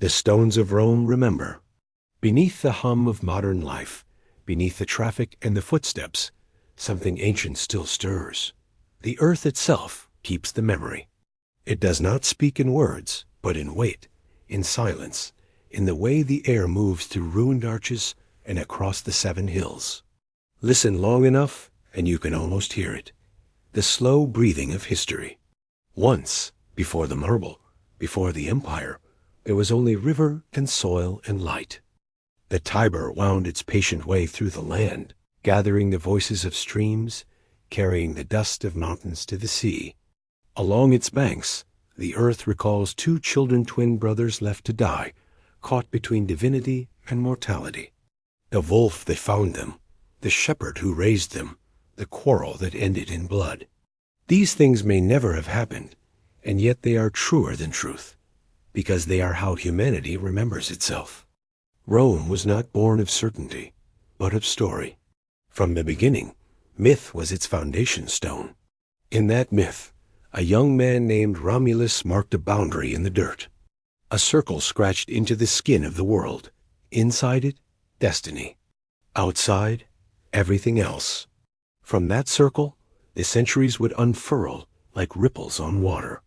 The stones of Rome remember. Beneath the hum of modern life, beneath the traffic and the footsteps, something ancient still stirs. The earth itself keeps the memory. It does not speak in words, but in weight, in silence, in the way the air moves through ruined arches and across the 7 hills. Listen long enough, and you can almost hear it. The slow breathing of history. Once, before the marble, before the empire, there was only river and soil and light. The Tiber wound its patient way through the land, gathering the voices of streams, carrying the dust of mountains to the sea. Along its banks, the earth recalls 2 children twin brothers left to die, caught between divinity and mortality. The wolf that found them, the shepherd who raised them, the quarrel that ended in blood. These things may never have happened, and yet they are truer than truth, because they are how humanity remembers itself. Rome was not born of certainty, but of story. From the beginning, myth was its foundation stone. In that myth, a young man named Romulus marked a boundary in the dirt. A circle scratched into the skin of the world. Inside it, destiny. Outside, everything else. From that circle, the centuries would unfurl like ripples on water.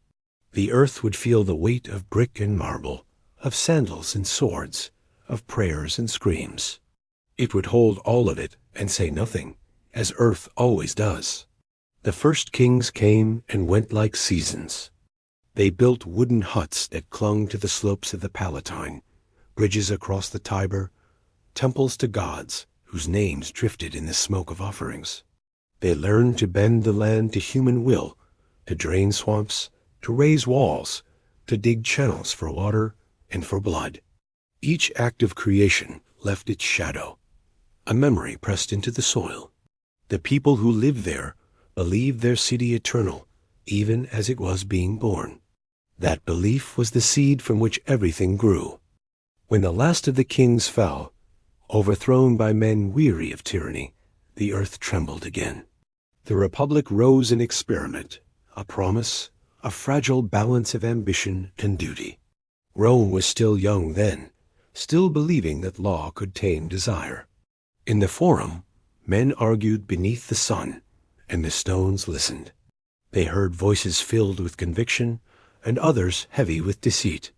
The earth would feel the weight of brick and marble, of sandals and swords, of prayers and screams. It would hold all of it and say nothing, as earth always does. The first kings came and went like seasons. They built wooden huts that clung to the slopes of the Palatine, bridges across the Tiber, temples to gods whose names drifted in the smoke of offerings. They learned to bend the land to human will, to drain swamps, to raise walls, to dig channels for water and for blood. Each act of creation left its shadow, a memory pressed into the soil. The people who lived there believed their city eternal, even as it was being born. That belief was the seed from which everything grew. When the last of the kings fell, overthrown by men weary of tyranny, the earth trembled again. The Republic rose in experiment, a promise, a fragile balance of ambition and duty. Rome was still young then, still believing that law could tame desire. In the Forum, men argued beneath the sun, and the stones listened. They heard voices filled with conviction, and others heavy with deceit.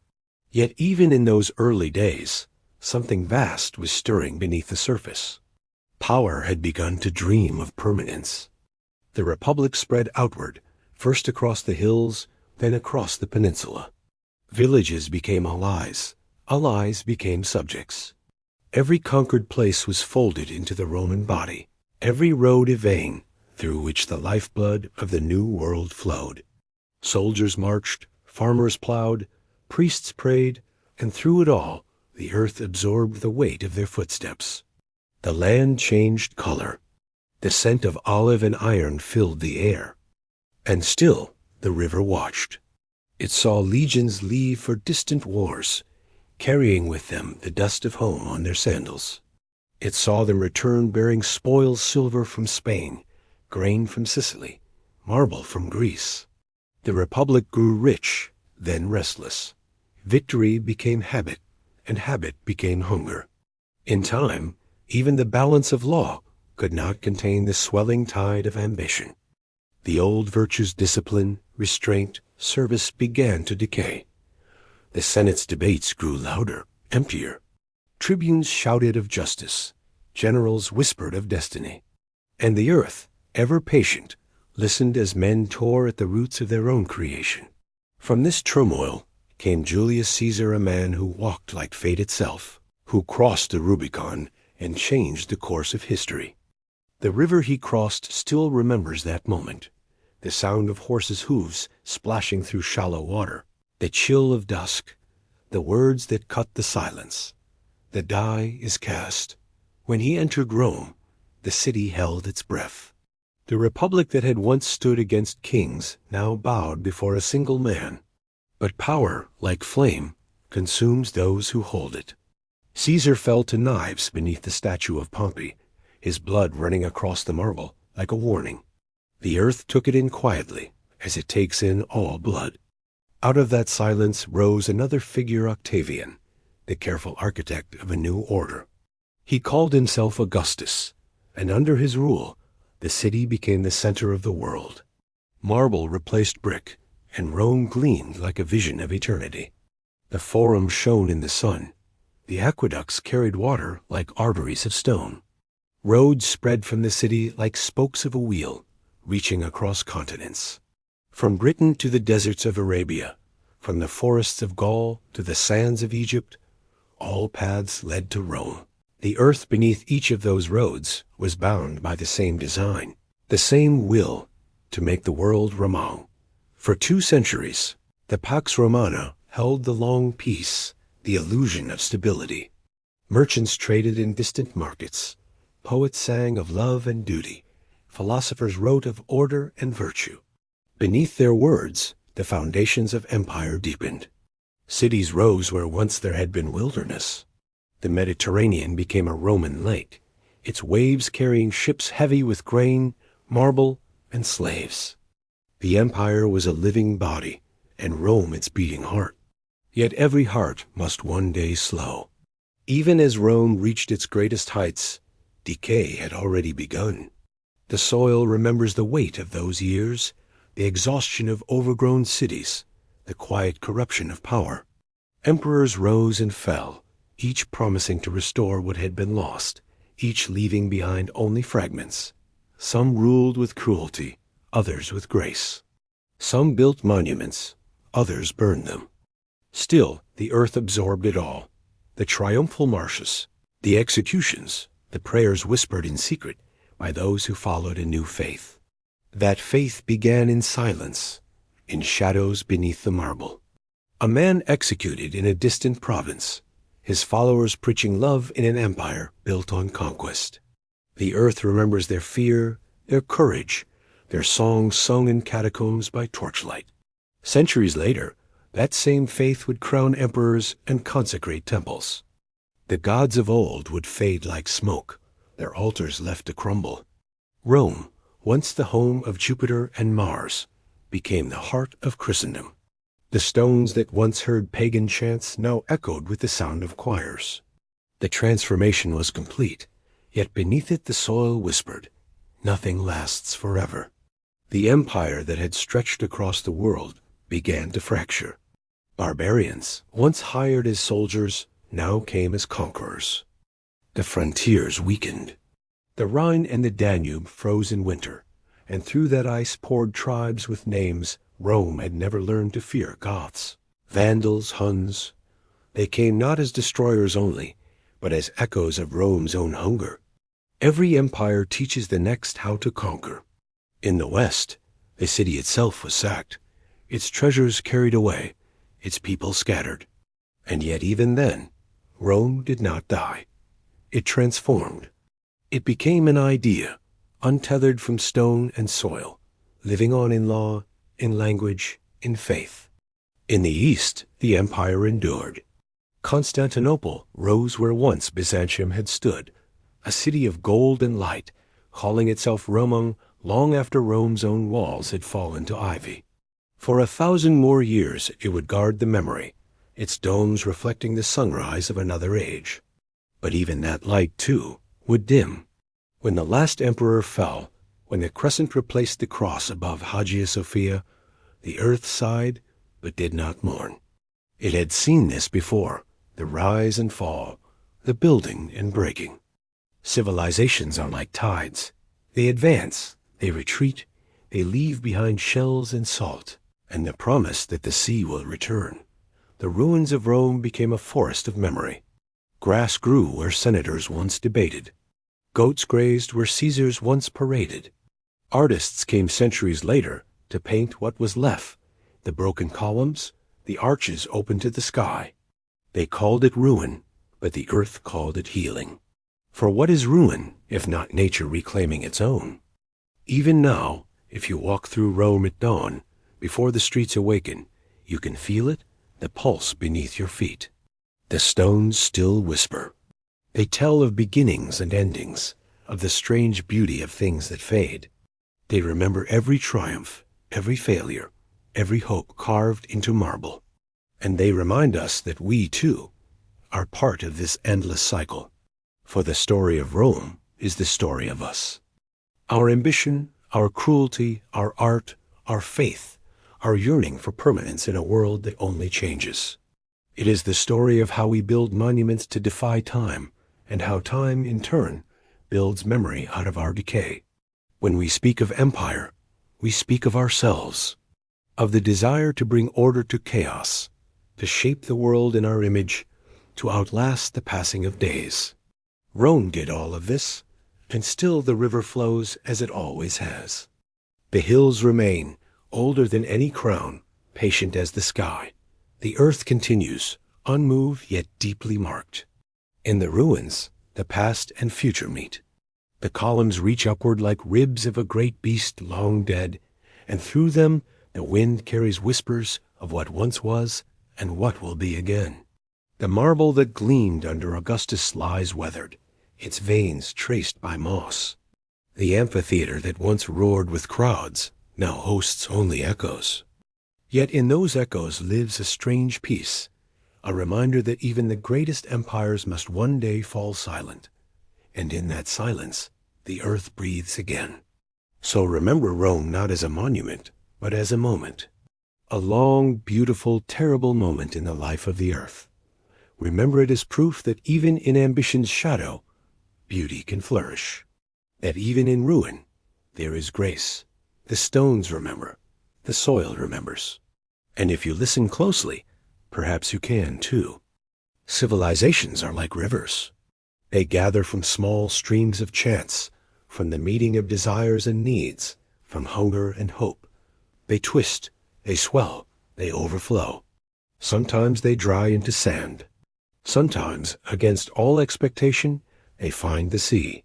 Yet even in those early days, something vast was stirring beneath the surface. Power had begun to dream of permanence. The Republic spread outward, first across the hills, then across the peninsula. Villages became allies. Allies became subjects. Every conquered place was folded into the Roman body, every road a vein through which the lifeblood of the new world flowed. Soldiers marched, farmers plowed, priests prayed, and through it all, the earth absorbed the weight of their footsteps. The land changed color. The scent of olive and iron filled the air. And still the river watched. It saw legions leave for distant wars, carrying with them the dust of home on their sandals. It saw them return bearing spoils, silver from Spain, grain from Sicily, marble from Greece. The Republic grew rich, then restless. Victory became habit, and habit became hunger. In time, even the balance of law could not contain the swelling tide of ambition. The old virtues, discipline, restraint, service began to decay. The Senate's debates grew louder, emptier. Tribunes shouted of justice. Generals whispered of destiny. And the earth, ever patient, listened as men tore at the roots of their own creation. From this turmoil came Julius Caesar, a man who walked like fate itself, who crossed the Rubicon and changed the course of history. The river he crossed still remembers that moment, the sound of horses' hooves splashing through shallow water, the chill of dusk, the words that cut the silence. The die is cast. When he entered Rome, the city held its breath. The republic that had once stood against kings now bowed before a single man. But power, like flame, consumes those who hold it. Caesar fell to knives beneath the statue of Pompey, his blood running across the marble like a warning. The earth took it in quietly, as it takes in all blood. Out of that silence rose another figure, Octavian, the careful architect of a new order. He called himself Augustus, and under his rule, the city became the center of the world. Marble replaced brick, and Rome gleamed like a vision of eternity. The forum shone in the sun. The aqueducts carried water like arteries of stone. Roads spread from the city like spokes of a wheel, reaching across continents. From Britain to the deserts of Arabia, from the forests of Gaul to the sands of Egypt, all paths led to Rome. The earth beneath each of those roads was bound by the same design, the same will to make the world Roman. For 2 centuries, the Pax Romana held the long peace, the illusion of stability. Merchants traded in distant markets. Poets sang of love and duty. Philosophers wrote of order and virtue. Beneath their words, the foundations of empire deepened. Cities rose where once there had been wilderness. The Mediterranean became a Roman lake, its waves carrying ships heavy with grain, marble, and slaves. The empire was a living body, and Rome its beating heart. Yet every heart must one day slow. Even as Rome reached its greatest heights, decay had already begun. The soil remembers the weight of those years, the exhaustion of overgrown cities, the quiet corruption of power. Emperors rose and fell, each promising to restore what had been lost, each leaving behind only fragments. Some ruled with cruelty, others with grace. Some built monuments, others burned them. Still, the earth absorbed it all. The triumphal marches, the executions, the prayers whispered in secret by those who followed a new faith. That faith began in silence, in shadows beneath the marble. A man executed in a distant province, his followers preaching love in an empire built on conquest. The earth remembers their fear, their courage, their songs sung in catacombs by torchlight. Centuries later, that same faith would crown emperors and consecrate temples. The gods of old would fade like smoke, their altars left to crumble. Rome, once the home of Jupiter and Mars, became the heart of Christendom. The stones that once heard pagan chants now echoed with the sound of choirs. The transformation was complete, yet beneath it the soil whispered, "Nothing lasts forever." The empire that had stretched across the world began to fracture. Barbarians, once hired as soldiers, now came as conquerors. The frontiers weakened. The Rhine and the Danube froze in winter, and through that ice poured tribes with names Rome had never learned to fear: Goths, Vandals, Huns. They came not as destroyers only, but as echoes of Rome's own hunger. Every empire teaches the next how to conquer. In the West, the city itself was sacked, its treasures carried away, its people scattered. And yet even then, Rome did not die. It transformed. It became an idea, untethered from stone and soil, living on in law, in language, in faith. In the East, the empire endured. Constantinople rose where once Byzantium had stood, a city of gold and light, calling itself Roman long after Rome's own walls had fallen to ivy. For 1,000 more years it would guard the memory, its domes reflecting the sunrise of another age. But even that light, too, would dim. When the last emperor fell, when the crescent replaced the cross above Hagia Sophia, the earth sighed but did not mourn. It had seen this before, the rise and fall, the building and breaking. Civilizations are like tides. They advance, they retreat, they leave behind shells and salt, and the promise that the sea will return. The ruins of Rome became a forest of memory. Grass grew where senators once debated. Goats grazed where Caesars once paraded. Artists came centuries later to paint what was left, the broken columns, the arches open to the sky. They called it ruin, but the earth called it healing. For what is ruin if not nature reclaiming its own? Even now, if you walk through Rome at dawn, before the streets awaken, you can feel it, the pulse beneath your feet. The stones still whisper. They tell of beginnings and endings, of the strange beauty of things that fade. They remember every triumph, every failure, every hope carved into marble. And they remind us that we, too, are part of this endless cycle. For the story of Rome is the story of us. Our ambition, our cruelty, our art, our faith, our yearning for permanence in a world that only changes. It is the story of how we build monuments to defy time, and how time, in turn, builds memory out of our decay. When we speak of empire, we speak of ourselves, of the desire to bring order to chaos, to shape the world in our image, to outlast the passing of days. Rome did all of this, and still the river flows as it always has. The hills remain, older than any crown, patient as the sky. The earth continues, unmoved yet deeply marked. In the ruins, the past and future meet. The columns reach upward like ribs of a great beast long dead, and through them the wind carries whispers of what once was and what will be again. The marble that gleamed under Augustus lies weathered, its veins traced by moss. The amphitheater that once roared with crowds now hosts only echoes. Yet in those echoes lives a strange peace, a reminder that even the greatest empires must one day fall silent, and in that silence the earth breathes again. So remember Rome not as a monument, but as a moment, a long, beautiful, terrible moment in the life of the earth. Remember it as proof that even in ambition's shadow, beauty can flourish, that even in ruin there is grace. The stones remember, the soil remembers. And if you listen closely, perhaps you can too. Civilizations are like rivers. They gather from small streams of chance, from the meeting of desires and needs, from hunger and hope. They twist, they swell, they overflow. Sometimes they dry into sand. Sometimes, against all expectation, they find the sea.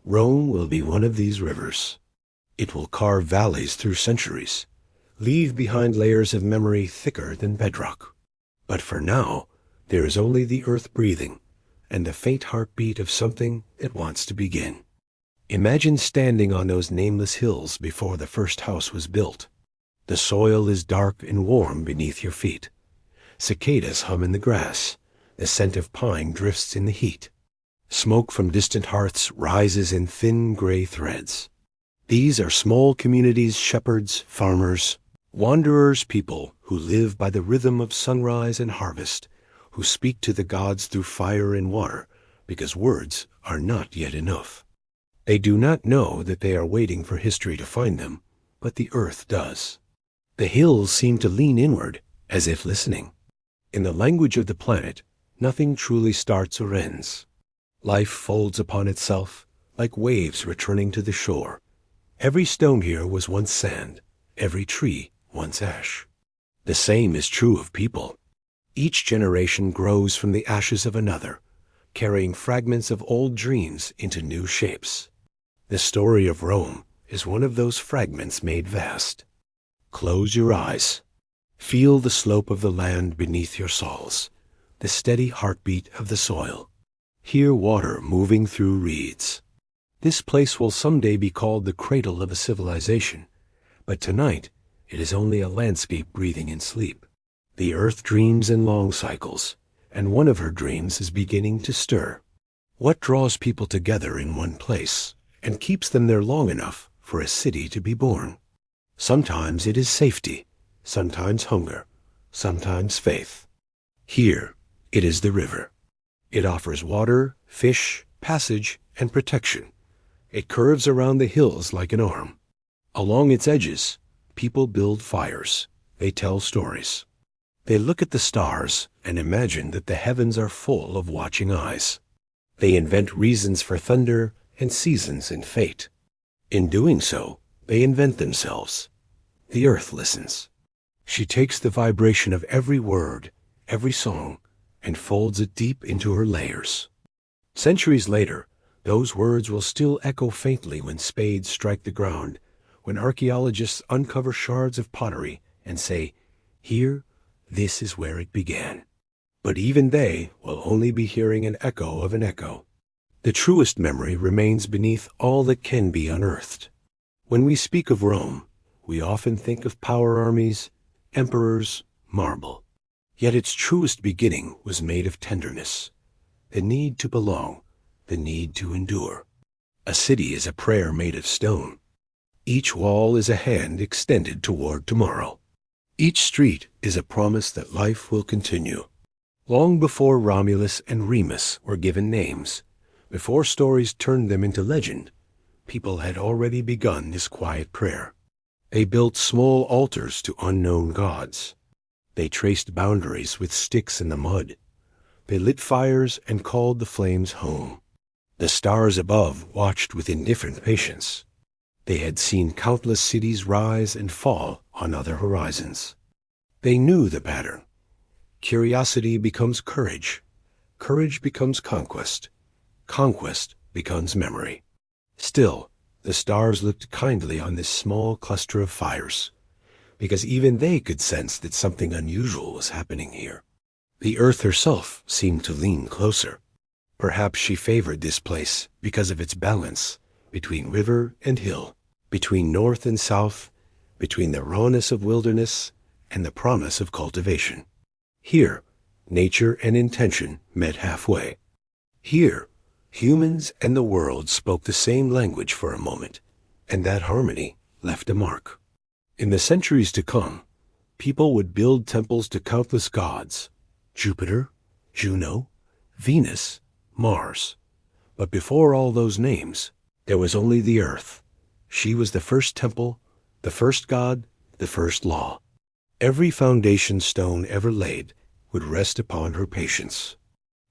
Rome will be one of these rivers. It will carve valleys through centuries, leave behind layers of memory thicker than bedrock. But for now, there is only the earth breathing, and the faint heartbeat of something that wants to begin. Imagine standing on those nameless hills before the first house was built. The soil is dark and warm beneath your feet. Cicadas hum in the grass. The scent of pine drifts in the heat. Smoke from distant hearths rises in thin gray threads. These are small communities, shepherds, farmers, wanderers, people who live by the rhythm of sunrise and harvest, who speak to the gods through fire and water, because words are not yet enough. They do not know that they are waiting for history to find them, but the earth does. The hills seem to lean inward, as if listening. In the language of the planet, nothing truly starts or ends. Life folds upon itself, like waves returning to the shore. Every stone here was once sand, every tree once ash. The same is true of people. Each generation grows from the ashes of another, carrying fragments of old dreams into new shapes. The story of Rome is one of those fragments made vast. Close your eyes. Feel the slope of the land beneath your soles, the steady heartbeat of the soil. Hear water moving through reeds. This place will someday be called the cradle of a civilization, but tonight it is only a landscape breathing in sleep. The earth dreams in long cycles, and one of her dreams is beginning to stir. What draws people together in one place and keeps them there long enough for a city to be born? Sometimes it is safety, sometimes hunger, sometimes faith. Here it is the river. It offers water, fish, passage, and protection. It curves around the hills like an arm. Along its edges, people build fires. They tell stories. They look at the stars and imagine that the heavens are full of watching eyes. They invent reasons for thunder and seasons and fate. In doing so, they invent themselves. The earth listens. She takes the vibration of every word, every song, and folds it deep into her layers. Centuries later, those words will still echo faintly when spades strike the ground, when archaeologists uncover shards of pottery and say, "Here, this is where it began." But even they will only be hearing an echo of an echo. The truest memory remains beneath all that can be unearthed. When we speak of Rome, we often think of power armies, emperors, marble. Yet its truest beginning was made of tenderness, the need to belong, the need to endure. A city is a prayer made of stone. Each wall is a hand extended toward tomorrow. Each street is a promise that life will continue. Long before Romulus and Remus were given names, before stories turned them into legend, people had already begun this quiet prayer. They built small altars to unknown gods. They traced boundaries with sticks in the mud. They lit fires and called the flames home. The stars above watched with indifferent patience. They had seen countless cities rise and fall on other horizons. They knew the pattern. Curiosity becomes courage. Courage becomes conquest. Conquest becomes memory. Still, the stars looked kindly on this small cluster of fires, because even they could sense that something unusual was happening here. The earth herself seemed to lean closer. Perhaps she favored this place because of its balance between river and hill, between north and south, between the rawness of wilderness and the promise of cultivation. Here, nature and intention met halfway. Here, humans and the world spoke the same language for a moment, and that harmony left a mark. In the centuries to come, people would build temples to countless gods: Jupiter, Juno, Venus, Mars. But before all those names, there was only the earth. She was the first temple, the first god, the first law. Every foundation stone ever laid would rest upon her patience.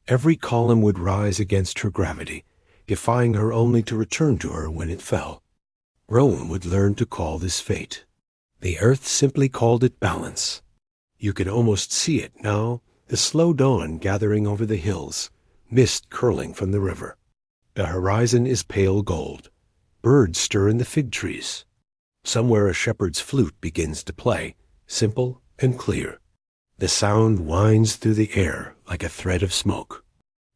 Every column would rise against her gravity, defying her only to return to her when it fell. Rome would learn to call this fate. The earth simply called it balance. You could almost see it now, the slow dawn gathering over the hills, mist curling from the river. The horizon is pale gold. Birds stir in the fig trees. Somewhere a shepherd's flute begins to play, simple and clear. The sound winds through the air like a thread of smoke.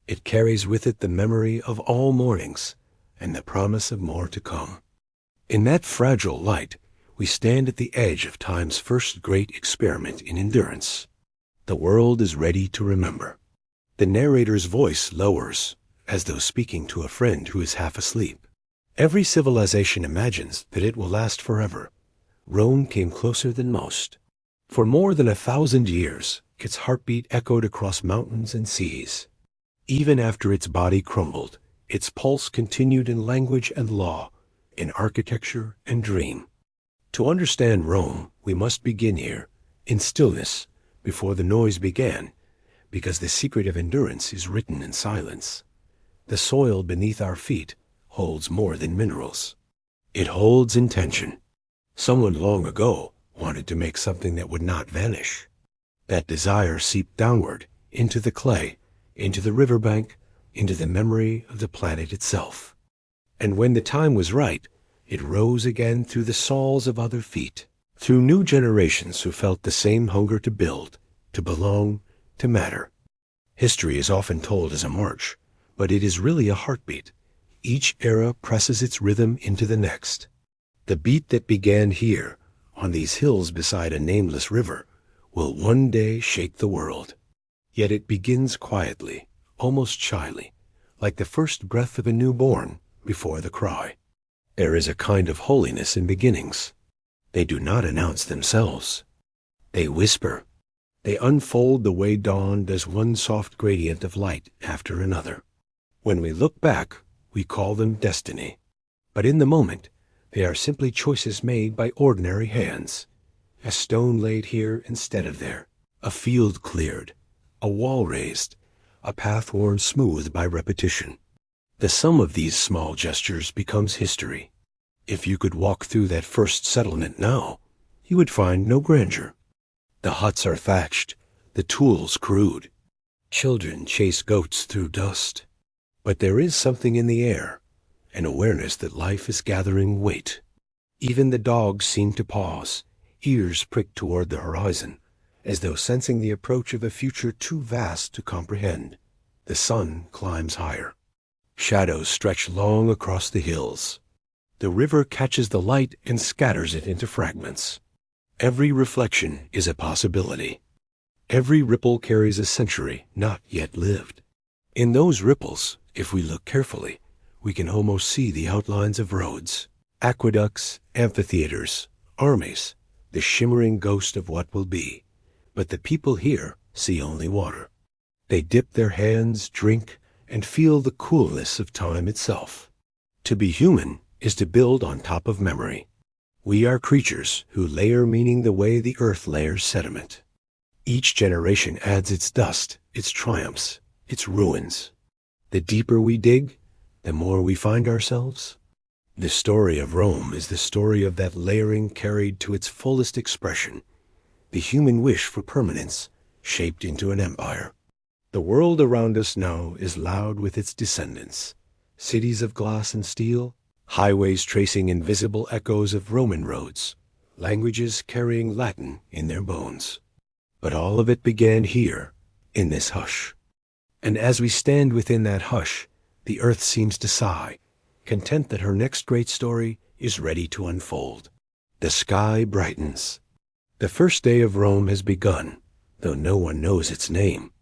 It carries with it the memory of all mornings and the promise of more to come. In that fragile light, we stand at the edge of time's first great experiment in endurance. The world is ready to remember. The narrator's voice lowers, as though speaking to a friend who is half asleep. Every civilization imagines that it will last forever. Rome came closer than most. For more than 1,000 years, its heartbeat echoed across mountains and seas. Even after its body crumbled, its pulse continued in language and law, in architecture and dream. To understand Rome, we must begin here, in stillness, before the noise began, because the secret of endurance is written in silence. The soil beneath our feet holds more than minerals. It holds intention. Someone long ago wanted to make something that would not vanish. That desire seeped downward, into the clay, into the riverbank, into the memory of the planet itself. And when the time was right, it rose again through the soles of other feet, through new generations who felt the same hunger to build, to belong, to matter. History is often told as a march, but it is really a heartbeat. Each era presses its rhythm into the next. The beat that began here, on these hills beside a nameless river, will one day shake the world. Yet it begins quietly, almost shyly, like the first breath of a newborn before the cry. There is a kind of holiness in beginnings. They do not announce themselves. They whisper. They unfold the way dawn does one soft gradient of light after another. When we look back, we call them destiny. But in the moment, they are simply choices made by ordinary hands. A stone laid here instead of there, a field cleared, a wall raised, a path worn smooth by repetition. The sum of these small gestures becomes history. If you could walk through that first settlement now, you would find no grandeur. The huts are thatched, the tools crude. Children chase goats through dust. But there is something in the air, an awareness that life is gathering weight. Even the dogs seem to pause, ears pricked toward the horizon, as though sensing the approach of a future too vast to comprehend. The sun climbs higher. Shadows stretch long across the hills. The river catches the light and scatters it into fragments. Every reflection is a possibility. Every ripple carries a century not yet lived. In those ripples, if we look carefully, we can almost see the outlines of roads, aqueducts, amphitheaters, armies, the shimmering ghost of what will be. But the people here see only water. They dip their hands, drink, and feel the coolness of time itself. To be human is to build on top of memory. We are creatures who layer meaning the way the earth layers sediment. Each generation adds its dust, its triumphs, its ruins. The deeper we dig, the more we find ourselves. The story of Rome is the story of that layering carried to its fullest expression, the human wish for permanence shaped into an empire. The world around us now is loud with its descendants, cities of glass and steel, highways tracing invisible echoes of Roman roads, languages carrying Latin in their bones. But all of it began here, in this hush. And as we stand within that hush, the earth seems to sigh, content that her next great story is ready to unfold. The sky brightens. The first day of Rome has begun, though no one knows its name.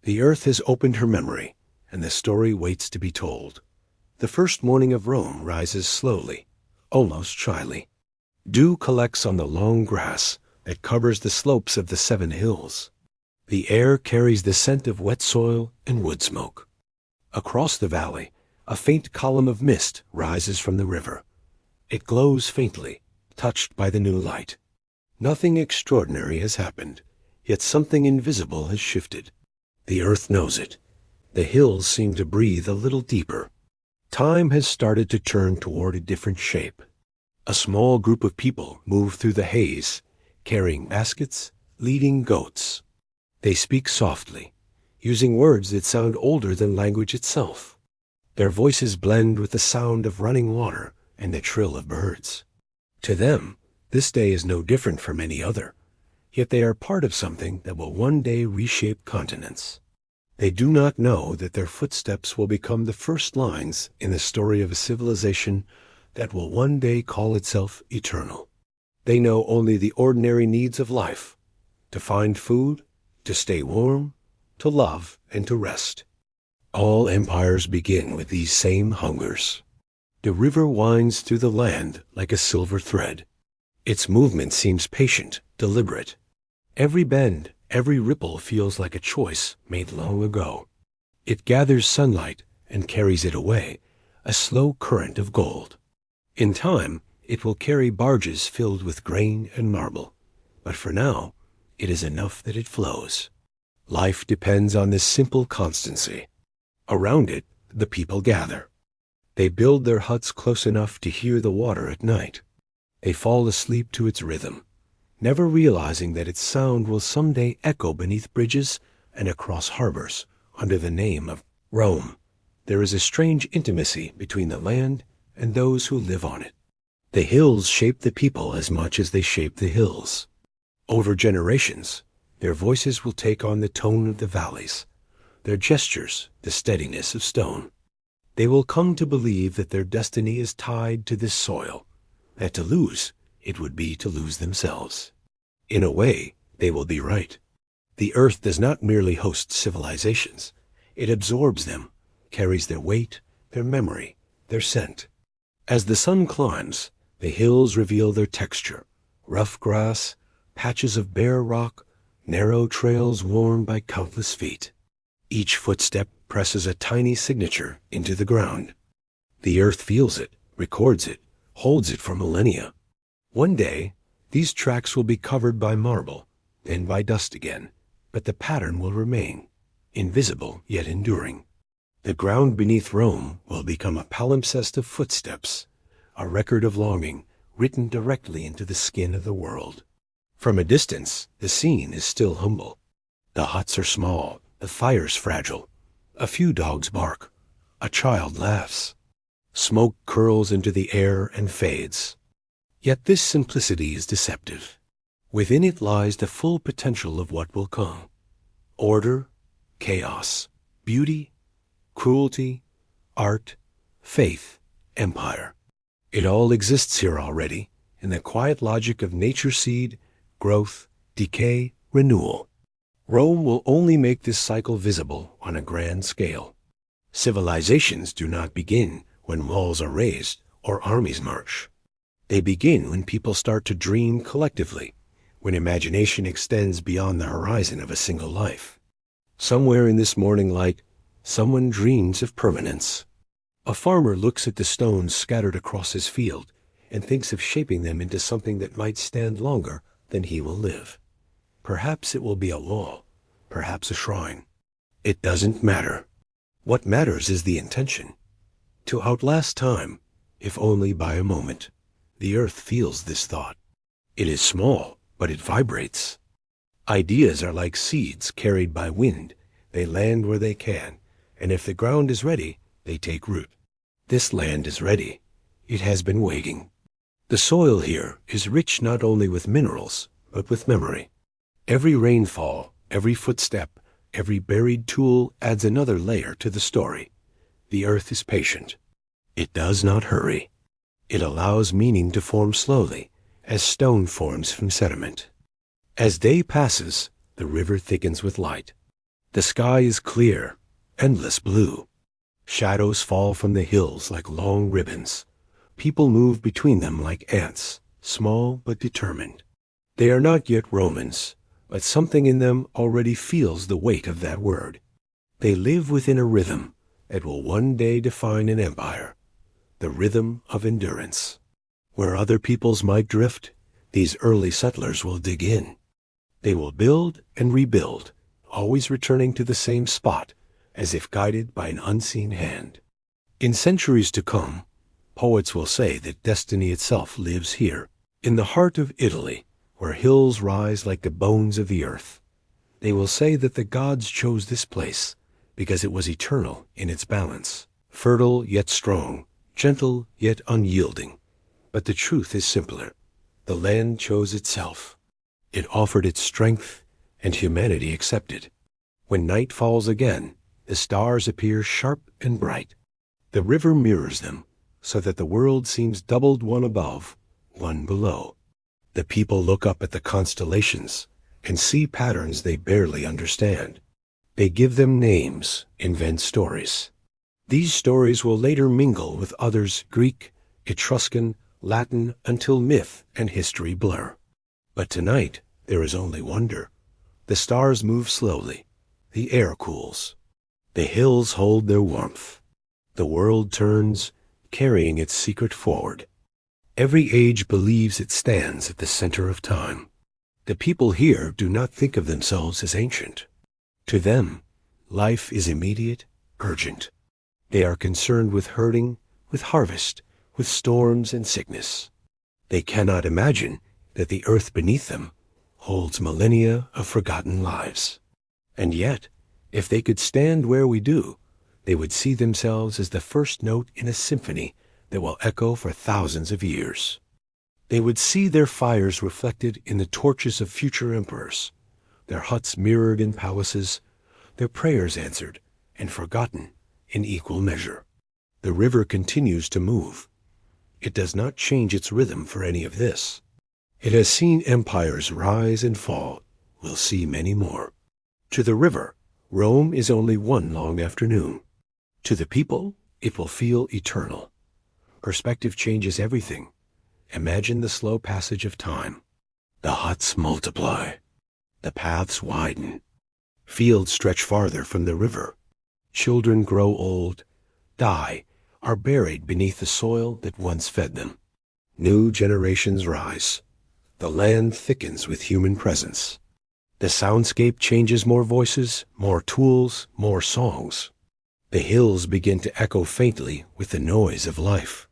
The earth has opened her memory, and the story waits to be told. The first morning of Rome rises slowly, almost shyly. Dew collects on the long grass that covers the slopes of the 7 hills. The air carries the scent of wet soil and wood smoke. Across the valley, a faint column of mist rises from the river. It glows faintly, touched by the new light. Nothing extraordinary has happened, yet something invisible has shifted. The earth knows it. The hills seem to breathe a little deeper. Time has started to turn toward a different shape. A small group of people move through the haze, carrying baskets, leading goats. They speak softly, using words that sound older than language itself. Their voices blend with the sound of running water and the trill of birds. To them, this day is no different from any other, yet they are part of something that will one day reshape continents. They do not know that their footsteps will become the first lines in the story of a civilization that will one day call itself eternal. They know only the ordinary needs of life: to find food, to stay warm, to love, and to rest. All empires begin with these same hungers. The river winds through the land like a silver thread. Its movement seems patient, deliberate. Every bend, every ripple feels like a choice made long ago. It gathers sunlight and carries it away, a slow current of gold. In time, it will carry barges filled with grain and marble, but for now, it is enough that it flows. Life depends on this simple constancy. Around it, the people gather. They build their huts close enough to hear the water at night. They fall asleep to its rhythm, never realizing that its sound will someday echo beneath bridges and across harbors under the name of Rome. There is a strange intimacy between the land and those who live on it. The hills shape the people as much as they shape the hills. Over generations, their voices will take on the tone of the valleys, their gestures the steadiness of stone. They will come to believe that their destiny is tied to this soil, that to lose it would be to lose themselves. In a way, they will be right. The earth does not merely host civilizations. It absorbs them, carries their weight, their memory, their scent. As the sun climbs, the hills reveal their texture: rough grass, patches of bare rock, narrow trails worn by countless feet. Each footstep presses a tiny signature into the ground. The earth feels it, records it, holds it for millennia. One day, these tracks will be covered by marble, then by dust again, but the pattern will remain, invisible yet enduring. The ground beneath Rome will become a palimpsest of footsteps, a record of longing written directly into the skin of the world. From a distance, the scene is still humble. The huts are small, the fires fragile. A few dogs bark. A child laughs. Smoke curls into the air and fades. Yet this simplicity is deceptive. Within it lies the full potential of what will come. Order, chaos, beauty, cruelty, art, faith, empire. It all exists here already, in the quiet logic of nature's seed, growth, decay, renewal. Rome will only make this cycle visible on a grand scale. Civilizations do not begin when walls are raised or armies march. They begin when people start to dream collectively, when imagination extends beyond the horizon of a single life. Somewhere in this morning light, someone dreams of permanence. A farmer looks at the stones scattered across his field and thinks of shaping them into something that might stand longer than he will live. Perhaps it will be a wall, perhaps a shrine. It doesn't matter. What matters is the intention. To outlast time, if only by a moment. The earth feels this thought. It is small, but it vibrates. Ideas are like seeds carried by wind. They land where they can, and if the ground is ready, they take root. This land is ready. It has been waiting. The soil here is rich not only with minerals, but with memory. Every rainfall, every footstep, every buried tool adds another layer to the story. The earth is patient. It does not hurry. It allows meaning to form slowly, as stone forms from sediment. As day passes, the river thickens with light. The sky is clear, endless blue. Shadows fall from the hills like long ribbons. People move between them like ants, small but determined. They are not yet Romans, but something in them already feels the weight of that word. They live within a rhythm that will one day define an empire, the rhythm of endurance. Where other peoples might drift, these early settlers will dig in. They will build and rebuild, always returning to the same spot, as if guided by an unseen hand. In centuries to come, poets will say that destiny itself lives here, in the heart of Italy, where hills rise like the bones of the earth. They will say that the gods chose this place because it was eternal in its balance, fertile yet strong, gentle yet unyielding. But the truth is simpler. The land chose itself. It offered its strength, and humanity accepted. When night falls again, the stars appear sharp and bright. The river mirrors them, so that the world seems doubled, one above, one below. The people look up at the constellations and see patterns they barely understand. They give them names, invent stories. These stories will later mingle with others, Greek, Etruscan, Latin, until myth and history blur. But tonight, there is only wonder. The stars move slowly. The air cools. The hills hold their warmth. The world turns, carrying its secret forward. Every age believes it stands at the center of time. The people here do not think of themselves as ancient. To them, life is immediate, urgent. They are concerned with herding, with harvest, with storms and sickness. They cannot imagine that the earth beneath them holds millennia of forgotten lives. And yet, if they could stand where we do, they would see themselves as the first note in a symphony that will echo for thousands of years. They would see their fires reflected in the torches of future emperors, their huts mirrored in palaces, their prayers answered and forgotten in equal measure. The river continues to move. It does not change its rhythm for any of this. It has seen empires rise and fall, will see many more. To the river, Rome is only one long afternoon. To the people, it will feel eternal. Perspective changes everything. Imagine the slow passage of time. The huts multiply. The paths widen. Fields stretch farther from the river. Children grow old, die, are buried beneath the soil that once fed them. New generations rise. The land thickens with human presence. The soundscape changes, more voices, more tools, more songs. The hills begin to echo faintly with the noise of life.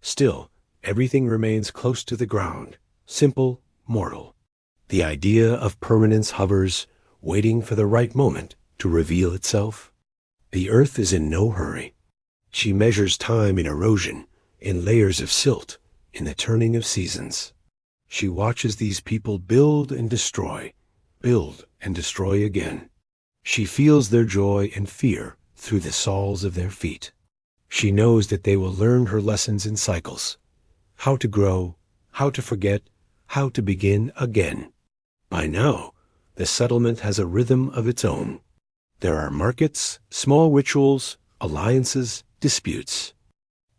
Still, everything remains close to the ground, simple, mortal. The idea of permanence hovers, waiting for the right moment to reveal itself. The earth is in no hurry. She measures time in erosion, in layers of silt, in the turning of seasons. She watches these people build and destroy again. She feels their joy and fear through the soles of their feet. She knows that they will learn her lessons in cycles. How to grow, how to forget, how to begin again. By now, The settlement has a rhythm of its own. There are markets, small rituals, alliances, disputes.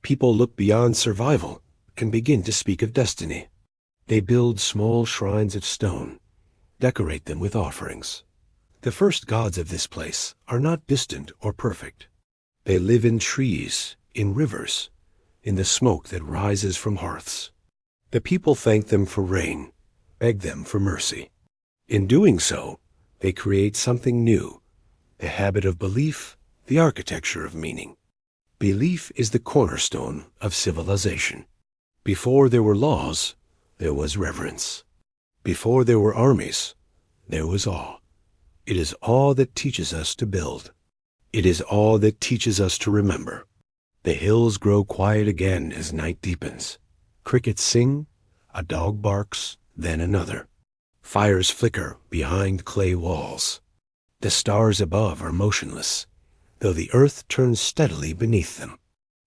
People look beyond survival and begin to speak of destiny. They build small shrines of stone, decorate them with offerings. The first gods of this place are not distant or perfect. They live in trees, in rivers, in the smoke that rises from hearths. The people thank them for rain, beg them for mercy. In doing so, they create something new, the habit of belief, the architecture of meaning. Belief is the cornerstone of civilization. Before there were laws, there was reverence. Before there were armies, there was awe. It is awe that teaches us to build. It is awe that teaches us to remember. The hills grow quiet again as night deepens. Crickets sing, a dog barks, then another. Fires flicker behind clay walls. The stars above are motionless, though the earth turns steadily beneath them.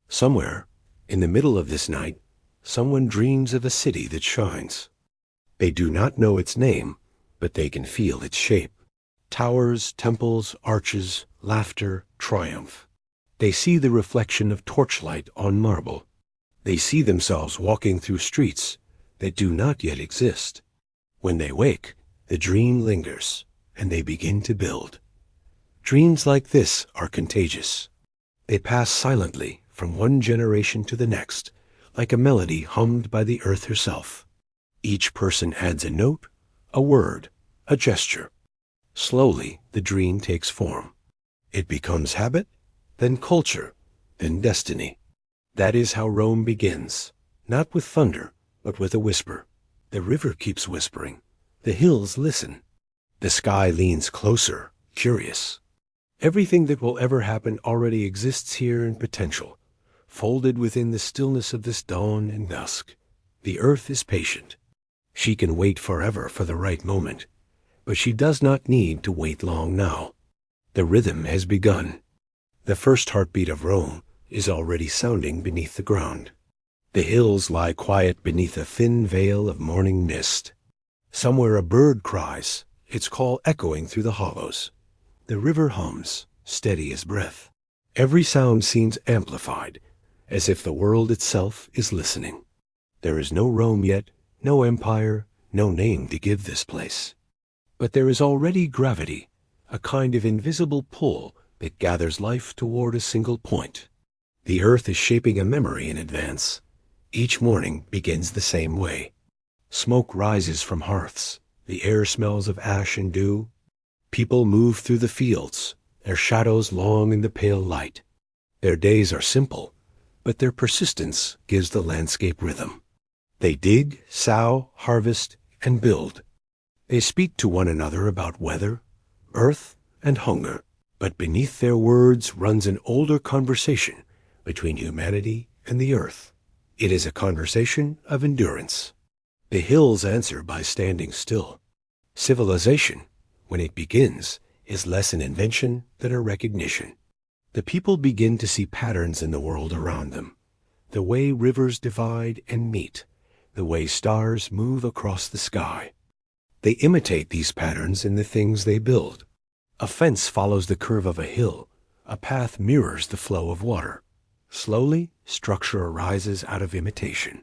Somewhere, in the middle of this night, someone dreams of a city that shines. They do not know its name, but they can feel its shape. Towers, temples, arches, laughter, triumph. They see the reflection of torchlight on marble. They see themselves walking through streets that do not yet exist. When they wake, the dream lingers, and they begin to build. Dreams like this are contagious. They pass silently from one generation to the next, like a melody hummed by the earth herself. Each person adds a note, a word, a gesture. Slowly, the dream takes form. It becomes habit, then culture, then destiny. That is how Rome begins, not with thunder, but with a whisper. The river keeps whispering. The hills listen. The sky leans closer, curious. Everything that will ever happen already exists here in potential, folded within the stillness of this dawn and dusk. The earth is patient. She can wait forever for the right moment, but she does not need to wait long now. The rhythm has begun. The first heartbeat of Rome is already sounding beneath the ground. The hills lie quiet beneath a thin veil of morning mist. Somewhere a bird cries, its call echoing through the hollows. The river hums, steady as breath. Every sound seems amplified, as if the world itself is listening. There is no Rome yet, no empire, no name to give this place. But there is already gravity, a kind of invisible pull that gathers life toward a single point. The earth is shaping a memory in advance. Each morning begins the same way. Smoke rises from hearths. The air smells of ash and dew. People move through the fields, their shadows long in the pale light. Their days are simple, but their persistence gives the landscape rhythm. They dig, sow, harvest, and build. They speak to one another about weather, earth, and hunger, but beneath their words runs an older conversation between humanity and the earth. It is a conversation of endurance. The hills answer by standing still. Civilization, when it begins, is less an invention than a recognition. The people begin to see patterns in the world around them, the way rivers divide and meet, the way stars move across the sky. They imitate these patterns in the things they build. A fence follows the curve of a hill. A path mirrors the flow of water. Slowly, structure arises out of imitation.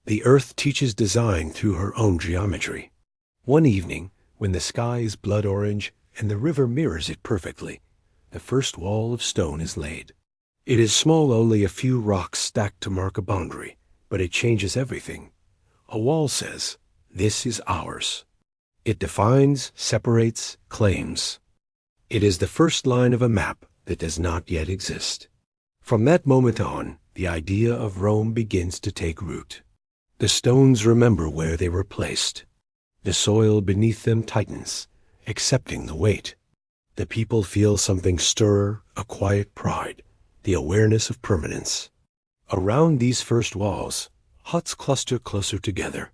The earth teaches design through her own geometry. One evening, when the sky is blood orange and the river mirrors it perfectly, the first wall of stone is laid. It is small, only a few rocks stacked to mark a boundary, but it changes everything. A wall says, "This is ours." It defines, separates, claims. It is the first line of a map that does not yet exist. From that moment on, the idea of Rome begins to take root. The stones remember where they were placed. The soil beneath them tightens, accepting the weight. The people feel something stir, a quiet pride, the awareness of permanence. Around these first walls, huts cluster closer together.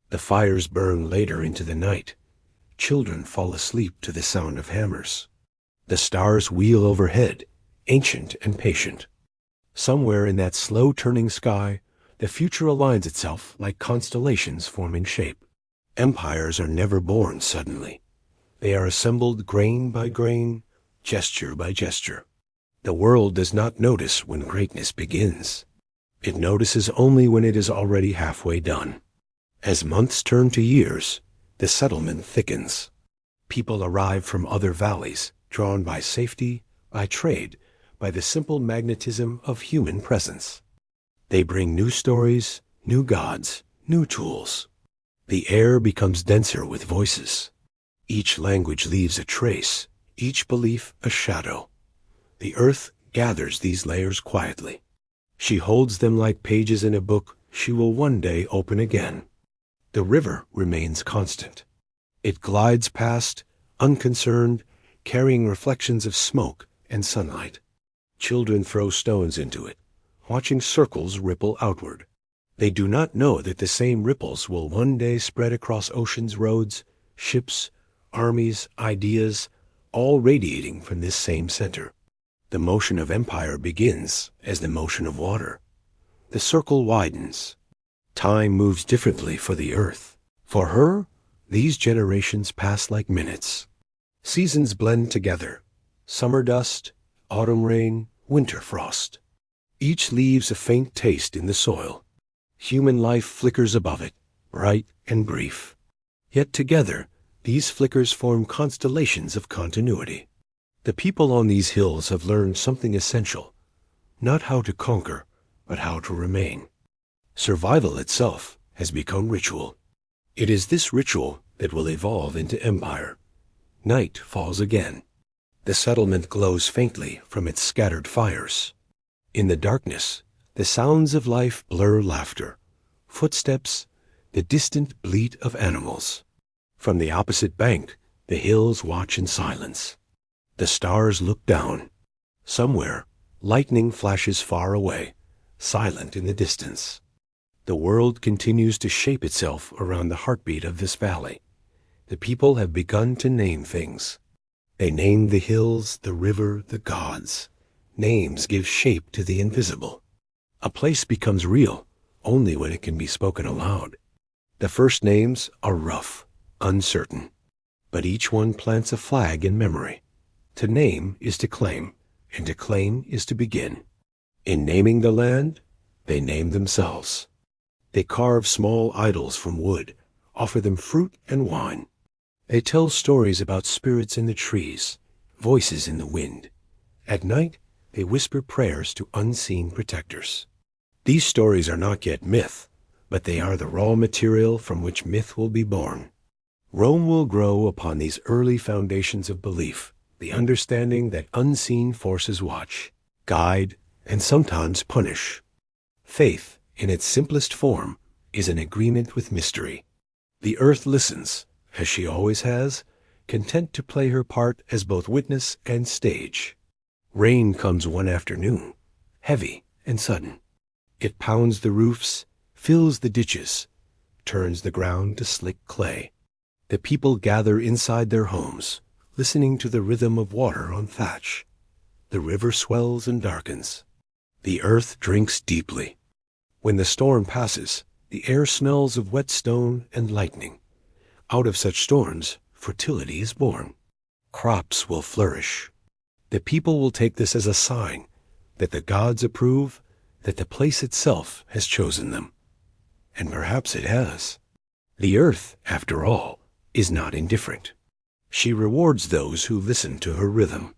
The fires burn later into the night. Children fall asleep to the sound of hammers. The stars wheel overhead, ancient and patient. Somewhere in that slow-turning sky, the future aligns itself like constellations forming shape. Empires are never born suddenly. They are assembled grain by grain, gesture by gesture. The world does not notice when greatness begins. It notices only when it is already halfway done. As months turn to years, the settlement thickens. People arrive from other valleys, drawn by safety, by trade, by the simple magnetism of human presence. They bring new stories, new gods, new tools. The air becomes denser with voices. Each language leaves a trace, each belief a shadow. The earth gathers these layers quietly. She holds them like pages in a book she will one day open again. The river remains constant. It glides past, unconcerned, carrying reflections of smoke and sunlight. Children throw stones into it, watching circles ripple outward. They do not know that the same ripples will one day spread across ocean's roads, ships, armies, ideas, all radiating from this same center. The motion of empire begins as the motion of water. The circle widens. Time moves differently for the earth. For her, these generations pass like minutes. Seasons blend together. Summer dust, autumn rain, winter frost. Each leaves a faint taste in the soil. Human life flickers above it, bright and brief. Yet together, these flickers form constellations of continuity. The people on these hills have learned something essential, not how to conquer, but how to remain. Survival itself has become ritual. It is this ritual that will evolve into empire. Night falls again. The settlement glows faintly from its scattered fires. In the darkness, the sounds of life blur laughter, footsteps, the distant bleat of animals. From the opposite bank, the hills watch in silence. The stars look down. Somewhere, lightning flashes far away, silent in the distance. The world continues to shape itself around the heartbeat of this valley. The people have begun to name things. They name the hills, the river, the gods. Names give shape to the invisible. A place becomes real only when it can be spoken aloud. The first names are rough, uncertain, but each one plants a flag in memory. To name is to claim, and to claim is to begin. In naming the land, they name themselves. They carve small idols from wood, offer them fruit and wine. They tell stories about spirits in the trees, voices in the wind. At night, they whisper prayers to unseen protectors. These stories are not yet myth, but they are the raw material from which myth will be born. Rome will grow upon these early foundations of belief, the understanding that unseen forces watch, guide, and sometimes punish. Faith, in its simplest form, is an agreement with mystery. The earth listens, as she always has, content to play her part as both witness and stage. Rain comes one afternoon, heavy and sudden. It pounds the roofs, fills the ditches, turns the ground to slick clay. The people gather inside their homes, listening to the rhythm of water on thatch. The river swells and darkens. The earth drinks deeply. When the storm passes, the air smells of wet stone and lightning. Out of such storms, fertility is born. Crops will flourish. The people will take this as a sign that the gods approve, that the place itself has chosen them. And perhaps it has. The earth, after all, is not indifferent. She rewards those who listen to her rhythm.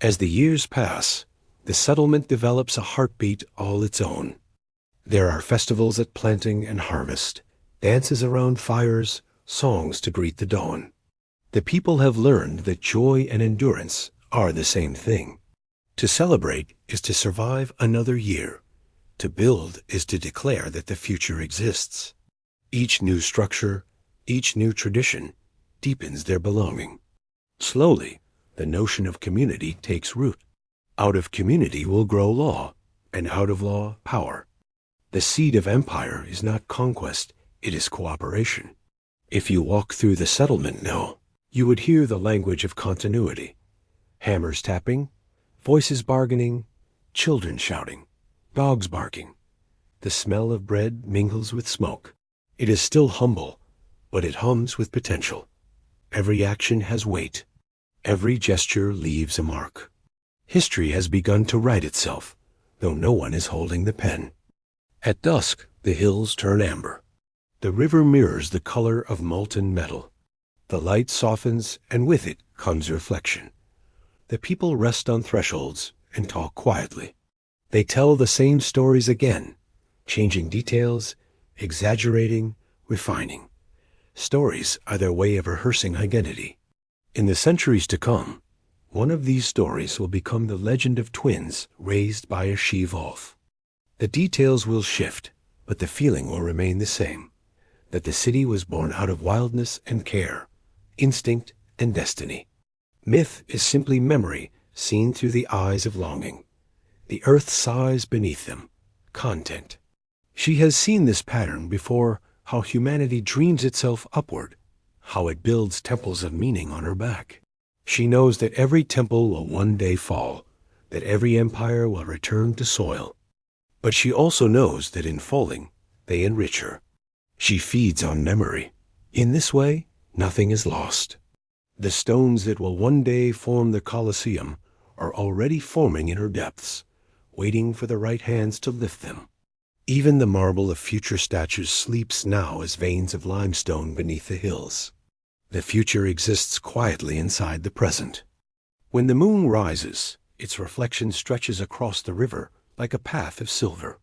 As the years pass, the settlement develops a heartbeat all its own. There are festivals at planting and harvest, dances around fires, songs to greet the dawn. The people have learned that joy and endurance are the same thing. To celebrate is to survive another year. To build is to declare that the future exists. Each new structure, each new tradition, deepens their belonging. Slowly, the notion of community takes root. Out of community will grow law, and out of law, power. The seed of empire is not conquest, it is cooperation. If you walk through the settlement now, you would hear the language of continuity. Hammers tapping, voices bargaining, children shouting, dogs barking. The smell of bread mingles with smoke. It is still humble, but it hums with potential. Every action has weight. Every gesture leaves a mark. History has begun to write itself, though no one is holding the pen. At dusk, the hills turn amber. The river mirrors the color of molten metal. The light softens, and with it comes reflection. The people rest on thresholds and talk quietly. They tell the same stories again, changing details, exaggerating, refining. Stories are their way of rehearsing identity. In the centuries to come, one of these stories will become the legend of twins raised by a she-wolf. The details will shift, but the feeling will remain the same, that the city was born out of wildness and care, instinct and destiny. Myth is simply memory seen through the eyes of longing. The earth sighs beneath them. Content. She has seen this pattern before, how humanity dreams itself upward, how it builds temples of meaning on her back. She knows that every temple will one day fall, that every empire will return to soil. But she also knows that in falling, they enrich her. She feeds on memory. In this way, nothing is lost. The stones that will one day form the Colosseum are already forming in her depths, waiting for the right hands to lift them. Even the marble of future statues sleeps now as veins of limestone beneath the hills. The future exists quietly inside the present. When the moon rises, its reflection stretches across the river like a path of silver.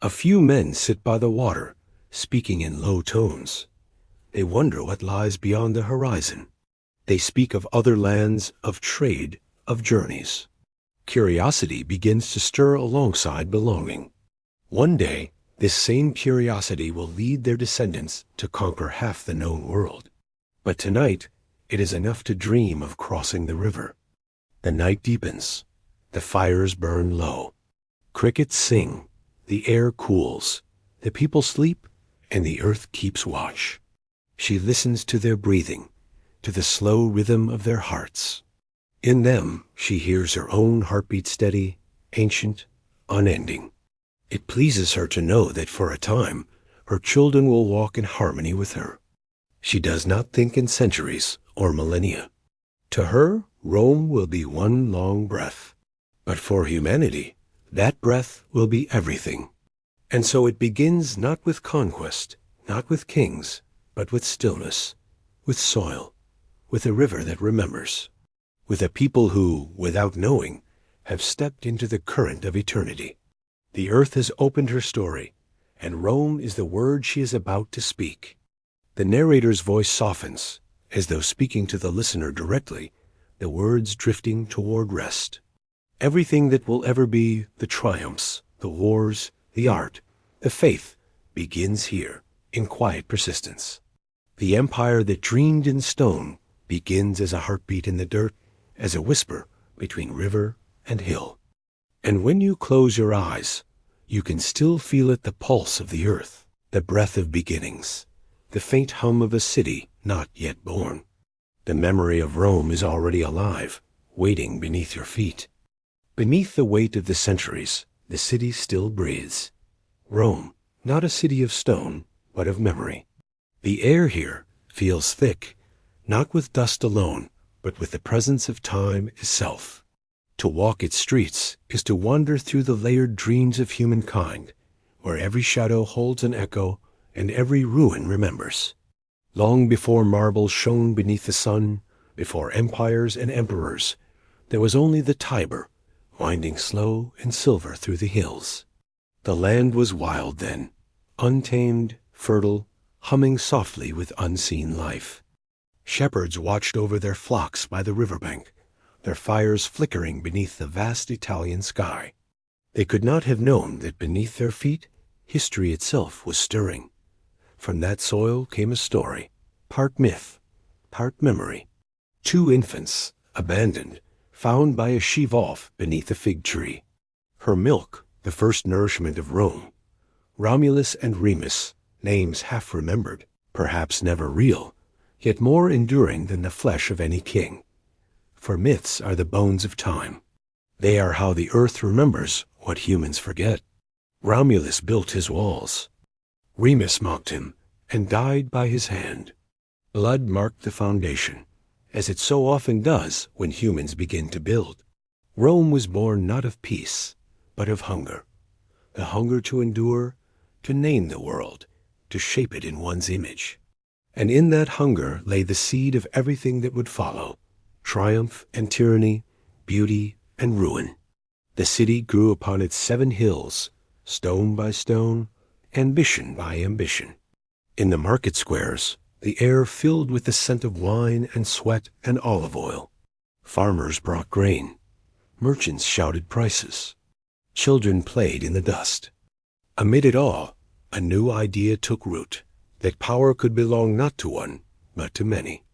A few men sit by the water, speaking in low tones. They wonder what lies beyond the horizon. They speak of other lands, of trade, of journeys. Curiosity begins to stir alongside belonging. One day, this same curiosity will lead their descendants to conquer half the known world. But tonight, it is enough to dream of crossing the river. The night deepens. The fires burn low. Crickets sing. The air cools. The people sleep, and the earth keeps watch. She listens to their breathing, to the slow rhythm of their hearts. In them, she hears her own heartbeat steady, ancient, unending. It pleases her to know that for a time, her children will walk in harmony with her. She does not think in centuries or millennia. To her, Rome will be one long breath. But for humanity, that breath will be everything. And so it begins not with conquest, not with kings, but with stillness, with soil, with a river that remembers, with a people who, without knowing, have stepped into the current of eternity. The earth has opened her story, and Rome is the word she is about to speak. The narrator's voice softens, as though speaking to the listener directly, the words drifting toward rest. Everything that will ever be, the triumphs, the wars, the art, the faith, begins here, in quiet persistence. The empire that dreamed in stone begins as a heartbeat in the dirt, as a whisper between river and hill. And when you close your eyes, you can still feel it, the pulse of the earth, the breath of beginnings, the faint hum of a city not yet born. The memory of Rome is already alive, waiting beneath your feet. Beneath the weight of the centuries, the city still breathes. Rome, not a city of stone, but of memory. The air here feels thick, not with dust alone, but with the presence of time itself. To walk its streets is to wander through the layered dreams of humankind, where every shadow holds an echo and every ruin remembers. Long before marble shone beneath the sun, before empires and emperors, there was only the Tiber, winding slow and silver through the hills. The land was wild then, untamed, fertile, humming softly with unseen life. Shepherds watched over their flocks by the riverbank, their fires flickering beneath the vast Italian sky. They could not have known that beneath their feet, history itself was stirring. From that soil came a story, part myth, part memory. 2 infants, abandoned, found by a she-wolf beneath a fig tree. Her milk, the first nourishment of Rome. Romulus and Remus, names half remembered, perhaps never real, yet more enduring than the flesh of any king. For myths are the bones of time. They are how the earth remembers what humans forget. Romulus built his walls. Remus mocked him and died by his hand. Blood marked the foundation, as it so often does when humans begin to build. Rome was born not of peace, but of hunger. The hunger to endure, to name the world, to shape it in one's image. And in that hunger lay the seed of everything that would follow: triumph and tyranny, beauty and ruin. The city grew upon its 7 hills, stone by stone, ambition by ambition. In the market squares, the air filled with the scent of wine and sweat and olive oil. Farmers brought grain. Merchants shouted prices. Children played in the dust. Amid it all, a new idea took root, that power could belong not to one, but to many.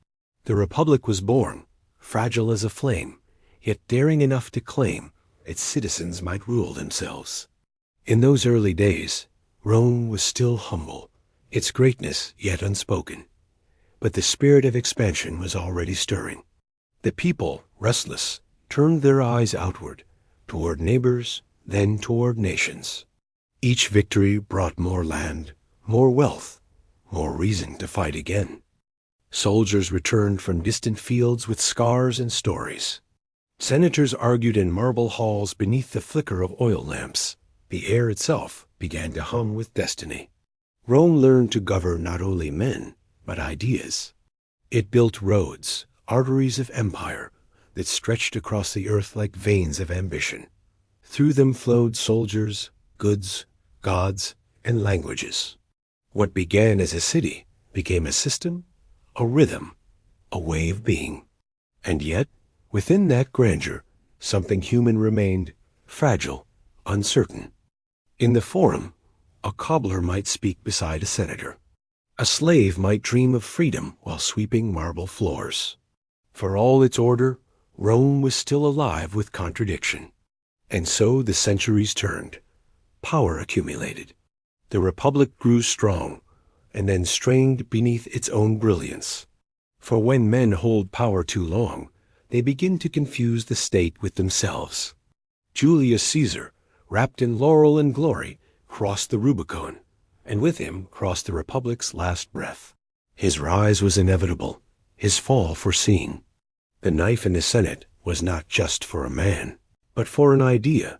The Republic was born, fragile as a flame, yet daring enough to claim its citizens might rule themselves. In those early days, Rome was still humble, its greatness yet unspoken. But the spirit of expansion was already stirring. The people, restless, turned their eyes outward, toward neighbors, then toward nations. Each victory brought more land, more wealth, more reason to fight again. Soldiers returned from distant fields with scars and stories. Senators argued in marble halls beneath the flicker of oil lamps. The air itself began to hum with destiny. Rome learned to govern not only men, but ideas. It built roads, arteries of empire, that stretched across the earth like veins of ambition. Through them flowed soldiers, goods, gods, and languages. What began as a city became a system, a rhythm, a way of being. And yet, within that grandeur, something human remained, fragile, uncertain. In the Forum, a cobbler might speak beside a senator. A slave might dream of freedom while sweeping marble floors. For all its order, Rome was still alive with contradiction. And so the centuries turned. Power accumulated. The Republic grew strong, and then strained beneath its own brilliance. For when men hold power too long, they begin to confuse the state with themselves. Julius Caesar, wrapped in laurel and glory, crossed the Rubicon, and with him crossed the Republic's last breath. His rise was inevitable, his fall foreseen. The knife in the Senate was not just for a man, but for an idea,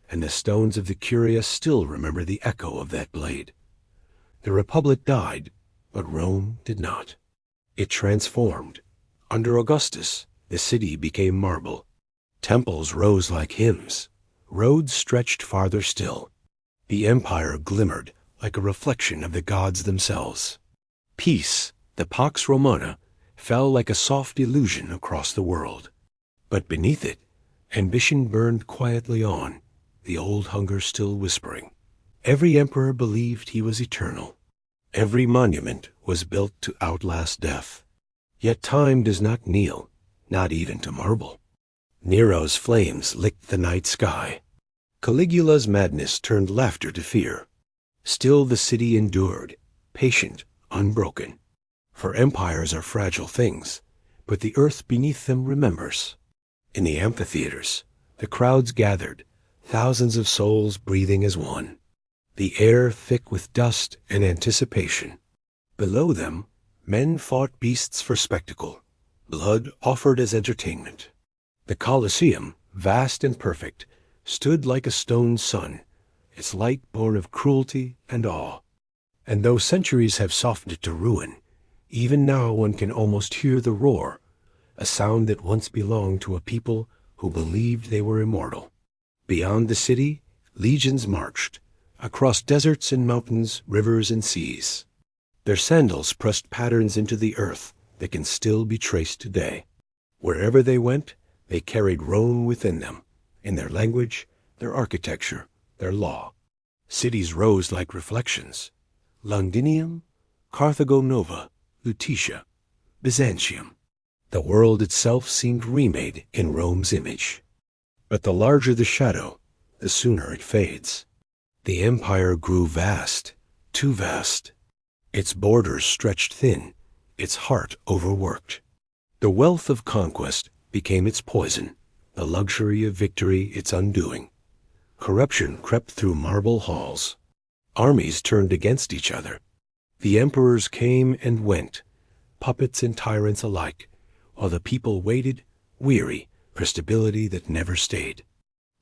and the stones of the Curia still remember the echo of that blade. The Republic died, but Rome did not. It transformed. Under Augustus, the city became marble. Temples rose like hymns. Roads stretched farther still. The empire glimmered like a reflection of the gods themselves. Peace, the Pax Romana, fell like a soft illusion across the world. But beneath it, ambition burned quietly on, the old hunger still whispering. Every emperor believed he was eternal. Every monument was built to outlast death. Yet time does not kneel, not even to marble. Nero's flames licked the night sky. Caligula's madness turned laughter to fear. Still the city endured, patient, unbroken. For empires are fragile things, but the earth beneath them remembers. In the amphitheaters, the crowds gathered, thousands of souls breathing as one. The air thick with dust and anticipation. Below them, men fought beasts for spectacle, blood offered as entertainment. The Colosseum, vast and perfect, stood like a stone sun, its light born of cruelty and awe. And though centuries have softened it to ruin, even now one can almost hear the roar, a sound that once belonged to a people who believed they were immortal. Beyond the city, legions marched, across deserts and mountains, rivers and seas. Their sandals pressed patterns into the earth that can still be traced today. Wherever they went, they carried Rome within them, in their language, their architecture, their law. Cities rose like reflections. Londinium, Carthago Nova, Lutetia, Byzantium. The world itself seemed remade in Rome's image. But the larger the shadow, the sooner it fades. The empire grew vast, too vast. Its borders stretched thin, its heart overworked. The wealth of conquest became its poison, the luxury of victory its undoing. Corruption crept through marble halls. Armies turned against each other. The emperors came and went, puppets and tyrants alike, while the people waited, weary, for stability that never stayed.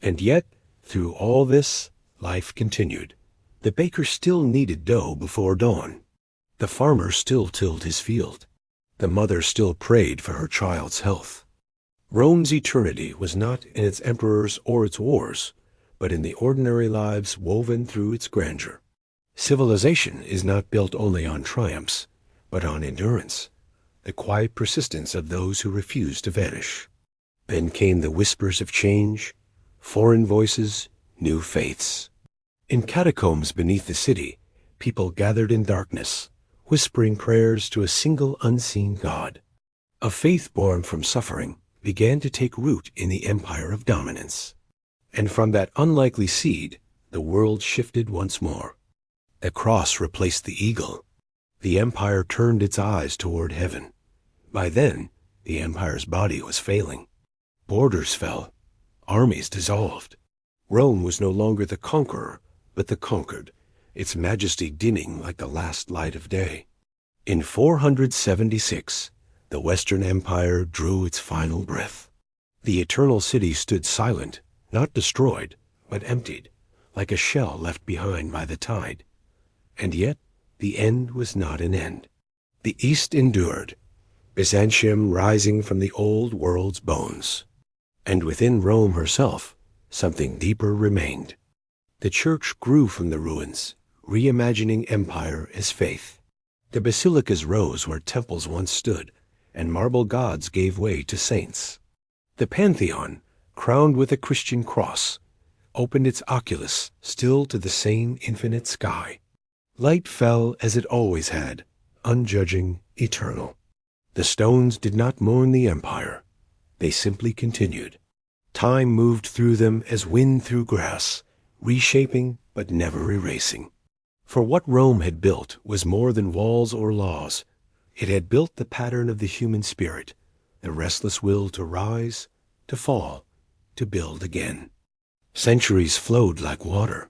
And yet, through all this, life continued. The baker still kneaded dough before dawn. The farmer still tilled his field. The mother still prayed for her child's health. Rome's eternity was not in its emperors or its wars, but in the ordinary lives woven through its grandeur. Civilization is not built only on triumphs, but on endurance, the quiet persistence of those who refuse to vanish. Then came the whispers of change, foreign voices, new faiths. In catacombs beneath the city, people gathered in darkness, whispering prayers to a single unseen God. A faith born from suffering began to take root in the empire of dominance. And from that unlikely seed, the world shifted once more. The cross replaced the eagle. The empire turned its eyes toward heaven. By then, the empire's body was failing. Borders fell. Armies dissolved. Rome was no longer the conqueror, but the conquered, its majesty dimming like the last light of day. In 476, the Western Empire drew its final breath. The eternal city stood silent, not destroyed, but emptied, like a shell left behind by the tide. And yet, the end was not an end. The East endured, Byzantium rising from the old world's bones. And within Rome herself, something deeper remained. The church grew from the ruins, reimagining empire as faith. The basilicas rose where temples once stood, and marble gods gave way to saints. The Pantheon, crowned with a Christian cross, opened its oculus still to the same infinite sky. Light fell as it always had, unjudging, eternal. The stones did not mourn the empire. They simply continued. Time moved through them as wind through grass, reshaping but never erasing. For what Rome had built was more than walls or laws. It had built the pattern of the human spirit, the restless will to rise, to fall, to build again. Centuries flowed like water.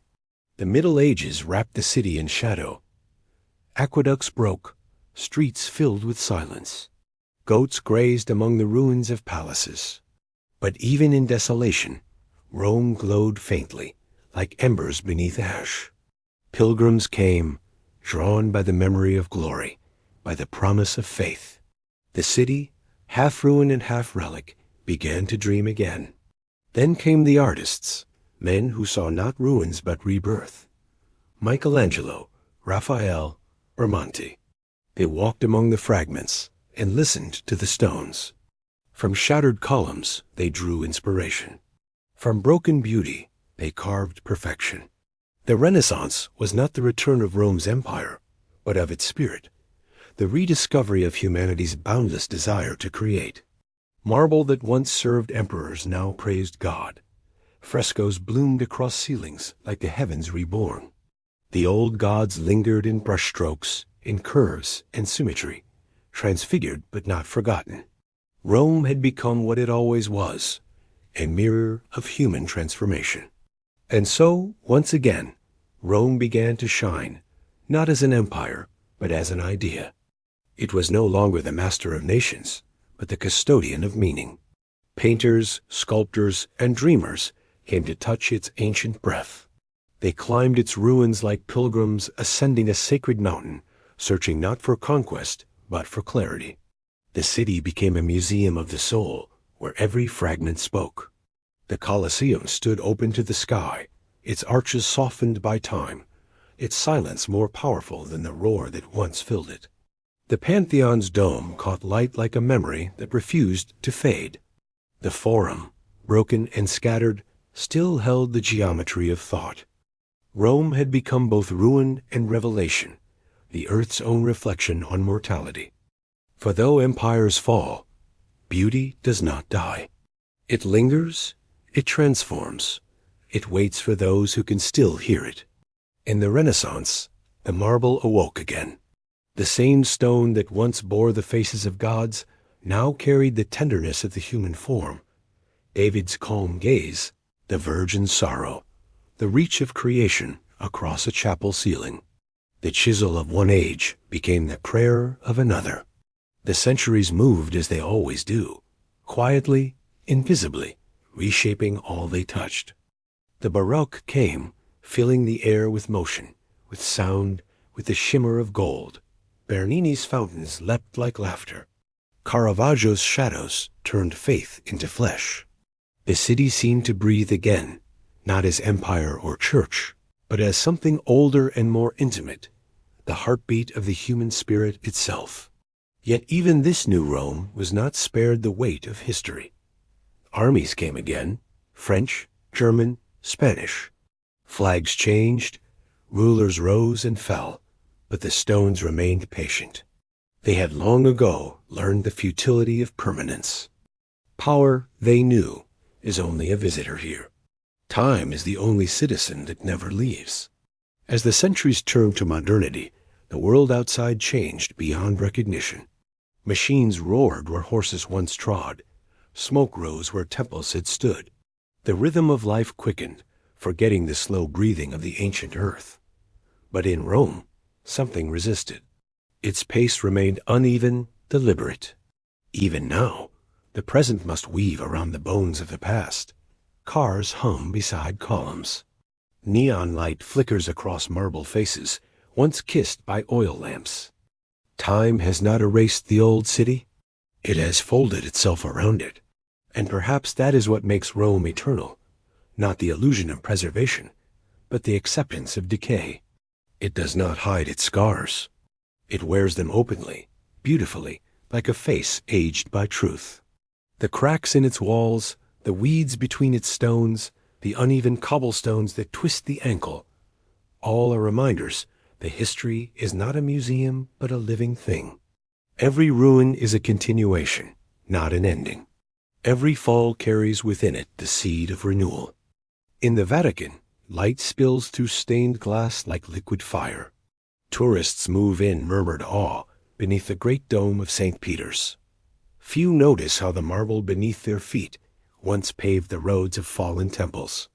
The Middle Ages wrapped the city in shadow. Aqueducts broke, streets filled with silence. Goats grazed among the ruins of palaces. But even in desolation, Rome glowed faintly, like embers beneath ash. Pilgrims came, drawn by the memory of glory, by the promise of faith. The city, half ruin and half relic, began to dream again. Then came the artists, men who saw not ruins but rebirth. Michelangelo, Raphael, Bramante. They walked among the fragments and listened to the stones. From shattered columns they drew inspiration. From broken beauty they carved perfection. The Renaissance was not the return of Rome's empire, but of its spirit, the rediscovery of humanity's boundless desire to create. Marble that once served emperors now praised God. Frescoes bloomed across ceilings like the heavens reborn. The old gods lingered in brushstrokes, in curves and symmetry, transfigured but not forgotten. Rome had become what it always was, a mirror of human transformation. And so, once again, Rome began to shine, not as an empire, but as an idea. It was no longer the master of nations, but the custodian of meaning. Painters, sculptors, and dreamers came to touch its ancient breath. They climbed its ruins like pilgrims ascending a sacred mountain, searching not for conquest, but for clarity. The city became a museum of the soul, where every fragment spoke. The Colosseum stood open to the sky, its arches softened by time, its silence more powerful than the roar that once filled it. The Pantheon's dome caught light like a memory that refused to fade. The Forum, broken and scattered, still held the geometry of thought. Rome had become both ruin and revelation, the earth's own reflection on mortality. For though empires fall, beauty does not die. It lingers, it transforms, it waits for those who can still hear it. In the Renaissance, the marble awoke again. The same stone that once bore the faces of gods now carried the tenderness of the human form. David's calm gaze, the virgin's sorrow, the reach of creation across a chapel ceiling. The chisel of one age became the prayer of another. The centuries moved as they always do, quietly, invisibly, reshaping all they touched. The Baroque came, filling the air with motion, with sound, with the shimmer of gold. Bernini's fountains leapt like laughter. Caravaggio's shadows turned faith into flesh. The city seemed to breathe again, not as empire or church, but as something older and more intimate, the heartbeat of the human spirit itself. Yet even this new Rome was not spared the weight of history. Armies came again, French, German, Spanish. Flags changed, rulers rose and fell, but the stones remained patient. They had long ago learned the futility of permanence. Power, they knew, is only a visitor here. Time is the only citizen that never leaves. As the centuries turned to modernity, the world outside changed beyond recognition. Machines roared where horses once trod. Smoke rose where temples had stood. The rhythm of life quickened, forgetting the slow breathing of the ancient earth. But in Rome, something resisted. Its pace remained uneven, deliberate. Even now, the present must weave around the bones of the past. Cars hum beside columns. Neon light flickers across marble faces, once kissed by oil lamps. Time has not erased the old city. It has folded itself around it. And perhaps that is what makes Rome eternal. Not the illusion of preservation, but the acceptance of decay. It does not hide its scars. It wears them openly, beautifully, like a face aged by truth. The cracks in its walls, the weeds between its stones, the uneven cobblestones that twist the ankle, all are reminders that history is not a museum but a living thing. Every ruin is a continuation, not an ending. Every fall carries within it the seed of renewal. In the Vatican, light spills through stained glass like liquid fire. Tourists move in murmured awe beneath the great dome of St. Peter's. Few notice how the marble beneath their feet once paved the roads of fallen temples.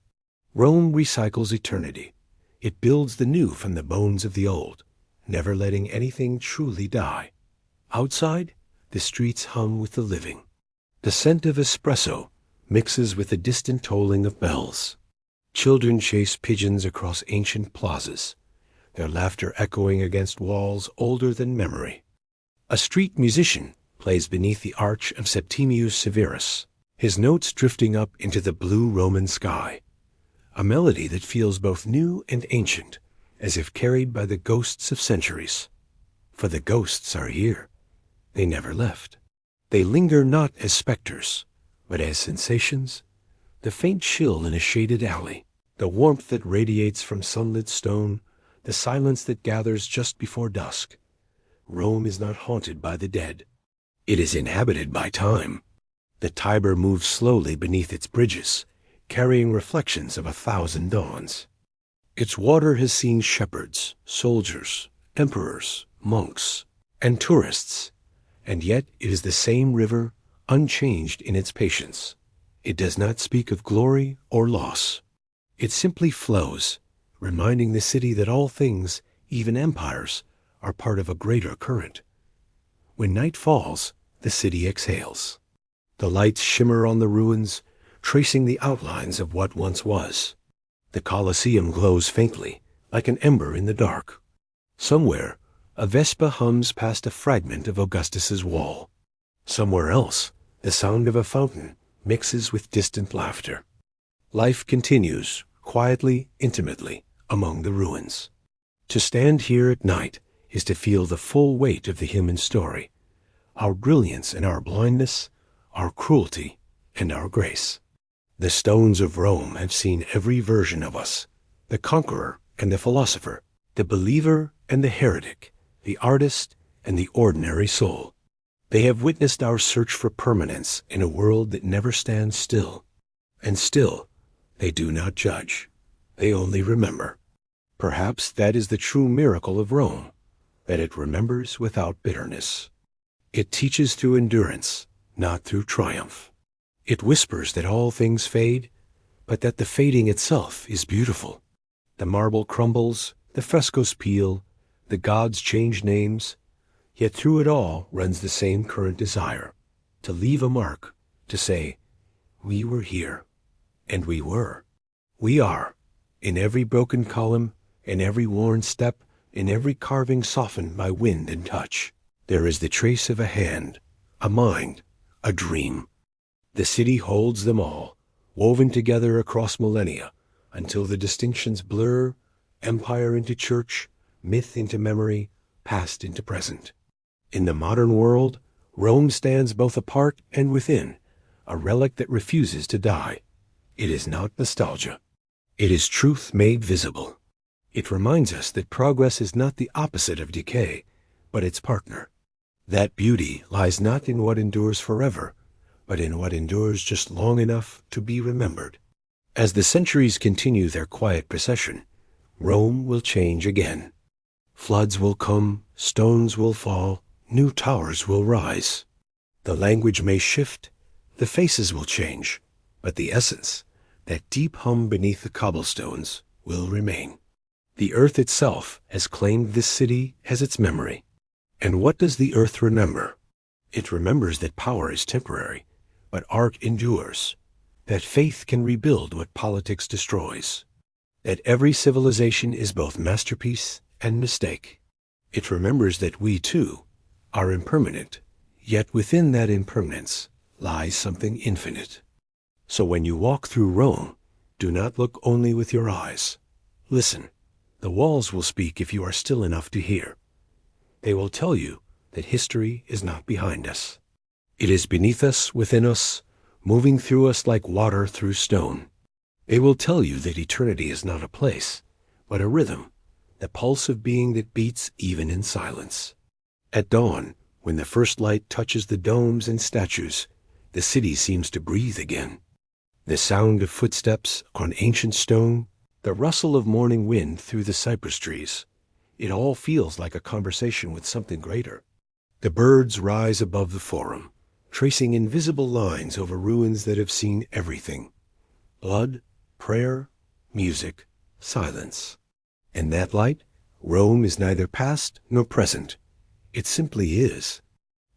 Rome recycles eternity. It builds the new from the bones of the old, never letting anything truly die. Outside, the streets hum with the living. The scent of espresso mixes with the distant tolling of bells. Children chase pigeons across ancient plazas, their laughter echoing against walls older than memory. A street musician plays beneath the arch of Septimius Severus, his notes drifting up into the blue Roman sky. A melody that feels both new and ancient, as if carried by the ghosts of centuries. For the ghosts are here. They never left. They linger not as specters, but as sensations. The faint chill in a shaded alley, the warmth that radiates from sunlit stone, the silence that gathers just before dusk. Rome is not haunted by the dead. It is inhabited by time. The Tiber moves slowly beneath its bridges, carrying reflections of 1,000 dawns. Its water has seen shepherds, soldiers, emperors, monks, and tourists, and yet it is the same river, unchanged in its patience. It does not speak of glory or loss. It simply flows, reminding the city that all things, even empires, are part of a greater current. When night falls, the city exhales. The lights shimmer on the ruins, tracing the outlines of what once was. The Colosseum glows faintly, like an ember in the dark. Somewhere, a Vespa hums past a fragment of Augustus's wall. Somewhere else, the sound of a fountain mixes with distant laughter. Life continues, quietly, intimately, among the ruins. To stand here at night is to feel the full weight of the human story, our brilliance and our blindness, our cruelty and our grace. The stones of Rome have seen every version of us, the conqueror and the philosopher, the believer and the heretic, the artist and the ordinary soul. They have witnessed our search for permanence in a world that never stands still. And still, they do not judge. They only remember. Perhaps that is the true miracle of Rome, that it remembers without bitterness. It teaches through endurance, not through triumph. It whispers that all things fade, but that the fading itself is beautiful. The marble crumbles, the frescoes peel, the gods change names, Yet through it all runs the same current desire, to leave a mark, to say, we were here, and we were. We are, in every broken column, in every worn step, in every carving softened by wind and touch. There is the trace of a hand, a mind, a dream. The city holds them all, woven together across millennia, until the distinctions blur, empire into church, myth into memory, past into present. In the modern world, Rome stands both apart and within, a relic that refuses to die. It is not nostalgia. It is truth made visible. It reminds us that progress is not the opposite of decay, but its partner. That beauty lies not in what endures forever, but in what endures just long enough to be remembered. As the centuries continue their quiet procession, Rome will change again. Floods will come, stones will fall, new towers will rise. The language may shift, the faces will change, but the essence, that deep hum beneath the cobblestones, will remain. The earth itself has claimed this city as its memory. And what does the earth remember? It remembers that power is temporary, but art endures, that faith can rebuild what politics destroys, that every civilization is both masterpiece and mistake. It remembers that we, too, are impermanent, yet within that impermanence lies something infinite. So when you walk through Rome, do not look only with your eyes. Listen. The walls will speak if you are still enough to hear. They will tell you that history is not behind us. It is beneath us, within us, moving through us like water through stone. They will tell you that eternity is not a place, but a rhythm, the pulse of being that beats even in silence. At dawn, when the first light touches the domes and statues, the city seems to breathe again. The sound of footsteps on ancient stone, the rustle of morning wind through the cypress trees, it all feels like a conversation with something greater. The birds rise above the forum, tracing invisible lines over ruins that have seen everything. Blood, prayer, music, silence. In that light, Rome is neither past nor present. It simply is.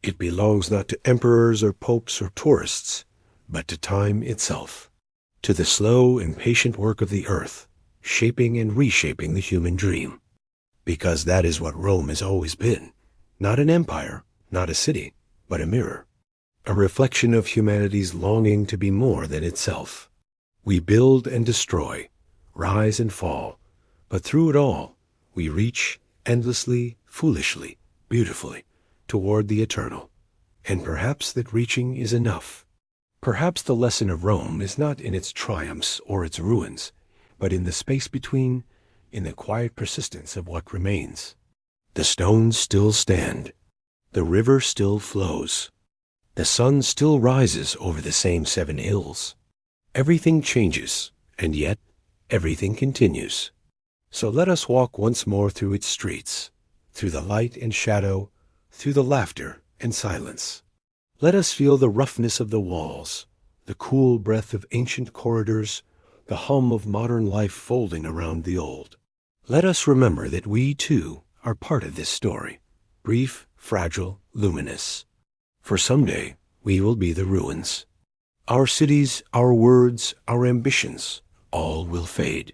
It belongs not to emperors or popes or tourists, but to time itself, to the slow and patient work of the earth, shaping and reshaping the human dream. Because that is what Rome has always been. Not an empire, not a city, but a mirror. A reflection of humanity's longing to be more than itself. We build and destroy, rise and fall, but through it all, we reach endlessly, foolishly, beautifully, toward the eternal. And perhaps that reaching is enough. Perhaps the lesson of Rome is not in its triumphs or its ruins, but in the space between, in the quiet persistence of what remains. The stones still stand. The river still flows. The sun still rises over the same 7 hills. Everything changes, and yet everything continues. So let us walk once more through its streets, through the light and shadow, through the laughter and silence. Let us feel the roughness of the walls, the cool breath of ancient corridors, the hum of modern life folding around the old. Let us remember that we, too, are part of this story, brief, fragile, luminous. For someday we will be the ruins. Our cities, our words, our ambitions, all will fade.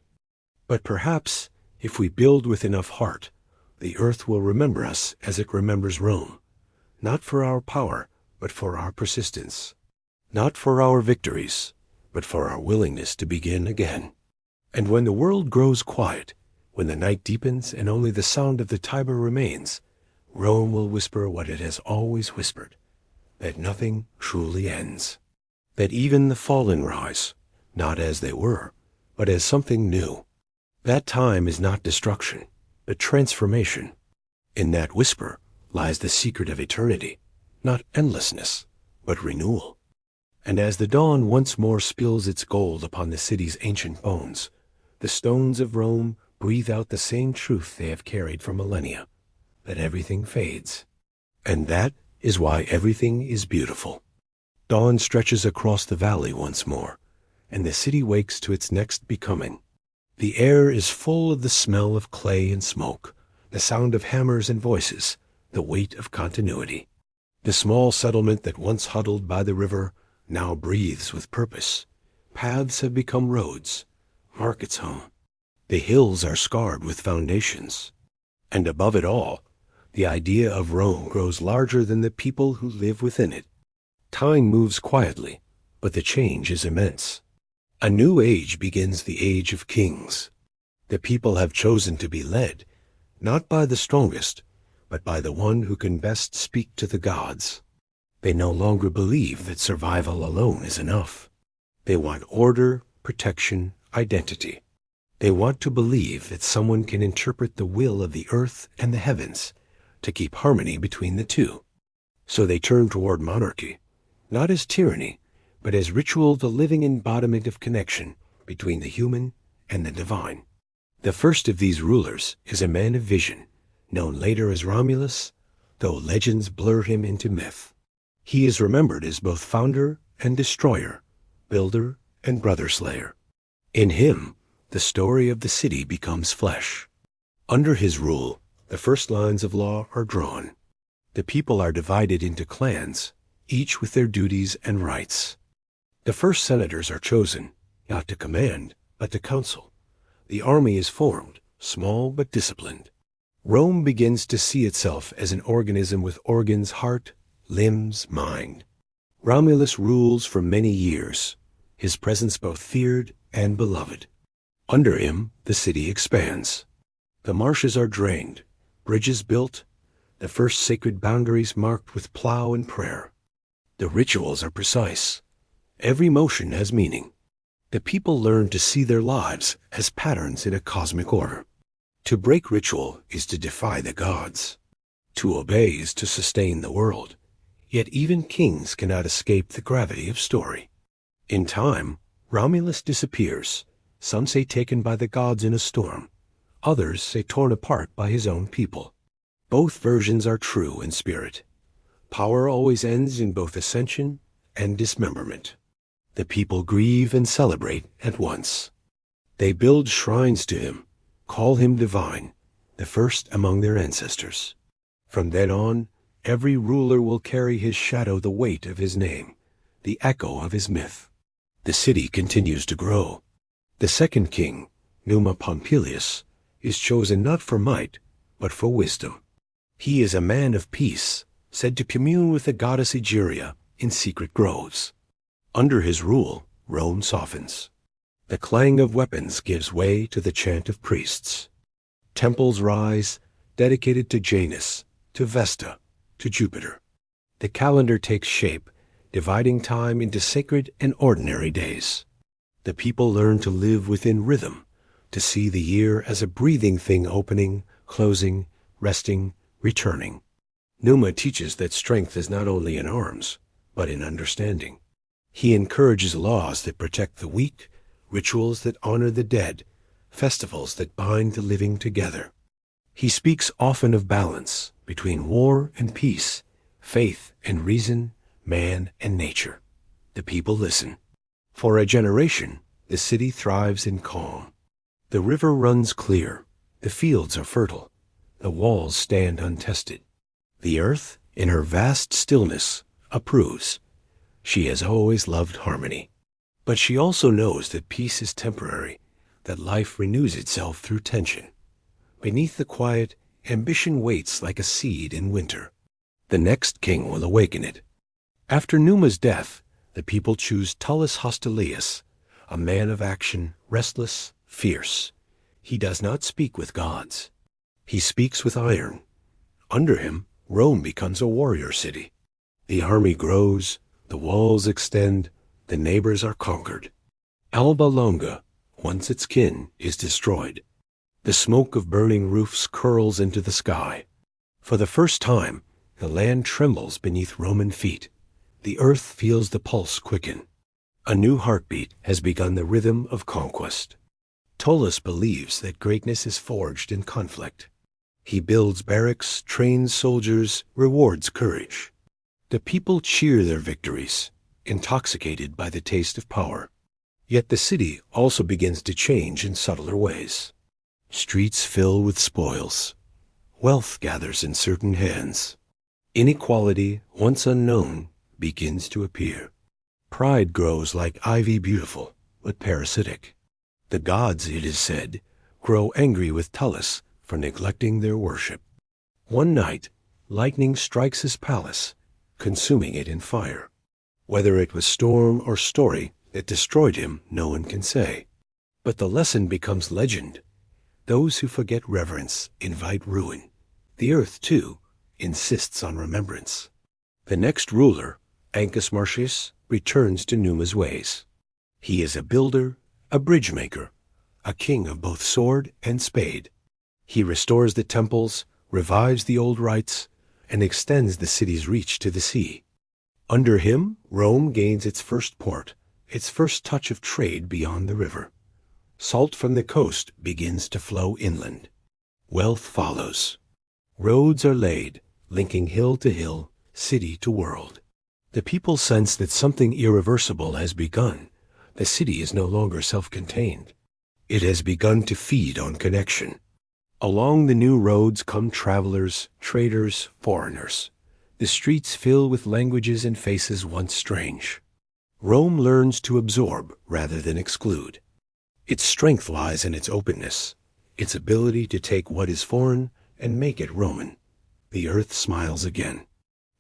But perhaps, if we build with enough heart, the earth will remember us as it remembers Rome, not for our power, but for our persistence, not for our victories, but for our willingness to begin again. And when the world grows quiet, when the night deepens and only the sound of the Tiber remains, Rome will whisper what it has always whispered, that nothing truly ends, that even the fallen rise, not as they were, but as something new. That time is not destruction, but transformation. In that whisper lies the secret of eternity, not endlessness, but renewal. And as the dawn once more spills its gold upon the city's ancient bones, the stones of Rome breathe out the same truth they have carried for millennia, that everything fades. And that is why everything is beautiful. Dawn stretches across the valley once more, and the city wakes to its next becoming. The air is full of the smell of clay and smoke, the sound of hammers and voices, the weight of continuity. The small settlement that once huddled by the river now breathes with purpose. Paths have become roads, markets home. The hills are scarred with foundations. And above it all, the idea of Rome grows larger than the people who live within it. Time moves quietly, but the change is immense. A new age begins, the age of kings. The people have chosen to be led, not by the strongest, but by the one who can best speak to the gods. They no longer believe that survival alone is enough. They want order, protection, identity. They want to believe that someone can interpret the will of the earth and the heavens to keep harmony between the two. So they turn toward monarchy, not as tyranny, but as ritual, the living embodiment of connection between the human and the divine. The first of these rulers is a man of vision, known later as Romulus, though legends blur him into myth. He is remembered as both founder and destroyer, builder and brother slayer. In him, the story of the city becomes flesh. Under his rule, the first lines of law are drawn. The people are divided into clans, each with their duties and rights. The first senators are chosen, not to command, but to counsel. The army is formed, small but disciplined. Rome begins to see itself as an organism with organs, heart, limbs, mind. Romulus rules for many years, his presence both feared and beloved. Under him, the city expands. The marshes are drained, bridges built, the first sacred boundaries marked with plow and prayer. The rituals are precise. Every motion has meaning. The people learn to see their lives as patterns in a cosmic order. To break ritual is to defy the gods. To obey is to sustain the world. Yet even kings cannot escape the gravity of story. In time, Romulus disappears, some say taken by the gods in a storm, others say torn apart by his own people. Both versions are true in spirit. Power always ends in both ascension and dismemberment. The people grieve and celebrate at once. They build shrines to him, call him divine, the first among their ancestors. From then on, every ruler will carry his shadow, the weight of his name, the echo of his myth. The city continues to grow. The second king, Numa Pompilius, is chosen not for might, but for wisdom. He is a man of peace, said to commune with the goddess Egeria in secret groves. Under his rule, Rome softens. The clang of weapons gives way to the chant of priests. Temples rise, dedicated to Janus, to Vesta, to Jupiter. The calendar takes shape, dividing time into sacred and ordinary days. The people learn to live within rhythm, to see the year as a breathing thing, opening, closing, resting, returning. Numa teaches that strength is not only in arms, but in understanding. He encourages laws that protect the weak, rituals that honor the dead, festivals that bind the living together. He speaks often of balance between war and peace, faith and reason, man and nature. The people listen. For a generation, the city thrives in calm. The river runs clear, the fields are fertile, the walls stand untested. The earth, in her vast stillness, approves. She has always loved harmony. But she also knows that peace is temporary, that life renews itself through tension. Beneath the quiet, ambition waits like a seed in winter. The next king will awaken it. After Numa's death, the people choose Tullus Hostilius, a man of action, restless, fierce. He does not speak with gods. He speaks with iron. Under him, Rome becomes a warrior city. The army grows, the walls extend, the neighbors are conquered. Alba Longa, once its kin, is destroyed. The smoke of burning roofs curls into the sky. For the first time, the land trembles beneath Roman feet. The earth feels the pulse quicken. A new heartbeat has begun, the rhythm of conquest. Tullus believes that greatness is forged in conflict. He builds barracks, trains soldiers, rewards courage. The people cheer their victories, intoxicated by the taste of power. Yet the city also begins to change in subtler ways. Streets fill with spoils. Wealth gathers in certain hands. Inequality, once unknown, begins to appear. Pride grows like ivy beautiful, but parasitic. The gods, it is said, grow angry with Tullus for neglecting their worship. One night, lightning strikes his palace, consuming it in fire. Whether it was storm or story that destroyed him, no one can say. But the lesson becomes legend. Those who forget reverence invite ruin. The earth, too, insists on remembrance. The next ruler, Ancus Marcius, returns to Numa's ways. He is a builder, a bridge maker, a king of both sword and spade. He restores the temples, revives the old rites, and extends the city's reach to the sea. Under him, Rome gains its first port, its first touch of trade beyond the river. Salt from the coast begins to flow inland. Wealth follows. Roads are laid, linking hill to hill, city to world. The people sense that something irreversible has begun. The city is no longer self-contained. It has begun to feed on connection. Along the new roads come travelers, traders, foreigners. The streets fill with languages and faces once strange. Rome learns to absorb rather than exclude. Its strength lies in its openness, its ability to take what is foreign and make it Roman. The earth smiles again.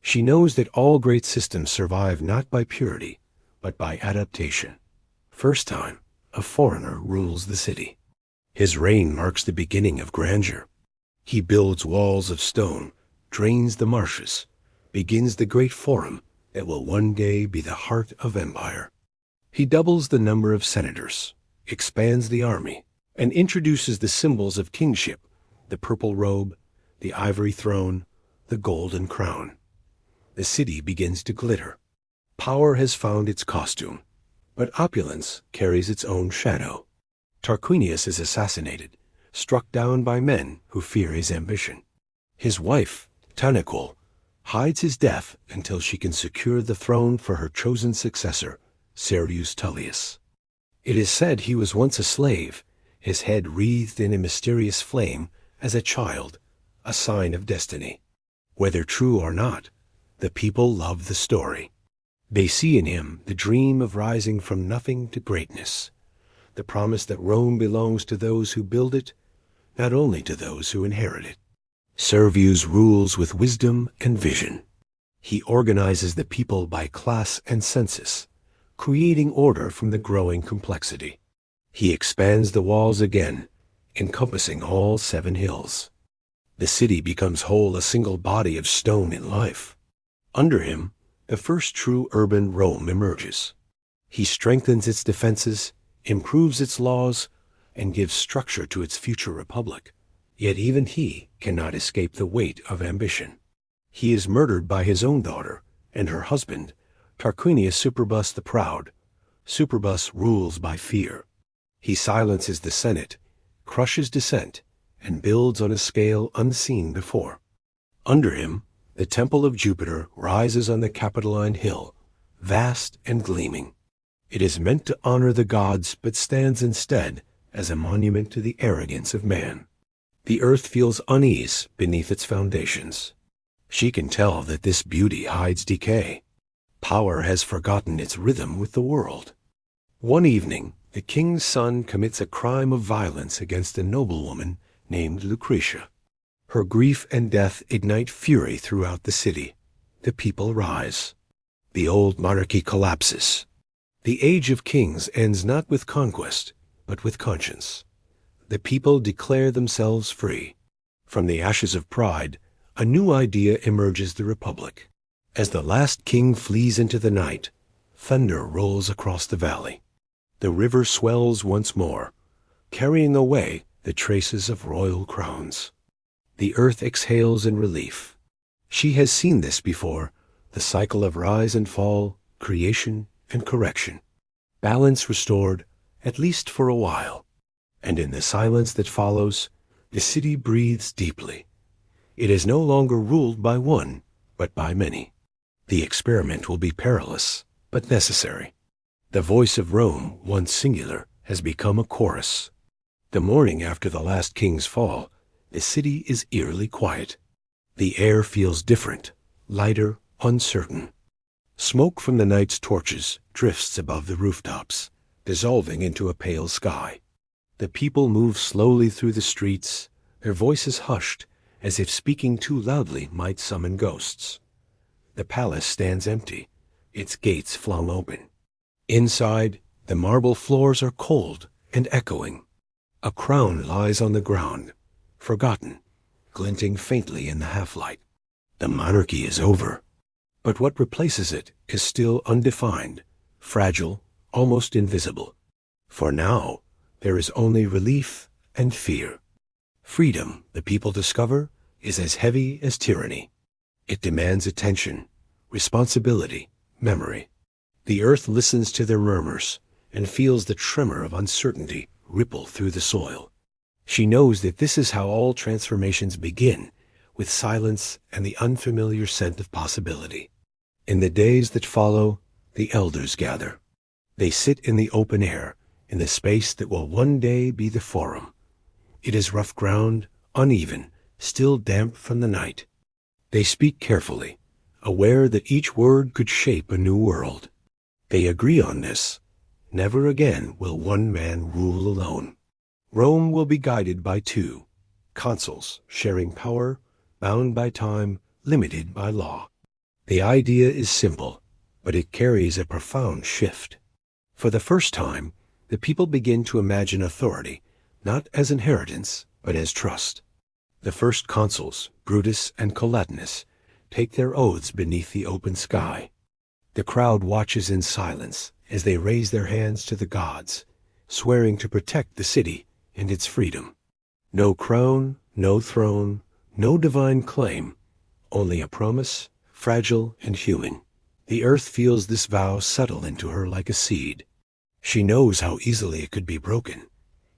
She knows that all great systems survive not by purity, but by adaptation. First time, a foreigner rules the city. His reign marks the beginning of grandeur. He builds walls of stone, drains the marshes, begins the great forum that will one day be the heart of empire. He doubles the number of senators, expands the army, and introduces the symbols of kingship, the purple robe, the ivory throne, the golden crown. The city begins to glitter. Power has found its costume, but opulence carries its own shadow. Tarquinius is assassinated, struck down by men who fear his ambition. His wife, Tanaquil, hides his death until she can secure the throne for her chosen successor, Servius Tullius. It is said he was once a slave, his head wreathed in a mysterious flame as a child, a sign of destiny. Whether true or not, the people love the story. They see in him the dream of rising from nothing to greatness, the promise that Rome belongs to those who build it, not only to those who inherit it. Servius rules with wisdom and vision. He organizes the people by class and census, creating order from the growing complexity. He expands the walls again, encompassing all 7 hills. The city becomes whole, a single body of stone in life. Under him, the first true urban Rome emerges. He strengthens its defenses, improves its laws, and gives structure to its future republic. Yet even he cannot escape the weight of ambition. He is murdered by his own daughter and her husband, Tarquinius Superbus the Proud. Superbus rules by fear. He silences the Senate, crushes dissent, and builds on a scale unseen before. Under him, the Temple of Jupiter rises on the Capitoline Hill, vast and gleaming. It is meant to honor the gods, but stands instead as a monument to the arrogance of man. The earth feels unease beneath its foundations. She can tell that this beauty hides decay. Power has forgotten its rhythm with the world. One evening, the king's son commits a crime of violence against a noblewoman named Lucretia. Her grief and death ignite fury throughout the city. The people rise. The old monarchy collapses. The age of kings ends not with conquest, but with conscience. The people declare themselves free. From the ashes of pride, a new idea emerges: the republic. As the last king flees into the night, thunder rolls across the valley. The river swells once more, carrying away the traces of royal crowns. The earth exhales in relief. She has seen this before, the cycle of rise and fall, creation and correction. Balance restored, at least for a while. And in the silence that follows, the city breathes deeply. It is no longer ruled by one, but by many. The experiment will be perilous, but necessary. The voice of Rome, once singular, has become a chorus. The morning after the last king's fall, The city is eerily quiet. The air feels different, lighter, uncertain. Smoke from the night's torches drifts above the rooftops, dissolving into a pale sky. The people move slowly through the streets, their voices hushed, as if speaking too loudly might summon ghosts. The palace stands empty, its gates flung open. Inside, the marble floors are cold and echoing. A crown lies on the ground, forgotten, glinting faintly in the half-light. The monarchy is over. But what replaces it is still undefined, fragile, almost invisible. For now, there is only relief and fear. Freedom, the people discover, is as heavy as tyranny. It demands attention, responsibility, memory. The earth listens to their murmurs and feels the tremor of uncertainty ripple through the soil. She knows that this is how all transformations begin, with silence and the unfamiliar scent of possibility. In the days that follow, the elders gather. They sit in the open air, in the space that will one day be the forum. It is rough ground, uneven, still damp from the night. They speak carefully, aware that each word could shape a new world. They agree on this. Never again will one man rule alone. Rome will be guided by two, consuls sharing power, bound by time, limited by law. The idea is simple, but it carries a profound shift. For the first time, the people begin to imagine authority, not as inheritance, but as trust. The first consuls, Brutus and Collatinus, take their oaths beneath the open sky. The crowd watches in silence as they raise their hands to the gods, swearing to protect the city and its freedom. No crown, no throne, no divine claim, only a promise, fragile and human. The earth feels this vow settle into her like a seed. She knows how easily it could be broken,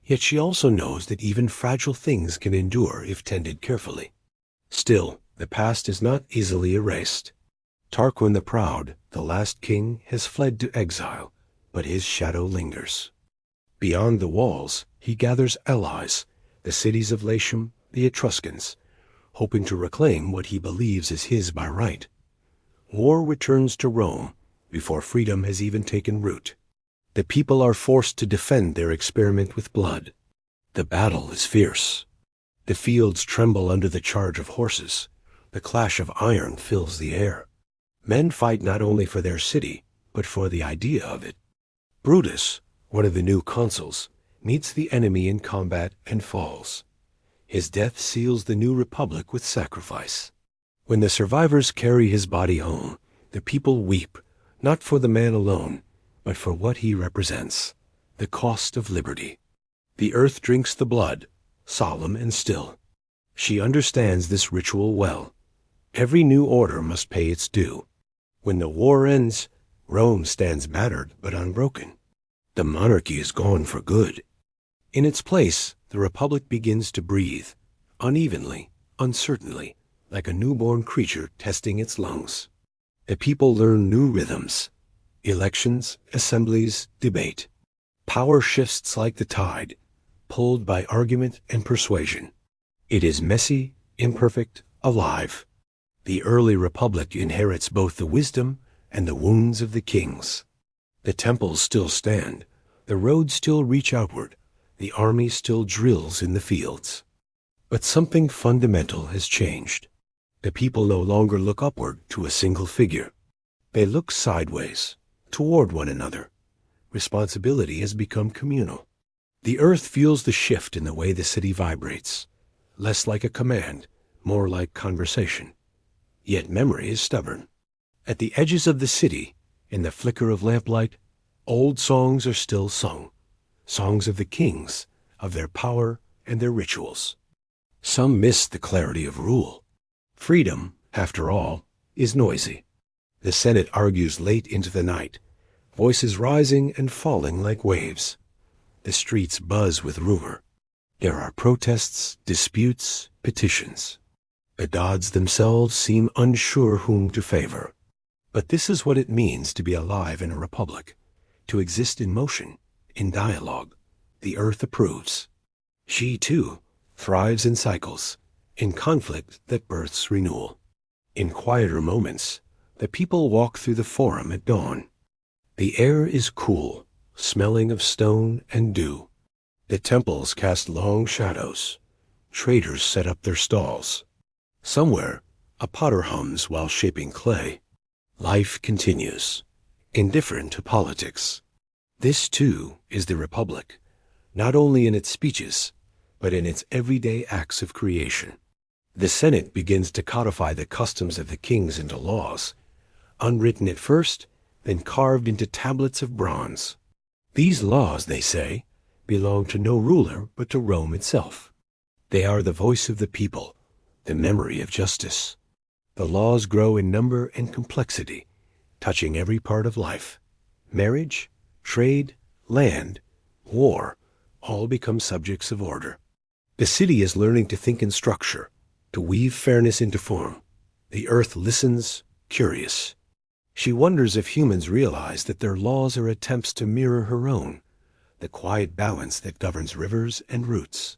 yet she also knows that even fragile things can endure if tended carefully. Still, the past is not easily erased. Tarquin the Proud, the last king, has fled to exile, but his shadow lingers. Beyond the walls, he gathers allies, the cities of Latium, the Etruscans, hoping to reclaim what he believes is his by right. War returns to Rome before freedom has even taken root. The people are forced to defend their experiment with blood. The battle is fierce. The fields tremble under the charge of horses. The clash of iron fills the air. Men fight not only for their city, but for the idea of it. Brutus, one of the new consuls, meets the enemy in combat and falls. His death seals the new republic with sacrifice. When the survivors carry his body home, the people weep, not for the man alone, but for what he represents, the cost of liberty. The earth drinks the blood, solemn and still. She understands this ritual well. Every new order must pay its due. When the war ends, Rome stands battered but unbroken. The monarchy is gone for good. In its place, the republic begins to breathe, unevenly, uncertainly, like a newborn creature testing its lungs. The people learn new rhythms. Elections, assemblies, debate. Power shifts like the tide, pulled by argument and persuasion. It is messy, imperfect, alive. The early republic inherits both the wisdom and the wounds of the kings. The temples still stand, the roads still reach outward, the army still drills in the fields. But something fundamental has changed. The people no longer look upward to a single figure. They look sideways, toward one another. Responsibility has become communal. The earth feels the shift in the way the city vibrates, less like a command, more like conversation. Yet memory is stubborn. At the edges of the city, in the flicker of lamplight, old songs are still sung, songs of the kings, of their power and their rituals. Some miss the clarity of rule. Freedom, after all, is noisy. The Senate argues late into the night, voices rising and falling like waves. The streets buzz with rumor. There are protests, disputes, petitions. The gods themselves seem unsure whom to favor. But this is what it means to be alive in a republic, to exist in motion, in dialogue. The earth approves. She, too, thrives in cycles, in conflict that births renewal. In quieter moments, the people walk through the forum at dawn. The air is cool, smelling of stone and dew. The temples cast long shadows. Traders set up their stalls. Somewhere, a potter hums while shaping clay. Life continues, indifferent to politics. This, too, is the Republic, not only in its speeches, but in its everyday acts of creation. The Senate begins to codify the customs of the kings into laws, unwritten at first, then carved into tablets of bronze. These laws, they say, belong to no ruler but to Rome itself. They are the voice of the people, the memory of justice. The laws grow in number and complexity, touching every part of life. Marriage, trade, land, war, all become subjects of order. The city is learning to think in structure, to weave fairness into form. The earth listens, curious. She wonders if humans realize that their laws are attempts to mirror her own, the quiet balance that governs rivers and roots.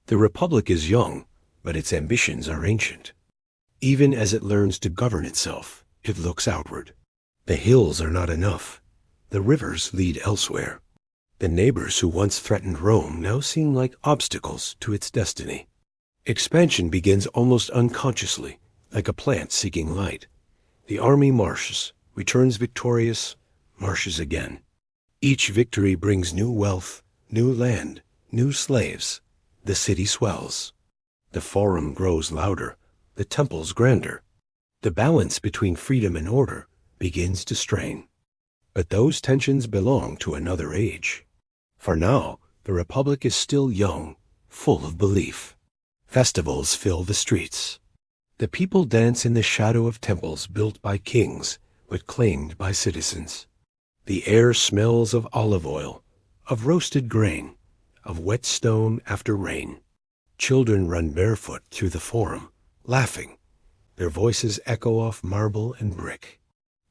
The Republic is young, but its ambitions are ancient. Even as it learns to govern itself, it looks outward. The hills are not enough. The rivers lead elsewhere. The neighbors who once threatened Rome now seem like obstacles to its destiny. Expansion begins almost unconsciously, like a plant seeking light. The army marches, returns victorious, marches again. Each victory brings new wealth, new land, new slaves. The city swells. The forum grows louder, the temples grander. The balance between freedom and order begins to strain. But those tensions belong to another age. For now, the Republic is still young, full of belief. Festivals fill the streets. The people dance in the shadow of temples built by kings, but claimed by citizens. The air smells of olive oil, of roasted grain, of wet stone after rain. Children run barefoot through the forum, laughing. Their voices echo off marble and brick.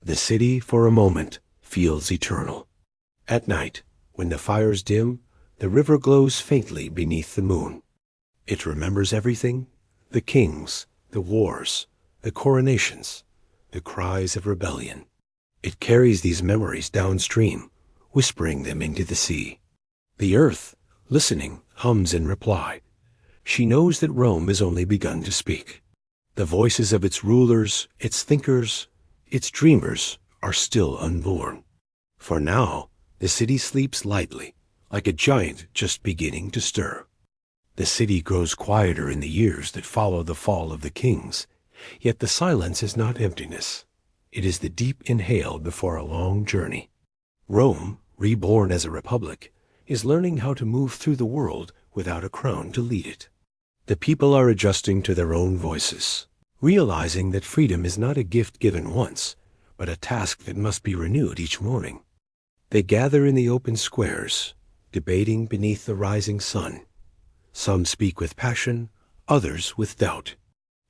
The city, for a moment, feels eternal. At night, when the fires dim, the river glows faintly beneath the moon. It remembers everything, the kings, the wars, the coronations, the cries of rebellion. It carries these memories downstream, whispering them into the sea. The earth, listening, hums in reply. She knows that Rome has only begun to speak. The voices of its rulers, its thinkers, its dreamers are still unborn. For now, the city sleeps lightly, like a giant just beginning to stir. The city grows quieter in the years that follow the fall of the kings, yet the silence is not emptiness. It is the deep inhale before a long journey. Rome, reborn as a republic, is learning how to move through the world without a crown to lead it. The people are adjusting to their own voices, realizing that freedom is not a gift given once, but a task that must be renewed each morning. They gather in the open squares, debating beneath the rising sun. Some speak with passion, others with doubt.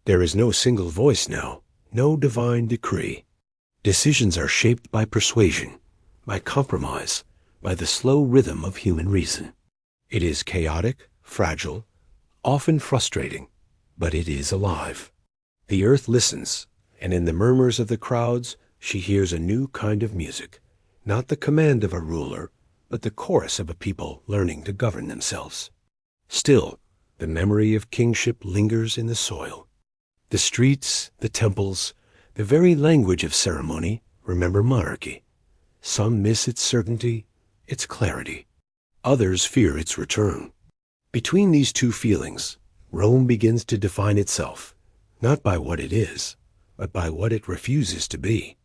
There is no single voice now, no divine decree. Decisions are shaped by persuasion, by compromise, by the slow rhythm of human reason. It is chaotic, fragile, often frustrating, but it is alive. The earth listens, and in the murmurs of the crowds, she hears a new kind of music, not the command of a ruler, but the chorus of a people learning to govern themselves. Still, the memory of kingship lingers in the soil. The streets, the temples, the very language of ceremony remember monarchy. Some miss its certainty, its clarity. Others fear its return. Between these two feelings, Rome begins to define itself, not by what it is, but by what it refuses to be.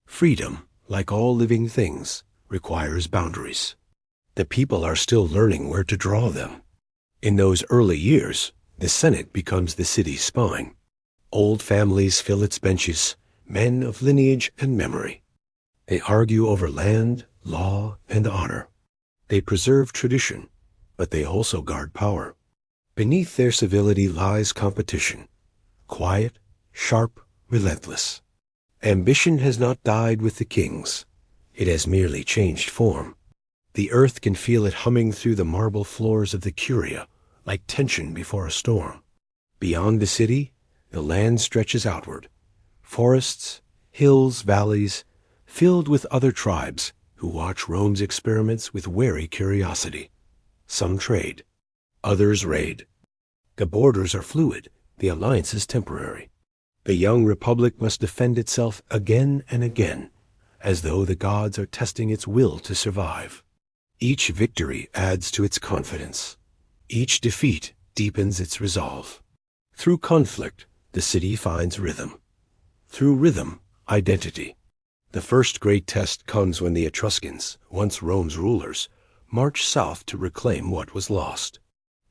Freedom, like all living things, requires boundaries. The people are still learning where to draw them. In those early years, the Senate becomes the city's spine. Old families fill its benches, men of lineage and memory. They argue over land, law, and honor. They preserve tradition, but they also guard power. Beneath their civility lies competition, quiet, sharp, relentless. Ambition has not died with the kings. It has merely changed form. The earth can feel it humming through the marble floors of the Curia, like tension before a storm. Beyond the city, the land stretches outward. Forests, hills, valleys, filled with other tribes who watch Rome's experiments with wary curiosity. Some trade, others raid. The borders are fluid, the alliance is temporary. The young republic must defend itself again and again, as though the gods are testing its will to survive. Each victory adds to its confidence. Each defeat deepens its resolve. Through conflict, the city finds rhythm. Through rhythm, identity. The first great test comes when the Etruscans, once Rome's rulers, march south to reclaim what was lost.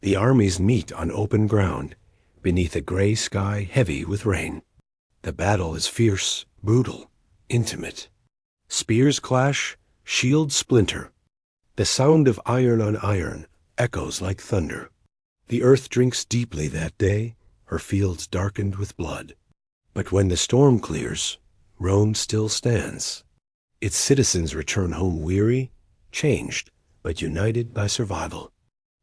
The armies meet on open ground, beneath a gray sky heavy with rain. The battle is fierce, brutal, intimate. Spears clash, shields splinter. The sound of iron on iron echoes like thunder. The earth drinks deeply that day, her fields darkened with blood. But when the storm clears, Rome still stands. Its citizens return home weary, changed, but united by survival.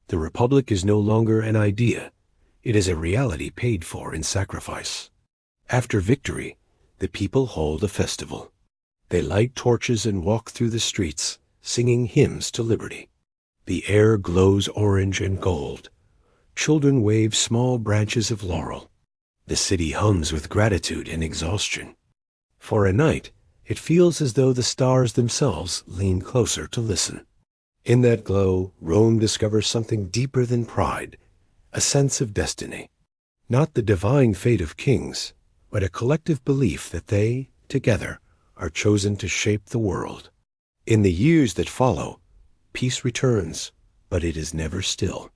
The Republic is no longer an idea. It is a reality paid for in sacrifice. After victory, the people hold a festival. They light torches and walk through the streets, singing hymns to liberty. The air glows orange and gold. Children wave small branches of laurel. The city hums with gratitude and exhaustion. For a night, it feels as though the stars themselves lean closer to listen. In that glow, Rome discovers something deeper than pride, a sense of destiny. Not the divine fate of kings, but a collective belief that they, together, are chosen to shape the world. In the years that follow, peace returns, but it is never still.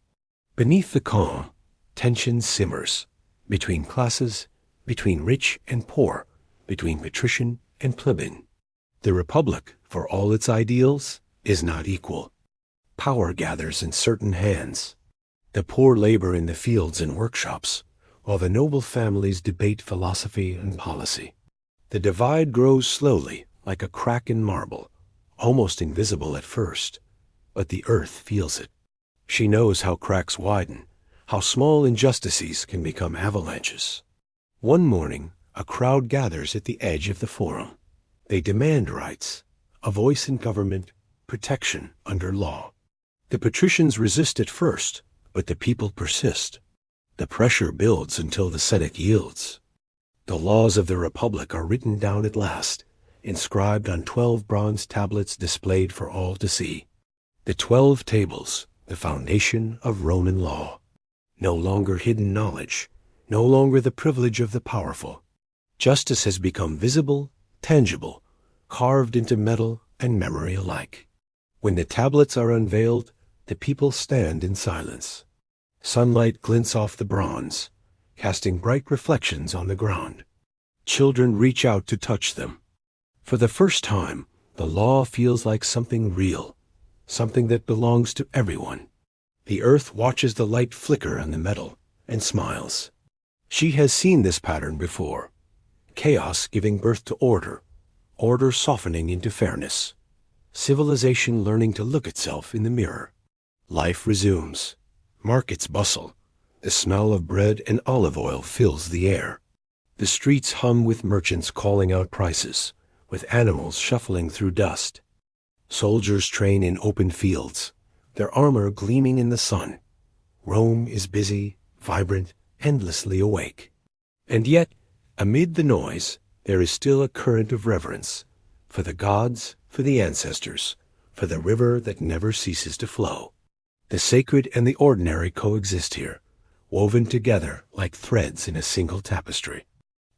Beneath the calm, tension simmers, between classes, between rich and poor, between patrician and plebeian. The Republic, for all its ideals, is not equal. Power gathers in certain hands. The poor labor in the fields and workshops, while the noble families debate philosophy and policy. The divide grows slowly, like a crack in marble, almost invisible at first, but the earth feels it. She knows how cracks widen, how small injustices can become avalanches. One morning, a crowd gathers at the edge of the forum. They demand rights, a voice in government, protection under law. The patricians resist at first, but the people persist. The pressure builds until the Senate yields. The laws of the Republic are written down at last, inscribed on 12 bronze tablets displayed for all to see. The 12 tables, the foundation of Roman law. No longer hidden knowledge, no longer the privilege of the powerful. Justice has become visible, tangible, carved into metal and memory alike. When the tablets are unveiled, the people stand in silence. Sunlight glints off the bronze, casting bright reflections on the ground. Children reach out to touch them. For the first time, the law feels like something real, something that belongs to everyone. The earth watches the light flicker on the metal and smiles. She has seen this pattern before. Chaos giving birth to order, order softening into fairness. Civilization learning to look itself in the mirror. Life resumes. Markets bustle. The smell of bread and olive oil fills the air. The streets hum with merchants calling out prices, with animals shuffling through dust. Soldiers train in open fields, their armor gleaming in the sun. Rome is busy, vibrant, endlessly awake. And yet, amid the noise, there is still a current of reverence for the gods, for the ancestors, for the river that never ceases to flow. The sacred and the ordinary coexist here, woven together like threads in a single tapestry.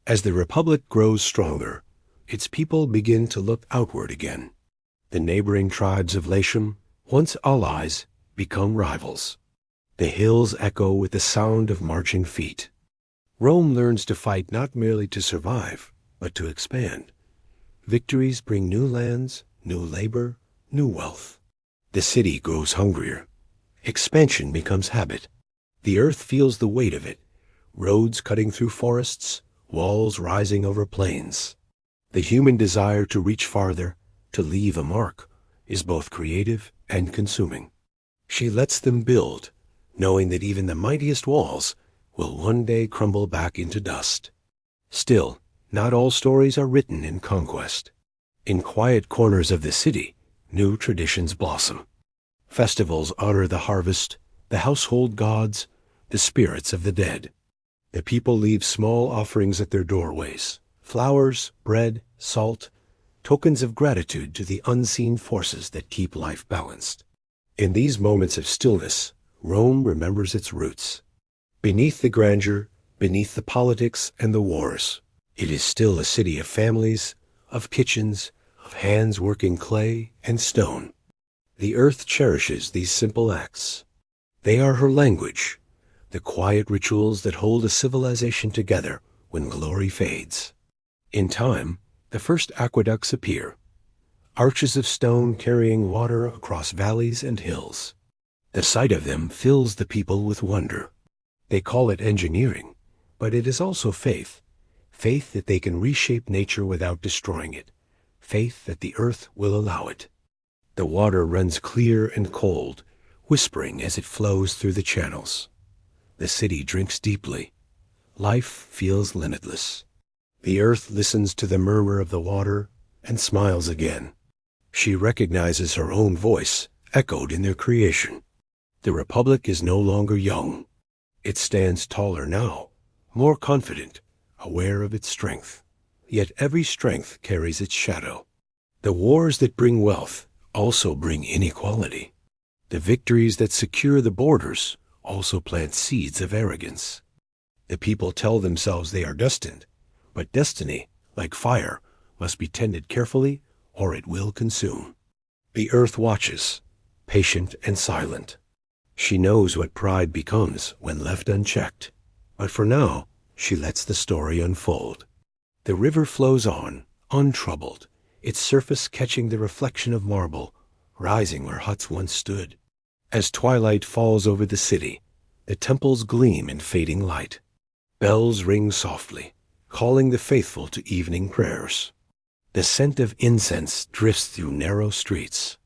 As the Republic grows stronger, its people begin to look outward again. The neighboring tribes of Latium, once allies, become rivals. The hills echo with the sound of marching feet. Rome learns to fight not merely to survive, but to expand. Victories bring new lands, new labor, new wealth. The city grows hungrier. Expansion becomes habit. The earth feels the weight of it, roads cutting through forests, walls rising over plains. The human desire to reach farther, to leave a mark, is both creative and consuming. She lets them build, knowing that even the mightiest walls will one day crumble back into dust. Still, not all stories are written in conquest. In quiet corners of the city, new traditions blossom. Festivals honor the harvest, the household gods, the spirits of the dead. The people leave small offerings at their doorways: flowers, bread, salt, tokens of gratitude to the unseen forces that keep life balanced. In these moments of stillness, Rome remembers its roots. Beneath the grandeur, beneath the politics and the wars, it is still a city of families, of kitchens, of hands working clay and stone. The earth cherishes these simple acts. They are her language, the quiet rituals that hold a civilization together when glory fades. In time, the first aqueducts appear, arches of stone carrying water across valleys and hills. The sight of them fills the people with wonder. They call it engineering, but it is also faith. Faith that they can reshape nature without destroying it. Faith that the earth will allow it. The water runs clear and cold, whispering as it flows through the channels. The city drinks deeply. Life feels limitless. The earth listens to the murmur of the water and smiles again. She recognizes her own voice echoed in their creation. The Republic is no longer young. It stands taller now, more confident, aware of its strength. Yet every strength carries its shadow. The wars that bring wealth also bring inequality. The victories that secure the borders also plant seeds of arrogance. The people tell themselves they are destined, but destiny, like fire, must be tended carefully or it will consume. The earth watches, patient and silent. She knows what pride becomes when left unchecked, but for now, she lets the story unfold. The river flows on, untroubled, its surface catching the reflection of marble, rising where huts once stood. As twilight falls over the city, the temples gleam in fading light. Bells ring softly, calling the faithful to evening prayers. The scent of incense drifts through narrow streets.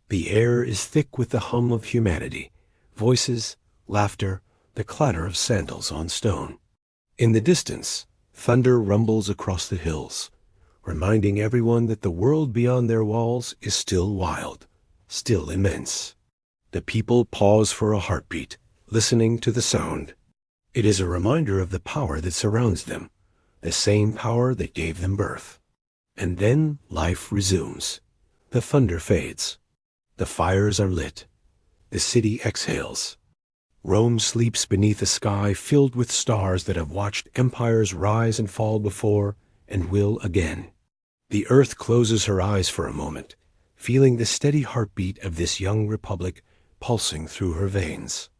The air is thick with the hum of humanity, voices, laughter, the clatter of sandals on stone. In the distance, thunder rumbles across the hills, reminding everyone that the world beyond their walls is still wild, still immense. The people pause for a heartbeat, listening to the sound. It is a reminder of the power that surrounds them, the same power that gave them birth. And then life resumes. The thunder fades. The fires are lit. The city exhales. Rome sleeps beneath a sky filled with stars that have watched empires rise and fall before and will again. The earth closes her eyes for a moment, feeling the steady heartbeat of this young republic pulsing through her veins.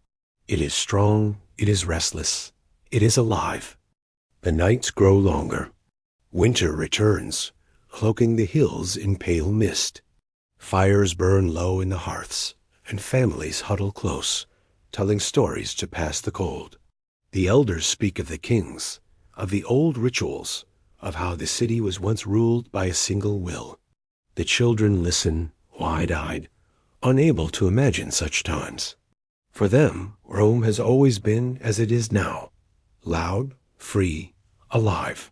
It is strong, it is restless, it is alive. The nights grow longer. Winter returns, cloaking the hills in pale mist. Fires burn low in the hearths, and families huddle close, telling stories to pass the cold. The elders speak of the kings, of the old rituals, of how the city was once ruled by a single will. The children listen, wide-eyed, unable to imagine such times. For them, Rome has always been as it is now, loud, free, alive.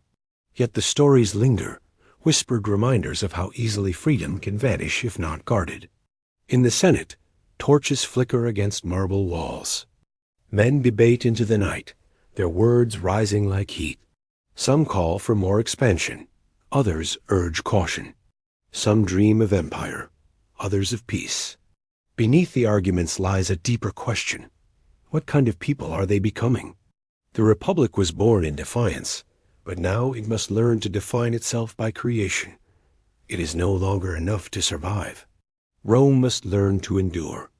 Yet the stories linger, whispered reminders of how easily freedom can vanish if not guarded. In the Senate, torches flicker against marble walls. Men debate into the night, their words rising like heat. Some call for more expansion, others urge caution. Some dream of empire, others of peace. Beneath the arguments lies a deeper question. What kind of people are they becoming? The Republic was born in defiance, but now it must learn to define itself by creation. It is no longer enough to survive. Rome must learn to endure.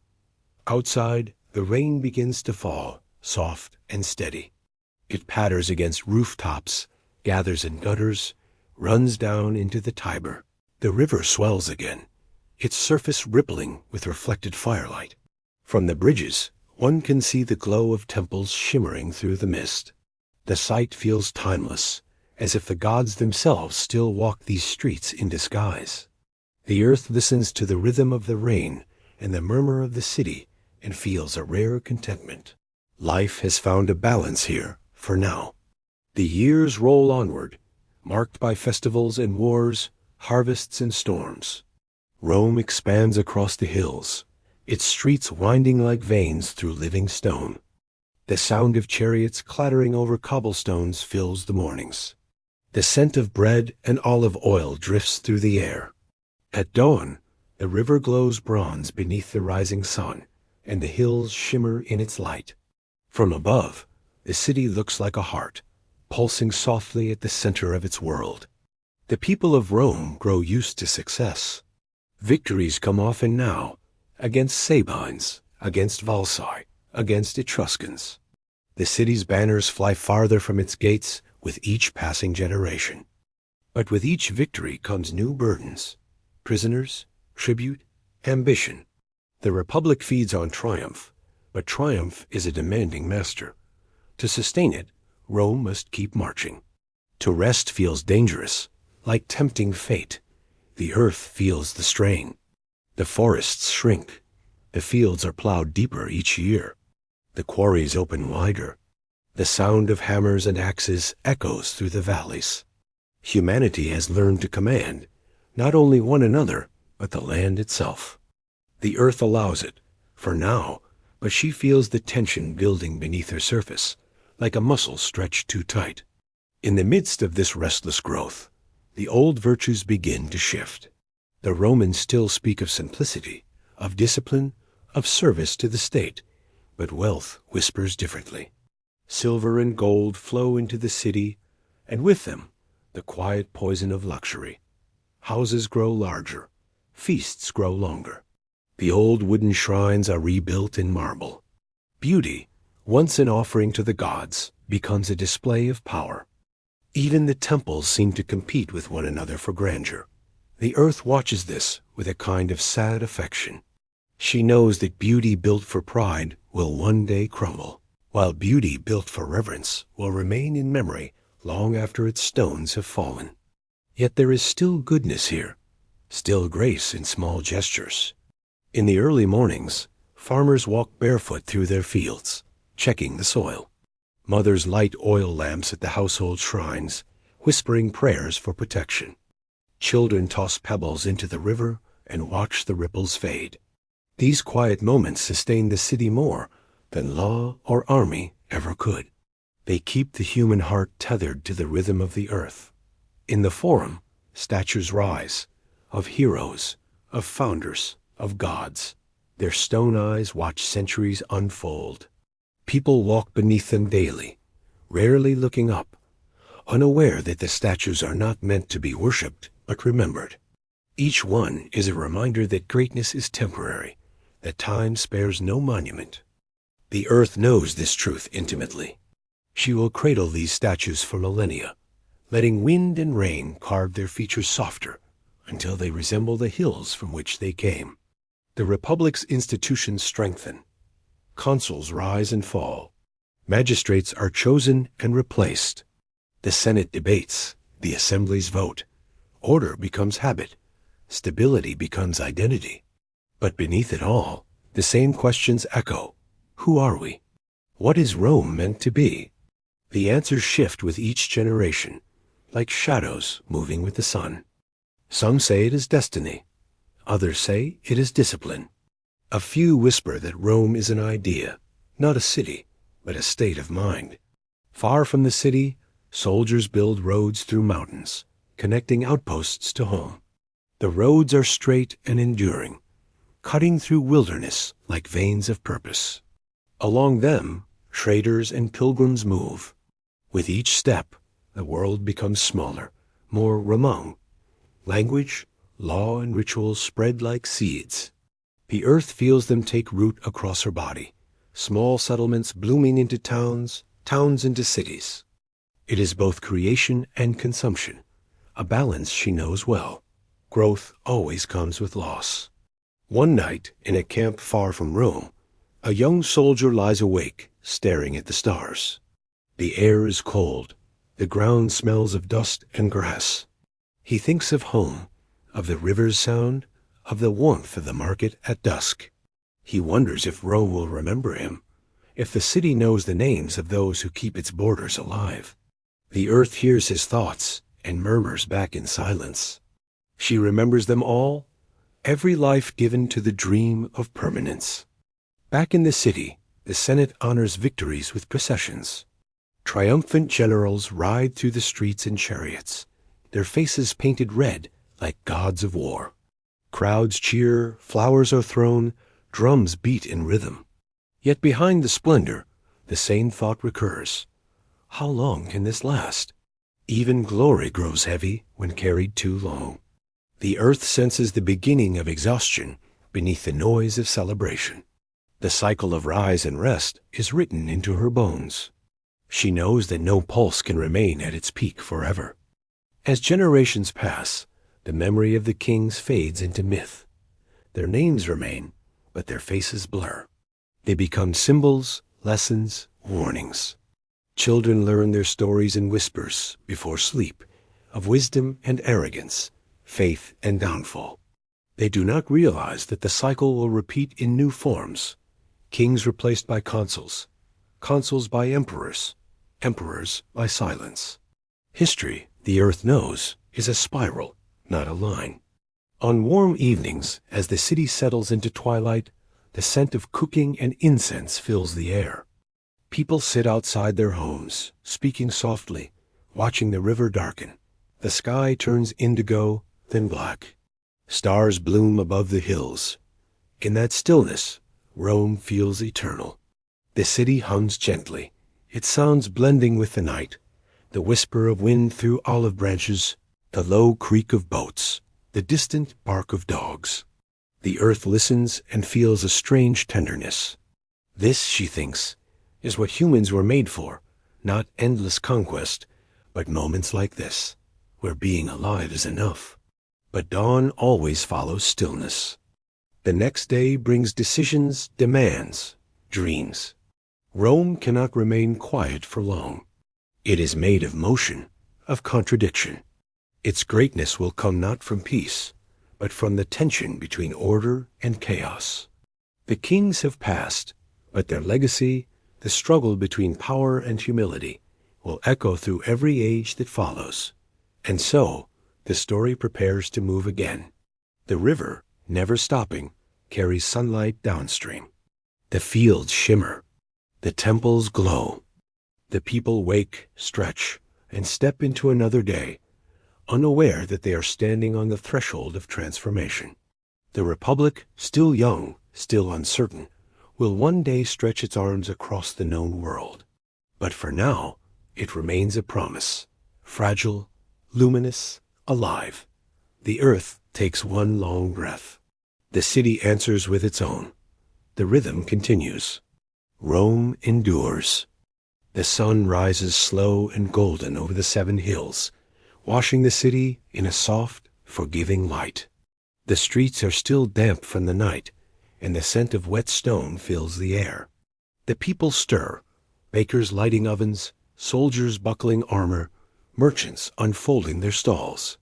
Outside, the rain begins to fall, soft and steady. It patters against rooftops, gathers in gutters, runs down into the Tiber. The river swells again, its surface rippling with reflected firelight. From the bridges, one can see the glow of temples shimmering through the mist. The sight feels timeless, as if the gods themselves still walk these streets in disguise. The earth listens to the rhythm of the rain and the murmur of the city and feels a rare contentment. Life has found a balance here, for now. The years roll onward, marked by festivals and wars, harvests and storms. Rome expands across the hills, its streets winding like veins through living stone. The sound of chariots clattering over cobblestones fills the mornings. The scent of bread and olive oil drifts through the air. At dawn, the river glows bronze beneath the rising sun, and the hills shimmer in its light. From above, the city looks like a heart, pulsing softly at the center of its world. The people of Rome grow used to success. Victories come often now, against Sabines, against Volsci, against Etruscans. The city's banners fly farther from its gates with each passing generation. But with each victory comes new burdens: prisoners, tribute, ambition. The Republic feeds on triumph, but triumph is a demanding master. To sustain it, Rome must keep marching. To rest feels dangerous, like tempting fate. The earth feels the strain. The forests shrink. The fields are plowed deeper each year. The quarries open wider. The sound of hammers and axes echoes through the valleys. Humanity has learned to command, not only one another, but the land itself. The earth allows it, for now, but she feels the tension building beneath her surface, like a muscle stretched too tight. In the midst of this restless growth, the old virtues begin to shift. The Romans still speak of simplicity, of discipline, of service to the state, but wealth whispers differently. Silver and gold flow into the city, and with them, the quiet poison of luxury. Houses grow larger, feasts grow longer. The old wooden shrines are rebuilt in marble. Beauty, once an offering to the gods, becomes a display of power. Even the temples seem to compete with one another for grandeur. The earth watches this with a kind of sad affection. She knows that beauty built for pride will one day crumble, while beauty built for reverence will remain in memory long after its stones have fallen. Yet there is still goodness here, still grace in small gestures. In the early mornings, farmers walk barefoot through their fields, checking the soil. Mothers light oil lamps at the household shrines, whispering prayers for protection. Children toss pebbles into the river and watch the ripples fade. These quiet moments sustain the city more than law or army ever could. They keep the human heart tethered to the rhythm of the earth. In the Forum, statues rise, of heroes, of founders, of gods. Their stone eyes watch centuries unfold. People walk beneath them daily, rarely looking up, unaware that the statues are not meant to be worshipped, but remembered. Each one is a reminder that greatness is temporary, that time spares no monument. The earth knows this truth intimately. She will cradle these statues for millennia, letting wind and rain carve their features softer until they resemble the hills from which they came. The Republic's institutions strengthen. Consuls rise and fall. Magistrates are chosen and replaced. The Senate debates, the assemblies vote. Order becomes habit. Stability becomes identity. But beneath it all, the same questions echo. Who are we? What is Rome meant to be? The answers shift with each generation, like shadows moving with the sun. Some say it is destiny. Others say it is discipline. A few whisper that Rome is an idea, not a city, but a state of mind. Far from the city, soldiers build roads through mountains, connecting outposts to home. The roads are straight and enduring, cutting through wilderness like veins of purpose. Along them, traders and pilgrims move. With each step, the world becomes smaller, more remote. Language, law, and ritual spread like seeds. The earth feels them take root across her body, small settlements blooming into towns, towns into cities. It is both creation and consumption, a balance she knows well. Growth always comes with loss. One night, in a camp far from Rome, a young soldier lies awake, staring at the stars. The air is cold. The ground smells of dust and grass. He thinks of home, of the river's sound, of the warmth of the market at dusk. He wonders if Rome will remember him, if the city knows the names of those who keep its borders alive. The earth hears his thoughts and murmurs back in silence. She remembers them all, every life given to the dream of permanence. Back in the city, the Senate honors victories with processions. Triumphant generals ride through the streets in chariots, their faces painted red like gods of war. Crowds cheer, flowers are thrown, drums beat in rhythm. Yet behind the splendor, the same thought recurs. How long can this last? Even glory grows heavy when carried too long. The earth senses the beginning of exhaustion beneath the noise of celebration. The cycle of rise and rest is written into her bones. She knows that no pulse can remain at its peak forever. As generations pass, the memory of the kings fades into myth. Their names remain, but their faces blur. They become symbols, lessons, warnings. Children learn their stories in whispers before sleep, of wisdom and arrogance, faith and downfall. They do not realize that the cycle will repeat in new forms. Kings replaced by consuls, consuls by emperors, emperors by silence. History, the earth knows, is a spiral, not a line. On warm evenings, as the city settles into twilight, the scent of cooking and incense fills the air. People sit outside their homes, speaking softly, watching the river darken. The sky turns indigo, then black. Stars bloom above the hills. In that stillness, Rome feels eternal. The city hums gently, its sounds blending with the night. The whisper of wind through olive branches, the low creak of boats, the distant bark of dogs. The earth listens and feels a strange tenderness. This, she thinks, is what humans were made for, not endless conquest, but moments like this, where being alive is enough. But dawn always follows stillness. The next day brings decisions, demands, dreams. Rome cannot remain quiet for long. It is made of motion, of contradiction. Its greatness will come not from peace, but from the tension between order and chaos. The kings have passed, but their legacy, the struggle between power and humility, will echo through every age that follows. And so, the story prepares to move again. The river, never stopping, carries sunlight downstream. The fields shimmer. The temples glow. The people wake, stretch, and step into another day, unaware that they are standing on the threshold of transformation. The Republic, still young, still uncertain, will one day stretch its arms across the known world. But for now, it remains a promise, fragile, luminous, alive. The earth takes one long breath. The city answers with its own. The rhythm continues. Rome endures. The sun rises slow and golden over the 7 hills, washing the city in a soft, forgiving light. The streets are still damp from the night, and the scent of wet stone fills the air. The people stir, bakers lighting ovens, soldiers buckling armor, merchants unfolding their stalls.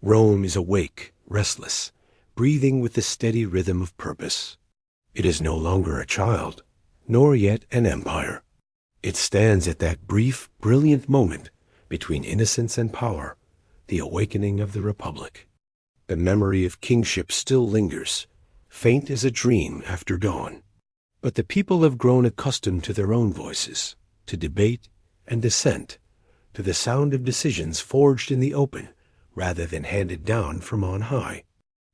Rome is awake, restless, breathing with the steady rhythm of purpose. It is no longer a child, nor yet an empire. It stands at that brief, brilliant moment between innocence and power, the awakening of the Republic. The memory of kingship still lingers, faint as a dream after dawn. But the people have grown accustomed to their own voices, to debate and dissent, to the sound of decisions forged in the open rather than handed down from on high.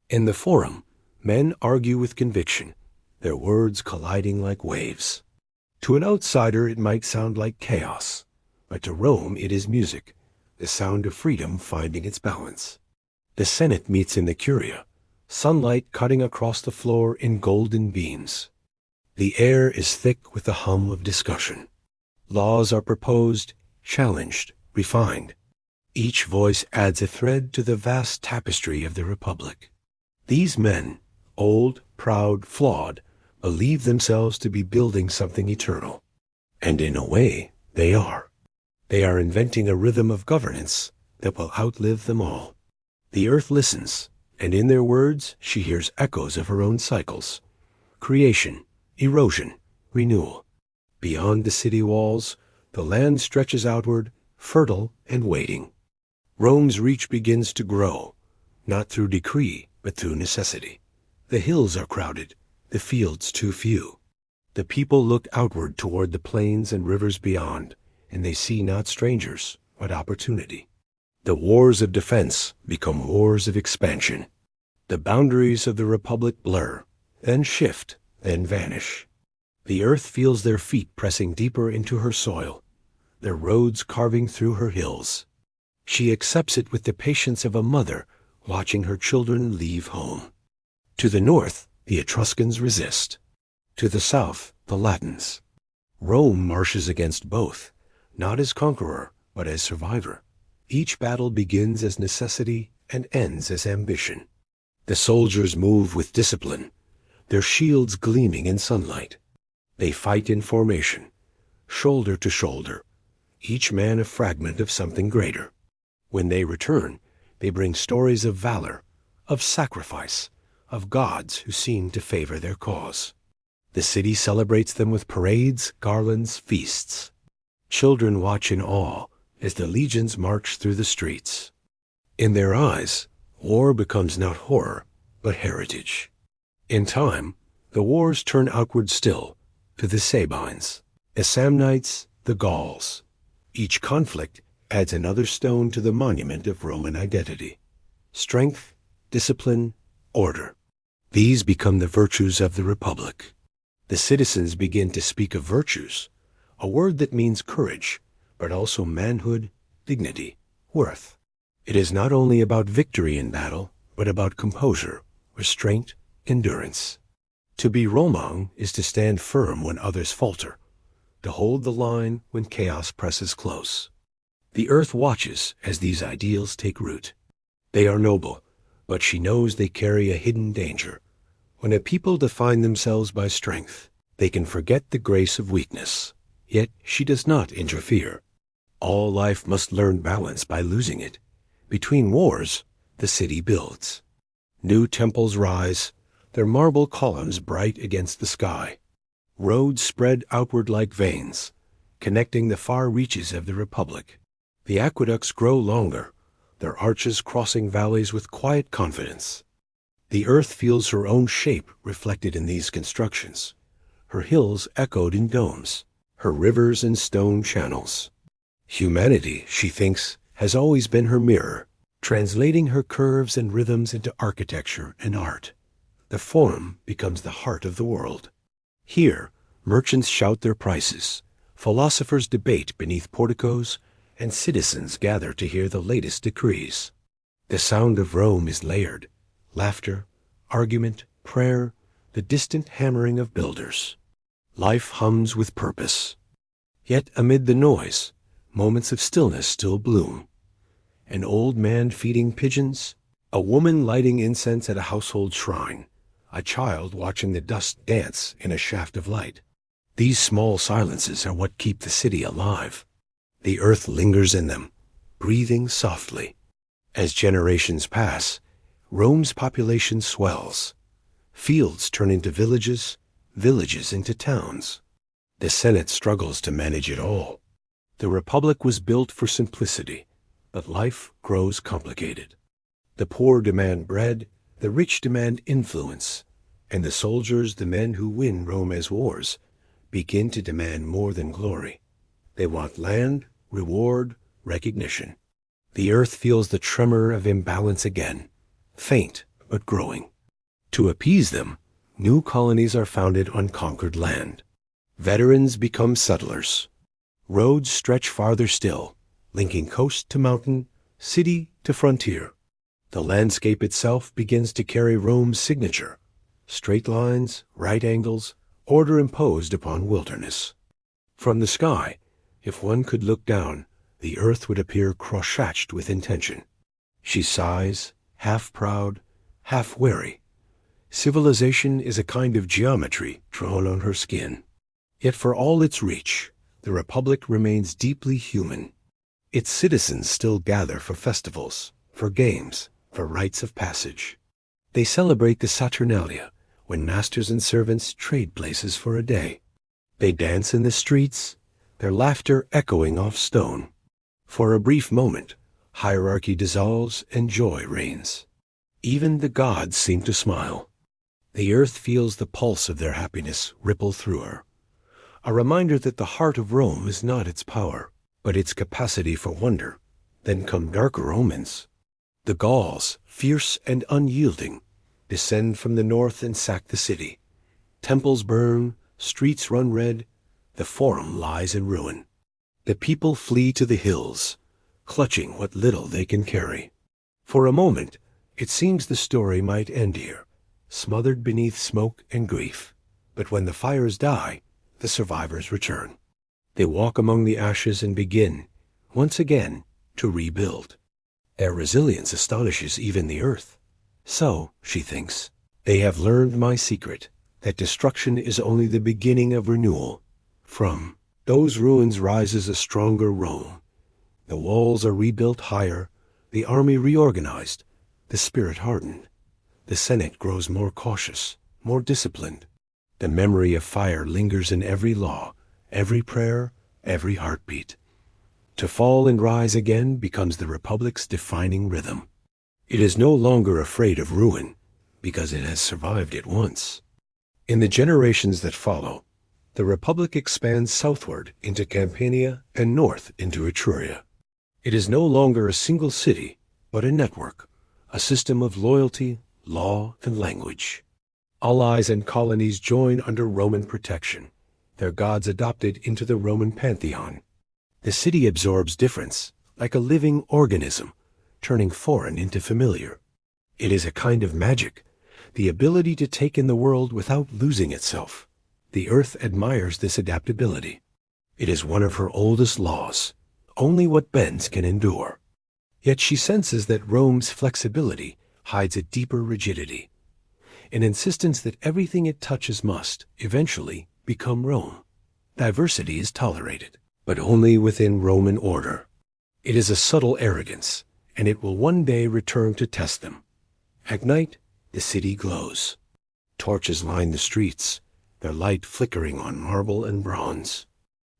In the forum, men argue with conviction, their words colliding like waves. To an outsider it might sound like chaos, but to Rome it is music, the sound of freedom finding its balance. The Senate meets in the Curia, sunlight cutting across the floor in golden beams. The air is thick with the hum of discussion. Laws are proposed, challenged, refined. Each voice adds a thread to the vast tapestry of the Republic. These men, old, proud, flawed, believe themselves to be building something eternal. And in a way, they are. They are inventing a rhythm of governance that will outlive them all. The earth listens, and in their words she hears echoes of her own cycles. Creation, erosion, renewal. Beyond the city walls, the land stretches outward, fertile and waiting. Rome's reach begins to grow, not through decree, but through necessity. The hills are crowded, the fields too few. The people look outward toward the plains and rivers beyond, and they see not strangers, but opportunity. The wars of defense become wars of expansion. The boundaries of the republic blur, then shift, then vanish. The earth feels their feet pressing deeper into her soil, their roads carving through her hills. She accepts it with the patience of a mother watching her children leave home. To the north, the Etruscans resist. To the south, the Latins. Rome marches against both, not as conqueror, but as survivor. Each battle begins as necessity and ends as ambition. The soldiers move with discipline, their shields gleaming in sunlight. They fight in formation, shoulder to shoulder, each man a fragment of something greater. When they return, they bring stories of valor, of sacrifice, of gods who seem to favor their cause. The city celebrates them with parades, garlands, feasts. Children watch in awe as the legions march through the streets. In their eyes, war becomes not horror, but heritage. In time, the wars turn outward still, to the Sabines, the Samnites, the Gauls. Each conflict adds another stone to the monument of Roman identity. Strength, discipline, order. These become the virtues of the Republic. The citizens begin to speak of virtues, a word that means courage, but also manhood, dignity, worth. It is not only about victory in battle, but about composure, restraint, endurance. To be Roman is to stand firm when others falter, to hold the line when chaos presses close. The earth watches as these ideals take root. They are noble, but she knows they carry a hidden danger. When a people define themselves by strength, they can forget the grace of weakness. Yet she does not interfere. All life must learn balance by losing it. Between wars, the city builds. New temples rise, their marble columns bright against the sky. Roads spread outward like veins, connecting the far reaches of the Republic. The aqueducts grow longer, their arches crossing valleys with quiet confidence. The earth feels her own shape reflected in these constructions, her hills echoed in domes, her rivers in stone channels. Humanity, she thinks, has always been her mirror, translating her curves and rhythms into architecture and art. The forum becomes the heart of the world. Here, merchants shout their prices, philosophers debate beneath porticos, and citizens gather to hear the latest decrees. The sound of Rome is layered. Laughter, argument, prayer, the distant hammering of builders. Life hums with purpose. Yet amid the noise, moments of stillness still bloom. An old man feeding pigeons, a woman lighting incense at a household shrine, a child watching the dust dance in a shaft of light. These small silences are what keep the city alive. The earth lingers in them, breathing softly. As generations pass, Rome's population swells. Fields turn into villages, villages into towns. The Senate struggles to manage it all. The Republic was built for simplicity, but life grows complicated. The poor demand bread, the rich demand influence, and the soldiers, the men who win Rome's wars, begin to demand more than glory. They want land, reward, recognition. The earth feels the tremor of imbalance again, faint but growing. To appease them, new colonies are founded on conquered land. Veterans become settlers. Roads stretch farther still, linking coast to mountain, city to frontier. The landscape itself begins to carry Rome's signature: straight lines, right angles, order imposed upon wilderness. From the sky, if one could look down, the earth would appear cross-hatched with intention. She sighs, half proud, half wary. Civilization is a kind of geometry drawn on her skin. Yet for all its reach, the Republic remains deeply human. Its citizens still gather for festivals, for games, for rites of passage. They celebrate the Saturnalia, when masters and servants trade places for a day. They dance in the streets, their laughter echoing off stone. For a brief moment, hierarchy dissolves and joy reigns. Even the gods seem to smile. The earth feels the pulse of their happiness ripple through her. A reminder that the heart of Rome is not its power, but its capacity for wonder. Then come darker omens. The Gauls, fierce and unyielding, descend from the north and sack the city. Temples burn, streets run red, the forum lies in ruin. The people flee to the hills, clutching what little they can carry. For a moment, it seems the story might end here, smothered beneath smoke and grief. But when the fires die, the survivors return. They walk among the ashes and begin, once again, to rebuild. Their resilience astonishes even the earth. So, she thinks, they have learned my secret, that destruction is only the beginning of renewal. From those ruins rises a stronger Rome. The walls are rebuilt higher, the army reorganized, the spirit hardened. The Senate grows more cautious, more disciplined. The memory of fire lingers in every law, every prayer, every heartbeat. To fall and rise again becomes the Republic's defining rhythm. It is no longer afraid of ruin, because it has survived it once. In the generations that follow, the Republic expands southward into Campania and north into Etruria. It is no longer a single city, but a network, a system of loyalty, law, and language. Allies and colonies join under Roman protection, their gods adopted into the Roman pantheon. The city absorbs difference, like a living organism, turning foreign into familiar. It is a kind of magic, the ability to take in the world without losing itself. The earth admires this adaptability. It is one of her oldest laws. Only what bends can endure. Yet she senses that Rome's flexibility hides a deeper rigidity, an insistence that everything it touches must, eventually, become Rome. Diversity is tolerated, but only within Roman order. It is a subtle arrogance, and it will one day return to test them. At night, the city glows. Torches line the streets, their light flickering on marble and bronze.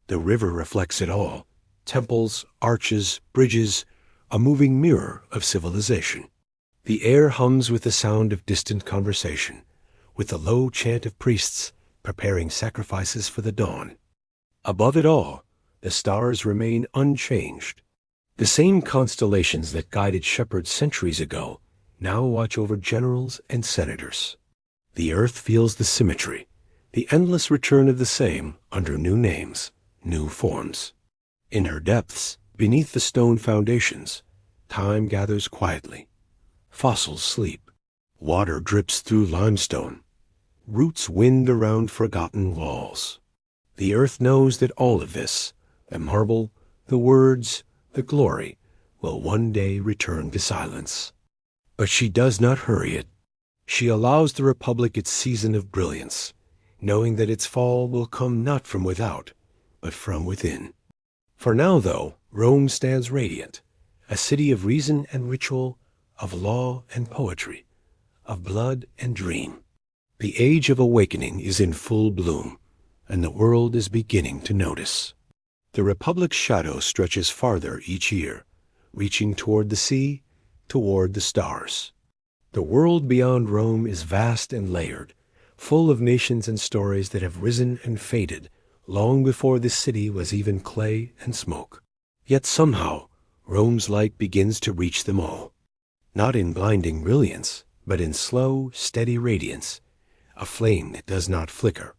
The river reflects it all, temples, arches, bridges, a moving mirror of civilization. The air hums with the sound of distant conversation, with the low chant of priests preparing sacrifices for the dawn. Above it all, the stars remain unchanged. The same constellations that guided shepherds centuries ago now watch over generals and senators. The earth feels the symmetry, the endless return of the same under new names, new forms. In her depths, beneath the stone foundations, time gathers quietly. Fossils sleep. Water drips through limestone. Roots wind around forgotten walls. The earth knows that all of this, the marble, the words, the glory, will one day return to silence. But she does not hurry it. She allows the Republic its season of brilliance, knowing that its fall will come not from without, but from within. For now, though, Rome stands radiant, a city of reason and ritual, of law and poetry, of blood and dream. The age of awakening is in full bloom, and the world is beginning to notice. The Republic's shadow stretches farther each year, reaching toward the sea, toward the stars. The world beyond Rome is vast and layered, full of nations and stories that have risen and faded long before this city was even clay and smoke. Yet somehow, Rome's light begins to reach them all. Not in blinding brilliance, but in slow, steady radiance, a flame that does not flicker.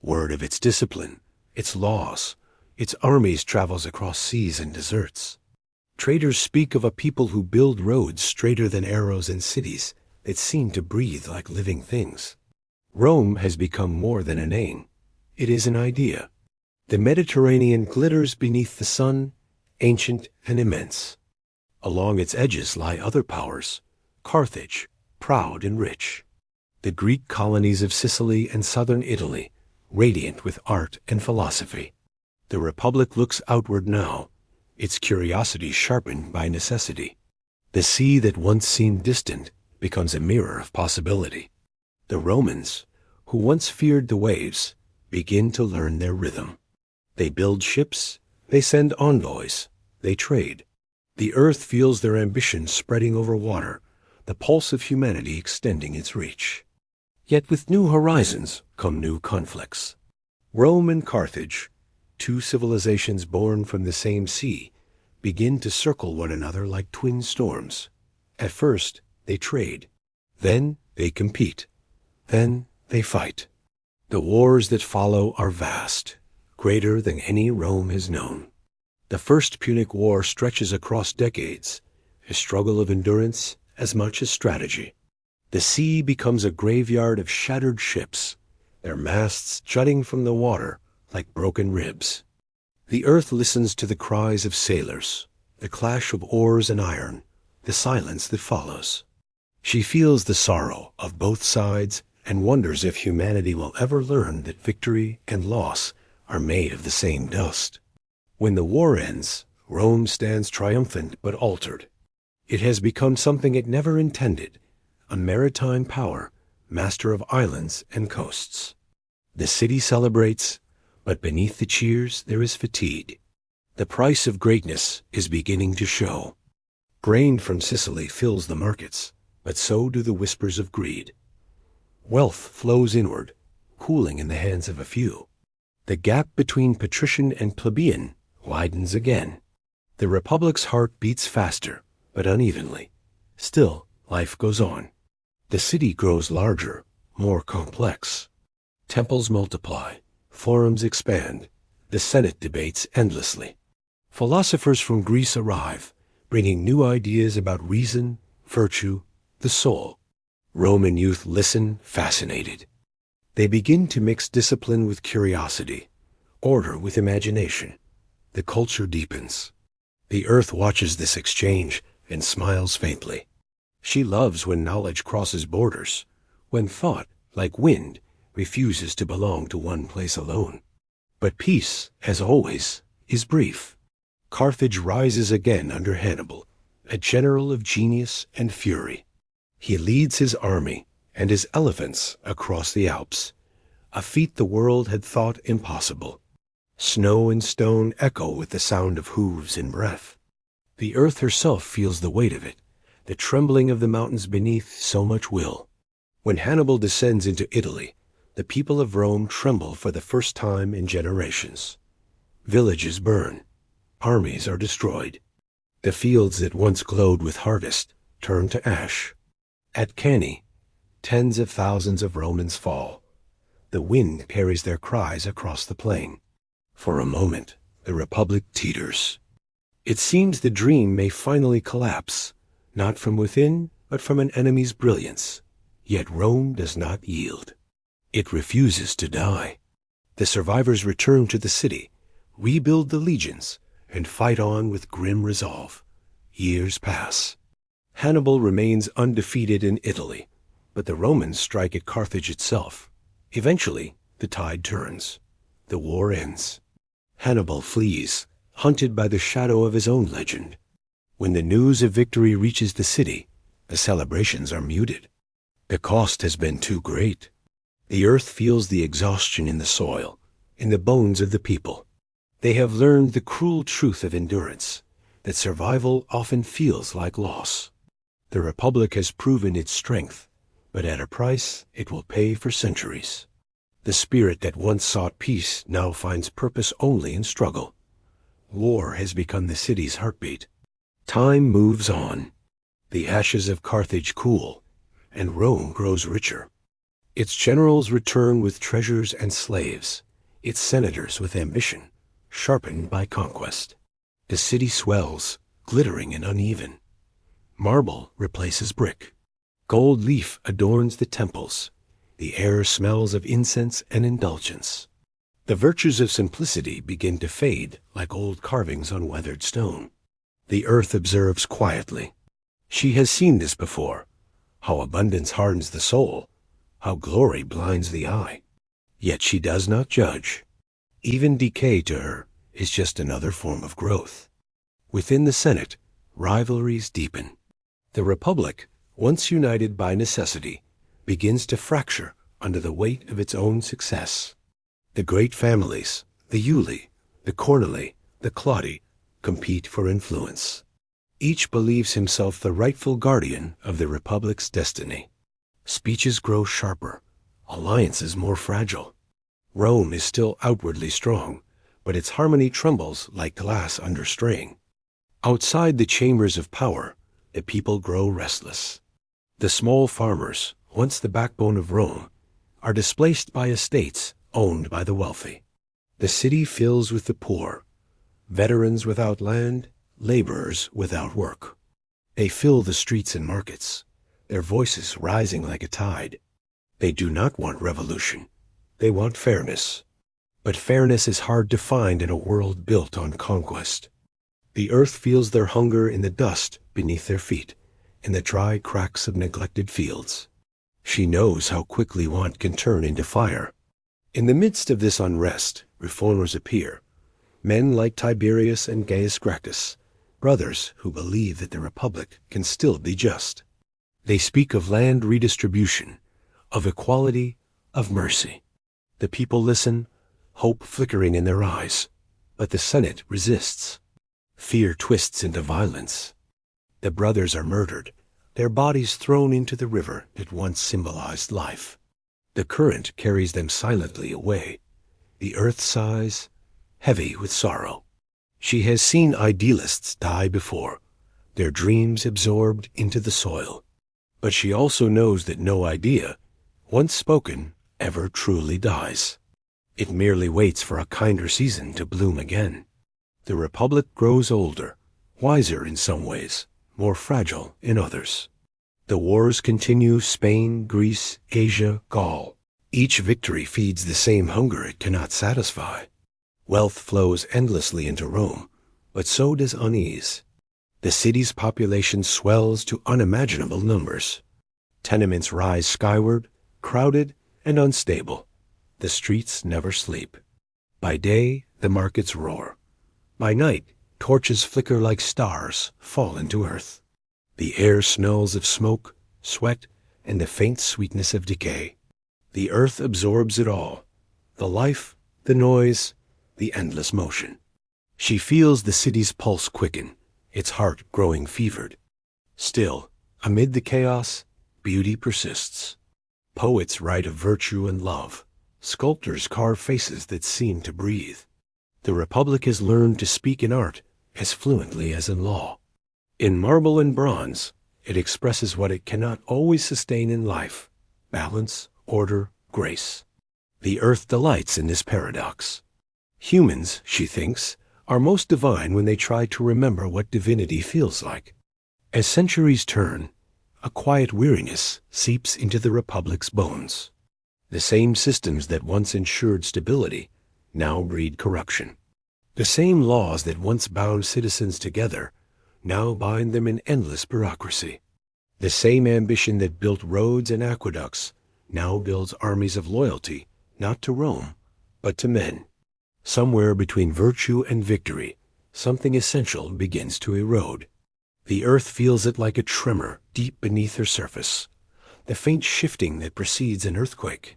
Word of its discipline, its laws, its armies travels across seas and deserts. Traders speak of a people who build roads straighter than arrows in cities that seem to breathe like living things. Rome has become more than a name. It is an idea. The Mediterranean glitters beneath the sun, ancient and immense. Along its edges lie other powers, Carthage, proud and rich. The Greek colonies of Sicily and southern Italy, radiant with art and philosophy. The Republic looks outward now, its curiosity sharpened by necessity. The sea that once seemed distant becomes a mirror of possibility. The Romans, who once feared the waves, begin to learn their rhythm. They build ships, they send envoys, they trade. The earth feels their ambition spreading over water, the pulse of humanity extending its reach. Yet with new horizons come new conflicts. Rome and Carthage, two civilizations born from the same sea, begin to circle one another like twin storms. At first, they trade. Then they compete. Then they fight. The wars that follow are vast, greater than any Rome has known. The First Punic War stretches across decades, a struggle of endurance as much as strategy. The sea becomes a graveyard of shattered ships, their masts jutting from the water like broken ribs. The earth listens to the cries of sailors, the clash of oars and iron, the silence that follows. She feels the sorrow of both sides and wonders if humanity will ever learn that victory and loss are made of the same dust. When the war ends, Rome stands triumphant but altered. It has become something it never intended, a maritime power, master of islands and coasts. The city celebrates, but beneath the cheers there is fatigue. The price of greatness is beginning to show. Grain from Sicily fills the markets, but so do the whispers of greed. Wealth flows inward, cooling in the hands of a few. The gap between patrician and plebeian widens again. The republic's heart beats faster, but unevenly. Still, life goes on. The city grows larger, more complex. Temples multiply, forums expand, the Senate debates endlessly. Philosophers from Greece arrive, bringing new ideas about reason, virtue, the soul. Roman youth listen, fascinated. They begin to mix discipline with curiosity, order with imagination. The culture deepens. The earth watches this exchange and smiles faintly. She loves when knowledge crosses borders, when thought, like wind, refuses to belong to one place alone. But peace, as always, is brief. Carthage rises again under Hannibal, a general of genius and fury. He leads his army and his elephants across the Alps, a feat the world had thought impossible. Snow and stone echo with the sound of hooves and breath. The earth herself feels the weight of it, the trembling of the mountains beneath so much will. When Hannibal descends into Italy, the people of Rome tremble for the first time in generations. Villages burn. Armies are destroyed. The fields that once glowed with harvest turn to ash. At Cannae, tens of thousands of Romans fall. The wind carries their cries across the plain. For a moment, the Republic teeters. It seems the dream may finally collapse, not from within, but from an enemy's brilliance. Yet Rome does not yield. It refuses to die. The survivors return to the city, rebuild the legions, and fight on with grim resolve. Years pass. Hannibal remains undefeated in Italy, but the Romans strike at Carthage itself. Eventually, the tide turns. The war ends. Hannibal flees, hunted by the shadow of his own legend. When the news of victory reaches the city, the celebrations are muted. The cost has been too great. The earth feels the exhaustion in the soil, in the bones of the people. They have learned the cruel truth of endurance, that survival often feels like loss. The Republic has proven its strength, but at a price it will pay for centuries. The spirit that once sought peace now finds purpose only in struggle. War has become the city's heartbeat. Time moves on. The ashes of Carthage cool, and Rome grows richer. Its generals return with treasures and slaves, its senators with ambition, sharpened by conquest. The city swells, glittering and uneven. Marble replaces brick. Gold leaf adorns the temples. The air smells of incense and indulgence. The virtues of simplicity begin to fade like old carvings on weathered stone. The earth observes quietly. She has seen this before, how abundance hardens the soul, how glory blinds the eye. Yet she does not judge. Even decay to her is just another form of growth. Within the Senate, rivalries deepen. The Republic, once united by necessity, begins to fracture under the weight of its own success. The great families, the Iuli, the Corneli, the Claudi, compete for influence. Each believes himself the rightful guardian of the Republic's destiny. Speeches grow sharper, alliances more fragile. Rome is still outwardly strong, but its harmony trembles like glass under strain. Outside the chambers of power, the people grow restless. The small farmers, once the backbone of Rome, are displaced by estates owned by the wealthy. The city fills with the poor, veterans without land, laborers without work. They fill the streets and markets, their voices rising like a tide. They do not want revolution. They want fairness. But fairness is hard to find in a world built on conquest. The earth feels their hunger in the dust beneath their feet, in the dry cracks of neglected fields. She knows how quickly want can turn into fire. In the midst of this unrest, reformers appear, men like Tiberius and Gaius Gracchus, brothers who believe that the Republic can still be just. They speak of land redistribution, of equality, of mercy. The people listen, hope flickering in their eyes, but the Senate resists. Fear twists into violence. The brothers are murdered, their bodies thrown into the river that once symbolized life. The current carries them silently away. The earth sighs, heavy with sorrow. She has seen idealists die before, their dreams absorbed into the soil. But she also knows that no idea, once spoken, ever truly dies. It merely waits for a kinder season to bloom again. The Republic grows older, wiser in some ways, more fragile in others. The wars continue: Spain, Greece, Asia, Gaul. Each victory feeds the same hunger it cannot satisfy. Wealth flows endlessly into Rome, but so does unease. The city's population swells to unimaginable numbers. Tenements rise skyward, crowded and unstable. The streets never sleep. By day, the markets roar. By night, torches flicker like stars, fall into earth. The air smells of smoke, sweat, and the faint sweetness of decay. The earth absorbs it all, the life, the noise, the endless motion. She feels the city's pulse quicken, its heart growing fevered. Still, amid the chaos, beauty persists. Poets write of virtue and love. Sculptors carve faces that seem to breathe. The Republic has learned to speak in art as fluently as in law. In marble and bronze, it expresses what it cannot always sustain in life: balance, order, grace. The earth delights in this paradox. Humans, she thinks, are most divine when they try to remember what divinity feels like. As centuries turn, a quiet weariness seeps into the Republic's bones. The same systems that once ensured stability now breed corruption. The same laws that once bound citizens together now bind them in endless bureaucracy. The same ambition that built roads and aqueducts now builds armies of loyalty, not to Rome, but to men. Somewhere between virtue and victory, something essential begins to erode. The earth feels it like a tremor deep beneath her surface, the faint shifting that precedes an earthquake.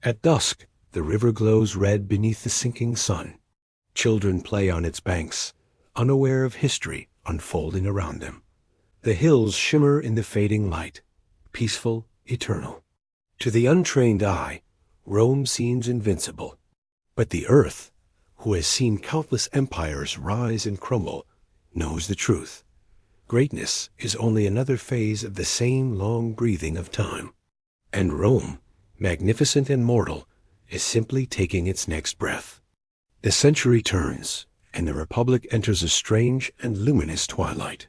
At dusk, the river glows red beneath the sinking sun. Children play on its banks, unaware of history unfolding around them. The hills shimmer in the fading light, peaceful, eternal. To the untrained eye, Rome seems invincible. But the earth, who has seen countless empires rise and crumble, knows the truth. Greatness is only another phase of the same long breathing of time. And Rome, magnificent and mortal, is simply taking its next breath. The century turns, and the Republic enters a strange and luminous twilight.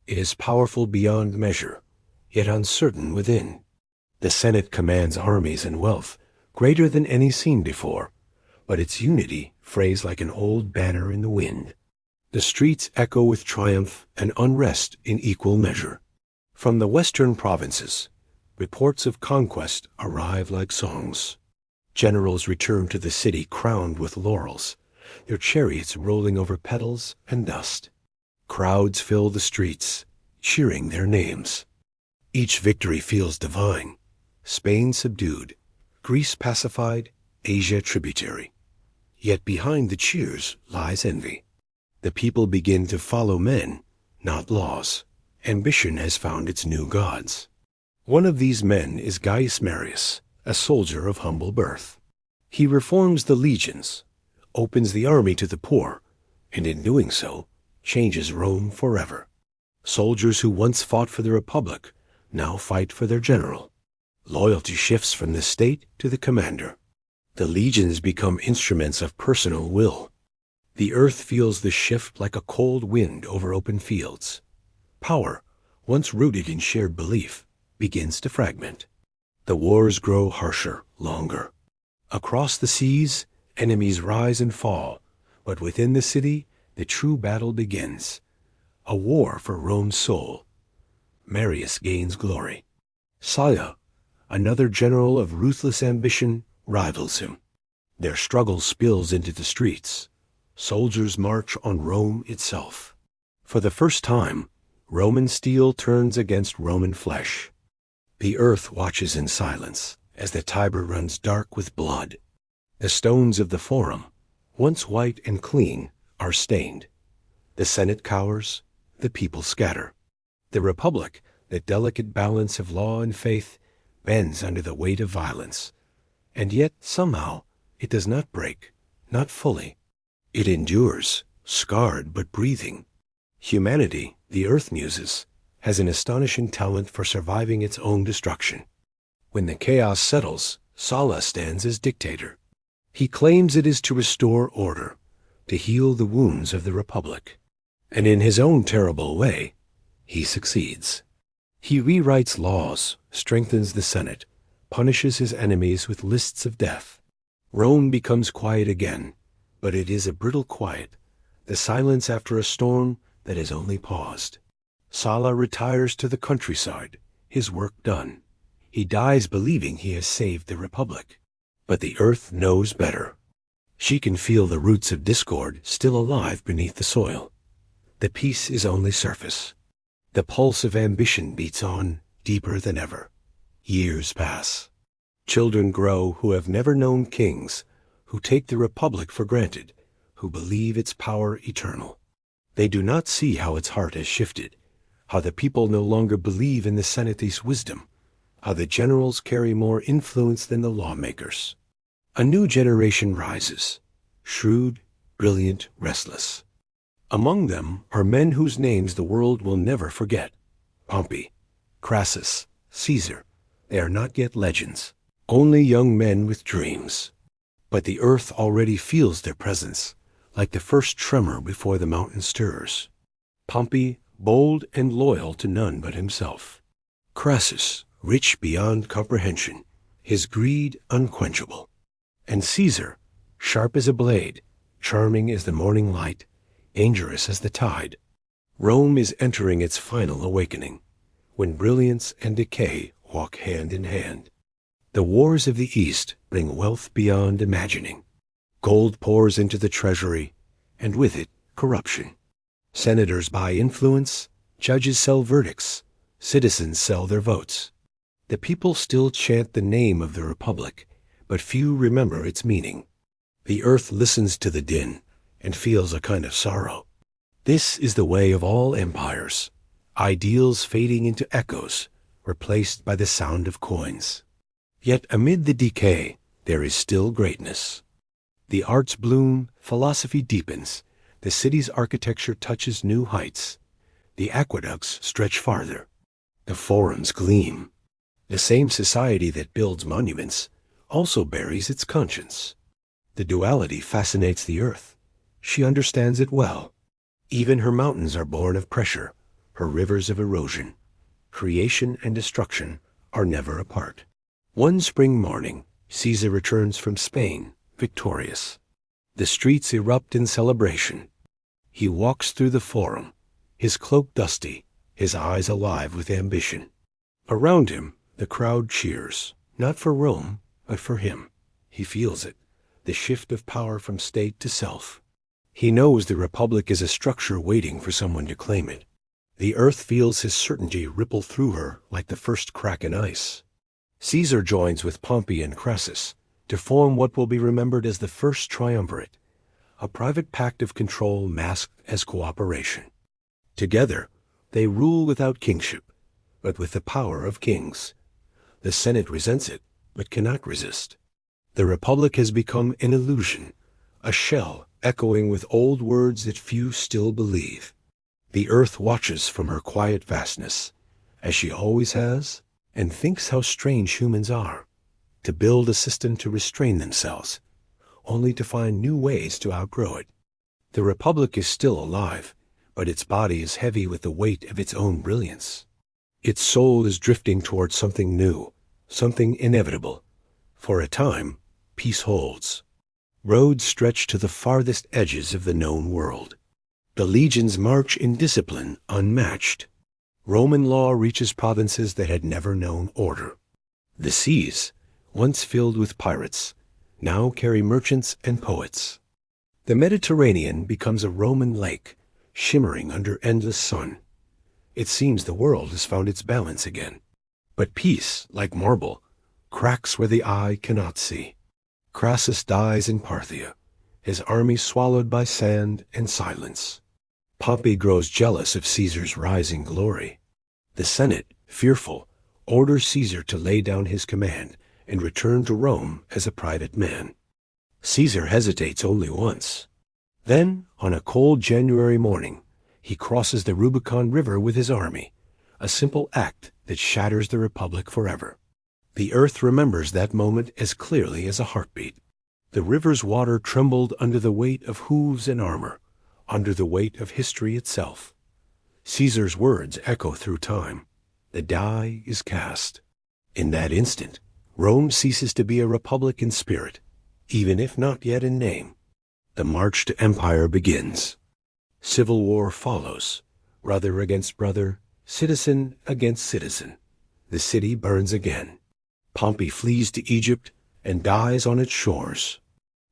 It is powerful beyond measure, yet uncertain within. The Senate commands armies and wealth, greater than any seen before, but its unity frays like an old banner in the wind. The streets echo with triumph and unrest in equal measure. From the western provinces, reports of conquest arrive like songs. Generals return to the city crowned with laurels, their chariots rolling over petals and dust. Crowds fill the streets, cheering their names. Each victory feels divine. Spain subdued, Greece pacified, Asia tributary. Yet behind the cheers lies envy. The people begin to follow men, not laws. Ambition has found its new gods. One of these men is Gaius Marius, a soldier of humble birth. He reforms the legions, opens the army to the poor, and in doing so, changes Rome forever. Soldiers who once fought for the Republic now fight for their general. Loyalty shifts from the state to the commander. The legions become instruments of personal will. The earth feels the shift like a cold wind over open fields. Power, once rooted in shared belief, begins to fragment. The wars grow harsher, longer. Across the seas, enemies rise and fall, but within the city, the true battle begins. A war for Rome's soul. Marius gains glory. Sylla, another general of ruthless ambition, rivals him. Their struggle spills into the streets. Soldiers march on Rome itself. For the first time, Roman steel turns against Roman flesh. The earth watches in silence as the Tiber runs dark with blood. The stones of the Forum, once white and clean, are stained. The Senate cowers, the people scatter. The Republic, the delicate balance of law and faith, bends under the weight of violence. And yet, somehow, it does not break, not fully. It endures, scarred but breathing. Humanity, the earth muses, has an astonishing talent for surviving its own destruction. When the chaos settles, Sylla stands as dictator. He claims it is to restore order, to heal the wounds of the Republic. And in his own terrible way, he succeeds. He rewrites laws, strengthens the Senate, punishes his enemies with lists of death. Rome becomes quiet again, but it is a brittle quiet, the silence after a storm that has only paused. Sylla retires to the countryside, his work done. He dies believing he has saved the Republic. But the earth knows better. She can feel the roots of discord still alive beneath the soil. The peace is only surface. The pulse of ambition beats on, deeper than ever. Years pass. Children grow who have never known kings, who take the Republic for granted, who believe its power eternal. They do not see how its heart has shifted, how the people no longer believe in the Senate's wisdom, how the generals carry more influence than the lawmakers. A new generation rises, shrewd, brilliant, restless. Among them are men whose names the world will never forget. Pompey, Crassus, Caesar. They are not yet legends, only young men with dreams. But the earth already feels their presence, like the first tremor before the mountain stirs. Pompey, bold and loyal to none but himself. Crassus, rich beyond comprehension, his greed unquenchable. And Caesar, sharp as a blade, charming as the morning light, dangerous as the tide. Rome is entering its final awakening, when brilliance and decay walk hand in hand. The wars of the East bring wealth beyond imagining. Gold pours into the treasury, and with it, corruption. Senators buy influence, judges sell verdicts, citizens sell their votes. The people still chant the name of the Republic, but few remember its meaning. The earth listens to the din and feels a kind of sorrow. This is the way of all empires, ideals fading into echoes, replaced by the sound of coins. Yet amid the decay, there is still greatness. The arts bloom, philosophy deepens, the city's architecture touches new heights. The aqueducts stretch farther. The forums gleam. The same society that builds monuments also buries its conscience. The duality fascinates the earth. She understands it well. Even her mountains are born of pressure, her rivers of erosion. Creation and destruction are never apart. One spring morning, Caesar returns from Spain, victorious. The streets erupt in celebration. He walks through the Forum, his cloak dusty, his eyes alive with ambition. Around him, the crowd cheers, not for Rome, but for him. He feels it, the shift of power from state to self. He knows the Republic is a structure waiting for someone to claim it. The earth feels his certainty ripple through her like the first crack in ice. Caesar joins with Pompey and Crassus to form what will be remembered as the First Triumvirate, a private pact of control masked as cooperation. Together, they rule without kingship, but with the power of kings. The Senate resents it, but cannot resist. The Republic has become an illusion, a shell echoing with old words that few still believe. The earth watches from her quiet vastness, as she always has, and thinks how strange humans are, to build a system to restrain themselves, only to find new ways to outgrow it. The Republic is still alive, but its body is heavy with the weight of its own brilliance. Its soul is drifting towards something new, something inevitable. For a time, peace holds. Roads stretch to the farthest edges of the known world. The legions march in discipline unmatched. Roman law reaches provinces that had never known order. The seas, once filled with pirates, now carry merchants and poets. The Mediterranean becomes a Roman lake, shimmering under endless sun. It seems the world has found its balance again. But peace, like marble, cracks where the eye cannot see. Crassus dies in Parthia, his army swallowed by sand and silence. Pompey grows jealous of Caesar's rising glory. The Senate, fearful, orders Caesar to lay down his command and return to Rome as a private man. Caesar hesitates only once. Then, on a cold January morning, he crosses the Rubicon River with his army, a simple act that shatters the Republic forever. The earth remembers that moment as clearly as a heartbeat. The river's water trembled under the weight of hooves and armor, under the weight of history itself. Caesar's words echo through time. The die is cast. In that instant, Rome ceases to be a republic in spirit, even if not yet in name. The march to empire begins. Civil war follows, brother against brother, citizen against citizen. The city burns again. Pompey flees to Egypt and dies on its shores.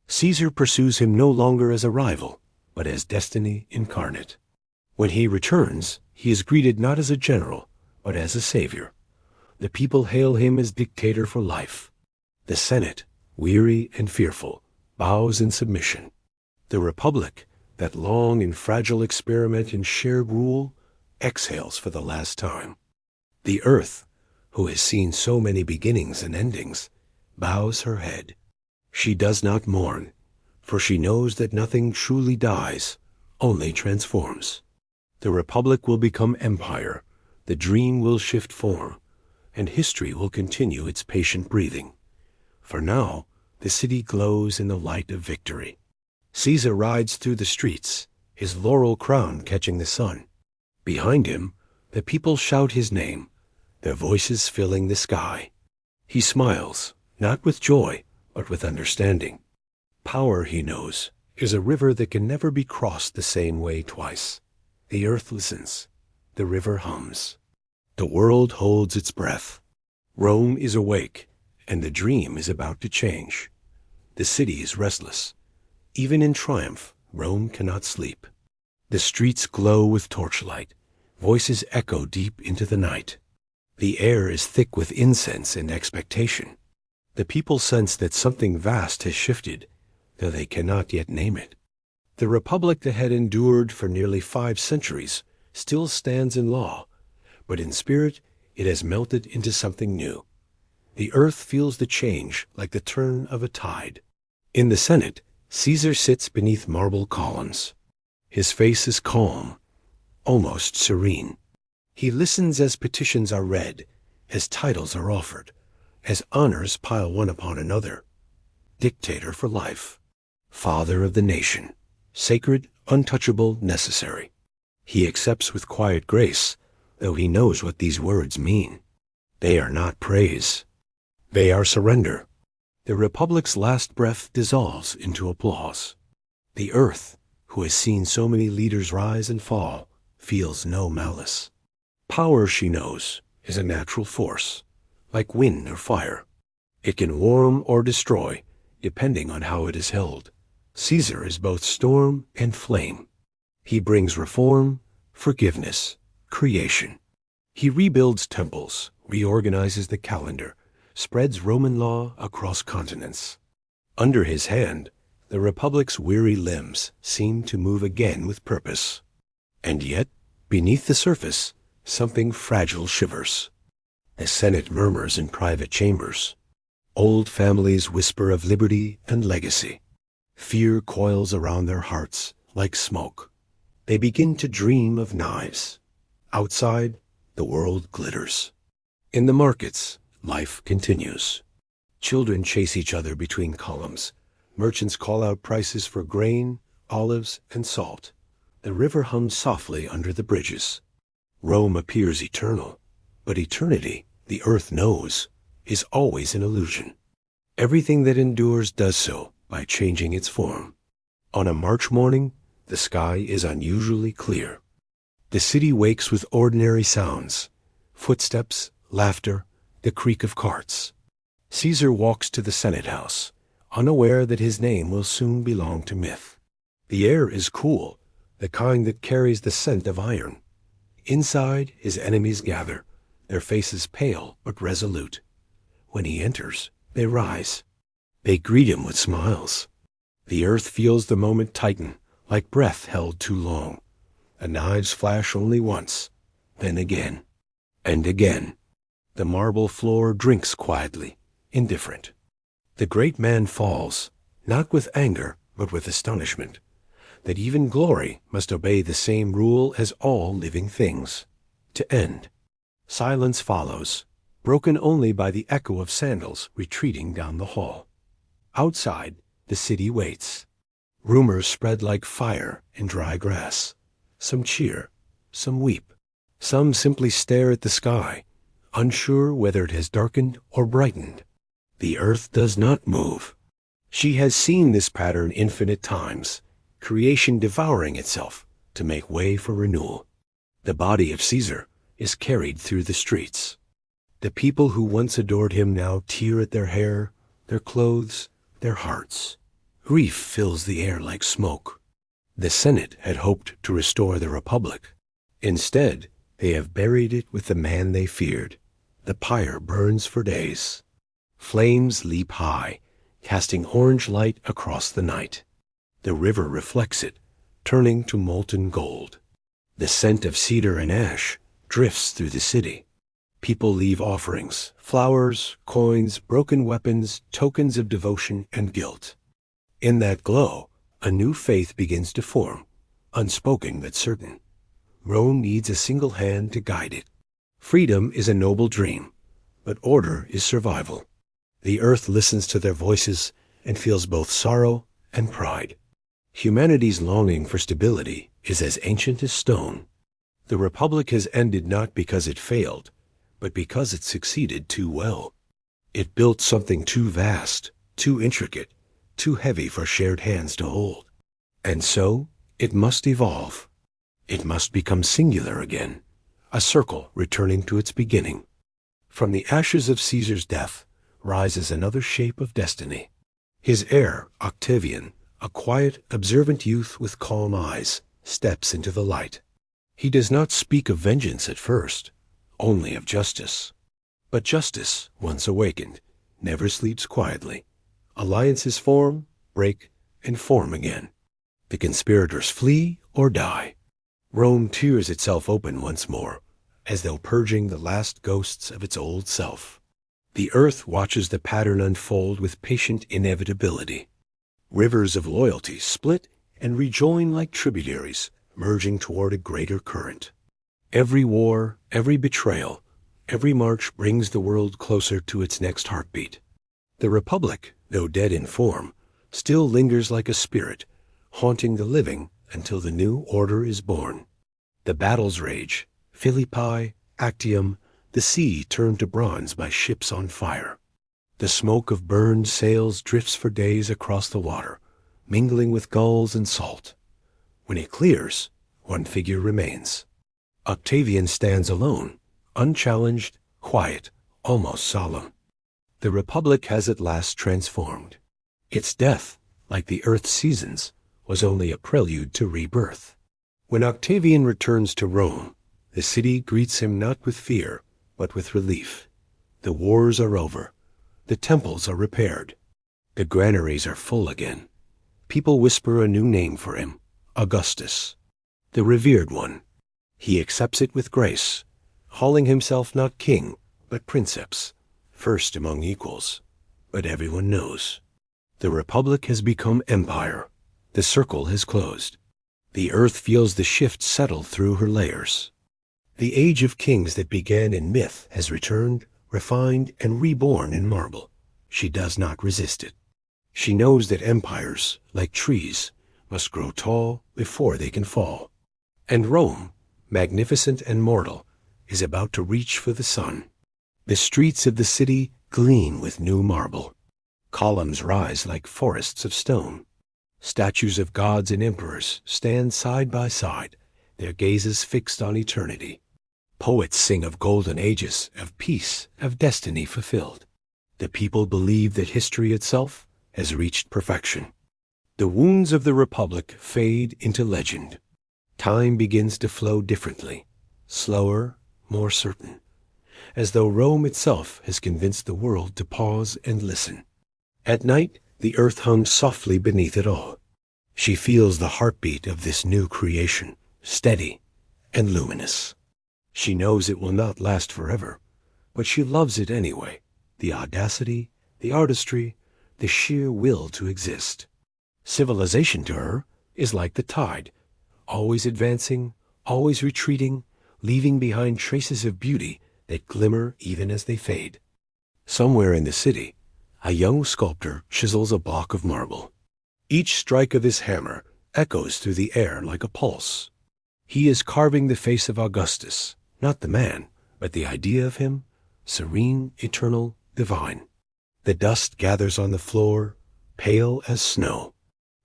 Caesar pursues him no longer as a rival, but as destiny incarnate. When he returns, he is greeted not as a general, but as a savior. The people hail him as dictator for life. The Senate, weary and fearful, bows in submission. The Republic, that long and fragile experiment in shared rule, exhales for the last time. The earth, who has seen so many beginnings and endings, bows her head. She does not mourn, for she knows that nothing truly dies, only transforms. The Republic will become empire, the dream will shift form, and history will continue its patient breathing. For now, the city glows in the light of victory. Caesar rides through the streets, his laurel crown catching the sun. Behind him, the people shout his name, their voices filling the sky. He smiles, not with joy, but with understanding. Power, he knows, is a river that can never be crossed the same way twice. The earth listens. The river hums. The world holds its breath. Rome is awake, and the dream is about to change. The city is restless. Even in triumph, Rome cannot sleep. The streets glow with torchlight. Voices echo deep into the night. The air is thick with incense and expectation. The people sense that something vast has shifted, though they cannot yet name it. The Republic that had endured for nearly 5 centuries still stands in law, but in spirit it has melted into something new. The earth feels the change like the turn of a tide. In the Senate, Caesar sits beneath marble columns. His face is calm, almost serene. He listens as petitions are read, as titles are offered, as honors pile one upon another. Dictator for life, father of the nation, sacred, untouchable, necessary. He accepts with quiet grace, though he knows what these words mean. They are not praise. They are surrender. The Republic's last breath dissolves into applause. The earth, who has seen so many leaders rise and fall, feels no malice. Power, she knows, is a natural force, like wind or fire. It can warm or destroy, depending on how it is held. Caesar is both storm and flame. He brings reform, forgiveness, creation. He rebuilds temples, reorganizes the calendar, spreads Roman law across continents. Under his hand, the Republic's weary limbs seem to move again with purpose. And yet, beneath the surface, something fragile shivers. The Senate murmurs in private chambers. Old families whisper of liberty and legacy. Fear coils around their hearts like smoke. They begin to dream of knives. Outside, the world glitters. In the markets, life continues. Children chase each other between columns. Merchants call out prices for grain, olives, and salt. The river hums softly under the bridges. Rome appears eternal, but eternity, the earth knows, is always an illusion. Everything that endures does so by changing its form. On a March morning, the sky is unusually clear. The city wakes with ordinary sounds: footsteps, laughter, the creak of carts. Caesar walks to the Senate house, unaware that his name will soon belong to myth. The air is cool, the kind that carries the scent of iron. Inside, his enemies gather, their faces pale but resolute. When he enters, they rise. They greet him with smiles. The earth feels the moment tighten, like breath held too long. The knives flash only once, then again, and again. The marble floor drinks quietly, indifferent. The great man falls, not with anger, but with astonishment, that even glory must obey the same rule as all living things: to end. Silence follows, broken only by the echo of sandals retreating down the hall. Outside, the city waits. Rumors spread like fire in dry grass. Some cheer, some weep, some simply stare at the sky, unsure whether it has darkened or brightened. The earth does not move. She has seen this pattern infinite times, creation devouring itself to make way for renewal. The body of Caesar is carried through the streets. The people who once adored him now tear at their hair, their clothes, their hearts. Grief fills the air like smoke. The Senate had hoped to restore the Republic. Instead, they have buried it with the man they feared. The pyre burns for days. Flames leap high, casting orange light across the night. The river reflects it, turning to molten gold. The scent of cedar and ash drifts through the city. People leave offerings, flowers, coins, broken weapons, tokens of devotion and guilt. In that glow, a new faith begins to form, unspoken but certain. Rome needs a single hand to guide it. Freedom is a noble dream, but order is survival. The earth listens to their voices and feels both sorrow and pride. Humanity's longing for stability is as ancient as stone. The Republic has ended not because it failed, but because it succeeded too well. It built something too vast, too intricate, too heavy for shared hands to hold. And so, it must evolve. It must become singular again, a circle returning to its beginning. From the ashes of Caesar's death rises another shape of destiny. His heir, Octavian, a quiet, observant youth with calm eyes, steps into the light. He does not speak of vengeance at first, only of justice. But justice, once awakened, never sleeps quietly. Alliances form, break, and form again. The conspirators flee or die. Rome tears itself open once more, as though purging the last ghosts of its old self. The earth watches the pattern unfold with patient inevitability. Rivers of loyalty split and rejoin like tributaries, merging toward a greater current. Every war, every betrayal, every march brings the world closer to its next heartbeat. The Republic, though dead in form, still lingers like a spirit, haunting the living until the new order is born. The battles rage. Philippi, Actium, the sea turned to bronze by ships on fire. The smoke of burned sails drifts for days across the water, mingling with gulls and salt. When it clears, one figure remains. Octavian stands alone, unchallenged, quiet, almost solemn. The Republic has at last transformed. Its death, like the earth's seasons, was only a prelude to rebirth. When Octavian returns to Rome, the city greets him not with fear, but with relief. The wars are over. The temples are repaired. The granaries are full again. People whisper a new name for him, Augustus, the revered one. He accepts it with grace, calling himself not king, but princeps, first among equals. But everyone knows. The Republic has become empire. The circle has closed. The earth feels the shift settle through her layers. The age of kings that began in myth has returned, refined, and reborn in marble. She does not resist it. She knows that empires, like trees, must grow tall before they can fall. And Rome, magnificent and mortal, is about to reach for the sun. The streets of the city gleam with new marble. Columns rise like forests of stone. Statues of gods and emperors stand side by side, their gazes fixed on eternity. Poets sing of golden ages, of peace, of destiny fulfilled. The people believe that history itself has reached perfection. The wounds of the Republic fade into legend. Time begins to flow differently, slower, more certain, as though Rome itself has convinced the world to pause and listen. At night, the earth hums softly beneath it all. She feels the heartbeat of this new creation, steady and luminous. She knows it will not last forever, but she loves it anyway. The audacity, the artistry, the sheer will to exist. Civilization to her is like the tide, always advancing, always retreating, leaving behind traces of beauty that glimmer even as they fade. Somewhere in the city, a young sculptor chisels a block of marble. Each strike of his hammer echoes through the air like a pulse. He is carving the face of Augustus, not the man, but the idea of him, serene, eternal, divine. The dust gathers on the floor, pale as snow.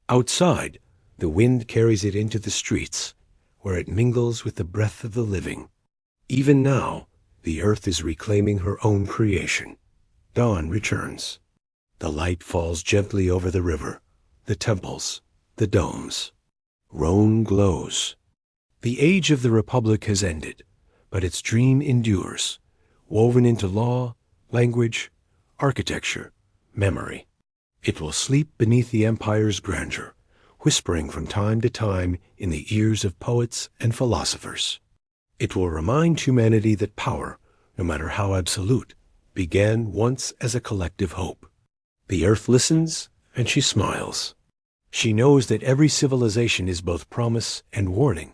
Outside, the wind carries it into the streets, where it mingles with the breath of the living. Even now, the earth is reclaiming her own creation. Dawn returns. The light falls gently over the river, the temples, the domes. Rome glows. The age of the Republic has ended, but its dream endures, woven into law, language, architecture, memory. It will sleep beneath the empire's grandeur, whispering from time to time in the ears of poets and philosophers. It will remind humanity that power, no matter how absolute, began once as a collective hope. The earth listens, and she smiles. She knows that every civilization is both promise and warning,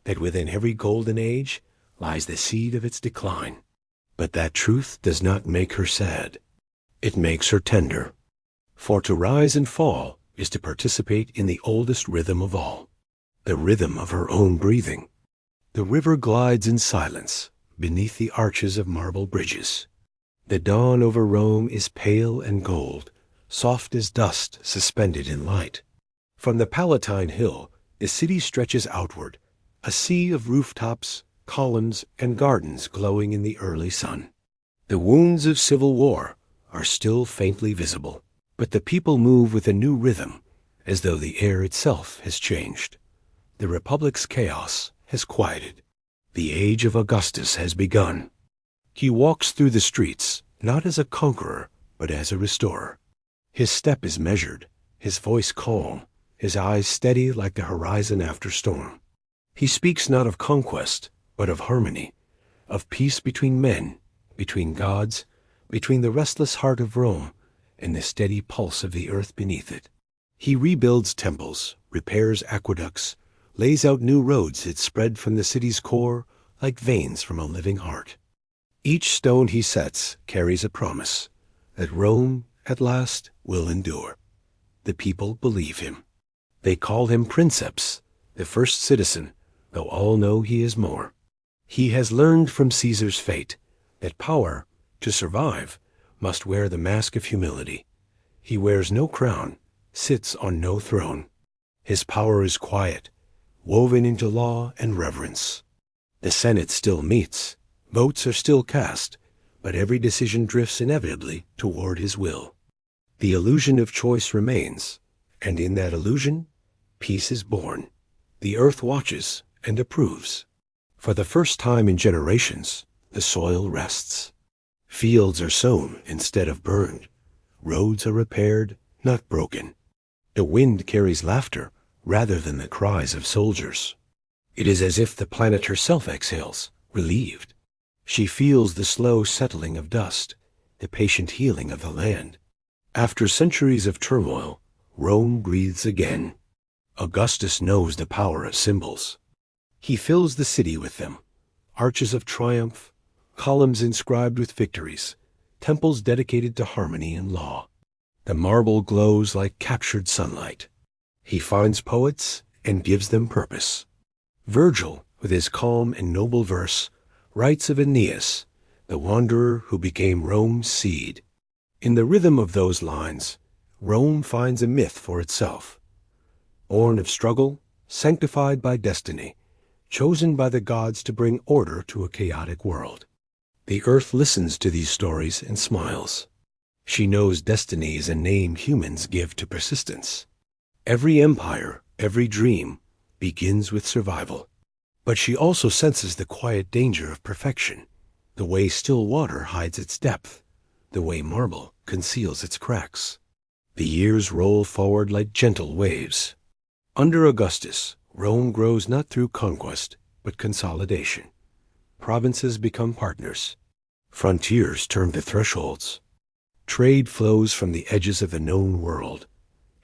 that within every golden age lies the seed of its decline. But that truth does not make her sad. It makes her tender. For to rise and fall is to participate in the oldest rhythm of all, the rhythm of her own breathing. The river glides in silence beneath the arches of marble bridges. The dawn over Rome is pale and gold, soft as dust suspended in light. From the Palatine Hill, the city stretches outward, a sea of rooftops, columns, and gardens glowing in the early sun. The wounds of civil war are still faintly visible, but the people move with a new rhythm, as though the air itself has changed. The Republic's chaos has quieted. The age of Augustus has begun. He walks through the streets, not as a conqueror, but as a restorer. His step is measured, his voice calm, his eyes steady like the horizon after storm. He speaks not of conquest, but of harmony, of peace between men, between gods, between the restless heart of Rome and the steady pulse of the earth beneath it. He rebuilds temples, repairs aqueducts, lays out new roads that spread from the city's core like veins from a living heart. Each stone he sets carries a promise that Rome, at last, will endure. The people believe him. They call him Princeps, the first citizen, though all know he is more. He has learned from Caesar's fate that power, to survive, must wear the mask of humility. He wears no crown, sits on no throne. His power is quiet, woven into law and reverence. The Senate still meets, votes are still cast, but every decision drifts inevitably toward his will. The illusion of choice remains, and in that illusion, peace is born. The earth watches and approves. For the first time in generations, the soil rests. Fields are sown instead of burned, Roads are repaired, not broken. The wind carries laughter rather than the cries of soldiers. It is as if the planet herself exhales, relieved. She feels the slow settling of dust, the patient healing of the land. After centuries of turmoil, Rome breathes again. Augustus knows the power of symbols. He fills the city with them. Arches of triumph, columns inscribed with victories, temples dedicated to harmony and law. The marble glows like captured sunlight. He finds poets and gives them purpose. Virgil, with his calm and noble verse, writes of Aeneas, the wanderer who became Rome's seed. In the rhythm of those lines, Rome finds a myth for itself. Born of struggle, sanctified by destiny, chosen by the gods to bring order to a chaotic world. The earth listens to these stories and smiles. She knows destiny is a name humans give to persistence. Every empire, every dream, begins with survival. But she also senses the quiet danger of perfection, the way still water hides its depth, the way marble conceals its cracks. The years roll forward like gentle waves. Under Augustus, Rome grows not through conquest, but consolidation. Provinces become partners. Frontiers turn to thresholds. Trade flows from the edges of the known world.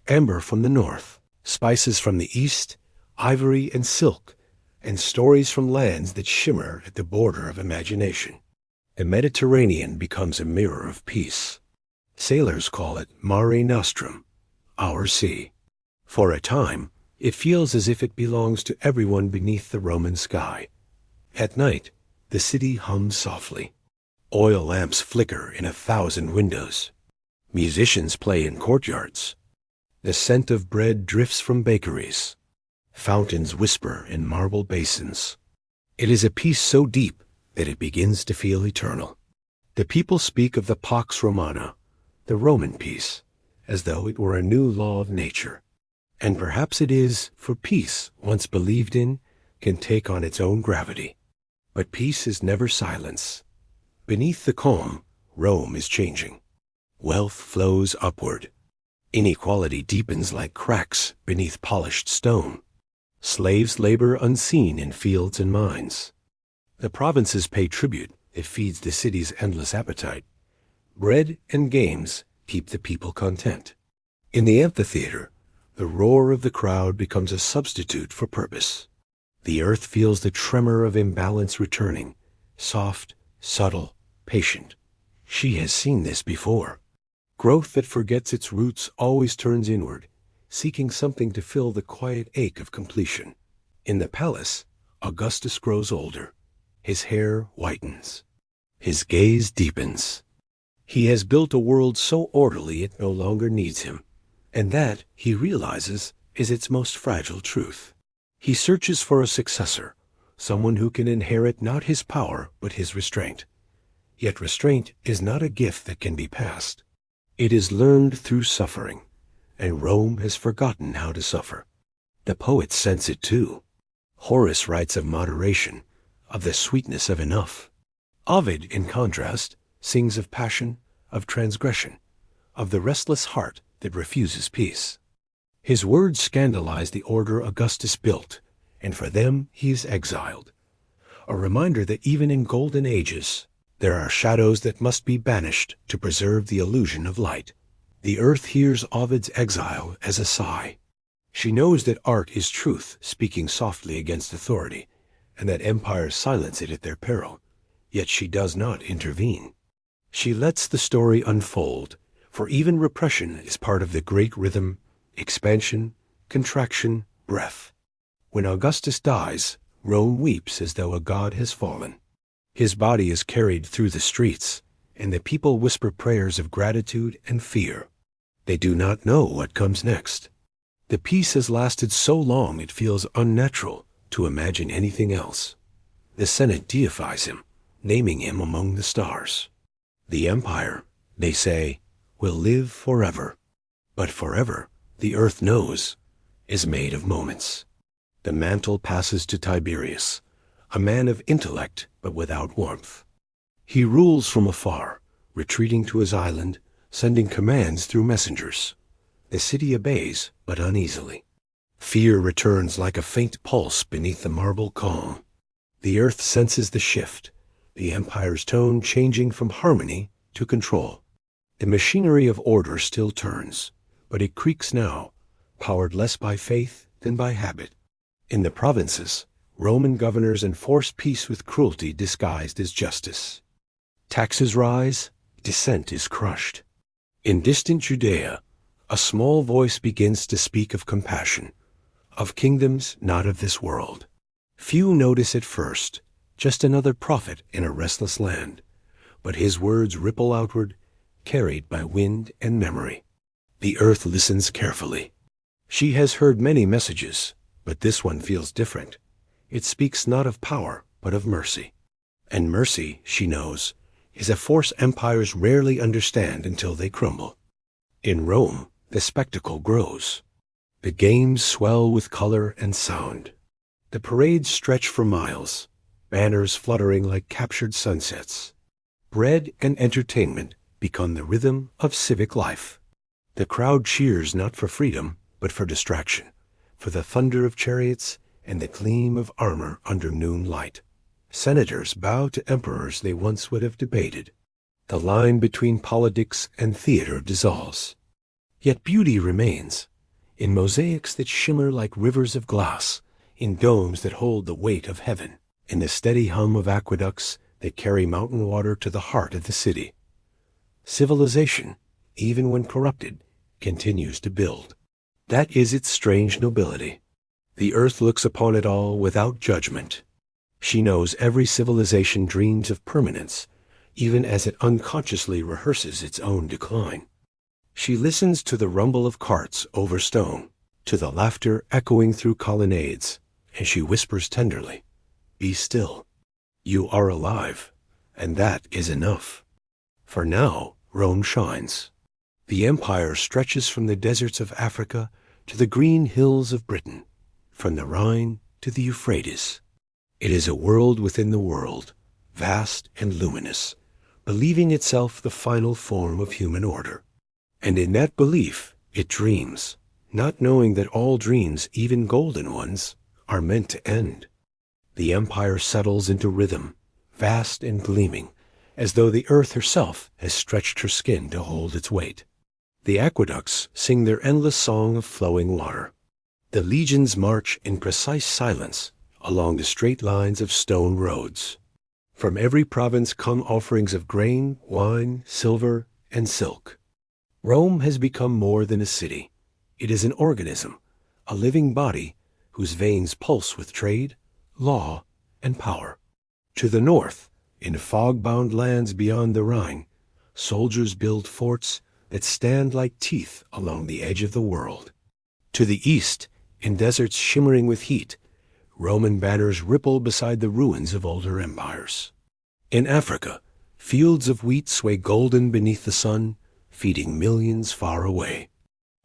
Amber from the north, spices from the east, ivory and silk, and stories from lands that shimmer at the border of imagination. The Mediterranean becomes a mirror of peace. Sailors call it Mare Nostrum, our sea. For a time, it feels as if it belongs to everyone beneath the Roman sky. At night, the city hums softly. Oil lamps flicker in 1,000 windows. Musicians play in courtyards. The scent of bread drifts from bakeries. Fountains whisper in marble basins. It is a peace so deep that it begins to feel eternal. The people speak of the Pax Romana, the Roman peace, as though it were a new law of nature. And perhaps it is, for peace, once believed in, can take on its own gravity. But peace is never silence. Beneath the calm, Rome is changing. Wealth flows upward. Inequality deepens like cracks beneath polished stone. Slaves labor unseen in fields and mines. The provinces pay tribute that feeds the city's endless appetite. Bread and games keep the people content. In the amphitheater, the roar of the crowd becomes a substitute for purpose. The earth feels the tremor of imbalance returning, soft, subtle, patient. She has seen this before. Growth that forgets its roots always turns inward, seeking something to fill the quiet ache of completion. In the palace, Augustus grows older. His hair whitens. His gaze deepens. He has built a world so orderly it no longer needs him, and that, he realizes, is its most fragile truth. He searches for a successor, someone who can inherit not his power but his restraint. Yet restraint is not a gift that can be passed. It is learned through suffering, and Rome has forgotten how to suffer. The poets sense it too. Horace writes of moderation, of the sweetness of enough. Ovid, in contrast, sings of passion, of transgression, of the restless heart that refuses peace. His words scandalize the order Augustus built, and for them he is exiled. A reminder that even in golden ages, there are shadows that must be banished to preserve the illusion of light. The earth hears Ovid's exile as a sigh. She knows that art is truth speaking softly against authority, and that empires silence it at their peril. Yet she does not intervene. She lets the story unfold, for even repression is part of the great rhythm, expansion, contraction, breath. When Augustus dies, Rome weeps as though a god has fallen. His body is carried through the streets, and the people whisper prayers of gratitude and fear. They do not know what comes next. The peace has lasted so long it feels unnatural to imagine anything else. The Senate deifies him, naming him among the stars. The empire, they say, will live forever. But forever, the earth knows, is made of moments. The mantle passes to Tiberius, a man of intellect but without warmth. He rules from afar, retreating to his island, sending commands through messengers. The city obeys, but uneasily. Fear returns like a faint pulse beneath the marble calm. The earth senses the shift, the empire's tone changing from harmony to control. The machinery of order still turns, but it creaks now, powered less by faith than by habit. In the provinces, Roman governors enforce peace with cruelty disguised as justice. Taxes rise, dissent is crushed. In distant Judea, a small voice begins to speak of compassion, of kingdoms not of this world. Few notice at first, just another prophet in a restless land, but his words ripple outward, carried by wind and memory. The earth listens carefully. She has heard many messages, but this one feels different. It speaks not of power, but of mercy. And mercy, she knows, is a force empires rarely understand until they crumble. In Rome, the spectacle grows. The games swell with color and sound. The parades stretch for miles, banners fluttering like captured sunsets. Bread and entertainment become the rhythm of civic life. The crowd cheers not for freedom, but for distraction, for the thunder of chariots and the gleam of armor under noon light. Senators bow to emperors they once would have debated. The line between politics and theater dissolves. Yet beauty remains, in mosaics that shimmer like rivers of glass, in domes that hold the weight of heaven, in the steady hum of aqueducts that carry mountain water to the heart of the city. Civilization, even when corrupted, continues to build. That is its strange nobility. The earth looks upon it all without judgment. She knows every civilization dreams of permanence, even as it unconsciously rehearses its own decline. She listens to the rumble of carts over stone, to the laughter echoing through colonnades, and she whispers tenderly, "Be still. You are alive, and that is enough." For now, Rome shines. The empire stretches from the deserts of Africa to the green hills of Britain, from the Rhine to the Euphrates. It is a world within the world, vast and luminous, believing itself the final form of human order. And in that belief, it dreams, not knowing that all dreams, even golden ones, are meant to end. The empire settles into rhythm, vast and gleaming, as though the earth herself has stretched her skin to hold its weight. The aqueducts sing their endless song of flowing water. The legions march in precise silence along the straight lines of stone roads. From every province come offerings of grain, wine, silver, and silk. Rome has become more than a city. It is an organism, a living body whose veins pulse with trade, law, and power. To the north, in fog-bound lands beyond the Rhine, soldiers build forts that stand like teeth along the edge of the world. To the east, in deserts shimmering with heat, Roman banners ripple beside the ruins of older empires. In Africa, fields of wheat sway golden beneath the sun, feeding millions far away.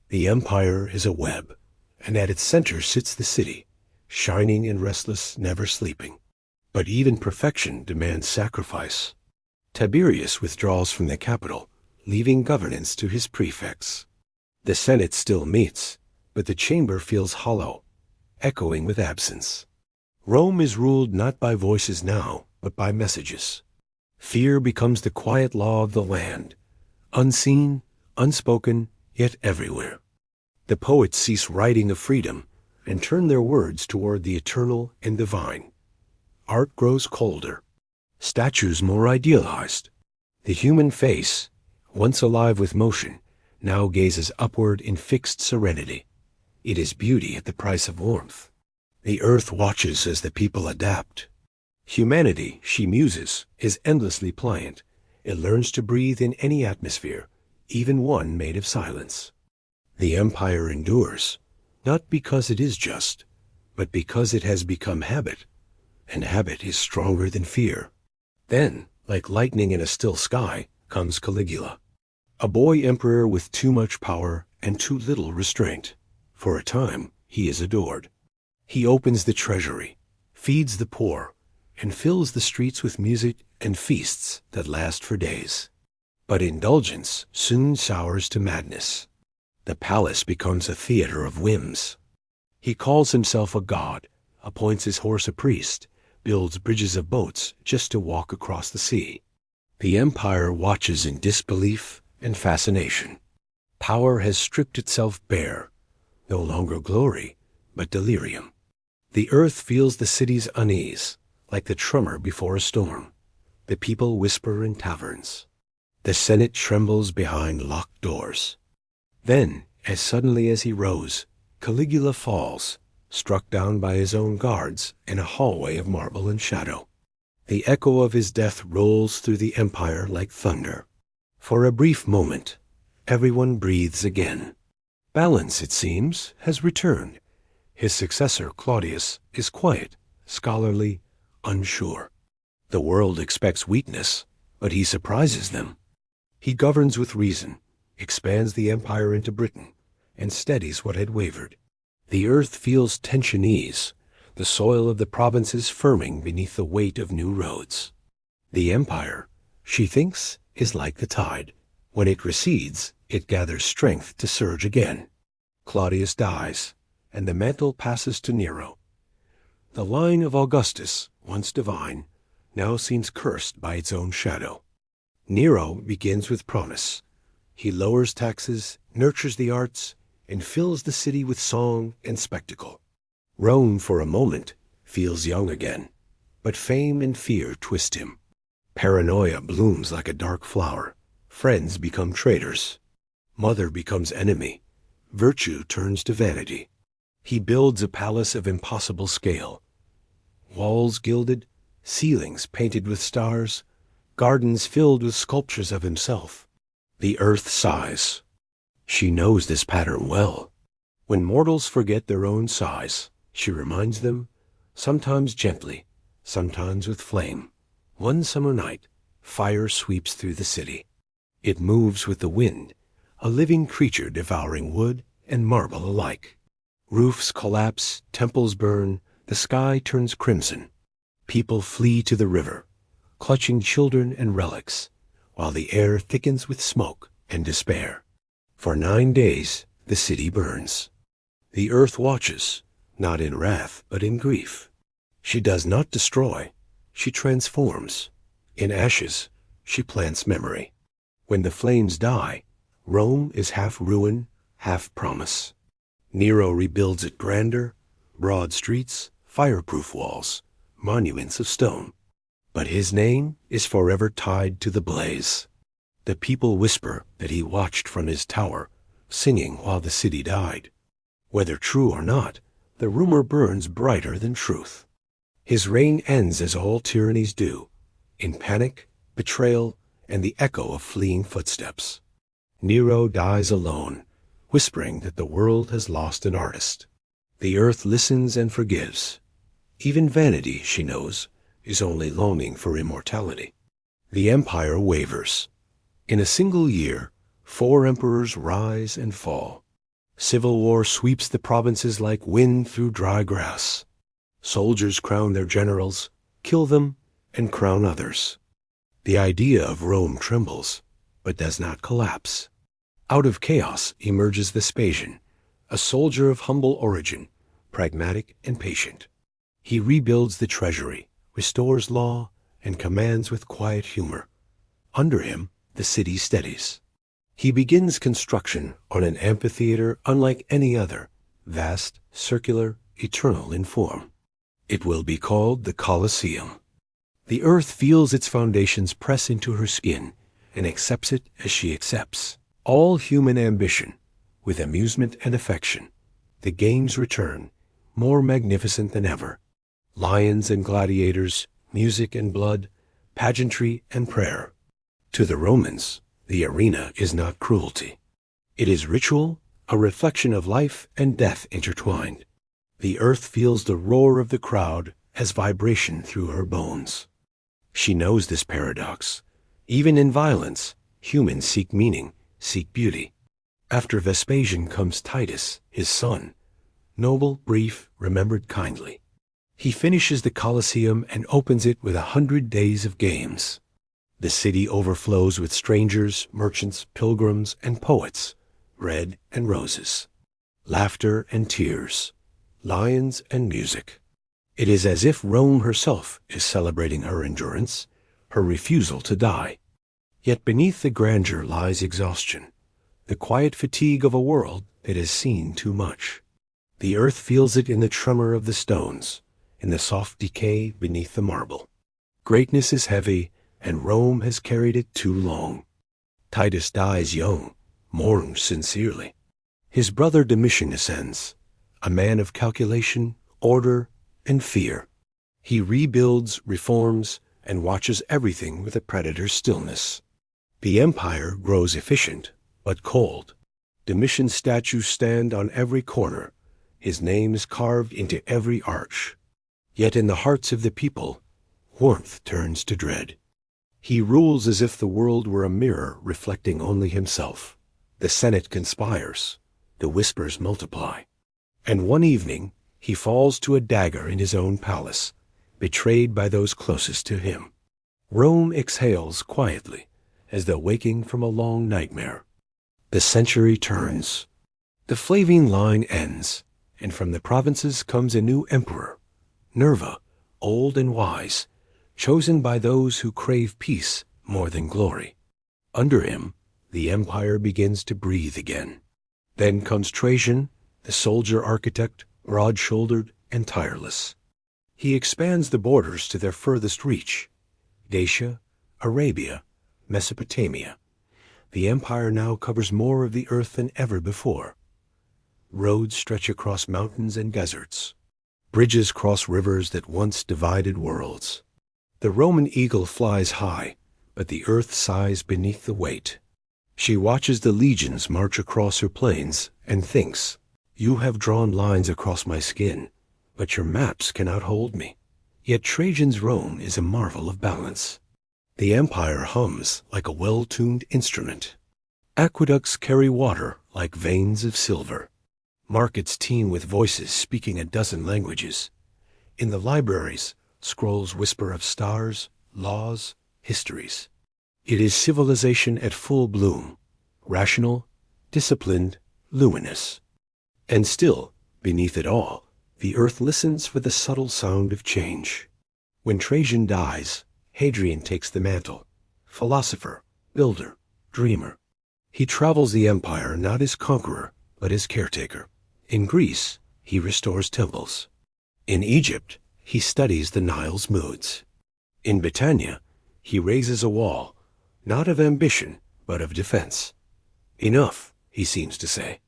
The empire is a web, and at its center sits the city, shining and restless, never sleeping. But even perfection demands sacrifice. Tiberius withdraws from the capital, leaving governance to his prefects. The Senate still meets, but the chamber feels hollow, echoing with absence. Rome is ruled not by voices now, but by messages. Fear becomes the quiet law of the land, unseen, unspoken, yet everywhere. The poets cease writing of freedom and turn their words toward the eternal and divine. Art grows colder, statues more idealized. The human face, once alive with motion, now gazes upward in fixed serenity. It is beauty at the price of warmth. The earth watches as the people adapt. Humanity, she muses, is endlessly pliant. It learns to breathe in any atmosphere, even one made of silence. The empire endures, not because it is just, but because it has become habit, and habit is stronger than fear. Then, like lightning in a still sky, comes Caligula, a boy emperor with too much power and too little restraint. For a time, he is adored. He opens the treasury, feeds the poor, and fills the streets with music and feasts that last for days. But indulgence soon sours to madness. The palace becomes a theater of whims. He calls himself a god, appoints his horse a priest, builds bridges of boats just to walk across the sea. The empire watches in disbelief and fascination. Power has stripped itself bare, no longer glory, but delirium. The earth feels the city's unease, like the tremor before a storm. The people whisper in taverns. The Senate trembles behind locked doors. Then, as suddenly as he rose, Caligula falls, struck down by his own guards in a hallway of marble and shadow. The echo of his death rolls through the empire like thunder. For a brief moment, everyone breathes again. Balance, it seems, has returned. His successor, Claudius, is quiet, scholarly, unsure. The world expects weakness, but he surprises them. He governs with reason, expands the empire into Britain, and steadies what had wavered. The earth feels tension ease, the soil of the provinces firming beneath the weight of new roads. The empire, she thinks, is like the tide. When it recedes, it gathers strength to surge again. Claudius dies, and the mantle passes to Nero. The line of Augustus, once divine, now seems cursed by its own shadow. Nero begins with promise. He lowers taxes, nurtures the arts, and fills the city with song and spectacle. Rome, for a moment, feels young again, but fame and fear twist him. Paranoia blooms like a dark flower. Friends become traitors. Mother becomes enemy. Virtue turns to vanity. He builds a palace of impossible scale. Walls gilded, ceilings painted with stars, gardens filled with sculptures of himself. The earth sighs. She knows this pattern well. When mortals forget their own size, she reminds them, sometimes gently, sometimes with flame. One summer night, fire sweeps through the city. It moves with the wind, a living creature devouring wood and marble alike. Roofs collapse, temples burn, the sky turns crimson. People flee to the river, clutching children and relics, while the air thickens with smoke and despair. For 9 days, the city burns. The earth watches, not in wrath, but in grief. She does not destroy, she transforms. In ashes, she plants memory. When the flames die, Rome is half ruin, half promise. Nero rebuilds it grander, broad streets, fireproof walls, monuments of stone. But his name is forever tied to the blaze. The people whisper that he watched from his tower, singing while the city died. Whether true or not, the rumor burns brighter than truth. His reign ends as all tyrannies do, in panic, betrayal, and the echo of fleeing footsteps. Nero dies alone, whispering that the world has lost an artist. The earth listens and forgives. Even vanity, she knows, is only longing for immortality. The empire wavers. In a single year, 4 emperors rise and fall. Civil war sweeps the provinces like wind through dry grass. Soldiers crown their generals, kill them, and crown others. The idea of Rome trembles, but does not collapse. Out of chaos emerges Vespasian, a soldier of humble origin, pragmatic and patient. He rebuilds the treasury, restores law, and commands with quiet humor. Under him, the city steadies. He begins construction on an amphitheater unlike any other, vast, circular, eternal in form. It will be called the Colosseum. The earth feels its foundations press into her skin and accepts it as she accepts. All human ambition, with amusement and affection. The games return, more magnificent than ever. Lions and gladiators, music and blood, pageantry and prayer. To the Romans, the arena is not cruelty. It is ritual, a reflection of life and death intertwined. The earth feels the roar of the crowd as vibration through her bones. She knows this paradox. Even in violence, humans seek meaning, seek beauty. After Vespasian comes Titus, his son, noble, brief, remembered kindly. He finishes the Colosseum and opens it with 100 days of games. The city overflows with strangers, merchants, pilgrims, and poets, red and roses, laughter and tears, lions and music. It is as if Rome herself is celebrating her endurance, her refusal to die. Yet beneath the grandeur lies exhaustion, the quiet fatigue of a world that has seen too much. The earth feels it in the tremor of the stones, in the soft decay beneath the marble. Greatness is heavy, and Rome has carried it too long. Titus dies young, mourns sincerely. His brother Domitian ascends, a man of calculation, order, and fear. He rebuilds, reforms, and watches everything with a predator's stillness. The empire grows efficient, but cold. Domitian's statues stand on every corner. His name is carved into every arch. Yet in the hearts of the people, warmth turns to dread. He rules as if the world were a mirror reflecting only himself. The Senate conspires. The whispers multiply. And one evening, he falls to a dagger in his own palace, betrayed by those closest to him. Rome exhales quietly, as though waking from a long nightmare. The century turns. The Flavian line ends, and from the provinces comes a new emperor, Nerva, old and wise, chosen by those who crave peace more than glory. Under him, the empire begins to breathe again. Then comes Trajan, the soldier architect, broad-shouldered and tireless. He expands the borders to their furthest reach, Dacia, Arabia, Mesopotamia. The empire now covers more of the earth than ever before. Roads stretch across mountains and deserts. Bridges cross rivers that once divided worlds. The Roman eagle flies high, but the earth sighs beneath the weight. She watches the legions march across her plains and thinks, "You have drawn lines across my skin, but your maps cannot hold me." Yet Trajan's Rome is a marvel of balance. The empire hums like a well-tuned instrument. Aqueducts carry water like veins of silver. Markets teem with voices speaking a dozen languages. In the libraries, scrolls whisper of stars, laws, histories. It is civilization at full bloom, rational, disciplined, luminous. And still, beneath it all, the earth listens for the subtle sound of change. When Trajan dies, Hadrian takes the mantle, philosopher, builder, dreamer. He travels the empire not as conqueror, but as caretaker. In Greece, he restores temples. In Egypt, he studies the Nile's moods. In Britannia, he raises a wall, not of ambition, but of defense. Enough, he seems to say.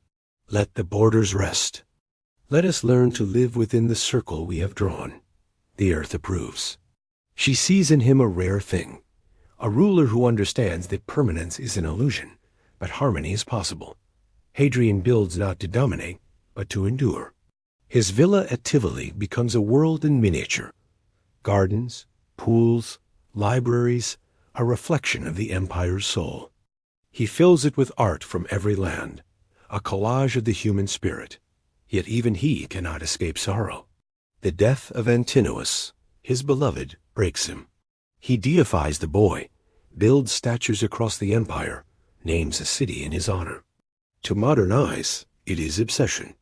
Let the borders rest. Let us learn to live within the circle we have drawn. The earth approves. She sees in him a rare thing, a ruler who understands that permanence is an illusion, but harmony is possible. Hadrian builds not to dominate, but to endure. His villa at Tivoli becomes a world in miniature. Gardens, pools, libraries, a reflection of the empire's soul. He fills it with art from every land, a collage of the human spirit. Yet even he cannot escape sorrow. The death of Antinous, his beloved, breaks him. He deifies the boy, builds statues across the empire, names a city in his honor. To modern eyes, it is obsession.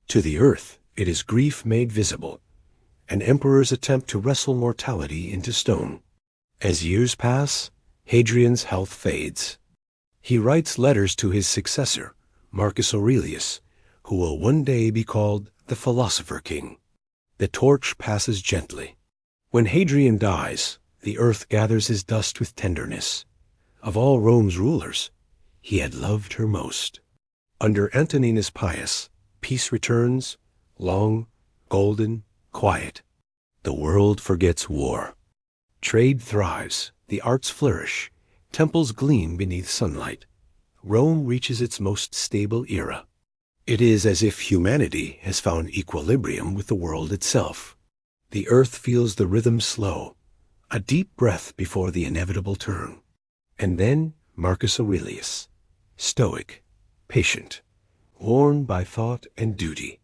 To the earth, it is grief made visible, an emperor's attempt to wrestle mortality into stone. As years pass, Hadrian's health fades. He writes letters to his successor, Marcus Aurelius, who will one day be called the Philosopher King. The torch passes gently. When Hadrian dies, the earth gathers his dust with tenderness. Of all Rome's rulers, he had loved her most. Under Antoninus Pius, peace returns, long, golden, quiet. The world forgets war. Trade thrives, the arts flourish, temples gleam beneath sunlight. Rome reaches its most stable era. It is as if humanity has found equilibrium with the world itself. The earth feels the rhythm slow, a deep breath before the inevitable turn. And then Marcus Aurelius, stoic, patient, worn by thought and duty.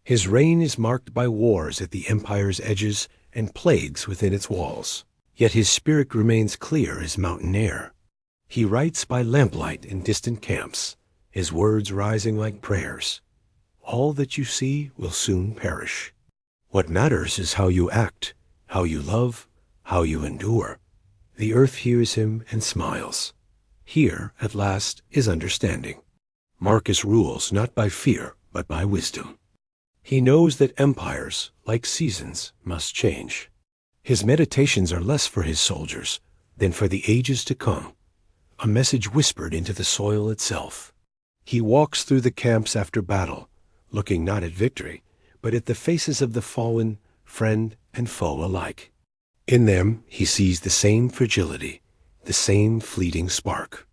His reign is marked by wars at the empire's edges and plagues within its walls. Yet his spirit remains clear as mountain air. He writes by lamplight in distant camps, his words rising like prayers. All that you see will soon perish. What matters is how you act, how you love, how you endure. The earth hears him and smiles. Here, at last, is understanding. Marcus rules not by fear, but by wisdom. He knows that empires, like seasons, must change. His meditations are less for his soldiers than for the ages to come, a message whispered into the soil itself. He walks through the camps after battle, looking not at victory, but at the faces of the fallen, friend and foe alike. In them he sees the same fragility, the same fleeting spark.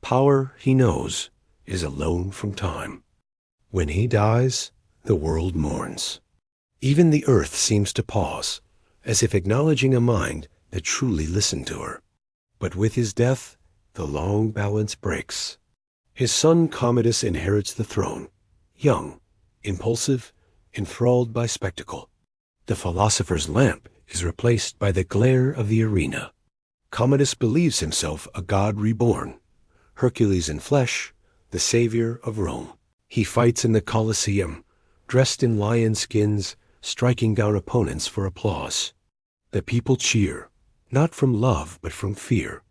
Power, he knows, is a loan from time. When he dies, the world mourns. Even the earth seems to pause, as if acknowledging a mind that truly listened to her. But with his death, the long balance breaks. His son Commodus inherits the throne, young, impulsive, enthralled by spectacle. The philosopher's lamp is replaced by the glare of the arena. Commodus believes himself a god reborn, Hercules in flesh, the savior of Rome. He fights in the Colosseum, dressed in lion skins, striking down opponents for applause. The people cheer, not from love but from fear.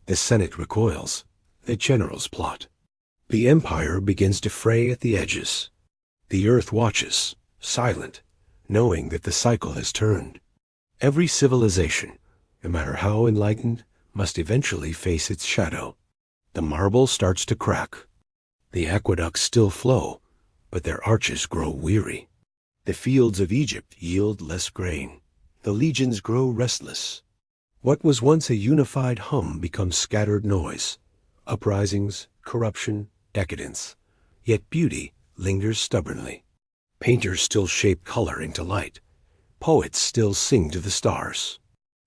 The Senate recoils, the generals plot. The empire begins to fray at the edges. The earth watches, silent, knowing that the cycle has turned. Every civilization, no matter how enlightened, must eventually face its shadow. The marble starts to crack. The aqueducts still flow, but their arches grow weary. The fields of Egypt yield less grain. The legions grow restless. What was once a unified hum becomes scattered noise, uprisings, corruption, decadence. Yet beauty lingers stubbornly. Painters still shape color into light. Poets still sing to the stars.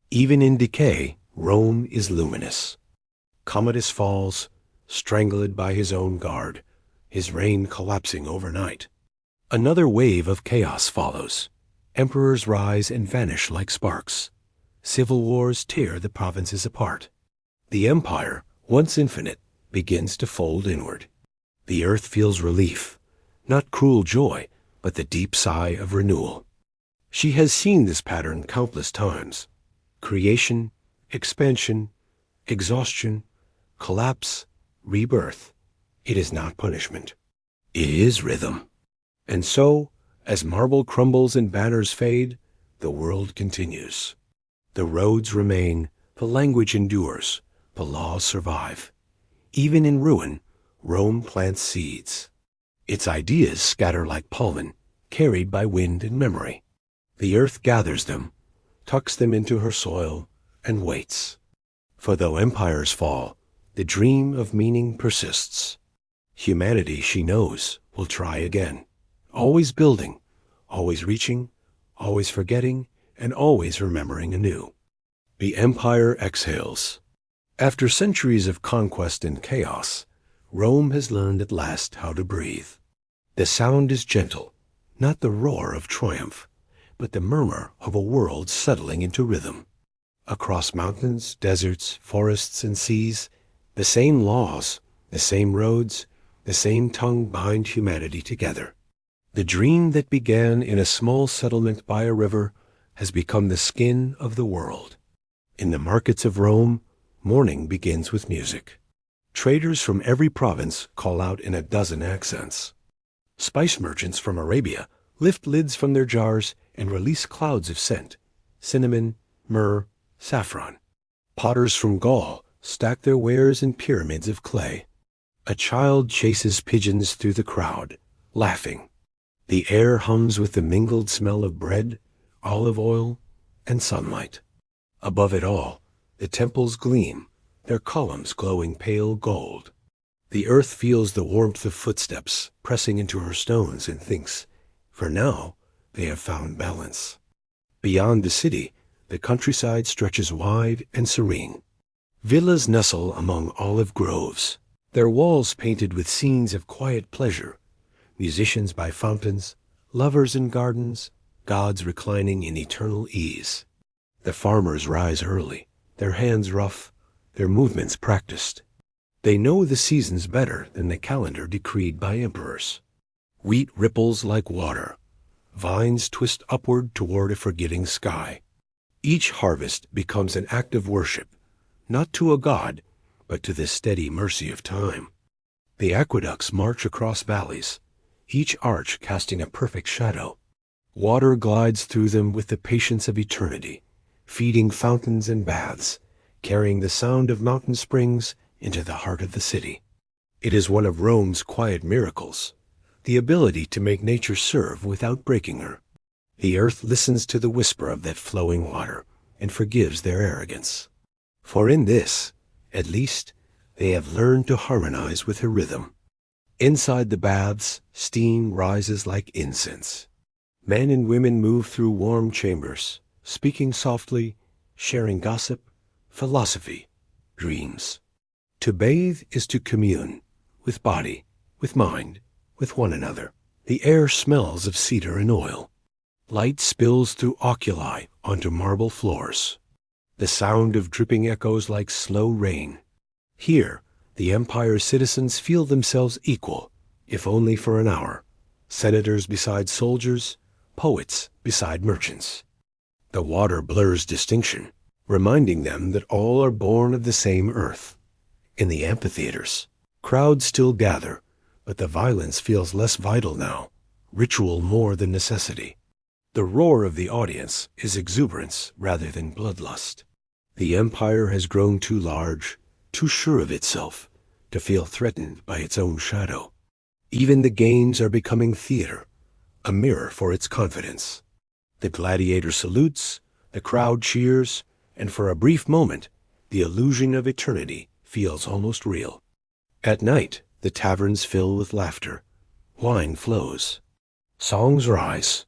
Even in decay, Rome is luminous. Commodus falls, strangled by his own guard, his reign collapsing overnight. Another wave of chaos follows. Emperors rise and vanish like sparks. Civil wars tear the provinces apart. The empire, once infinite, begins to fold inward. The earth feels relief, not cruel joy, but the deep sigh of renewal. She has seen this pattern countless times. Creation, expansion, exhaustion, collapse, rebirth. It is not punishment. It is rhythm. And so, as marble crumbles and banners fade, the world continues. The roads remain, the language endures, the laws survive. Even in ruin, Rome plants seeds. Its ideas scatter like pollen, carried by wind and memory. The earth gathers them, tucks them into her soil, and waits. For though empires fall, the dream of meaning persists. Humanity, she knows, will try again. Always building, always reaching, always forgetting, and always remembering anew. The empire exhales. After centuries of conquest and chaos, Rome has learned at last how to breathe. The sound is gentle, not the roar of triumph, but the murmur of a world settling into rhythm. Across mountains, deserts, forests, and seas, the same laws, the same roads, the same tongue bind humanity together. The dream that began in a small settlement by a river has become the skin of the world. In the markets of Rome, morning begins with music. Traders from every province call out in a dozen accents. Spice merchants from Arabia lift lids from their jars and release clouds of scent, cinnamon, myrrh, saffron. Potters from Gaul stack their wares in pyramids of clay. A child chases pigeons through the crowd, laughing. The air hums with the mingled smell of bread, olive oil, and sunlight. Above it all, the temples gleam, their columns glowing pale gold. The earth feels the warmth of footsteps pressing into her stones and thinks, for now they have found balance. Beyond the city, the countryside stretches wide and serene. Villas nestle among olive groves, their walls painted with scenes of quiet pleasure, musicians by fountains, lovers in gardens, gods reclining in eternal ease. The farmers rise early, their hands rough, their movements practiced. They know the seasons better than the calendar decreed by emperors. Wheat ripples like water. Vines twist upward toward a forgetting sky. Each harvest becomes an act of worship, not to a god, but to the steady mercy of time. The aqueducts march across valleys, each arch casting a perfect shadow. Water glides through them with the patience of eternity, feeding fountains and baths, carrying the sound of mountain springs into the heart of the city. It is one of Rome's quiet miracles, the ability to make nature serve without breaking her. The earth listens to the whisper of that flowing water and forgives their arrogance. For in this, at least, they have learned to harmonize with her rhythm. Inside the baths, steam rises like incense. Men and women move through warm chambers, speaking softly, sharing gossip, philosophy, dreams. To bathe is to commune, with body, with mind, with one another. The air smells of cedar and oil. Light spills through oculi onto marble floors. The sound of dripping echoes like slow rain. Here, the empire's citizens feel themselves equal, if only for an hour. Senators beside soldiers, poets beside merchants. The water blurs distinction, reminding them that all are born of the same earth. In the amphitheaters, crowds still gather, but the violence feels less vital now, ritual more than necessity. The roar of the audience is exuberance rather than bloodlust. The empire has grown too large, too sure of itself, to feel threatened by its own shadow. Even the games are becoming theater, a mirror for its confidence. The gladiator salutes, the crowd cheers, and for a brief moment, the illusion of eternity feels almost real. At night, the taverns fill with laughter. Wine flows. Songs rise.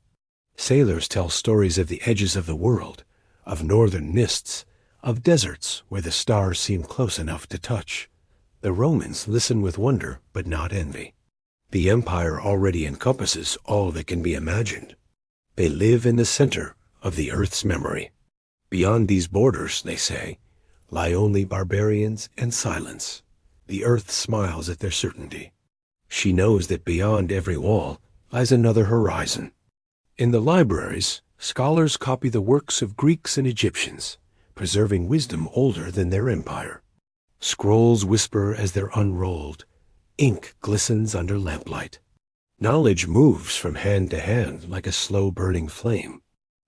Sailors tell stories of the edges of the world, of northern mists, of deserts where the stars seem close enough to touch. The Romans listen with wonder, but not envy. The empire already encompasses all that can be imagined. They live in the center of the earth's memory. Beyond these borders, they say, lie only barbarians and silence. The earth smiles at their certainty. She knows that beyond every wall lies another horizon. In the libraries, scholars copy the works of Greeks and Egyptians, preserving wisdom older than their empire. Scrolls whisper as they're unrolled. Ink glistens under lamplight. Knowledge moves from hand to hand like a slow-burning flame.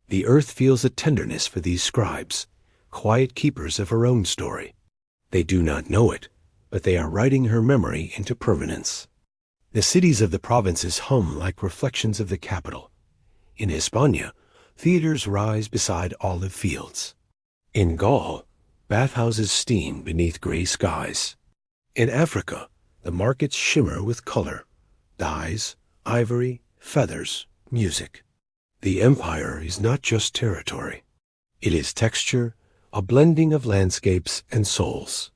The earth feels a tenderness for these scribes, quiet keepers of her own story. They do not know it, but they are writing her memory into permanence. The cities of the provinces hum like reflections of the capital. In Hispania, theaters rise beside olive fields. In Gaul, bathhouses steam beneath gray skies. In Africa, the markets shimmer with color, dyes, ivory, feathers, music. The empire is not just territory. It is texture, a blending of landscapes and souls.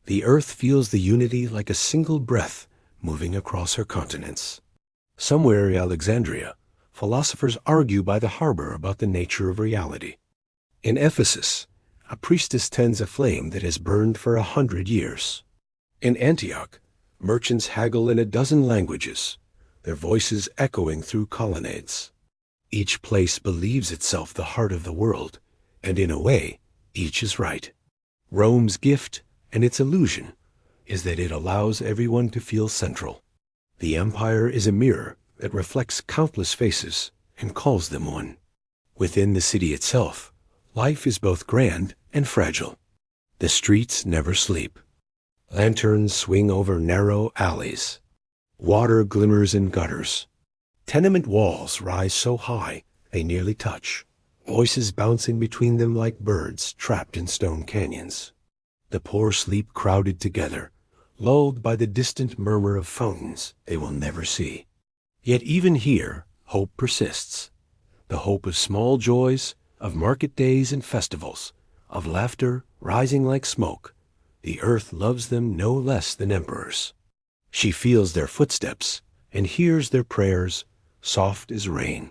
The earth feels the unity like a single breath moving across her continents. Somewhere in Alexandria, philosophers argue by the harbor about the nature of reality. In Ephesus, a priestess tends a flame that has burned for 100 years. In Antioch, merchants haggle in a dozen languages, their voices echoing through colonnades. Each place believes itself the heart of the world, and in a way, each is right. Rome's gift, and its illusion, is that it allows everyone to feel central. The empire is a mirror that reflects countless faces and calls them one. Within the city itself, life is both grand and fragile. The streets never sleep. Lanterns swing over narrow alleys. Water glimmers in gutters. Tenement walls rise so high they nearly touch, voices bouncing between them like birds trapped in stone canyons. The poor sleep crowded together, lulled by the distant murmur of fountains they will never see. Yet even here, hope persists. The hope of small joys, of market days and festivals, of laughter rising like smoke. The earth loves them no less than emperors. She feels their footsteps and hears their prayers, soft as rain.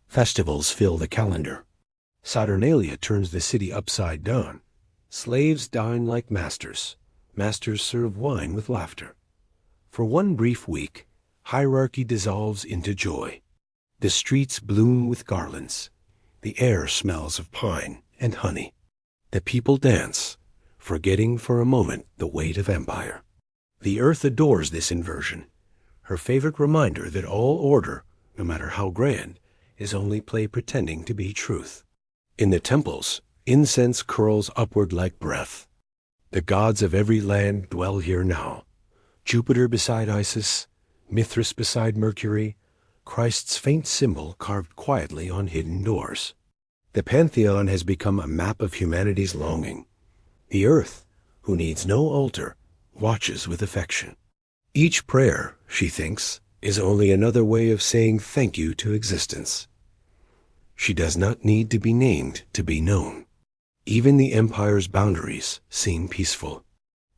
Festivals fill the calendar. Saturnalia turns the city upside down. Slaves dine like masters. Masters serve wine with laughter. For one brief week, hierarchy dissolves into joy. The streets bloom with garlands. The air smells of pine and honey. The people dance, forgetting for a moment the weight of empire. The earth adores this inversion, her favorite reminder that all order, no matter how grand, is only play pretending to be truth. In the temples, incense curls upward like breath. The gods of every land dwell here now. Jupiter beside Isis, Mithras beside Mercury, Christ's faint symbol carved quietly on hidden doors. The pantheon has become a map of humanity's longing. The earth, who needs no altar, watches with affection. Each prayer, she thinks, is only another way of saying thank you to existence. She does not need to be named to be known. Even the empire's boundaries seem peaceful.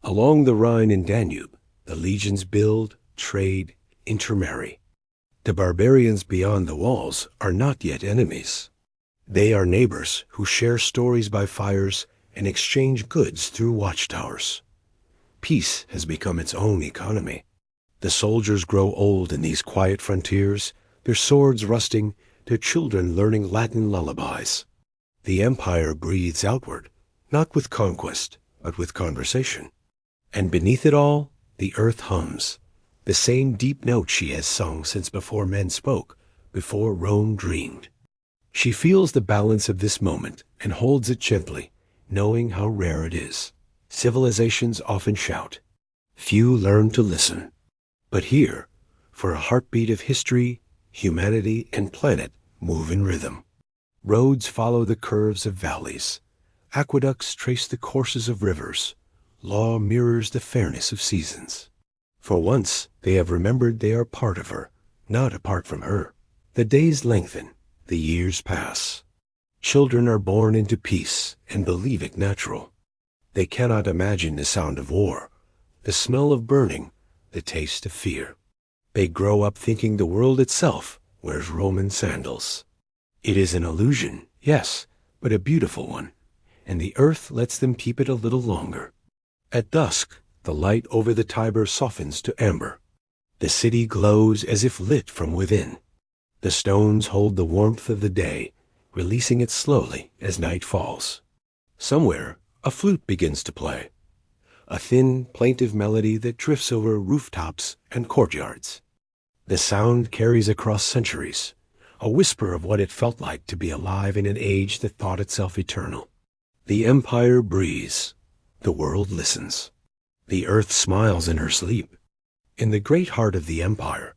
Along the Rhine and Danube, the legions build, trade, intermarry. The barbarians beyond the walls are not yet enemies. They are neighbors who share stories by fires and exchange goods through watchtowers. Peace has become its own economy. The soldiers grow old in these quiet frontiers, their swords rusting, their children learning Latin lullabies. The empire breathes outward, not with conquest, but with conversation. And beneath it all, the earth hums, the same deep note she has sung since before men spoke, before Rome dreamed. She feels the balance of this moment and holds it gently, knowing how rare it is. Civilizations often shout. Few learn to listen. But here, for a heartbeat of history, humanity and planet move in rhythm. Roads follow the curves of valleys. Aqueducts trace the courses of rivers. Law mirrors the fairness of seasons. For once, they have remembered they are part of her, not apart from her. The days lengthen, the years pass. Children are born into peace and believe it natural. They cannot imagine the sound of war, the smell of burning, the taste of fear. They grow up thinking the world itself wears Roman sandals. It is an illusion, yes, but a beautiful one, and the earth lets them keep it a little longer. At dusk, the light over the Tiber softens to amber. The city glows as if lit from within. The stones hold the warmth of the day, releasing it slowly as night falls. Somewhere, a flute begins to play, a thin, plaintive melody that drifts over rooftops and courtyards. The sound carries across centuries, a whisper of what it felt like to be alive in an age that thought itself eternal. The empire breathes. The world listens. The earth smiles in her sleep. In the great heart of the empire,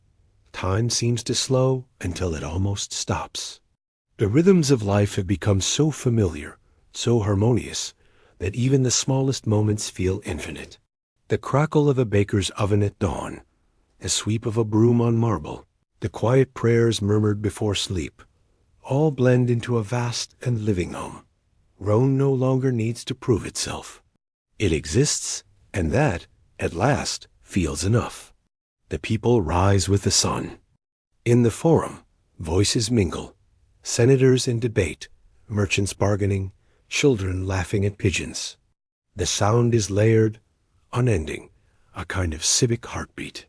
time seems to slow until it almost stops. The rhythms of life have become so familiar, so harmonious, that even the smallest moments feel infinite. The crackle of a baker's oven at dawn, the sweep of a broom on marble, the quiet prayers murmured before sleep, all blend into a vast and living hum. Rome no longer needs to prove itself. It exists, and that, at last, feels enough. The people rise with the sun. In the forum, voices mingle, senators in debate, merchants bargaining, children laughing at pigeons. The sound is layered, unending, a kind of civic heartbeat.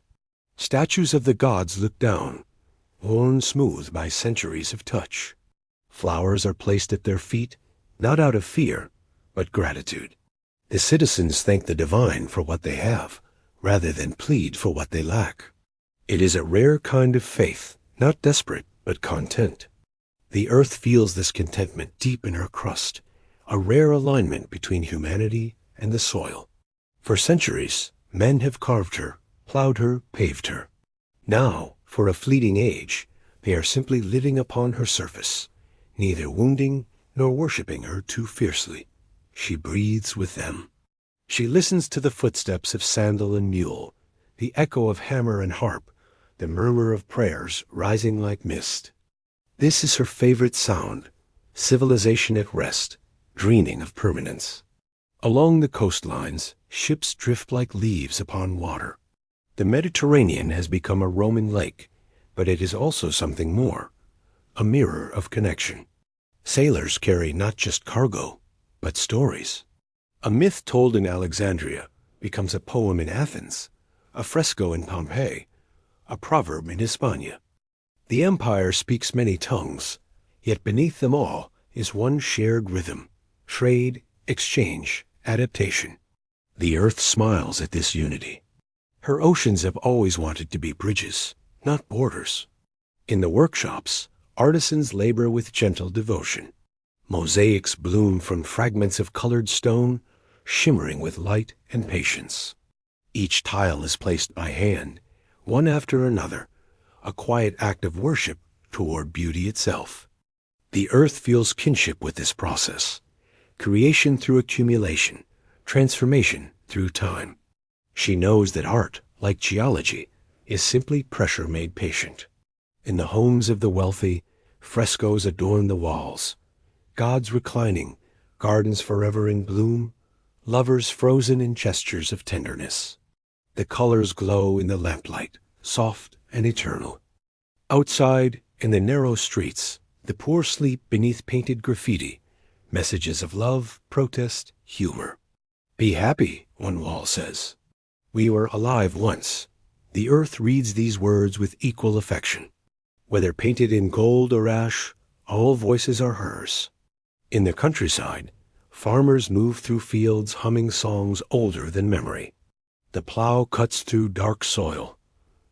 Statues of the gods look down, worn smooth by centuries of touch. Flowers are placed at their feet, not out of fear, but gratitude. The citizens thank the divine for what they have, rather than plead for what they lack. It is a rare kind of faith, not desperate, but content. The earth feels this contentment deep in her crust, a rare alignment between humanity and the soil. For centuries, men have carved her, plowed her, paved her. Now, for a fleeting age, they are simply living upon her surface, neither wounding nor worshipping her too fiercely. She breathes with them. She listens to the footsteps of sandal and mule, the echo of hammer and harp, the murmur of prayers rising like mist. This is her favorite sound, civilization at rest, dreaming of permanence. Along the coastlines, ships drift like leaves upon water. The Mediterranean has become a Roman lake, but it is also something more, a mirror of connection. Sailors carry not just cargo, but stories. A myth told in Alexandria becomes a poem in Athens, a fresco in Pompeii, a proverb in Hispania. The empire speaks many tongues, yet beneath them all is one shared rhythm: trade, exchange, adaptation. The earth smiles at this unity. Her oceans have always wanted to be bridges, not borders. In the workshops, artisans labor with gentle devotion. Mosaics bloom from fragments of colored stone, shimmering with light and patience. Each tile is placed by hand, one after another, a quiet act of worship toward beauty itself. The earth feels kinship with this process: creation through accumulation, transformation through time. She knows that art, like geology, is simply pressure made patient. In the homes of the wealthy, frescoes adorn the walls. Gods reclining, gardens forever in bloom, lovers frozen in gestures of tenderness. The colors glow in the lamplight, soft and eternal. Outside, in the narrow streets, the poor sleep beneath painted graffiti, messages of love, protest, humor. "Be happy," one wall says. "We were alive once." The earth reads these words with equal affection. Whether painted in gold or ash, all voices are hers. In the countryside, farmers move through fields humming songs older than memory. The plow cuts through dark soil,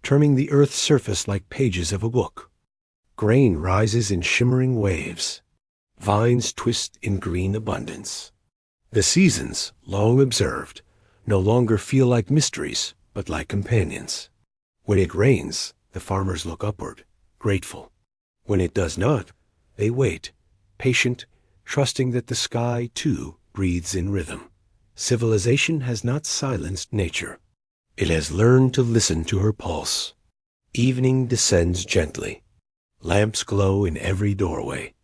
turning the earth's surface like pages of a book. Grain rises in shimmering waves. Vines twist in green abundance. The seasons, long observed, no longer feel like mysteries, but like companions. When it rains, the farmers look upward, grateful. When it does not, they wait, patient, trusting that the sky, too, breathes in rhythm. Civilization has not silenced nature. It has learned to listen to her pulse. Evening descends gently. Lamps glow in every doorway.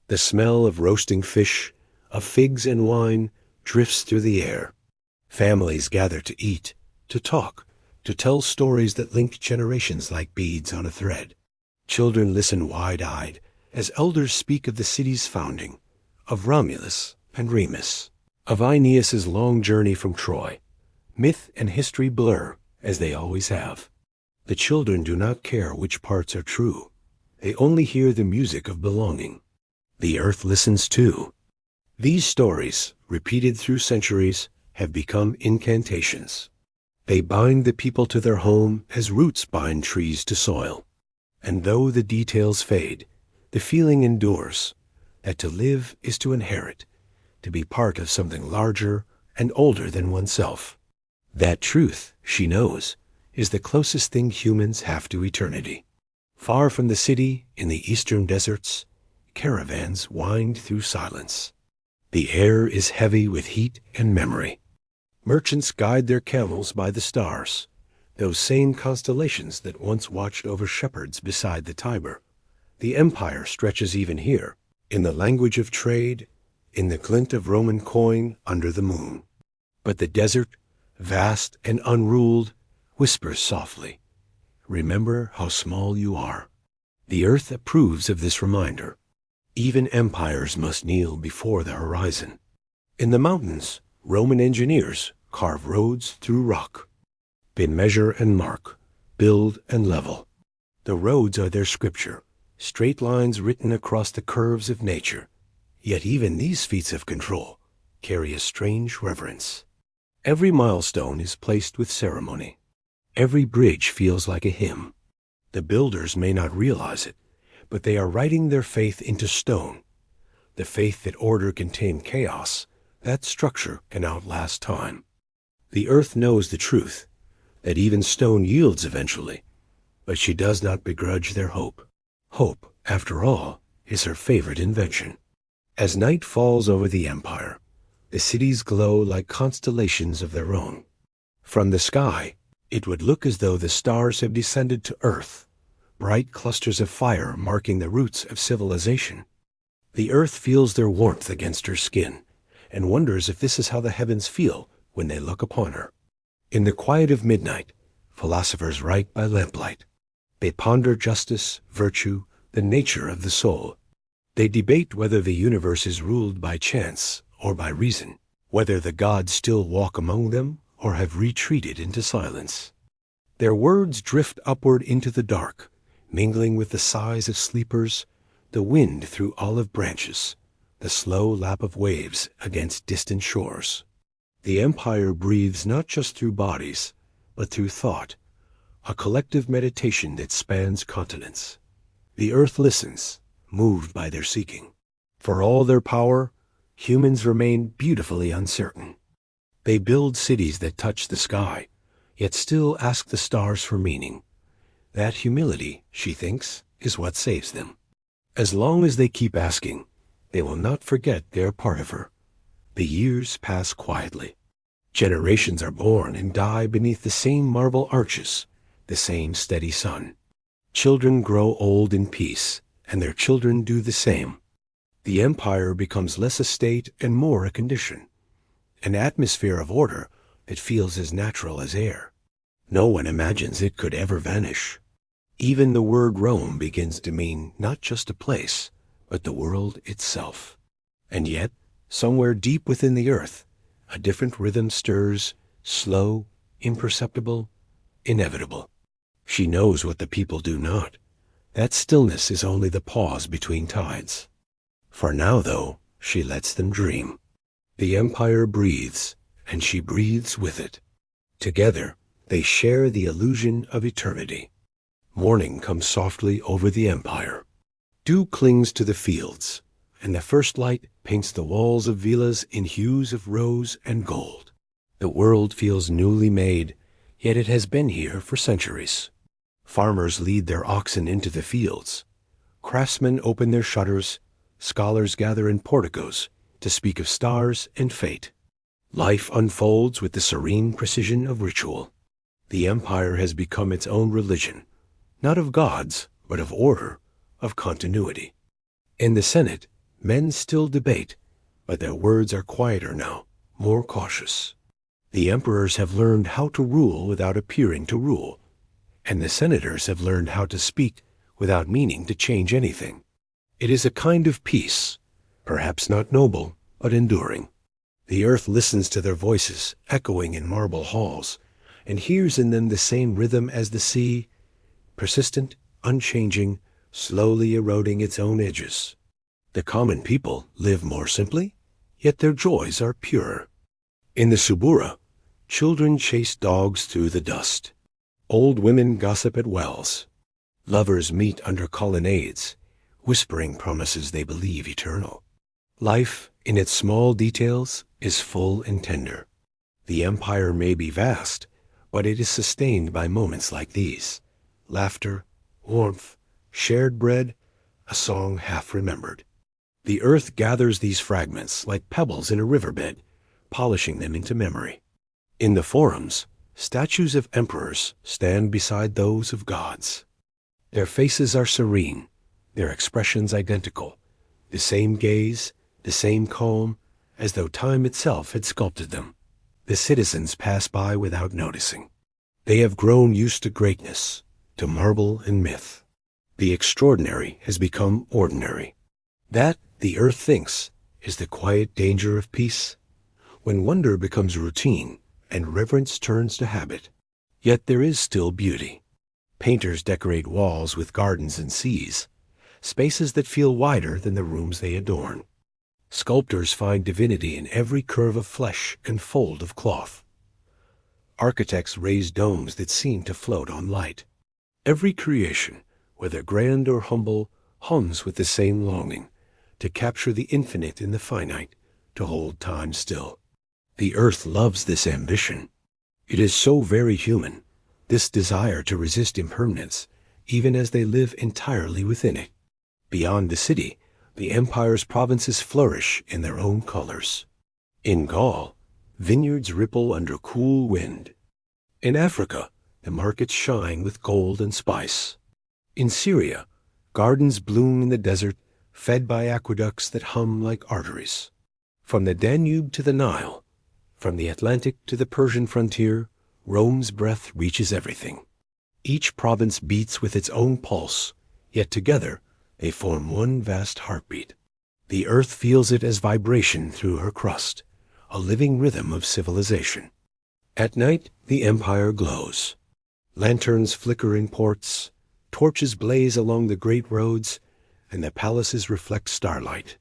The smell of roasting fish, of figs and wine, drifts through the air. Families gather to eat, to talk, to tell stories that link generations like beads on a thread. Children listen wide-eyed as elders speak of the city's founding, of Romulus and Remus, of Aeneas's long journey from Troy. Myth and history blur, as they always have. The children do not care which parts are true. They only hear the music of belonging. The earth listens too. These stories, repeated through centuries, have become incantations. They bind the people to their home as roots bind trees to soil. And though the details fade, the feeling endures, that to live is to inherit, to be part of something larger and older than oneself. That truth, she knows, is the closest thing humans have to eternity. Far from the city, in the eastern deserts, caravans wind through silence. The air is heavy with heat and memory. Merchants guide their camels by the stars, those same constellations that once watched over shepherds beside the Tiber. The empire stretches even here, in the language of trade, in the glint of Roman coin under the moon. But the desert, vast and unruled, whispers softly, "Remember how small you are." The earth approves of this reminder. Even empires must kneel before the horizon. In the mountains, Roman engineers carve roads through rock. They measure and mark, build and level. The roads are their scripture, straight lines written across the curves of nature. Yet even these feats of control carry a strange reverence. Every milestone is placed with ceremony. Every bridge feels like a hymn. The builders may not realize it, but they are writing their faith into stone. The faith that order can tame chaos, that structure can outlast time. The earth knows the truth, that even stone yields eventually, but she does not begrudge their hope. Hope, after all, is her favorite invention. As night falls over the empire, the cities glow like constellations of their own. From the sky, it would look as though the stars have descended to earth, bright clusters of fire marking the roots of civilization. The earth feels their warmth against her skin, and wonders if this is how the heavens feel when they look upon her. In the quiet of midnight, philosophers write by lamplight. They ponder justice, virtue, the nature of the soul. They debate whether the universe is ruled by chance or by reason, whether the gods still walk among them or have retreated into silence. Their words drift upward into the dark, mingling with the sighs of sleepers, the wind through olive branches, the slow lap of waves against distant shores. The empire breathes not just through bodies, but through thought, a collective meditation that spans continents. The earth listens, moved by their seeking. For all their power, humans remain beautifully uncertain. They build cities that touch the sky, yet still ask the stars for meaning. That humility, she thinks, is what saves them. As long as they keep asking, they will not forget they're part of her. The years pass quietly. Generations are born and die beneath the same marble arches, the same steady sun. Children grow old in peace, and their children do the same. The empire becomes less a state and more a condition, an atmosphere of order that feels as natural as air. No one imagines it could ever vanish. Even the word Rome begins to mean not just a place, but the world itself. And yet, somewhere deep within the earth, a different rhythm stirs, slow, imperceptible, inevitable. She knows what the people do not. That stillness is only the pause between tides. For now, though, she lets them dream. The empire breathes, and she breathes with it. Together, they share the illusion of eternity. Morning comes softly over the empire. Dew clings to the fields, and the first light paints the walls of villas in hues of rose and gold. The world feels newly made, yet it has been here for centuries. Farmers lead their oxen into the fields. Craftsmen open their shutters. Scholars gather in porticos to speak of stars and fate. Life unfolds with the serene precision of ritual. The empire has become its own religion, not of gods, but of order, of continuity. In the Senate, men still debate, but their words are quieter now, more cautious. The emperors have learned how to rule without appearing to rule, and the senators have learned how to speak without meaning to change anything. It is a kind of peace, perhaps not noble, but enduring. The earth listens to their voices echoing in marble halls, and hears in them the same rhythm as the sea, persistent, unchanging, slowly eroding its own edges. The common people live more simply, yet their joys are purer. In the Subura, children chase dogs through the dust. Old women gossip at wells. Lovers meet under colonnades, whispering promises they believe eternal. Life, in its small details, is full and tender. The empire may be vast, but it is sustained by moments like these: laughter, warmth, shared bread, a song half remembered. The earth gathers these fragments like pebbles in a riverbed, polishing them into memory. In the forums, statues of emperors stand beside those of gods. Their faces are serene, their expressions identical, the same gaze, the same calm, as though time itself had sculpted them. The citizens pass by without noticing. They have grown used to greatness, to marble and myth. The extraordinary has become ordinary. That, the earth thinks, is the quiet danger of peace, when wonder becomes routine and reverence turns to habit. Yet there is still beauty. Painters decorate walls with gardens and seas, spaces that feel wider than the rooms they adorn. Sculptors find divinity in every curve of flesh and fold of cloth. Architects raise domes that seem to float on light. Every creation, whether grand or humble, hums with the same longing, to capture the infinite in the finite, to hold time still. The earth loves this ambition. It is so very human, this desire to resist impermanence, even as they live entirely within it. Beyond the city, the empire's provinces flourish in their own colors. In Gaul, vineyards ripple under cool wind. In Africa, the markets shine with gold and spice. In Syria, gardens bloom in the desert, fed by aqueducts that hum like arteries. From the Danube to the Nile, from the Atlantic to the Persian frontier, Rome's breath reaches everything. Each province beats with its own pulse, yet together they form one vast heartbeat. The earth feels it as vibration through her crust, a living rhythm of civilization. At night, the empire glows. Lanterns flicker in ports, torches blaze along the great roads, and the palaces reflect starlight.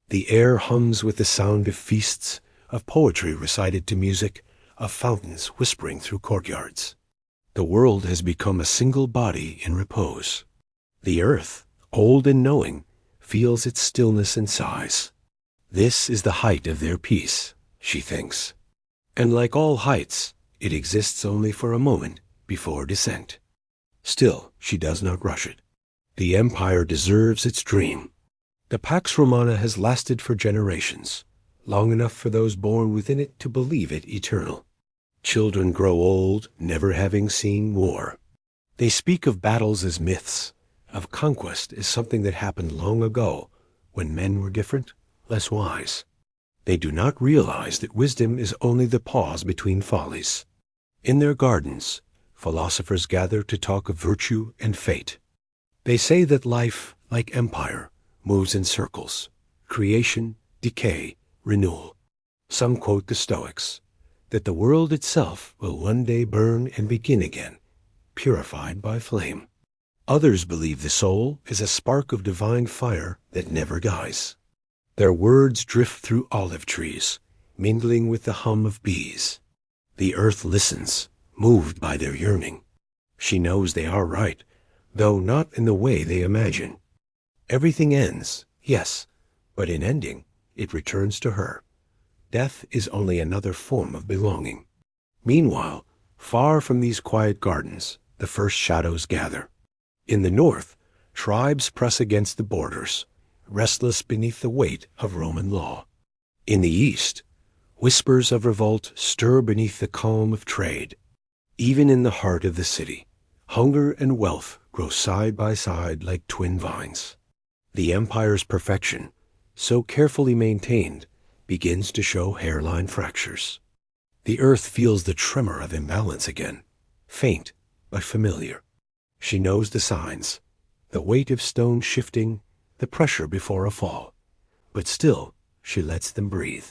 The air hums with the sound of feasts, of poetry recited to music, of fountains whispering through courtyards. The world has become a single body in repose. The earth, old and knowing, feels its stillness and sighs. This is the height of their peace, she thinks. And like all heights, it exists only for a moment before descent. Still, she does not rush it. The empire deserves its dream. The Pax Romana has lasted for generations, long enough for those born within it to believe it eternal. Children grow old, never having seen war. They speak of battles as myths, of conquest as something that happened long ago, when men were different, less wise. They do not realize that wisdom is only the pause between follies. In their gardens, philosophers gather to talk of virtue and fate. They say that life, like empire, moves in circles: creation, decay, renewal. Some quote the Stoics, that the world itself will one day burn and begin again, purified by flame. Others believe the soul is a spark of divine fire that never dies. Their words drift through olive trees, mingling with the hum of bees. The earth listens, moved by their yearning. She knows they are right, though not in the way they imagine. Everything ends, yes, but in ending, it returns to her. Death is only another form of belonging. Meanwhile, far from these quiet gardens, the first shadows gather. In the north, tribes press against the borders, restless beneath the weight of Roman law. In the east, whispers of revolt stir beneath the calm of trade. Even in the heart of the city, hunger and wealth grow side by side like twin vines. The empire's perfection, so carefully maintained, begins to show hairline fractures. The earth feels the tremor of imbalance again, faint but familiar. She knows the signs, the weight of stone shifting, the pressure before a fall. But still, she lets them breathe.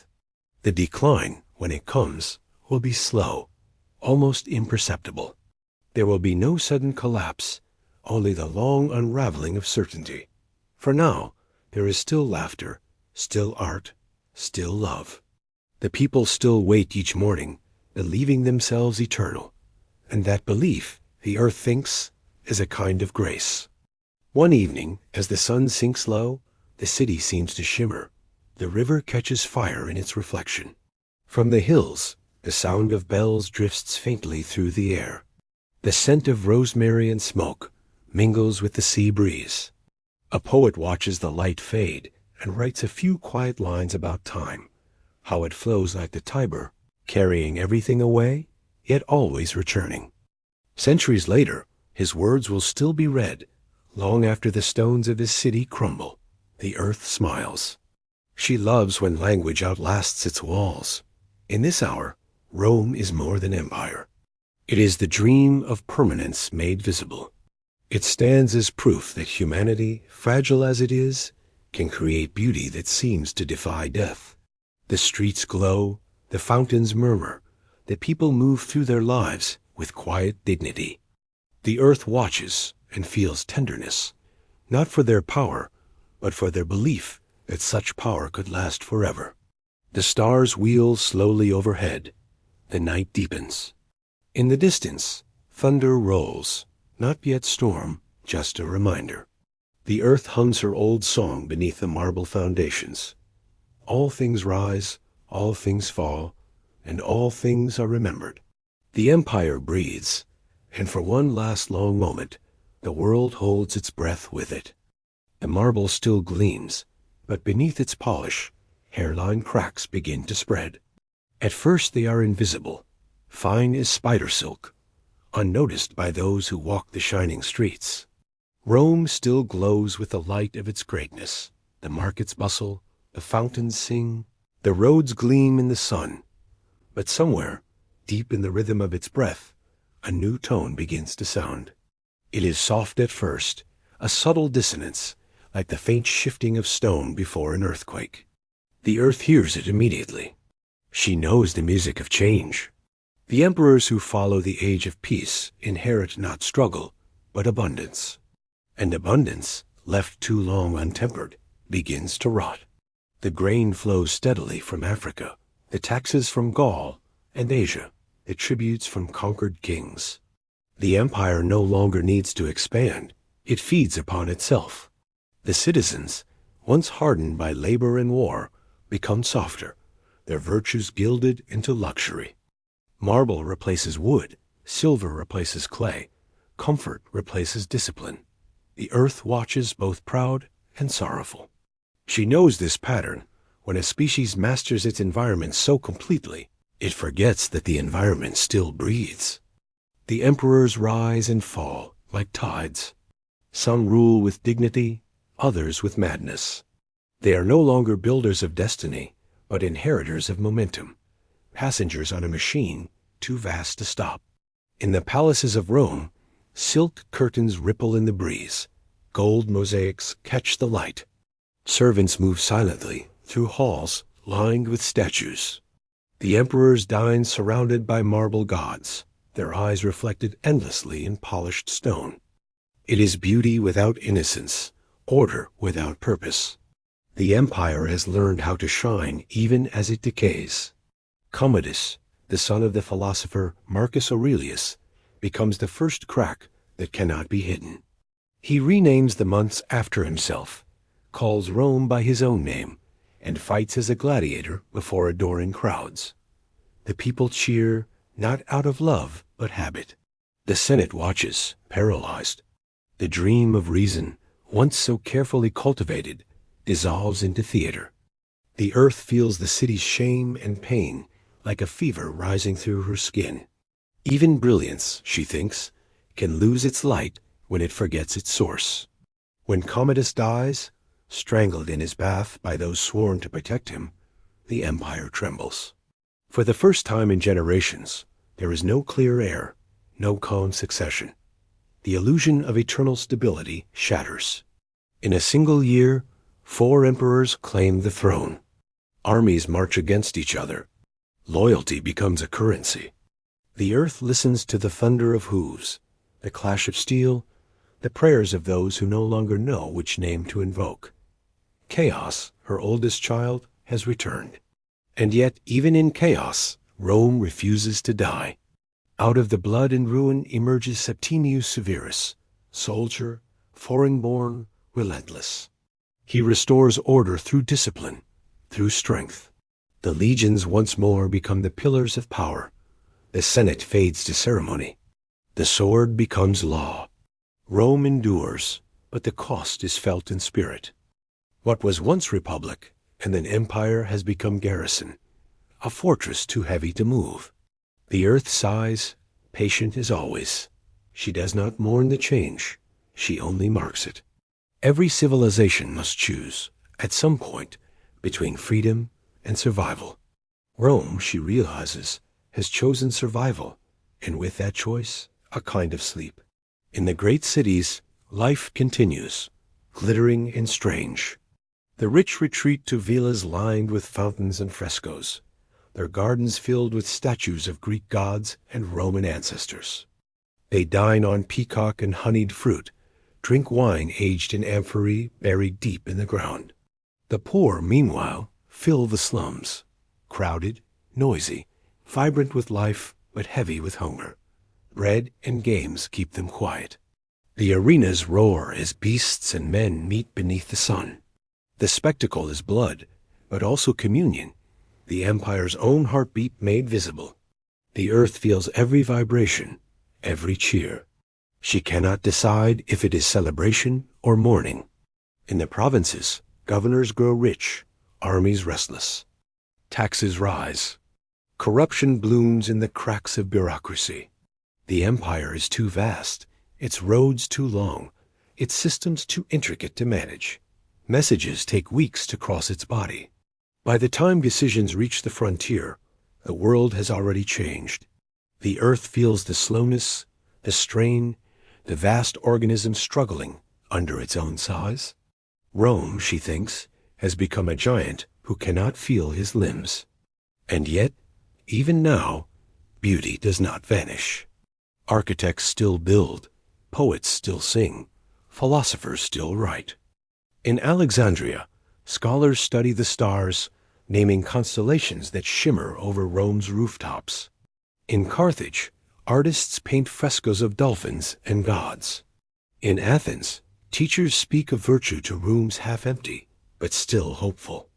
The decline, when it comes, will be slow, almost imperceptible. There will be no sudden collapse, only the long unraveling of certainty. For now, there is still laughter, still art, still love. The people still wait each morning, believing themselves eternal, and that belief, the earth thinks, is a kind of grace. One evening, as the sun sinks low, the city seems to shimmer. The river catches fire in its reflection. From the hills, the sound of bells drifts faintly through the air. The scent of rosemary and smoke mingles with the sea breeze. A poet watches the light fade and writes a few quiet lines about time, how it flows like the Tiber, carrying everything away, yet always returning. Centuries later, his words will still be read. Long after the stones of his city crumble, the earth smiles. She loves when language outlasts its walls. In this hour, Rome is more than empire. It is the dream of permanence made visible. It stands as proof that humanity, fragile as it is, can create beauty that seems to defy death. The streets glow, the fountains murmur, the people move through their lives with quiet dignity. The earth watches and feels tenderness, not for their power, but for their belief that such power could last forever. The stars wheel slowly overhead. The night deepens. In the distance, thunder rolls, not yet storm, just a reminder. The earth hums her old song beneath the marble foundations. All things rise, all things fall, and all things are remembered. The empire breathes, and for one last long moment, the world holds its breath with it. The marble still gleams, but beneath its polish, hairline cracks begin to spread. At first they are invisible, fine as spider silk, unnoticed by those who walk the shining streets. Rome still glows with the light of its greatness. The markets bustle, the fountains sing, the roads gleam in the sun. But somewhere, deep in the rhythm of its breath, a new tone begins to sound. It is soft at first, a subtle dissonance, like the faint shifting of stone before an earthquake. The earth hears it immediately. She knows the music of change. The emperors who follow the age of peace inherit not struggle, but abundance. And abundance, left too long untempered, begins to rot. The grain flows steadily from Africa, the taxes from Gaul and Asia, the tributes from conquered kings. The empire no longer needs to expand, it feeds upon itself. The citizens, once hardened by labor and war, become softer, their virtues gilded into luxury. Marble replaces wood, silver replaces clay, comfort replaces discipline. The earth watches both proud and sorrowful. She knows this pattern. When a species masters its environment so completely, it forgets that the environment still breathes. The emperors rise and fall like tides. Some rule with dignity, others with madness. They are no longer builders of destiny, but inheritors of momentum, passengers on a machine too vast to stop. In the palaces of Rome, silk curtains ripple in the breeze, gold mosaics catch the light. Servants move silently through halls lined with statues. The emperors dine surrounded by marble gods, their eyes reflected endlessly in polished stone. It is beauty without innocence, order without purpose. The empire has learned how to shine even as it decays. Commodus, the son of the philosopher Marcus Aurelius, becomes the first crack that cannot be hidden. He renames the months after himself, calls Rome by his own name, and fights as a gladiator before adoring crowds. The people cheer, not out of love, but habit. The Senate watches, paralyzed. The dream of reason, once so carefully cultivated, dissolves into theater. The earth feels the city's shame and pain like a fever rising through her skin. Even brilliance, she thinks, can lose its light when it forgets its source. When Commodus dies, strangled in his bath by those sworn to protect him, the empire trembles. For the first time in generations, there is no clear heir, no calm succession. The illusion of eternal stability shatters. In a single year, 4 emperors claim the throne. Armies march against each other. Loyalty becomes a currency. The earth listens to the thunder of hooves, the clash of steel, the prayers of those who no longer know which name to invoke. Chaos, her oldest child, has returned. And yet, even in chaos, Rome refuses to die. Out of the blood and ruin emerges Septimius Severus, soldier, foreign-born, relentless. He restores order through discipline, through strength. The legions once more become the pillars of power. The Senate fades to ceremony. The sword becomes law. Rome endures, but the cost is felt in spirit. What was once republic and then empire has become garrison, a fortress too heavy to move. The earth sighs, patient as always. She does not mourn the change, she only marks it. Every civilization must choose, at some point, between freedom and survival. Rome, she realizes, has chosen survival, and with that choice, a kind of sleep. In the great cities, life continues, glittering and strange. The rich retreat to villas lined with fountains and frescoes, their gardens filled with statues of Greek gods and Roman ancestors. They dine on peacock and honeyed fruit, drink wine aged in amphorae buried deep in the ground. The poor, meanwhile, fill the slums, crowded, noisy, vibrant with life, but heavy with hunger. Bread and games keep them quiet. The arenas roar as beasts and men meet beneath the sun. The spectacle is blood, but also communion, the empire's own heartbeat made visible. The earth feels every vibration, every cheer. She cannot decide if it is celebration or mourning. In the provinces, governors grow rich, armies restless. Taxes rise. Corruption blooms in the cracks of bureaucracy. The empire is too vast, its roads too long, its systems too intricate to manage. Messages take weeks to cross its body. By the time decisions reach the frontier, the world has already changed. The earth feels the slowness, the strain, the vast organism struggling under its own size. Rome, she thinks, has become a giant who cannot feel his limbs. And yet, even now, beauty does not vanish. Architects still build, poets still sing, philosophers still write. In Alexandria, scholars study the stars, naming constellations that shimmer over Rome's rooftops. In Carthage, artists paint frescoes of dolphins and gods. In Athens, teachers speak of virtue to rooms half empty, but still hopeful.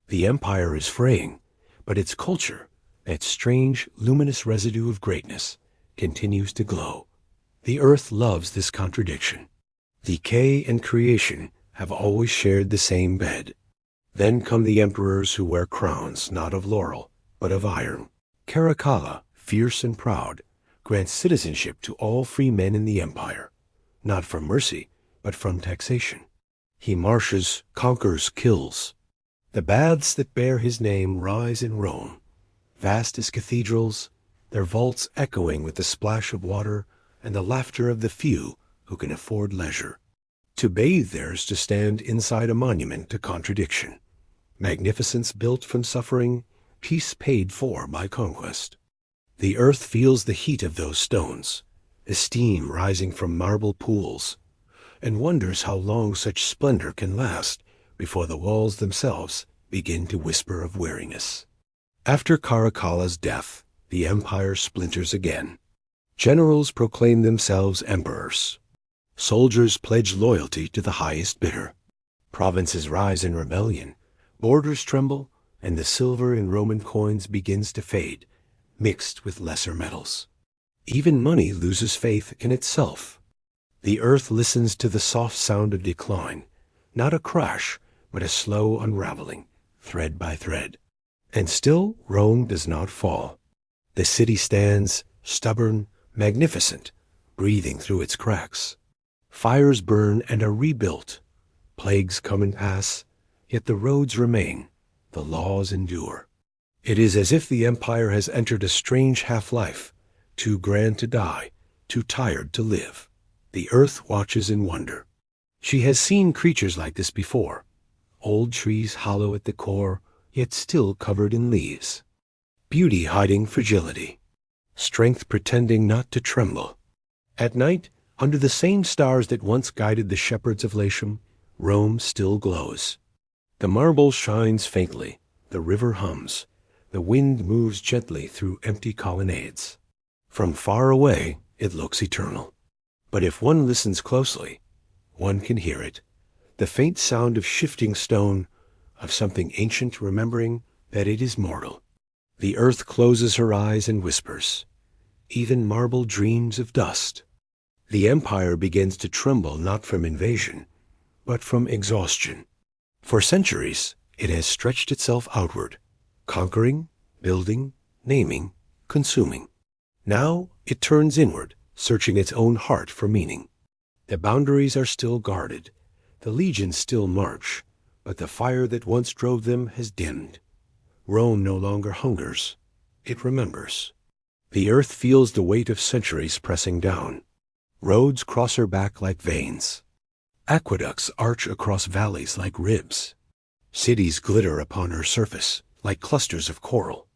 The empire is fraying, but its culture, that strange, luminous residue of greatness, continues to glow. The earth loves this contradiction. Decay and creation have always shared the same bed. Then come the emperors who wear crowns not of laurel, but of iron. Caracalla, fierce and proud, grants citizenship to all free men in the empire, not from mercy, but from taxation. He marches, conquers, kills. The baths that bear his name rise in Rome, vast as cathedrals, their vaults echoing with the splash of water and the laughter of the few who can afford leisure. To bathe there is to stand inside a monument to contradiction. Magnificence built from suffering, peace paid for by conquest. The earth feels the heat of those stones, the steam rising from marble pools, and wonders how long such splendor can last before the walls themselves begin to whisper of weariness. After Caracalla's death, the empire splinters again. Generals proclaim themselves emperors. Soldiers pledge loyalty to the highest bidder. Provinces rise in rebellion, borders tremble, and the silver in Roman coins begins to fade, mixed with lesser metals. Even money loses faith in itself. The earth listens to the soft sound of decline, not a crash, but a slow unraveling, thread by thread. And still Rome does not fall. The city stands, stubborn, magnificent, breathing through its cracks. Fires burn and are rebuilt. Plagues come and pass, yet the roads remain, the laws endure. It is as if the empire has entered a strange half-life, too grand to die, too tired to live. The earth watches in wonder. She has seen creatures like this before, old trees hollow at the core, yet still covered in leaves. Beauty hiding fragility. Strength pretending not to tremble. At night, under the same stars that once guided the shepherds of Latium, Rome still glows. The marble shines faintly, the river hums, the wind moves gently through empty colonnades. From far away, it looks eternal. But if one listens closely, one can hear it, the faint sound of shifting stone, of something ancient remembering that it is mortal. The earth closes her eyes and whispers. Even marble dreams of dust. The empire begins to tremble not from invasion, but from exhaustion. For centuries, it has stretched itself outward, conquering, building, naming, consuming. Now it turns inward, searching its own heart for meaning. The boundaries are still guarded, the legions still march, but the fire that once drove them has dimmed. Rome no longer hungers, it remembers. The earth feels the weight of centuries pressing down. Roads cross her back like veins. Aqueducts arch across valleys like ribs. Cities glitter upon her surface like clusters of coral.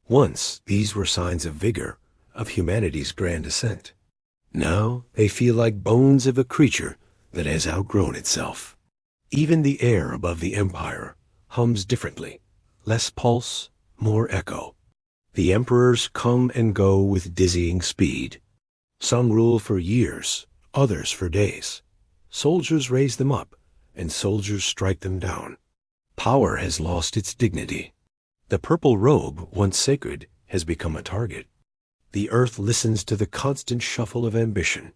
Once these were signs of vigor, of humanity's grand ascent. Now they feel like bones of a creature that has outgrown itself. Even the air above the empire hums differently, less pulse, more echo. The emperors come and go with dizzying speed. Some rule for years, others for days. Soldiers raise them up, and soldiers strike them down. Power has lost its dignity. The purple robe, once sacred, has become a target. The earth listens to the constant shuffle of ambition,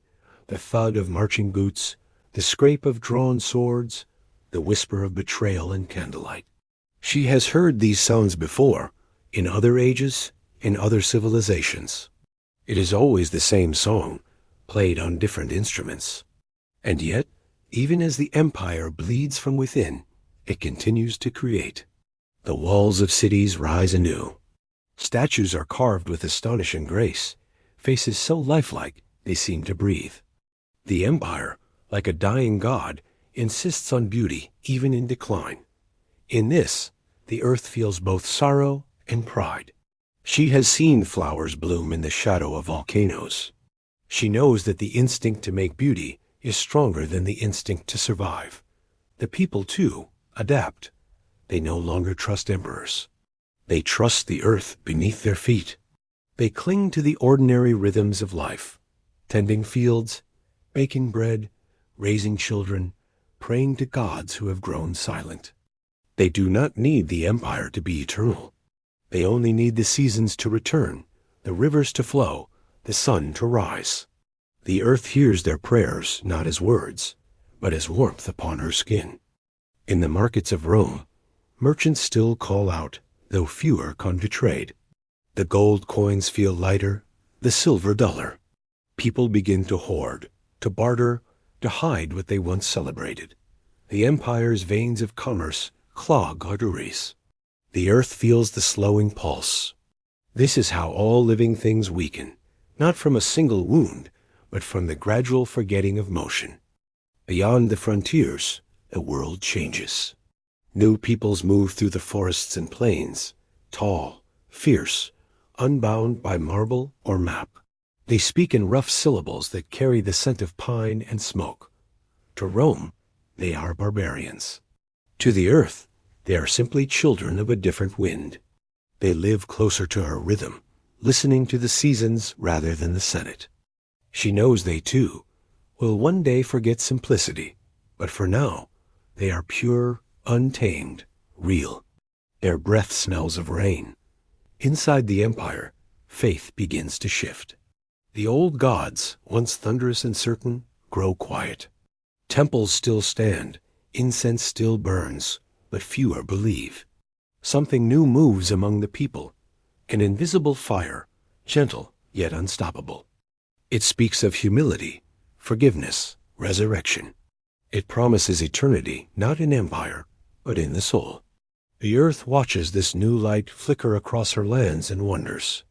the thud of marching boots, the scrape of drawn swords, the whisper of betrayal in candlelight. She has heard these sounds before, in other ages, in other civilizations. It is always the same song, played on different instruments. And yet, even as the empire bleeds from within, it continues to create. The walls of cities rise anew. Statues are carved with astonishing grace, faces so lifelike they seem to breathe. The empire, like a dying god, insists on beauty even in decline. In this, the earth feels both sorrow and pride. She has seen flowers bloom in the shadow of volcanoes. She knows that the instinct to make beauty is stronger than the instinct to survive. The people, too, adapt. They no longer trust emperors. They trust the earth beneath their feet. They cling to the ordinary rhythms of life, tending fields, baking bread, raising children, praying to gods who have grown silent. They do not need the empire to be eternal. They only need the seasons to return, the rivers to flow, the sun to rise. The earth hears their prayers not as words, but as warmth upon her skin. In the markets of Rome, merchants still call out, though fewer come to trade. The gold coins feel lighter, the silver duller. People begin to hoard, to barter, to hide what they once celebrated. The empire's veins of commerce clog arteries. The earth feels the slowing pulse. This is how all living things weaken, not from a single wound, but from the gradual forgetting of motion. Beyond the frontiers, the world changes. New peoples move through the forests and plains, tall, fierce, unbound by marble or map. They speak in rough syllables that carry the scent of pine and smoke. To Rome, they are barbarians. To the earth, they are simply children of a different wind. They live closer to her rhythm, listening to the seasons rather than the Senate. She knows they, too, will one day forget simplicity, but for now, they are pure, untamed, real. Their breath smells of rain. Inside the empire, faith begins to shift. The old gods, once thunderous and certain, grow quiet. Temples still stand, incense still burns, but fewer believe. Something new moves among the people, an invisible fire, gentle yet unstoppable. It speaks of humility, forgiveness, resurrection. It promises eternity, not in empire, but in the soul. The earth watches this new light flicker across her lands and wonders.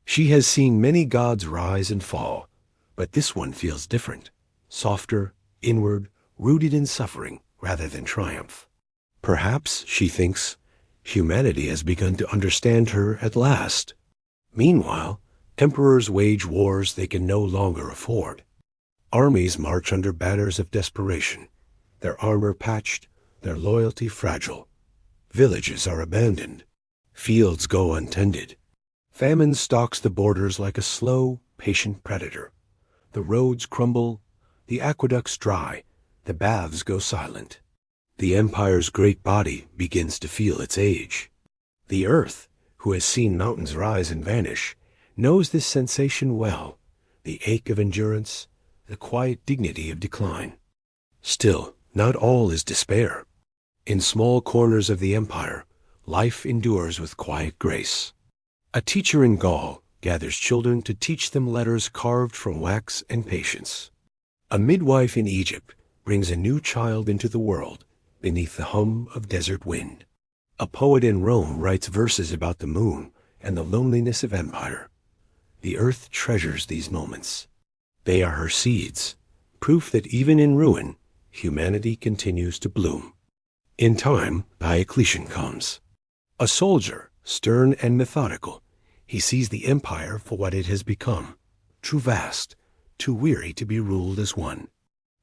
She has seen many gods rise and fall, but this one feels different, softer, inward, rooted in suffering rather than triumph. Perhaps, she thinks, humanity has begun to understand her at last. Meanwhile, emperors wage wars they can no longer afford. Armies march under banners of desperation, their armor patched, their loyalty fragile. Villages are abandoned. Fields go untended. Famine stalks the borders like a slow, patient predator. The roads crumble, the aqueducts dry, the baths go silent. The empire's great body begins to feel its age. The earth, who has seen mountains rise and vanish, knows this sensation well, the ache of endurance, the quiet dignity of decline. Still, not all is despair. In small corners of the empire, life endures with quiet grace. A teacher in Gaul gathers children to teach them letters carved from wax and patience. A midwife in Egypt brings a new child into the world beneath the hum of desert wind. A poet in Rome writes verses about the moon and the loneliness of empire. The earth treasures these moments. They are her seeds, proof that even in ruin, humanity continues to bloom. In time, Diocletian comes. A soldier, stern and methodical, he sees the empire for what it has become, too vast, too weary to be ruled as one.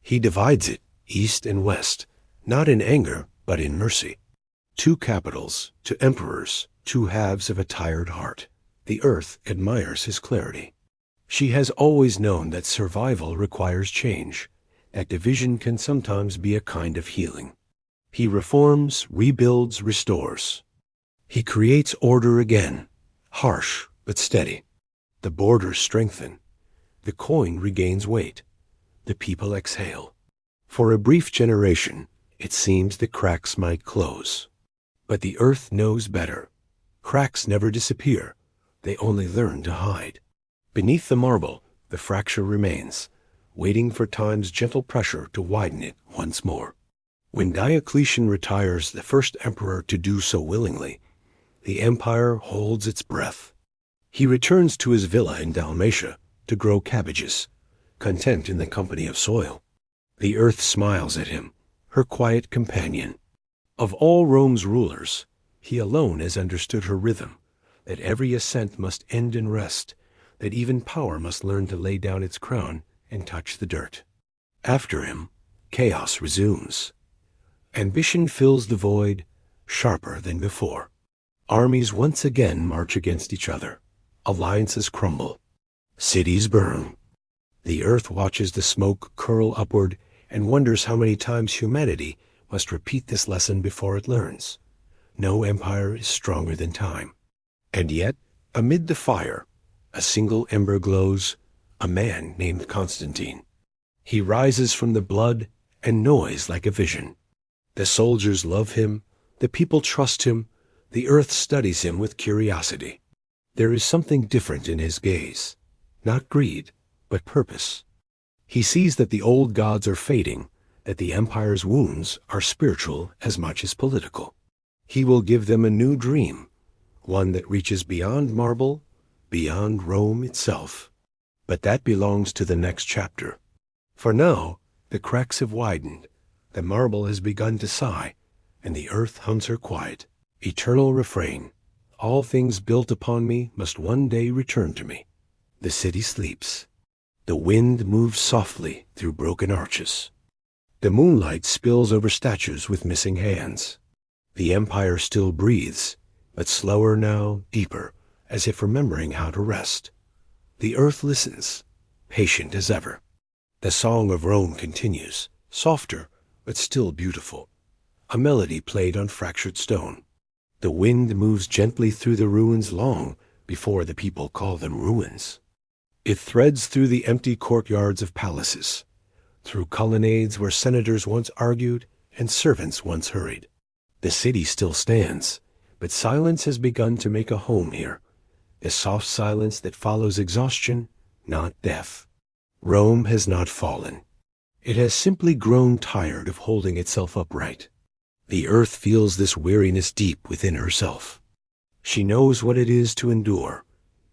He divides it, east and west, not in anger, but in mercy. Two capitals, two emperors, two halves of a tired heart. The earth admires his clarity. She has always known that survival requires change, that division can sometimes be a kind of healing. He reforms, rebuilds, restores. He creates order again, harsh but steady. The borders strengthen. The coin regains weight. The people exhale. For a brief generation, it seems the cracks might close. But the earth knows better. Cracks never disappear. They only learn to hide. Beneath the marble, the fracture remains, waiting for time's gentle pressure to widen it once more. When Diocletian retires, the first emperor to do so willingly, the empire holds its breath. He returns to his villa in Dalmatia to grow cabbages, content in the company of soil. The earth smiles at him, her quiet companion. Of all Rome's rulers, he alone has understood her rhythm, that every ascent must end in rest, that even power must learn to lay down its crown and touch the dirt. After him, chaos resumes. Ambition fills the void, sharper than before. Armies once again march against each other. Alliances crumble. Cities burn. The earth watches the smoke curl upward and wonders how many times humanity must repeat this lesson before it learns. No empire is stronger than time. And yet, amid the fire, a single ember glows, a man named Constantine. He rises from the blood and noise like a vision. The soldiers love him, the people trust him, the earth studies him with curiosity. There is something different in his gaze, not greed, but purpose. He sees that the old gods are fading, that the empire's wounds are spiritual as much as political. He will give them a new dream, one that reaches beyond marble, beyond Rome itself. But that belongs to the next chapter. For now, the cracks have widened, the marble has begun to sigh, and the earth hunts her quiet. Eternal refrain, all things built upon me must one day return to me. The city sleeps. The wind moves softly through broken arches. The moonlight spills over statues with missing hands. The empire still breathes, but slower now, deeper, as if remembering how to rest. The earth listens, patient as ever. The song of Rome continues, softer, but still beautiful. A melody played on fractured stone. The wind moves gently through the ruins long before the people call them ruins. It threads through the empty courtyards of palaces, through colonnades where senators once argued and servants once hurried. The city still stands, but silence has begun to make a home here, the soft silence that follows exhaustion, not death. Rome has not fallen. It has simply grown tired of holding itself upright. The earth feels this weariness deep within herself. She knows what it is to endure,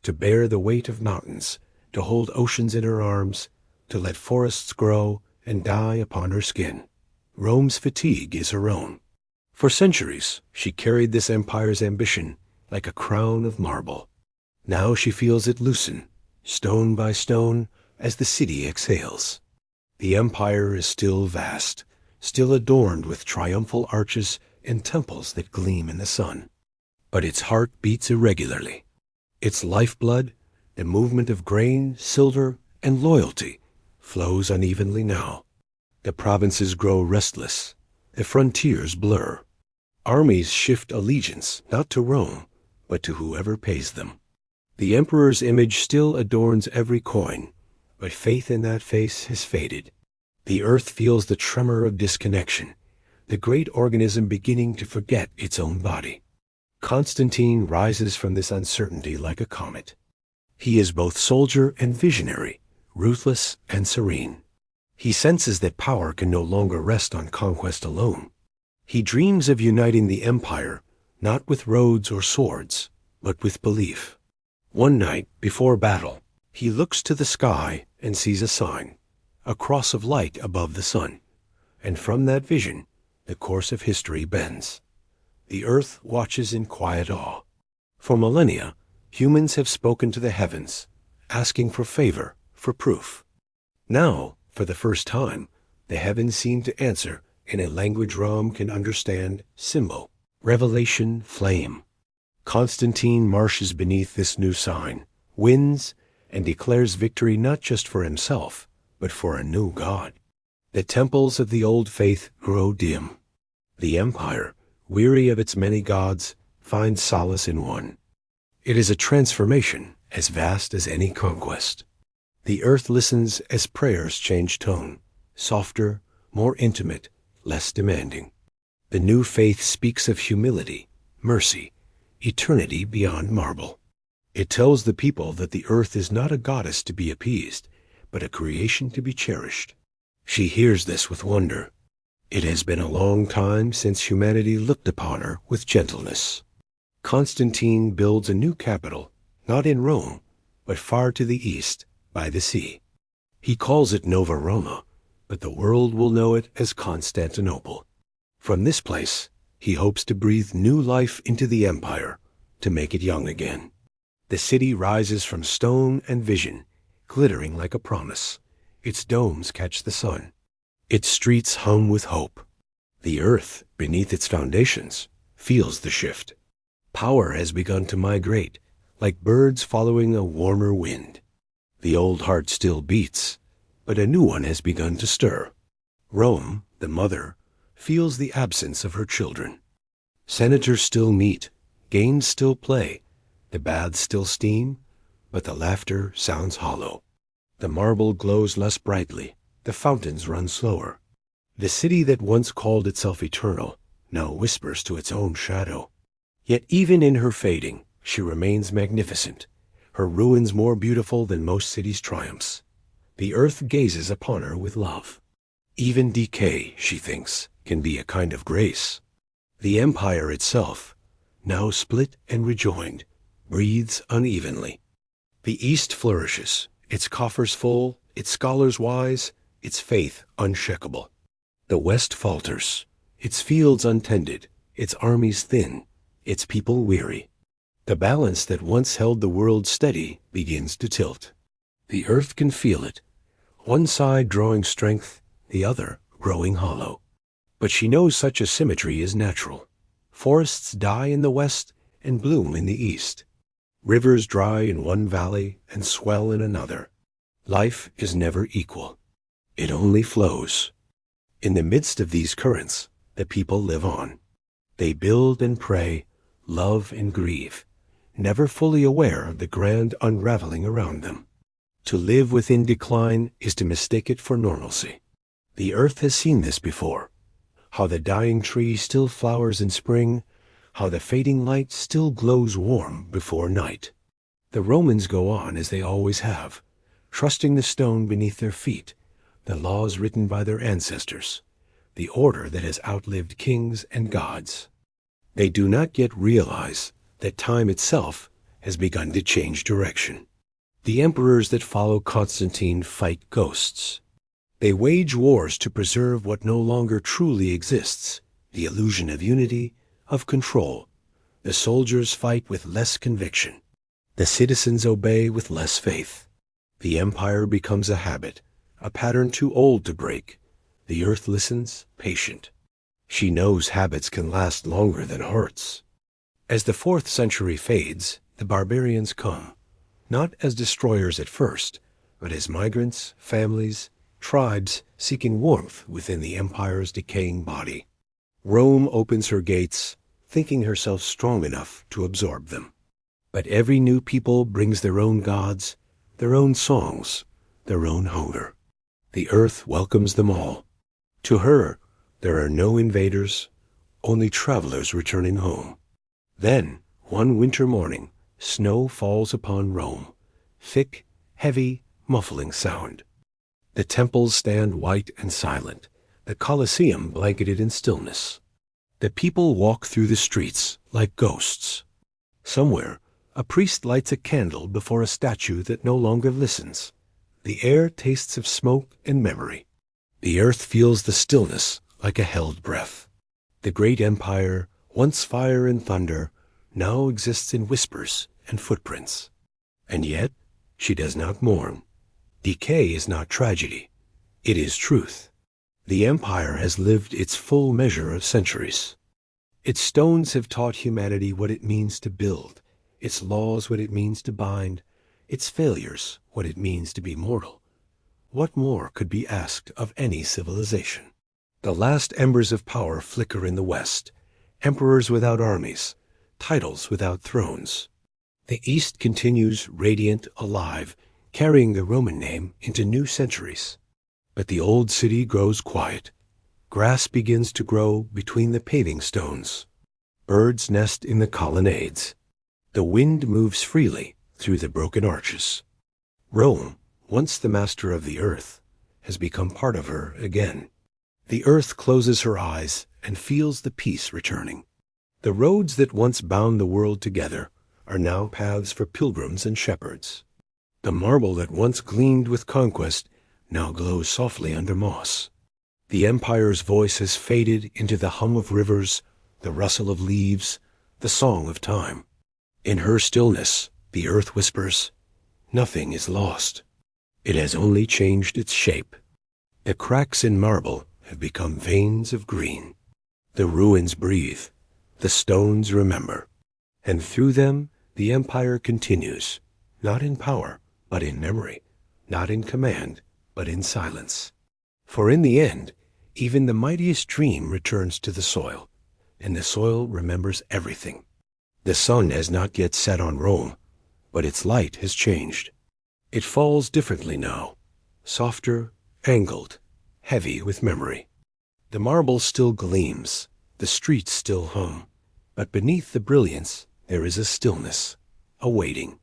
to bear the weight of mountains, to hold oceans in her arms, to let forests grow and die upon her skin. Rome's fatigue is her own. For centuries, she carried this empire's ambition like a crown of marble. Now she feels it loosen, stone by stone, as the city exhales. The empire is still vast, still adorned with triumphal arches and temples that gleam in the sun. But its heart beats irregularly. Its lifeblood, the movement of grain, silver, and loyalty, flows unevenly now. The provinces grow restless. The frontiers blur. Armies shift allegiance not to Rome, but to whoever pays them. The emperor's image still adorns every coin, but faith in that face has faded. The earth feels the tremor of disconnection, the great organism beginning to forget its own body. Constantine rises from this uncertainty like a comet. He is both soldier and visionary, ruthless and serene. He senses that power can no longer rest on conquest alone. He dreams of uniting the empire, not with roads or swords, but with belief. One night, before battle, he looks to the sky and sees a sign, a cross of light above the sun. And from that vision, the course of history bends. The earth watches in quiet awe. For millennia, humans have spoken to the heavens, asking for favor, for proof. Now, for the first time, the heavens seem to answer in a language Rome can understand: symbol, revelation, flame. Constantine marches beneath this new sign, wins, and declares victory not just for himself, but for a new God. The temples of the old faith grow dim. The empire, weary of its many gods, finds solace in one. It is a transformation as vast as any conquest. The earth listens as prayers change tone, softer, more intimate, less demanding. The new faith speaks of humility, mercy, eternity beyond marble. It tells the people that the earth is not a goddess to be appeased, but a creation to be cherished. She hears this with wonder. It has been a long time since humanity looked upon her with gentleness. Constantine builds a new capital, not in Rome, but far to the east, by the sea. He calls it Nova Roma, but the world will know it as Constantinople. From this place, he hopes to breathe new life into the empire, to make it young again. The city rises from stone and vision, glittering like a promise. Its domes catch the sun. Its streets hum with hope. The earth, beneath its foundations, feels the shift. Power has begun to migrate, like birds following a warmer wind. The old heart still beats, but a new one has begun to stir. Rome, the mother, feels the absence of her children. Senators still meet, games still play, the baths still steam, but the laughter sounds hollow. The marble glows less brightly, the fountains run slower. The city that once called itself eternal now whispers to its own shadow. Yet even in her fading, she remains magnificent, her ruins more beautiful than most cities' triumphs. The earth gazes upon her with love. Even decay, she thinks, can be a kind of grace. The empire itself, now split and rejoined, breathes unevenly. The East flourishes, its coffers full, its scholars wise, its faith unshakable. The West falters, its fields untended, its armies thin, its people weary. The balance that once held the world steady begins to tilt. The earth can feel it, one side drawing strength, the other growing hollow. But she knows such a symmetry is natural. Forests die in the west and bloom in the east. Rivers dry in one valley and swell in another. Life is never equal. It only flows. In the midst of these currents, the people live on. They build and pray, love and grieve, never fully aware of the grand unraveling around them. To live within decline is to mistake it for normalcy. The earth has seen this before. How the dying tree still flowers in spring, how the fading light still glows warm before night. The Romans go on as they always have, trusting the stone beneath their feet, the laws written by their ancestors, the order that has outlived kings and gods. They do not yet realize that time itself has begun to change direction. The emperors that follow Constantine fight ghosts. They wage wars to preserve what no longer truly exists, the illusion of unity, of control. The soldiers fight with less conviction. The citizens obey with less faith. The empire becomes a habit, a pattern too old to break. The earth listens, patient. She knows habits can last longer than hearts. As the 4th century fades, the barbarians come, not as destroyers at first, but as migrants, families, tribes seeking warmth within the empire's decaying body. Rome opens her gates, thinking herself strong enough to absorb them. But every new people brings their own gods, their own songs, their own hunger. The earth welcomes them all. To her, there are no invaders, only travelers returning home. Then, one winter morning, snow falls upon Rome, thick, heavy, muffling sound. The temples stand white and silent, the Colosseum blanketed in stillness. The people walk through the streets like ghosts. Somewhere, a priest lights a candle before a statue that no longer listens. The air tastes of smoke and memory. The earth feels the stillness like a held breath. The great empire, once fire and thunder, now exists in whispers and footprints. And yet, she does not mourn. Decay is not tragedy. It is truth. The empire has lived its full measure of centuries. Its stones have taught humanity what it means to build, its laws what it means to bind, its failures what it means to be mortal. What more could be asked of any civilization? The last embers of power flicker in the West, emperors without armies, titles without thrones. The East continues radiant, alive, carrying the Roman name into new centuries. But the old city grows quiet. Grass begins to grow between the paving stones. Birds nest in the colonnades. The wind moves freely through the broken arches. Rome, once the master of the earth, has become part of her again. The earth closes her eyes and feels the peace returning. The roads that once bound the world together are now paths for pilgrims and shepherds. The marble that once gleamed with conquest now glows softly under moss. The empire's voice has faded into the hum of rivers, the rustle of leaves, the song of time. In her stillness, the earth whispers, nothing is lost. It has only changed its shape. The cracks in marble have become veins of green. The ruins breathe, the stones remember, and through them the empire continues, not in power, but in memory, not in command, but in silence. For in the end, even the mightiest dream returns to the soil, and the soil remembers everything. The sun has not yet set on Rome, but its light has changed. It falls differently now, softer, angled, heavy with memory. The marble still gleams, the streets still hum, but beneath the brilliance there is a stillness, a waiting.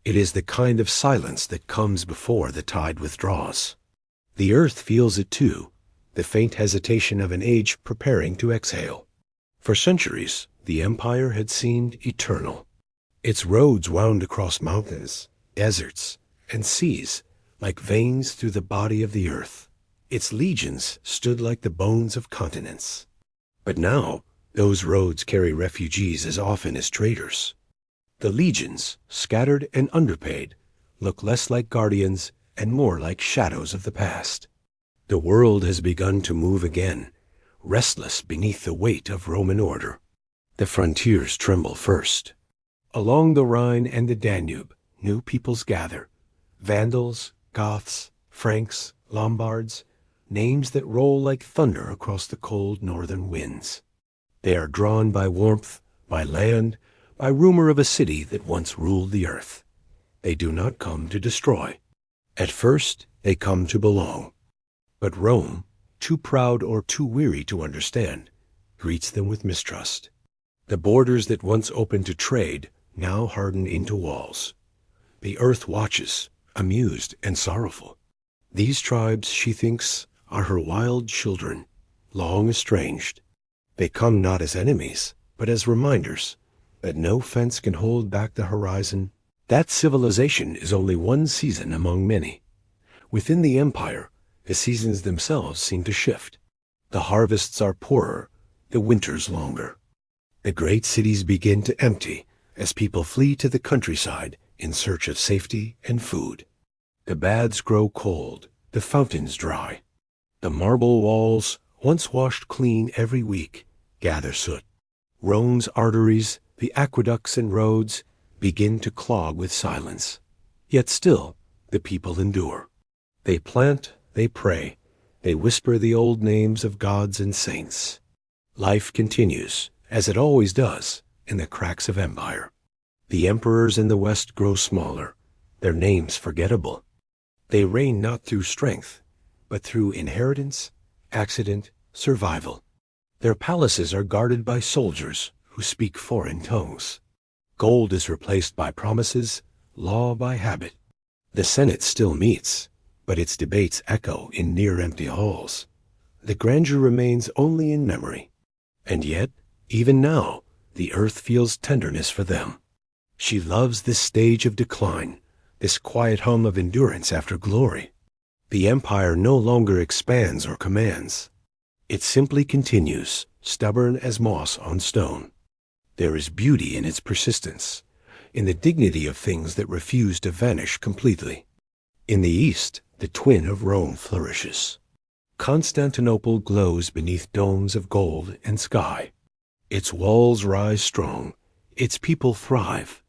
It is the kind of silence that comes before the tide withdraws. The earth feels it too, the faint hesitation of an age preparing to exhale. For centuries, the empire had seemed eternal. Its roads wound across mountains, deserts, and seas like veins through the body of the earth. Its legions stood like the bones of continents. But now, those roads carry refugees as often as traders. The legions, scattered and underpaid, look less like guardians and more like shadows of the past. The world has begun to move again, restless beneath the weight of Roman order. The frontiers tremble first. Along the Rhine and the Danube, new peoples gather. Vandals, Goths, Franks, Lombards, names that roll like thunder across the cold northern winds. They are drawn by warmth, by land, by rumor of a city that once ruled the earth. They do not come to destroy. At first, they come to belong. But Rome, too proud or too weary to understand, greets them with mistrust. The borders that once opened to trade now harden into walls. The earth watches, amused and sorrowful. These tribes, she thinks, are her wild children, long estranged. They come not as enemies, but as reminders that no fence can hold back the horizon. That civilization is only one season among many. Within the empire, the seasons themselves seem to shift. The harvests are poorer, the winters longer. The great cities begin to empty as people flee to the countryside in search of safety and food. The baths grow cold, the fountains dry. The marble walls, once washed clean every week, gather soot. Rome's arteries, the aqueducts and roads, begin to clog with silence. Yet still, the people endure. They plant, they pray, they whisper the old names of gods and saints. Life continues, as it always does, in the cracks of empire. The emperors in the West grow smaller, their names forgettable. They reign not through strength, but through inheritance, accident, survival. Their palaces are guarded by soldiers who speak foreign tongues. Gold is replaced by promises, law by habit. The Senate still meets, but its debates echo in near-empty halls. The grandeur remains only in memory. And yet, even now, the earth feels tenderness for them. She loves this stage of decline, this quiet hum of endurance after glory. The empire no longer expands or commands. It simply continues, stubborn as moss on stone. There is beauty in its persistence, in the dignity of things that refuse to vanish completely. In the east, the twin of Rome flourishes. Constantinople glows beneath domes of gold and sky. Its walls rise strong, its people thrive.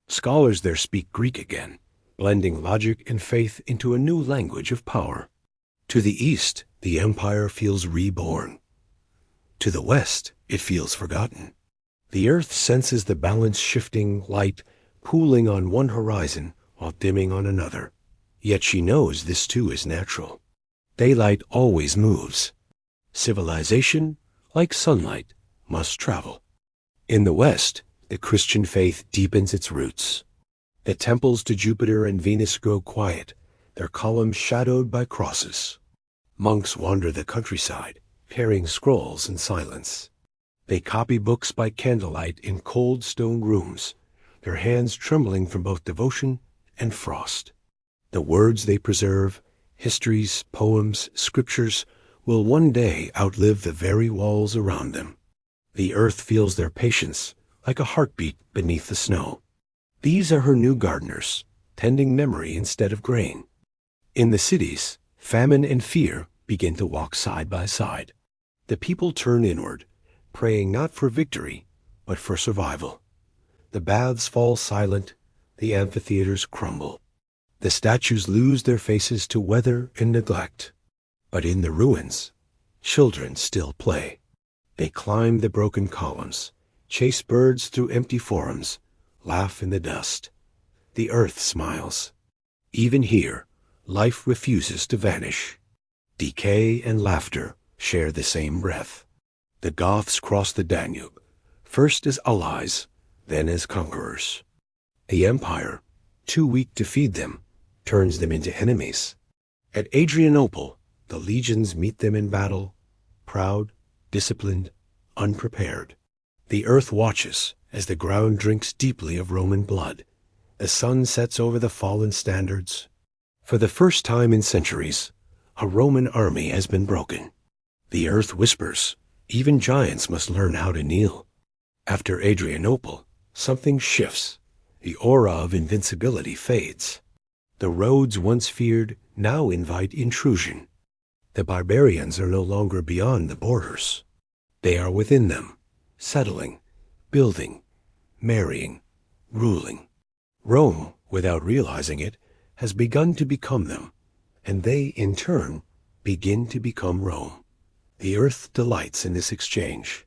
Scholars there speak Greek again, blending logic and faith into a new language of power. To the east, the empire feels reborn. To the west, it feels forgotten. The earth senses the balance shifting, light, pooling on one horizon while dimming on another. Yet she knows this too is natural. Daylight always moves. Civilization, like sunlight, must travel. In the west, the Christian faith deepens its roots. The temples to Jupiter and Venus grow quiet, their columns shadowed by crosses. Monks wander the countryside, carrying scrolls in silence. They copy books by candlelight in cold stone rooms, their hands trembling from both devotion and frost. The words they preserve, histories, poems, scriptures, will one day outlive the very walls around them. The earth feels their patience, like a heartbeat beneath the snow. These are her new gardeners, tending memory instead of grain. In the cities, famine and fear begin to walk side by side. The people turn inward, praying not for victory, but for survival. The baths fall silent, the amphitheaters crumble. The statues lose their faces to weather and neglect. But in the ruins, children still play. They climb the broken columns, chase birds through empty forums, laugh in the dust. The earth smiles. Even here, life refuses to vanish. Decay and laughter share the same breath. The Goths cross the Danube, first as allies, then as conquerors. The empire, too weak to feed them, turns them into enemies. At Adrianople, the legions meet them in battle, proud, disciplined, unprepared. The earth watches as the ground drinks deeply of Roman blood. The sun sets over the fallen standards. For the first time in centuries, a Roman army has been broken. The earth whispers, even giants must learn how to kneel. After Adrianople, something shifts. The aura of invincibility fades. The roads once feared now invite intrusion. The barbarians are no longer beyond the borders. They are within them, settling, building, marrying, ruling. Rome, without realizing it, has begun to become them, and they, in turn, begin to become Rome. The earth delights in this exchange.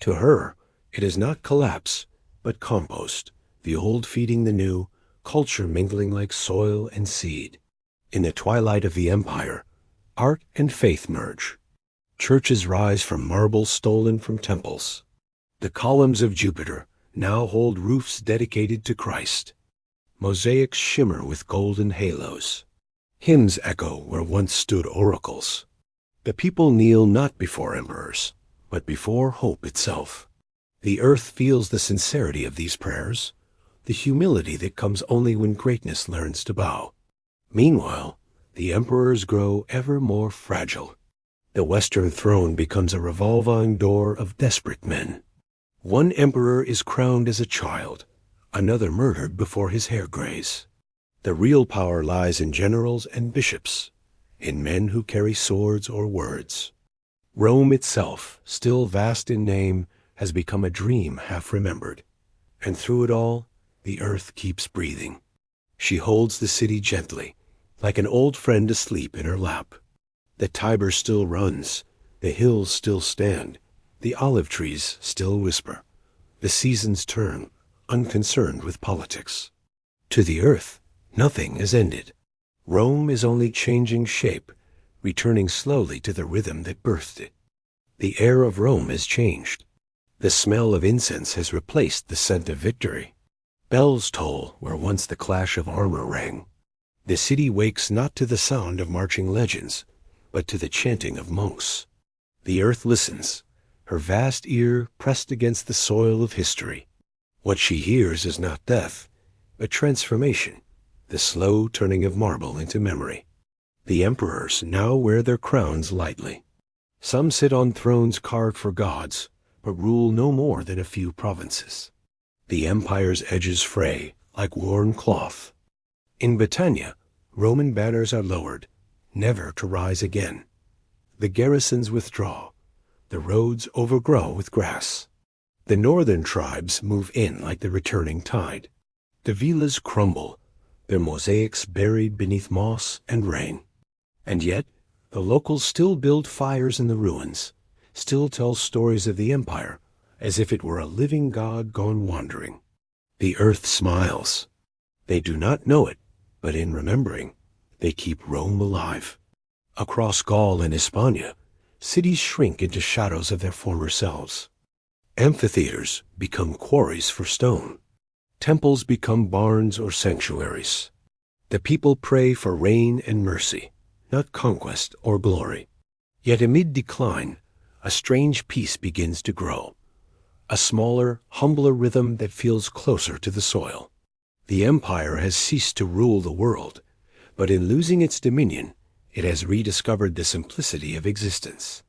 To her, it is not collapse, but compost, the old feeding the new, culture mingling like soil and seed. In the twilight of the empire, art and faith merge. Churches rise from marble stolen from temples. The columns of Jupiter now hold roofs dedicated to Christ. Mosaics shimmer with golden halos. Hymns echo where once stood oracles. The people kneel not before emperors, but before hope itself. The earth feels the sincerity of these prayers, the humility that comes only when greatness learns to bow. Meanwhile, the emperors grow ever more fragile. The Western throne becomes a revolving door of desperate men. One emperor is crowned as a child, another murdered before his hair grays. The real power lies in generals and bishops, in men who carry swords or words. Rome itself, still vast in name, has become a dream half remembered. And through it all, the earth keeps breathing. She holds the city gently, like an old friend asleep in her lap. The Tiber still runs, the hills still stand, the olive trees still whisper. The seasons turn, unconcerned with politics. To the earth, nothing is ended. Rome is only changing shape, returning slowly to the rhythm that birthed it. The air of Rome has changed. The smell of incense has replaced the scent of victory. Bells toll where once the clash of armor rang. The city wakes not to the sound of marching legends, but to the chanting of monks. The earth listens, her vast ear pressed against the soil of history. What she hears is not death, but transformation, the slow turning of marble into memory. The emperors now wear their crowns lightly. Some sit on thrones carved for gods, but rule no more than a few provinces. The empire's edges fray like worn cloth. In Britannia, Roman banners are lowered, never to rise again. The garrisons withdraw. The roads overgrow with grass. The northern tribes move in like the returning tide. The villas crumble, their mosaics buried beneath moss and rain. And yet, the locals still build fires in the ruins, still tell stories of the empire as if it were a living god gone wandering. The earth smiles. They do not know it, but in remembering, they keep Rome alive. Across Gaul and Hispania, cities shrink into shadows of their former selves. Amphitheaters become quarries for stone. Temples become barns or sanctuaries. The people pray for rain and mercy, not conquest or glory. Yet amid decline, a strange peace begins to grow. A smaller, humbler rhythm that feels closer to the soil. The empire has ceased to rule the world, but in losing its dominion, it has rediscovered the simplicity of existence.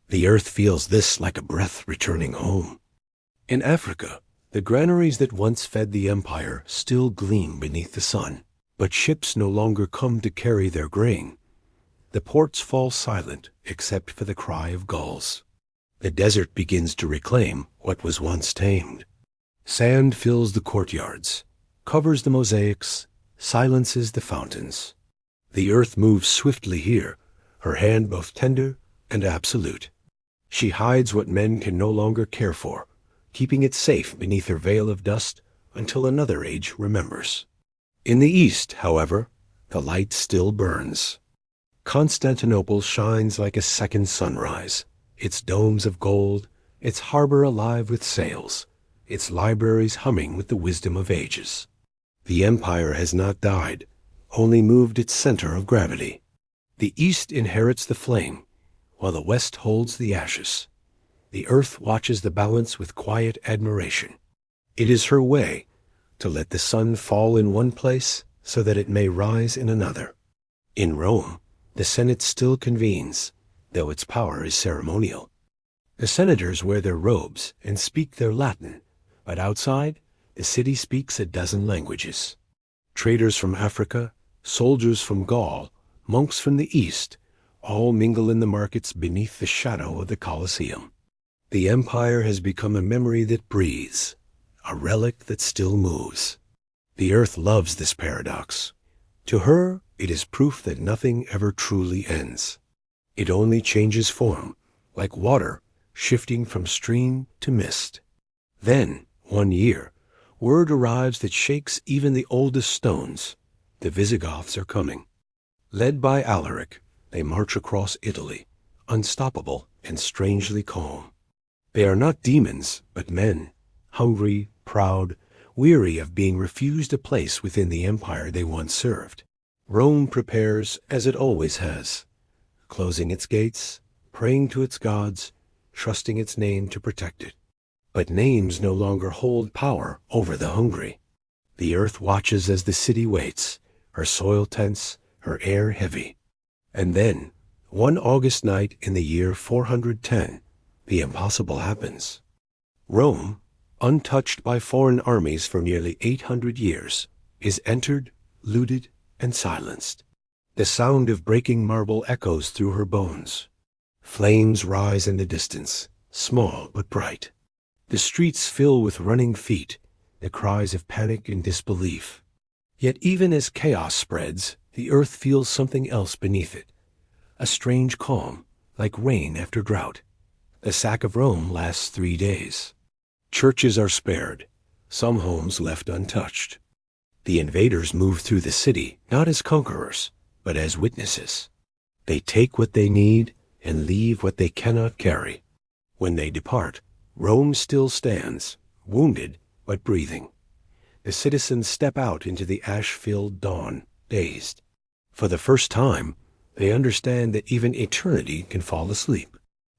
The earth feels this like a breath returning home. In Africa, The granaries that once fed the empire still gleam beneath the sun, but ships no longer come to carry their grain. The ports fall silent except for the cry of gulls. The desert begins to reclaim what was once tamed. Sand fills the courtyards, covers the mosaics, silences the fountains. The earth moves swiftly here, her hand both tender and absolute. She hides what men can no longer care for, keeping it safe beneath her veil of dust until another age remembers. In the east, however, the light still burns. Constantinople shines like a second sunrise, its domes of gold, its harbor alive with sails, its libraries humming with the wisdom of ages. The empire has not died, only moved its center of gravity. The east inherits the flame, while the west holds the ashes. The earth watches the balance with quiet admiration. It is her way to let the sun fall in one place so that it may rise in another. In Rome, the Senate still convenes, though its power is ceremonial. The senators wear their robes and speak their Latin, but outside, the city speaks a dozen languages. Traders from Africa, soldiers from Gaul, monks from the East, all mingle in the markets beneath the shadow of the Colosseum. The empire has become a memory that breathes, a relic that still moves. The earth loves this paradox. To her, it is proof that nothing ever truly ends. It only changes form, like water shifting from stream to mist. Then, one year, word arrives that shakes even the oldest stones. The Visigoths are coming. Led by Alaric, they march across Italy, unstoppable and strangely calm. They are not demons, but men, hungry, proud, weary of being refused a place within the empire they once served. Rome prepares as it always has, closing its gates, praying to its gods, trusting its name to protect it. But names no longer hold power over the hungry. The earth watches as the city waits, her soil tense, her air heavy. And then, one August night in the year 410, the impossible happens. Rome, untouched by foreign armies for nearly 800 years, is entered, looted, and silenced. The sound of breaking marble echoes through her bones. Flames rise in the distance, small but bright. The streets fill with running feet, the cries of panic and disbelief. Yet even as chaos spreads, the earth feels something else beneath it. A strange calm, like rain after drought. The sack of Rome lasts 3 days. Churches are spared, some homes left untouched. The invaders move through the city not as conquerors, but as witnesses. They take what they need and leave what they cannot carry. When they depart, Rome still stands, wounded but breathing. The citizens step out into the ash-filled dawn, dazed. For the first time, they understand that even eternity can fall asleep.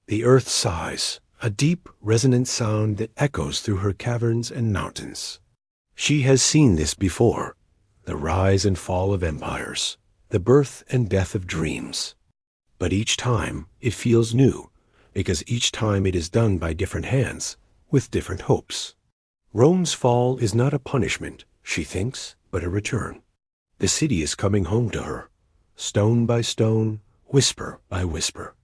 The earth sighs, a deep, resonant sound that echoes through her caverns and mountains. She has seen this before, the rise and fall of empires, the birth and death of dreams. But each time it feels new, because each time it is done by different hands, with different hopes. Rome's fall is not a punishment, she thinks, but a return. The city is coming home to her, stone by stone, whisper by whisper.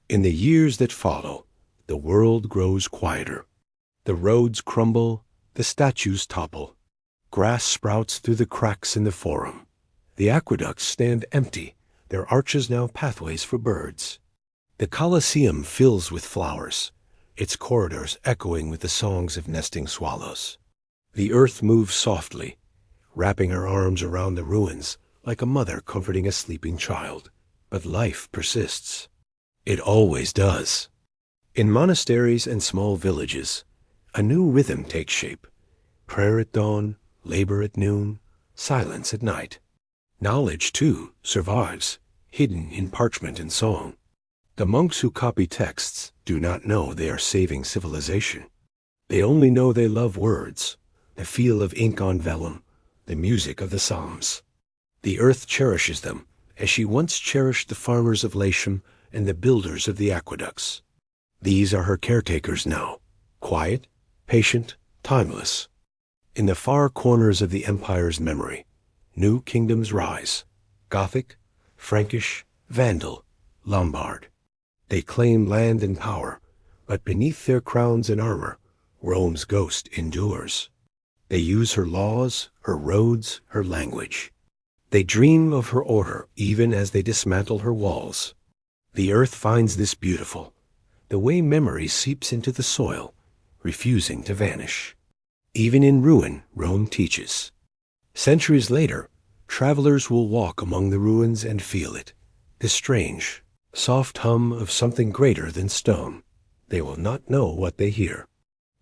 In the years that follow, the world grows quieter. The roads crumble, the statues topple. Grass sprouts through the cracks in the forum. The aqueducts stand empty, their arches now pathways for birds. The Colosseum fills with flowers, its corridors echoing with the songs of nesting swallows. The earth moves softly, wrapping her arms around the ruins like a mother comforting a sleeping child. But life persists. It always does. In monasteries and small villages, a new rhythm takes shape. Prayer at dawn, labor at noon, silence at night. Knowledge, too, survives, hidden in parchment and song. The monks who copy texts do not know they are saving civilization. They only know they love words, the feel of ink on vellum, the music of the Psalms. The earth cherishes them, as she once cherished the farmers of Latium and the builders of the aqueducts. These are her caretakers now, quiet, patient, timeless. In the far corners of the empire's memory, new kingdoms rise: Gothic, Frankish, Vandal, Lombard. They claim land and power, but beneath their crowns and armor, Rome's ghost endures. They use her laws, her roads, her language. They dream of her order even as they dismantle her walls. The earth finds this beautiful, the way memory seeps into the soil, refusing to vanish. Even in ruin, Rome teaches. Centuries later, travelers will walk among the ruins and feel it, the strange, soft hum of something greater than stone. They will not know what they hear.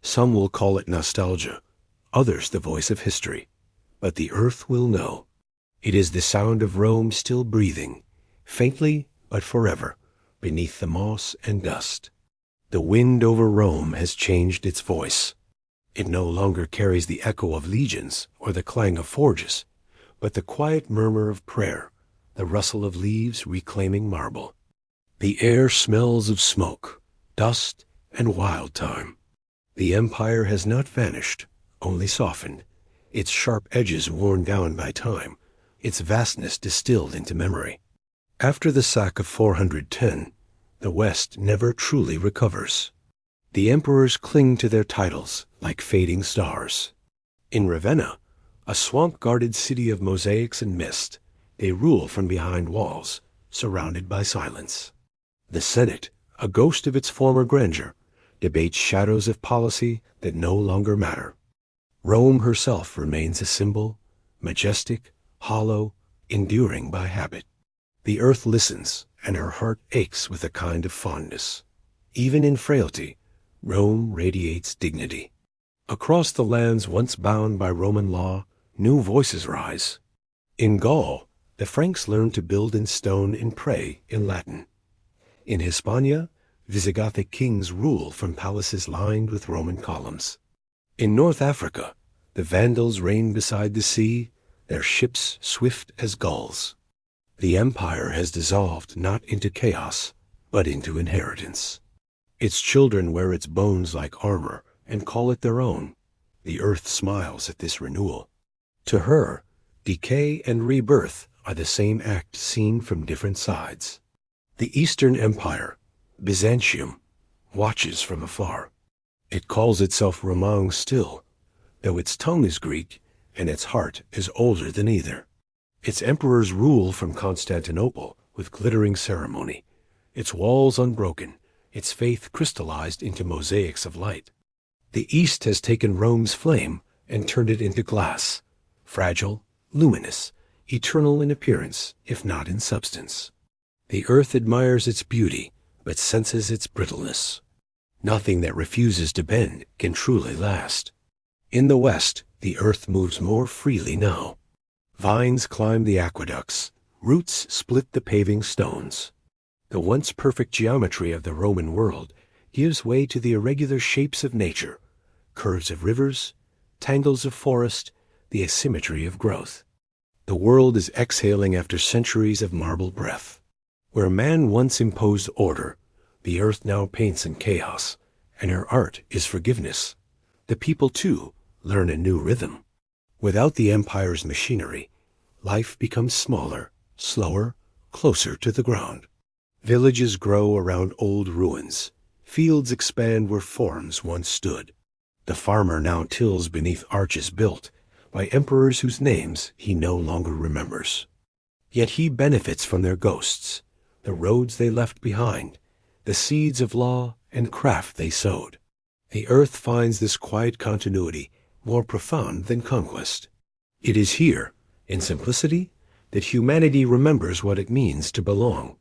Some will call it nostalgia, others the voice of history. But the earth will know. It is the sound of Rome still breathing, faintly but forever, beneath the moss and dust. The wind over Rome has changed its voice. It no longer carries the echo of legions or the clang of forges, but the quiet murmur of prayer, the rustle of leaves reclaiming marble. The air smells of smoke, dust, and wild thyme. The empire has not vanished, only softened, its sharp edges worn down by time, its vastness distilled into memory. After the sack of 410, the West never truly recovers. The emperors cling to their titles like fading stars. In Ravenna, a swamp-guarded city of mosaics and mist, they rule from behind walls, surrounded by silence. The Senate, a ghost of its former grandeur, debates shadows of policy that no longer matter. Rome herself remains a symbol, majestic, hollow, enduring by habit. The earth listens, and her heart aches with a kind of fondness. Even in frailty, Rome radiates dignity. Across the lands once bound by Roman law, new voices rise. In Gaul, the Franks learned to build in stone and pray in Latin. In Hispania, Visigothic kings rule from palaces lined with Roman columns. In North Africa, the Vandals reign beside the sea, their ships swift as gulls. The empire has dissolved not into chaos, but into inheritance. Its children wear its bones like armor and call it their own. The earth smiles at this renewal. To her, decay and rebirth are the same act seen from different sides. The Eastern Empire, Byzantium, watches from afar. It calls itself Roman still, though its tongue is Greek and its heart is older than either. Its emperors rule from Constantinople with glittering ceremony, its walls unbroken, its faith crystallized into mosaics of light. The East has taken Rome's flame and turned it into glass, fragile, luminous, eternal in appearance, if not in substance. The earth admires its beauty, but senses its brittleness. Nothing that refuses to bend can truly last. In the West, the earth moves more freely now. Vines climb the aqueducts, roots split the paving stones. The once perfect geometry of the Roman world gives way to the irregular shapes of nature, curves of rivers, tangles of forest, the asymmetry of growth. The world is exhaling after centuries of marble breath. Where man once imposed order, the earth now paints in chaos, and her art is forgiveness. The people, too, learn a new rhythm. Without the empire's machinery, life becomes smaller, slower, closer to the ground. Villages grow around old ruins. Fields expand where forms once stood. The farmer now tills beneath arches built by emperors whose names he no longer remembers. Yet he benefits from their ghosts, the roads they left behind, the seeds of law and craft they sowed. The earth finds this quiet continuity more profound than conquest. It is here, in simplicity, that humanity remembers what it means to belong.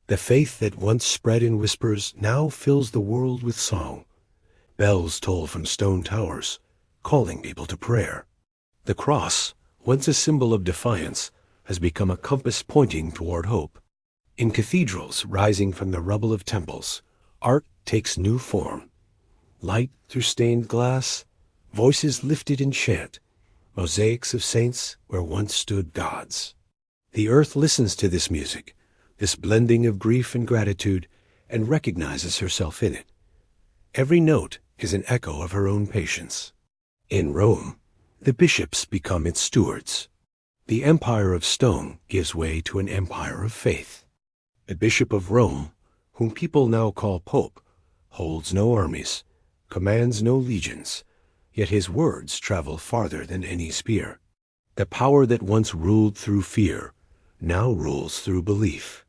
The faith that once spread in whispers now fills the world with song. Bells toll from stone towers, calling people to prayer. The cross, once a symbol of defiance, has become a compass pointing toward hope. In cathedrals rising from the rubble of temples, art takes new form. Light through stained glass, voices lifted in chant, mosaics of saints where once stood gods. The earth listens to this music, this blending of grief and gratitude, and recognizes herself in it. Every note is an echo of her own patience. In Rome, the bishops become its stewards. The empire of stone gives way to an empire of faith. A bishop of Rome, whom people now call Pope, holds no armies, commands no legions, yet his words travel farther than any spear. The power that once ruled through fear now rules through belief.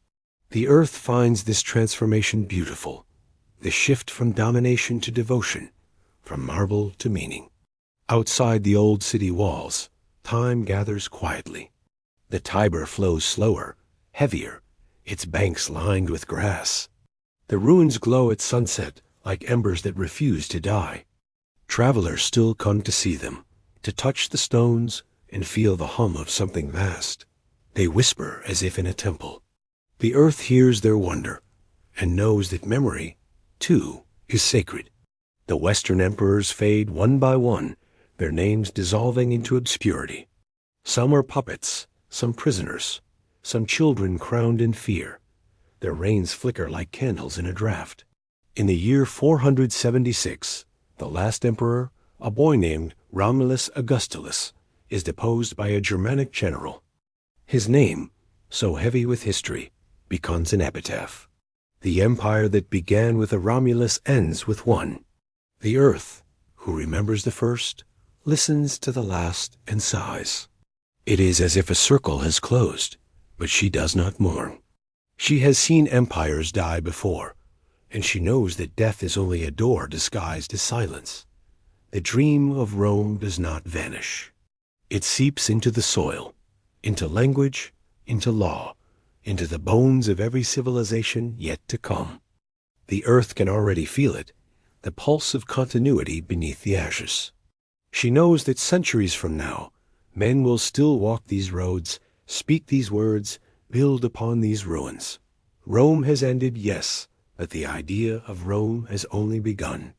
The earth finds this transformation beautiful, the shift from domination to devotion, from marble to meaning. Outside the old city walls, time gathers quietly. The Tiber flows slower, heavier, its banks lined with grass. The ruins glow at sunset like embers that refuse to die. Travelers still come to see them, to touch the stones and feel the hum of something vast. They whisper as if in a temple. The earth hears their wonder and knows that memory, too, is sacred. The Western emperors fade one by one, their names dissolving into obscurity. Some are puppets, some prisoners, some children crowned in fear. Their reigns flicker like candles in a draught. In the year 476, the last emperor, a boy named Romulus Augustulus, is deposed by a Germanic general. His name, so heavy with history, becomes an epitaph. The empire that began with a Romulus ends with one. The earth, who remembers the first, listens to the last and sighs. It is as if a circle has closed, but she does not mourn. She has seen empires die before, and she knows that death is only a door disguised as silence. The dream of Rome does not vanish. It seeps into the soil, into language, into law, into the bones of every civilization yet to come. The earth can already feel it, the pulse of continuity beneath the ashes. She knows that centuries from now, men will still walk these roads, speak these words, build upon these ruins. Rome has ended, yes, but the idea of Rome has only begun.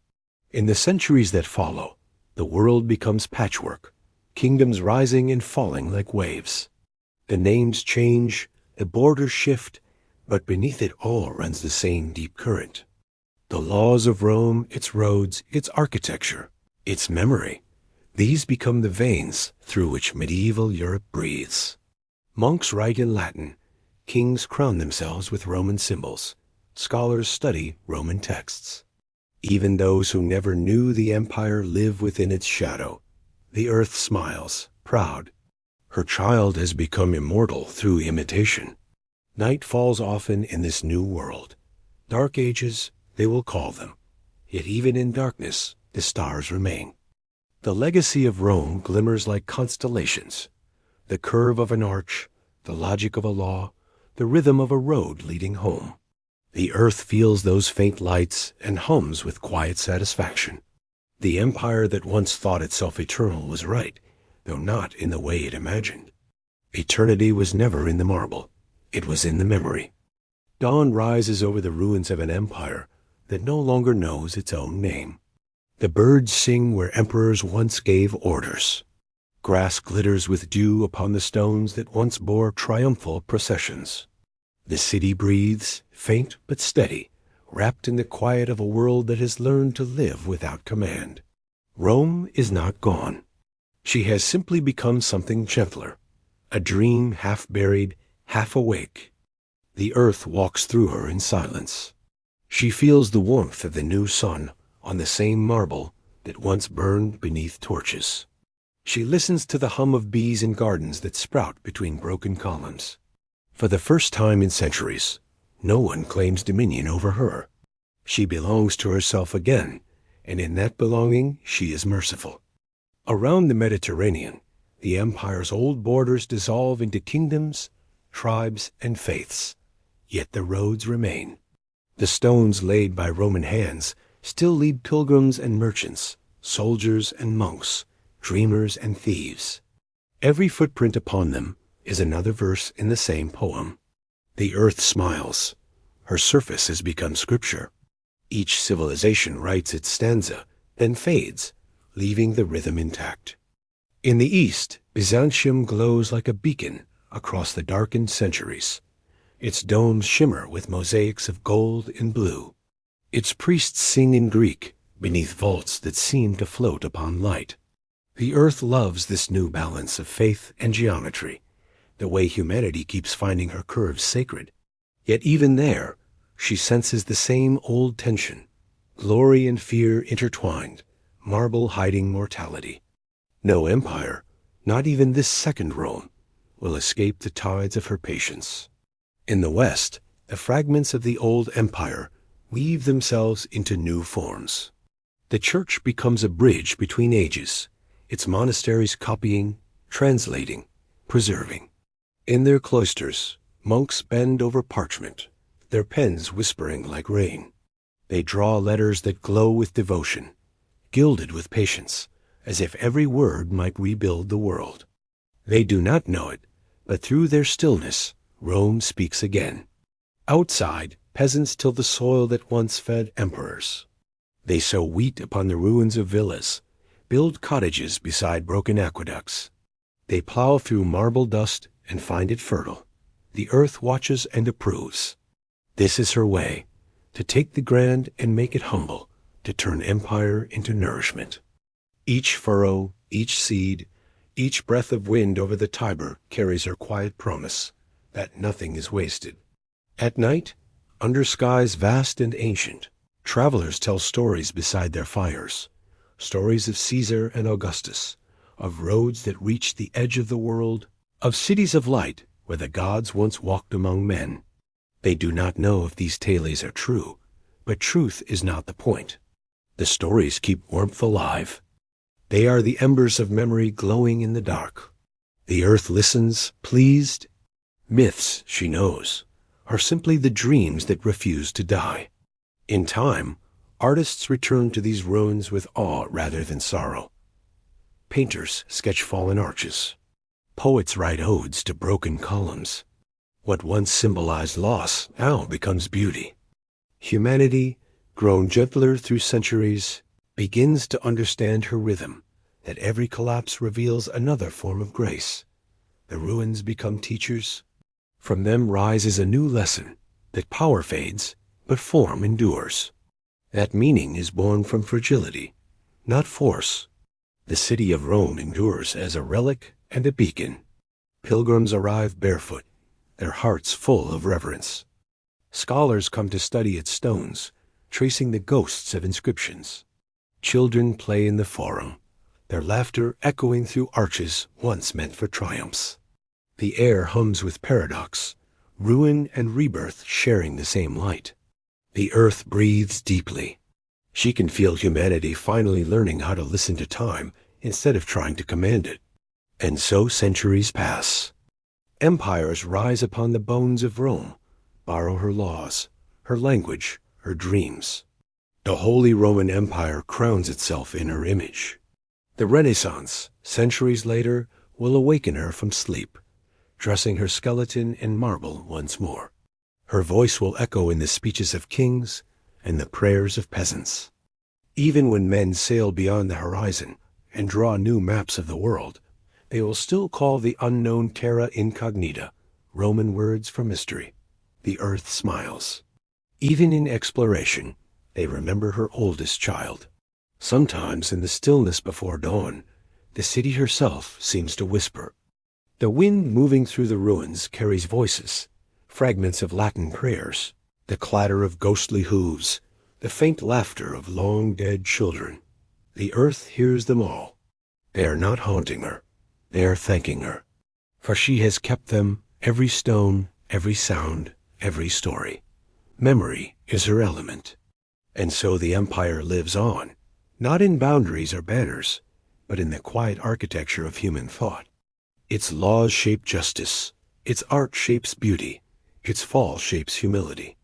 In the centuries that follow, the world becomes patchwork, kingdoms rising and falling like waves. The names change, the borders shift, but beneath it all runs the same deep current. The laws of Rome, its roads, its architecture, its memory, these become the veins through which medieval Europe breathes. Monks write in Latin, kings crown themselves with Roman symbols, scholars study Roman texts. Even those who never knew the empire live within its shadow. The earth smiles, proud. Her child has become immortal through imitation. Night falls often in this new world. Dark ages, they will call them. Yet even in darkness, the stars remain. The legacy of Rome glimmers like constellations. The curve of an arch, the logic of a law, the rhythm of a road leading home. The earth feels those faint lights and hums with quiet satisfaction. The empire that once thought itself eternal was right, though not in the way it imagined. Eternity was never in the marble. It was in the memory. Dawn rises over the ruins of an empire that no longer knows its own name. The birds sing where emperors once gave orders. Grass glitters with dew upon the stones that once bore triumphal processions. The city breathes, faint but steady, wrapped in the quiet of a world that has learned to live without command. Rome is not gone. She has simply become something gentler, a dream half buried, half awake. The earth walks through her in silence. She feels the warmth of the new sun on the same marble that once burned beneath torches. She listens to the hum of bees in gardens that sprout between broken columns. For the first time in centuries, no one claims dominion over her. She belongs to herself again, and in that belonging she is merciful. Around the Mediterranean, the empire's old borders dissolve into kingdoms, tribes, and faiths, yet the roads remain. The stones laid by Roman hands still lead pilgrims and merchants, soldiers and monks, dreamers and thieves. Every footprint upon them is another verse in the same poem. The earth smiles. Her surface has become scripture. Each civilization writes its stanza, then fades, leaving the rhythm intact. In the east, Byzantium glows like a beacon across the darkened centuries. Its domes shimmer with mosaics of gold and blue. Its priests sing in Greek beneath vaults that seem to float upon light. The earth loves this new balance of faith and geometry, the way humanity keeps finding her curves sacred. Yet even there, she senses the same old tension, glory and fear intertwined, marble hiding mortality. No empire, not even this second Rome, will escape the tides of her patience. In the West, the fragments of the old empire weave themselves into new forms. The church becomes a bridge between ages, its monasteries copying, translating, preserving. In their cloisters, monks bend over parchment, their pens whispering like rain. They draw letters that glow with devotion, gilded with patience, as if every word might rebuild the world. They do not know it, but through their stillness, Rome speaks again. Outside, peasants till the soil that once fed emperors. They sow wheat upon the ruins of villas, build cottages beside broken aqueducts. They plow through marble dust and find it fertile. The earth watches and approves. This is her way, to take the grand and make it humble, to turn empire into nourishment. Each furrow, each seed, each breath of wind over the Tiber carries her quiet promise that nothing is wasted. At night, under skies vast and ancient, travelers tell stories beside their fires, stories of Caesar and Augustus, of roads that reached the edge of the world, of cities of light where the gods once walked among men. They do not know if these tales are true, but truth is not the point. The stories keep warmth alive. They are the embers of memory glowing in the dark. The earth listens, pleased. Myths, she knows, are simply the dreams that refuse to die. In time, artists return to these ruins with awe rather than sorrow. Painters sketch fallen arches. Poets write odes to broken columns. What once symbolized loss now becomes beauty. Humanity, grown gentler through centuries, begins to understand her rhythm, that every collapse reveals another form of grace. The ruins become teachers. From them rises a new lesson, that power fades, but form endures. That meaning is born from fragility, not force. The city of Rome endures as a relic and a beacon. Pilgrims arrive barefoot, their hearts full of reverence. Scholars come to study its stones, tracing the ghosts of inscriptions. Children play in the forum, their laughter echoing through arches once meant for triumphs. The air hums with paradox, ruin and rebirth sharing the same light. The earth breathes deeply. She can feel humanity finally learning how to listen to time instead of trying to command it. And so centuries pass. Empires rise upon the bones of Rome, borrow her laws, her language, her dreams. The Holy Roman Empire crowns itself in her image. The Renaissance, centuries later, will awaken her from sleep, dressing her skeleton in marble once more. Her voice will echo in the speeches of kings and the prayers of peasants. Even when men sail beyond the horizon and draw new maps of the world, they will still call the unknown terra incognita, Roman words for mystery. The earth smiles. Even in exploration, they remember her oldest child. Sometimes in the stillness before dawn, the city herself seems to whisper. The wind moving through the ruins carries voices, fragments of Latin prayers, the clatter of ghostly hooves, the faint laughter of long-dead children. The earth hears them all. They are not haunting her. They are thanking her. For she has kept them, every stone, every sound, every story. Memory is her element. And so the empire lives on, not in boundaries or banners, but in the quiet architecture of human thought. Its laws shape justice. Its art shapes beauty. Its fall shapes humility.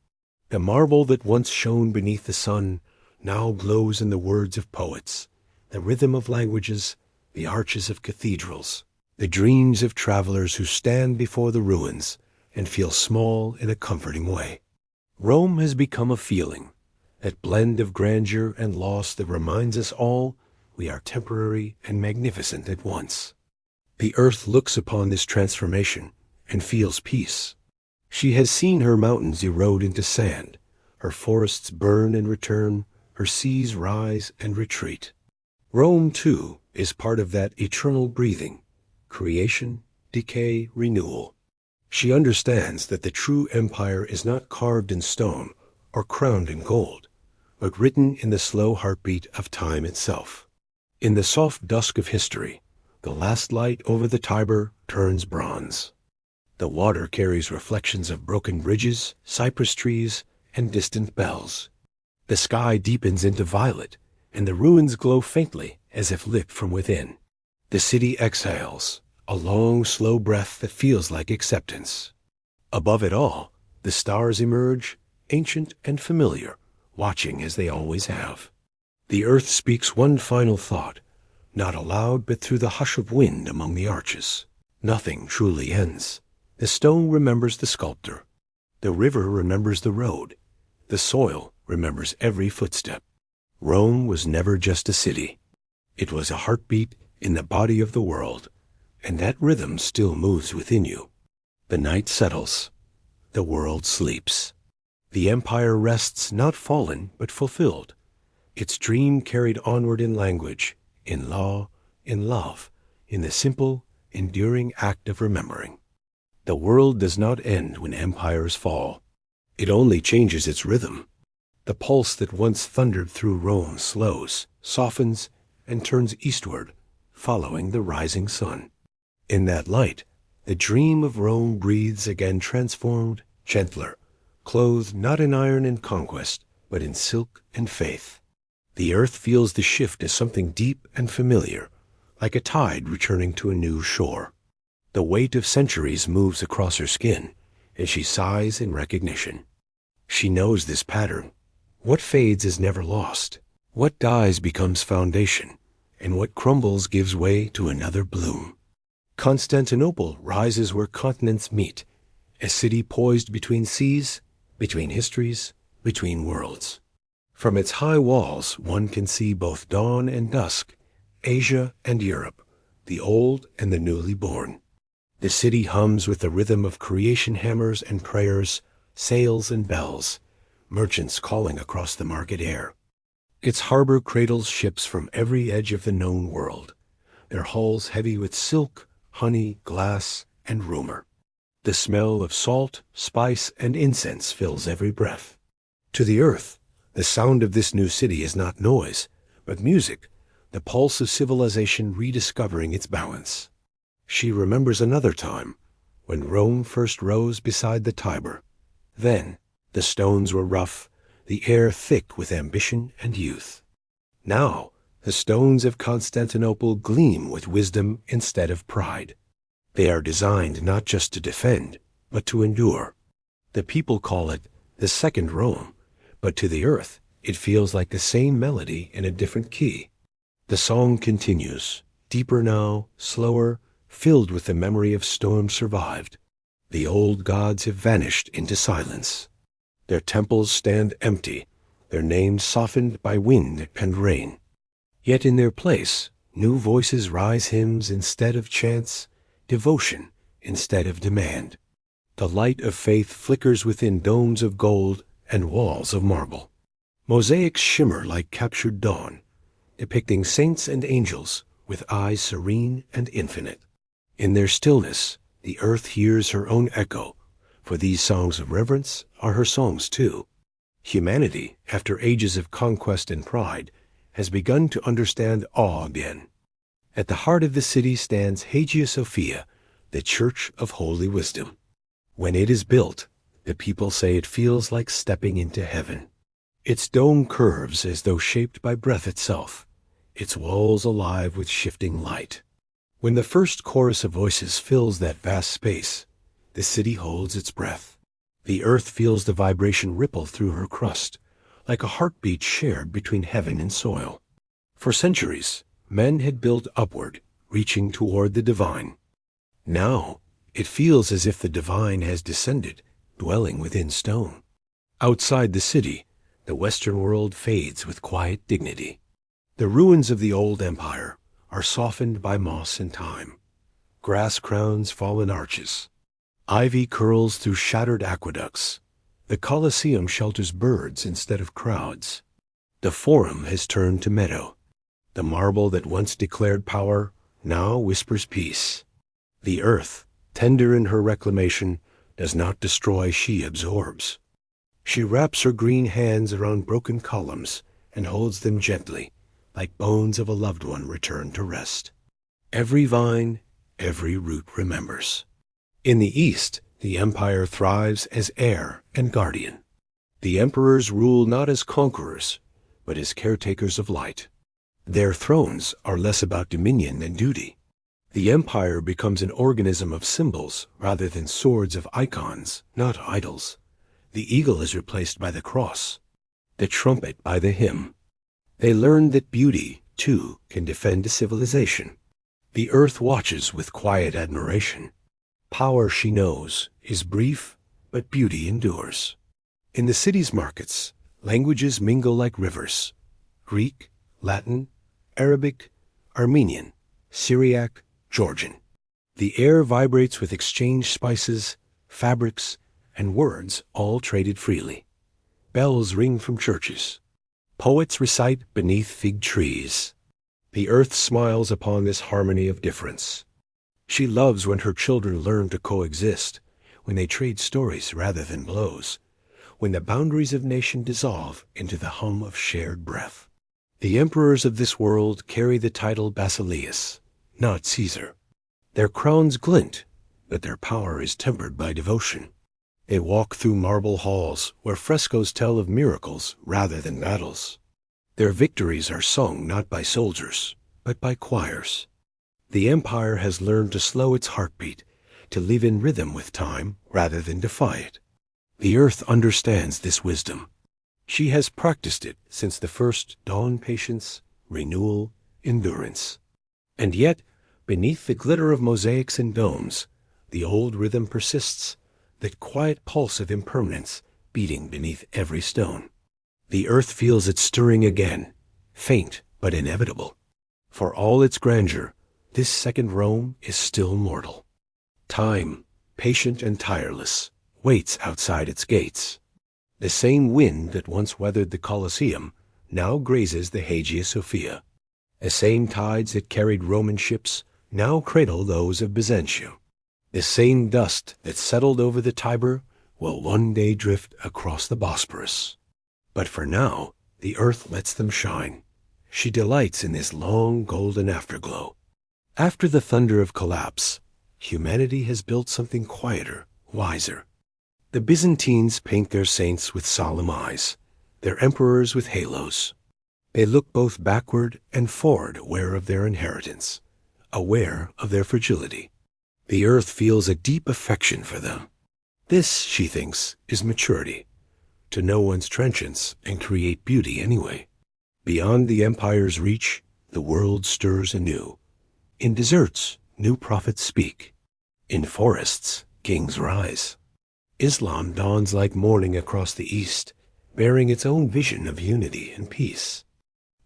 The marble that once shone beneath the sun now glows in the words of poets, the rhythm of languages, the arches of cathedrals, the dreams of travelers who stand before the ruins and feel small in a comforting way. Rome has become a feeling, that blend of grandeur and loss that reminds us all we are temporary and magnificent at once. The earth looks upon this transformation and feels peace. She has seen her mountains erode into sand, her forests burn and return, her seas rise and retreat. Rome, too, is part of that eternal breathing, creation, decay, renewal. She understands that the true empire is not carved in stone or crowned in gold, but written in the slow heartbeat of time itself. In the soft dusk of history, the last light over the Tiber turns bronze. The water carries reflections of broken bridges, cypress trees, and distant bells. The sky deepens into violet, and the ruins glow faintly as if lit from within. The city exhales, a long, slow breath that feels like acceptance. Above it all, the stars emerge, ancient and familiar, watching as they always have. The earth speaks one final thought, not aloud but through the hush of wind among the arches. Nothing truly ends. The stone remembers the sculptor. The river remembers the road. The soil remembers every footstep. Rome was never just a city. It was a heartbeat in the body of the world, and that rhythm still moves within you. The night settles. The world sleeps. The empire rests not fallen but fulfilled. Its dream carried onward in language, in law, in love, in the simple, enduring act of remembering. The world does not end when empires fall. It only changes its rhythm. The pulse that once thundered through Rome slows, softens, and turns eastward, following the rising sun. In that light, the dream of Rome breathes again, transformed, gentler, clothed not in iron and conquest, but in silk and faith. The earth feels the shift as something deep and familiar, like a tide returning to a new shore. The weight of centuries moves across her skin, and she sighs in recognition. She knows this pattern. What fades is never lost. What dies becomes foundation, and what crumbles gives way to another bloom. Constantinople rises where continents meet, a city poised between seas, between histories, between worlds. From its high walls one can see both dawn and dusk, Asia and Europe, the old and the newly born. The city hums with the rhythm of creation hammers and prayers, sails and bells, merchants calling across the market air. Its harbor cradles ships from every edge of the known world, their hulls heavy with silk, honey, glass, and rumor. The smell of salt, spice, and incense fills every breath. To the earth, the sound of this new city is not noise, but music, the pulse of civilization rediscovering its balance. She remembers another time, when Rome first rose beside the Tiber. Then, the stones were rough, the air thick with ambition and youth. Now, the stones of Constantinople gleam with wisdom instead of pride. They are designed not just to defend, but to endure. The people call it the second Rome, but to the earth, it feels like the same melody in a different key. The song continues, deeper now, slower, filled with the memory of storms survived. The old gods have vanished into silence. Their temples stand empty, their names softened by wind and rain. Yet in their place, new voices rise, hymns instead of chants, devotion instead of demand. The light of faith flickers within domes of gold and walls of marble. Mosaics shimmer like captured dawn, depicting saints and angels with eyes serene and infinite. In their stillness, the earth hears her own echo, for these songs of reverence are her songs too. Humanity, after ages of conquest and pride, has begun to understand awe again. At the heart of the city stands Hagia Sophia, the Church of Holy Wisdom. When it is built, the people say it feels like stepping into heaven. Its dome curves as though shaped by breath itself, its walls alive with shifting light. When the first chorus of voices fills that vast space, the city holds its breath. The earth feels the vibration ripple through her crust, like a heartbeat shared between heaven and soil. For centuries, men had built upward, reaching toward the divine. Now, it feels as if the divine has descended, dwelling within stone. Outside the city, the Western world fades with quiet dignity. The ruins of the old empire are softened by moss and time. Grass crowns fallen arches. Ivy curls through shattered aqueducts. The Colosseum shelters birds instead of crowds. The Forum has turned to meadow. The marble that once declared power now whispers peace. The earth, tender in her reclamation, does not destroy, she absorbs. She wraps her green hands around broken columns and holds them gently, like bones of a loved one returned to rest. Every vine, every root remembers. In the east, the empire thrives as heir and guardian. The emperors rule not as conquerors, but as caretakers of light. Their thrones are less about dominion than duty. The empire becomes an organism of symbols rather than swords of icons, not idols. The eagle is replaced by the cross, the trumpet by the hymn. They learn that beauty, too, can defend a civilization. The earth watches with quiet admiration. Power, she knows, is brief, but beauty endures. In the city's markets, languages mingle like rivers. Greek, Latin, Arabic, Armenian, Syriac, Georgian. The air vibrates with exchanged spices, fabrics, and words all traded freely. Bells ring from churches. Poets recite beneath fig trees. The earth smiles upon this harmony of difference. She loves when her children learn to coexist, when they trade stories rather than blows, when the boundaries of nation dissolve into the hum of shared breath. The emperors of this world carry the title Basileus, not Caesar. Their crowns glint, but their power is tempered by devotion. They walk through marble halls where frescoes tell of miracles rather than battles. Their victories are sung not by soldiers, but by choirs. The empire has learned to slow its heartbeat, to live in rhythm with time rather than defy it. The earth understands this wisdom. She has practiced it since the first dawn: patience, renewal, endurance. And yet, beneath the glitter of mosaics and domes, the old rhythm persists, that quiet pulse of impermanence beating beneath every stone. The earth feels it stirring again, faint but inevitable. For all its grandeur, this second Rome is still mortal. Time, patient and tireless, waits outside its gates. The same wind that once weathered the Colosseum now grazes the Hagia Sophia. The same tides that carried Roman ships now cradle those of Byzantium. The same dust that settled over the Tiber will one day drift across the Bosporus. But for now, the earth lets them shine. She delights in this long golden afterglow. After the thunder of collapse, humanity has built something quieter, wiser. The Byzantines paint their saints with solemn eyes, their emperors with halos. They look both backward and forward, aware of their inheritance, aware of their fragility. The earth feels a deep affection for them. This, she thinks, is maturity, to know one's transience and create beauty anyway. Beyond the empire's reach, the world stirs anew. In deserts, new prophets speak. In forests, kings rise. Islam dawns like morning across the east, bearing its own vision of unity and peace.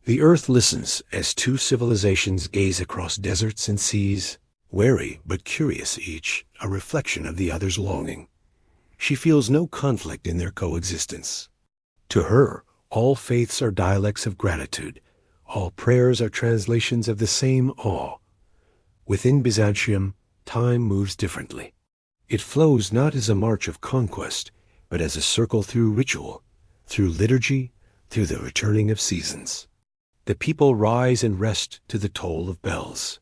The earth listens as two civilizations gaze across deserts and seas, wary but curious each, a reflection of the other's longing. She feels no conflict in their coexistence. To her, all faiths are dialects of gratitude, all prayers are translations of the same awe. Within Byzantium, time moves differently. It flows not as a march of conquest, but as a circle through ritual, through liturgy, through the returning of seasons. The people rise and rest to the toll of bells.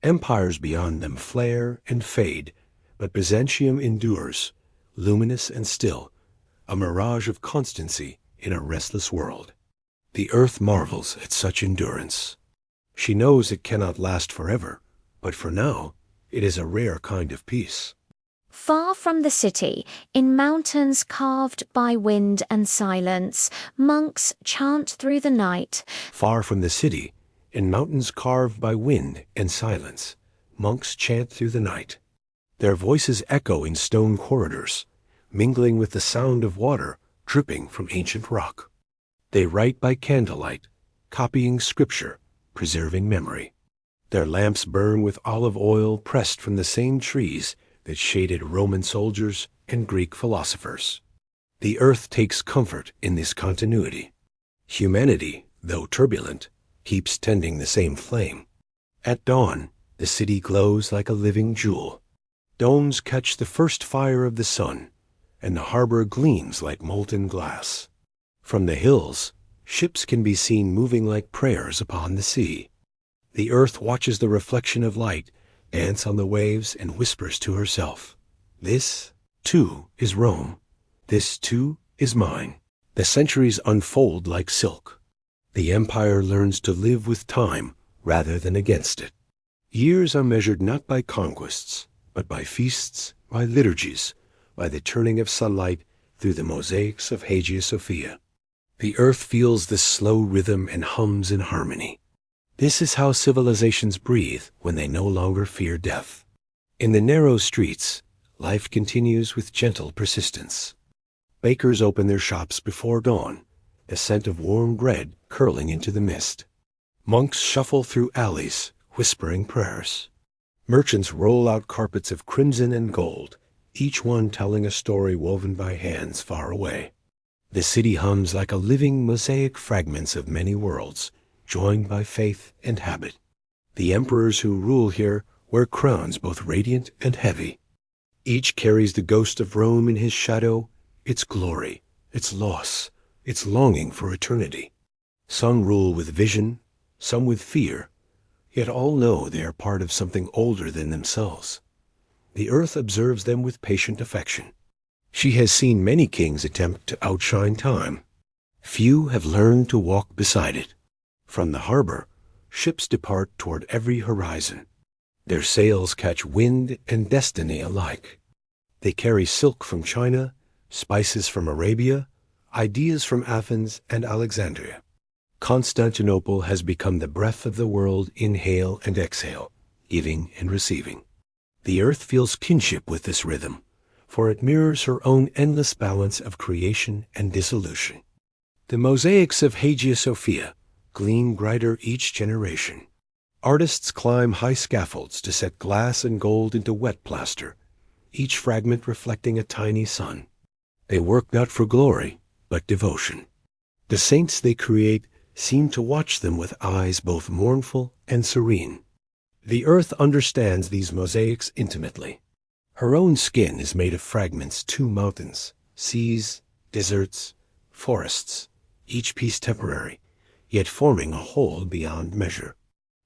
Empires beyond them flare and fade, but Byzantium endures, luminous and still, a mirage of constancy in a restless world. The earth marvels at such endurance. She knows it cannot last forever, but for now, it is a rare kind of peace. Far from the city, in mountains carved by wind and silence, monks chant through the night. Far from the city, in mountains carved by wind and silence, monks chant through the night. Their voices echo in stone corridors, mingling with the sound of water dripping from ancient rock. They write by candlelight, copying scripture, preserving memory. Their lamps burn with olive oil pressed from the same trees that shaded Roman soldiers and Greek philosophers. The earth takes comfort in this continuity. Humanity, though turbulent, keeps tending the same flame. At dawn, the city glows like a living jewel. Domes catch the first fire of the sun, and the harbor gleams like molten glass. From the hills, ships can be seen moving like prayers upon the sea. The earth watches the reflection of light, dance on the waves, and whispers to herself, "This, too, is Rome. This, too, is mine." The centuries unfold like silk. The empire learns to live with time rather than against it. Years are measured not by conquests, but by feasts, by liturgies, by the turning of sunlight through the mosaics of Hagia Sophia. The earth feels this slow rhythm and hums in harmony. This is how civilizations breathe when they no longer fear death. In the narrow streets, life continues with gentle persistence. Bakers open their shops before dawn, the scent of warm bread curling into the mist. Monks shuffle through alleys, whispering prayers. Merchants roll out carpets of crimson and gold, each one telling a story woven by hands far away. The city hums like a living mosaic fragments of many worlds, joined by faith and habit. The emperors who rule here wear crowns both radiant and heavy. Each carries the ghost of Rome in his shadow, its glory, its loss, its longing for eternity. Some rule with vision, some with fear, yet all know they are part of something older than themselves. The earth observes them with patient affection. She has seen many kings attempt to outshine time. Few have learned to walk beside it. From the harbor, ships depart toward every horizon. Their sails catch wind and destiny alike. They carry silk from China, spices from Arabia, ideas from Athens and Alexandria. Constantinople has become the breath of the world, inhale and exhale, giving and receiving. The earth feels kinship with this rhythm, for it mirrors her own endless balance of creation and dissolution. The mosaics of Hagia Sophia gleam brighter each generation. Artists climb high scaffolds to set glass and gold into wet plaster, each fragment reflecting a tiny sun. They work not for glory, but devotion. The saints they create seem to watch them with eyes both mournful and serene. The earth understands these mosaics intimately. Her own skin is made of fragments: 2 mountains, seas, deserts, forests, each piece temporary, yet forming a whole beyond measure.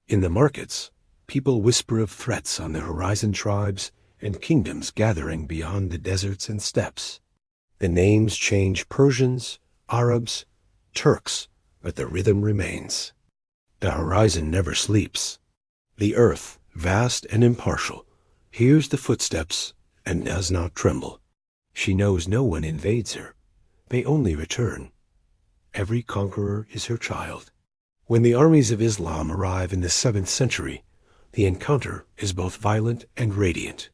In the markets, people whisper of threats on the horizon, tribes and kingdoms gathering beyond the deserts and steppes. The names change: Persians, Arabs, Turks, but the rhythm remains. The horizon never sleeps. The earth, vast and impartial, hears the footsteps and does not tremble. She knows no one invades her. They only return. Every conqueror is her child. When the armies of Islam arrive in the 7th century, the encounter is both violent and radiant.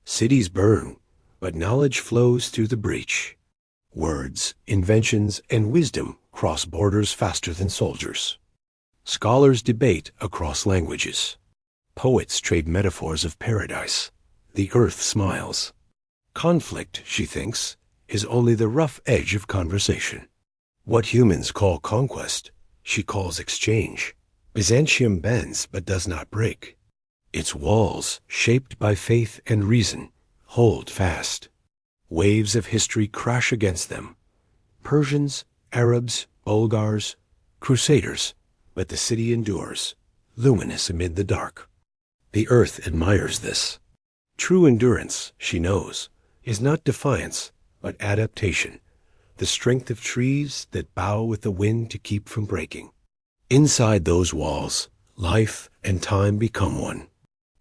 Cities burn, but knowledge flows through the breach. Words, inventions, and wisdom cross borders faster than soldiers. Scholars debate across languages. Poets trade metaphors of paradise. The earth smiles. Conflict, she thinks, is only the rough edge of conversation. What humans call conquest, she calls exchange. Byzantium bends but does not break. Its walls, shaped by faith and reason, hold fast. Waves of history crash against them. Persians, Arabs, Bulgars, Crusaders, but the city endures, luminous amid the dark. The earth admires this. True endurance, she knows, is not defiance, but adaptation, the strength of trees that bow with the wind to keep from breaking. Inside those walls, life and time become one.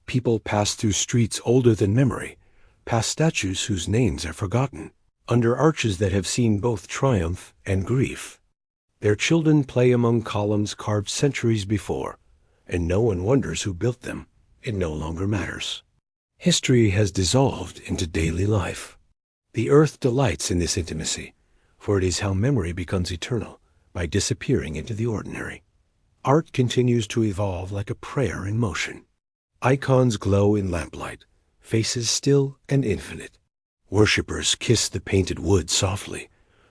People pass through streets older than memory, past statues whose names are forgotten, under arches that have seen both triumph and grief. Their children play among columns carved centuries before, and no one wonders who built them. It no longer matters. History has dissolved into daily life. The earth delights in this intimacy, for it is how memory becomes eternal, by disappearing into the ordinary. Art continues to evolve like a prayer in motion. Icons glow in lamplight, faces still and infinite. Worshippers kiss the painted wood softly,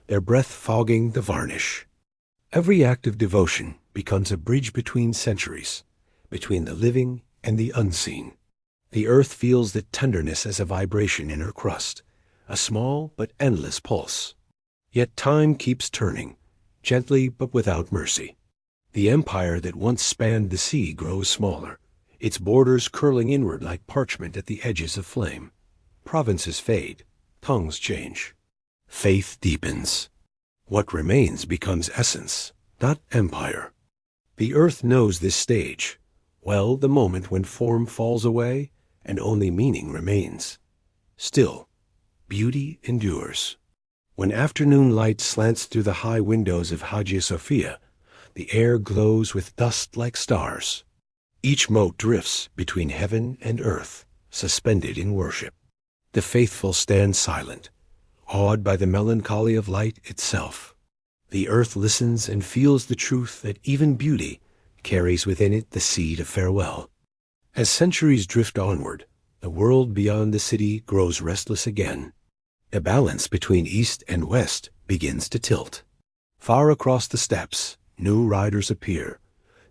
their breath fogging the varnish. Every act of devotion becomes a bridge between centuries, between the living and the unseen. The earth feels the tenderness as a vibration in her crust, a small but endless pulse. Yet time keeps turning, gently but without mercy. The empire that once spanned the sea grows smaller, its borders curling inward like parchment at the edges of flame. Provinces fade, tongues change. Faith deepens. What remains becomes essence, not empire. The earth knows this stage, well the moment when form falls away and only meaning remains. Still, beauty endures. When afternoon light slants through the high windows of Hagia Sophia, the air glows with dust like stars. Each mote drifts between heaven and earth, suspended in worship. The faithful stand silent, awed by the melancholy of light itself. The earth listens and feels the truth that even beauty carries within it the seed of farewell. As centuries drift onward, the world beyond the city grows restless again. The balance between east and west begins to tilt. Far across the steppes, new riders appear,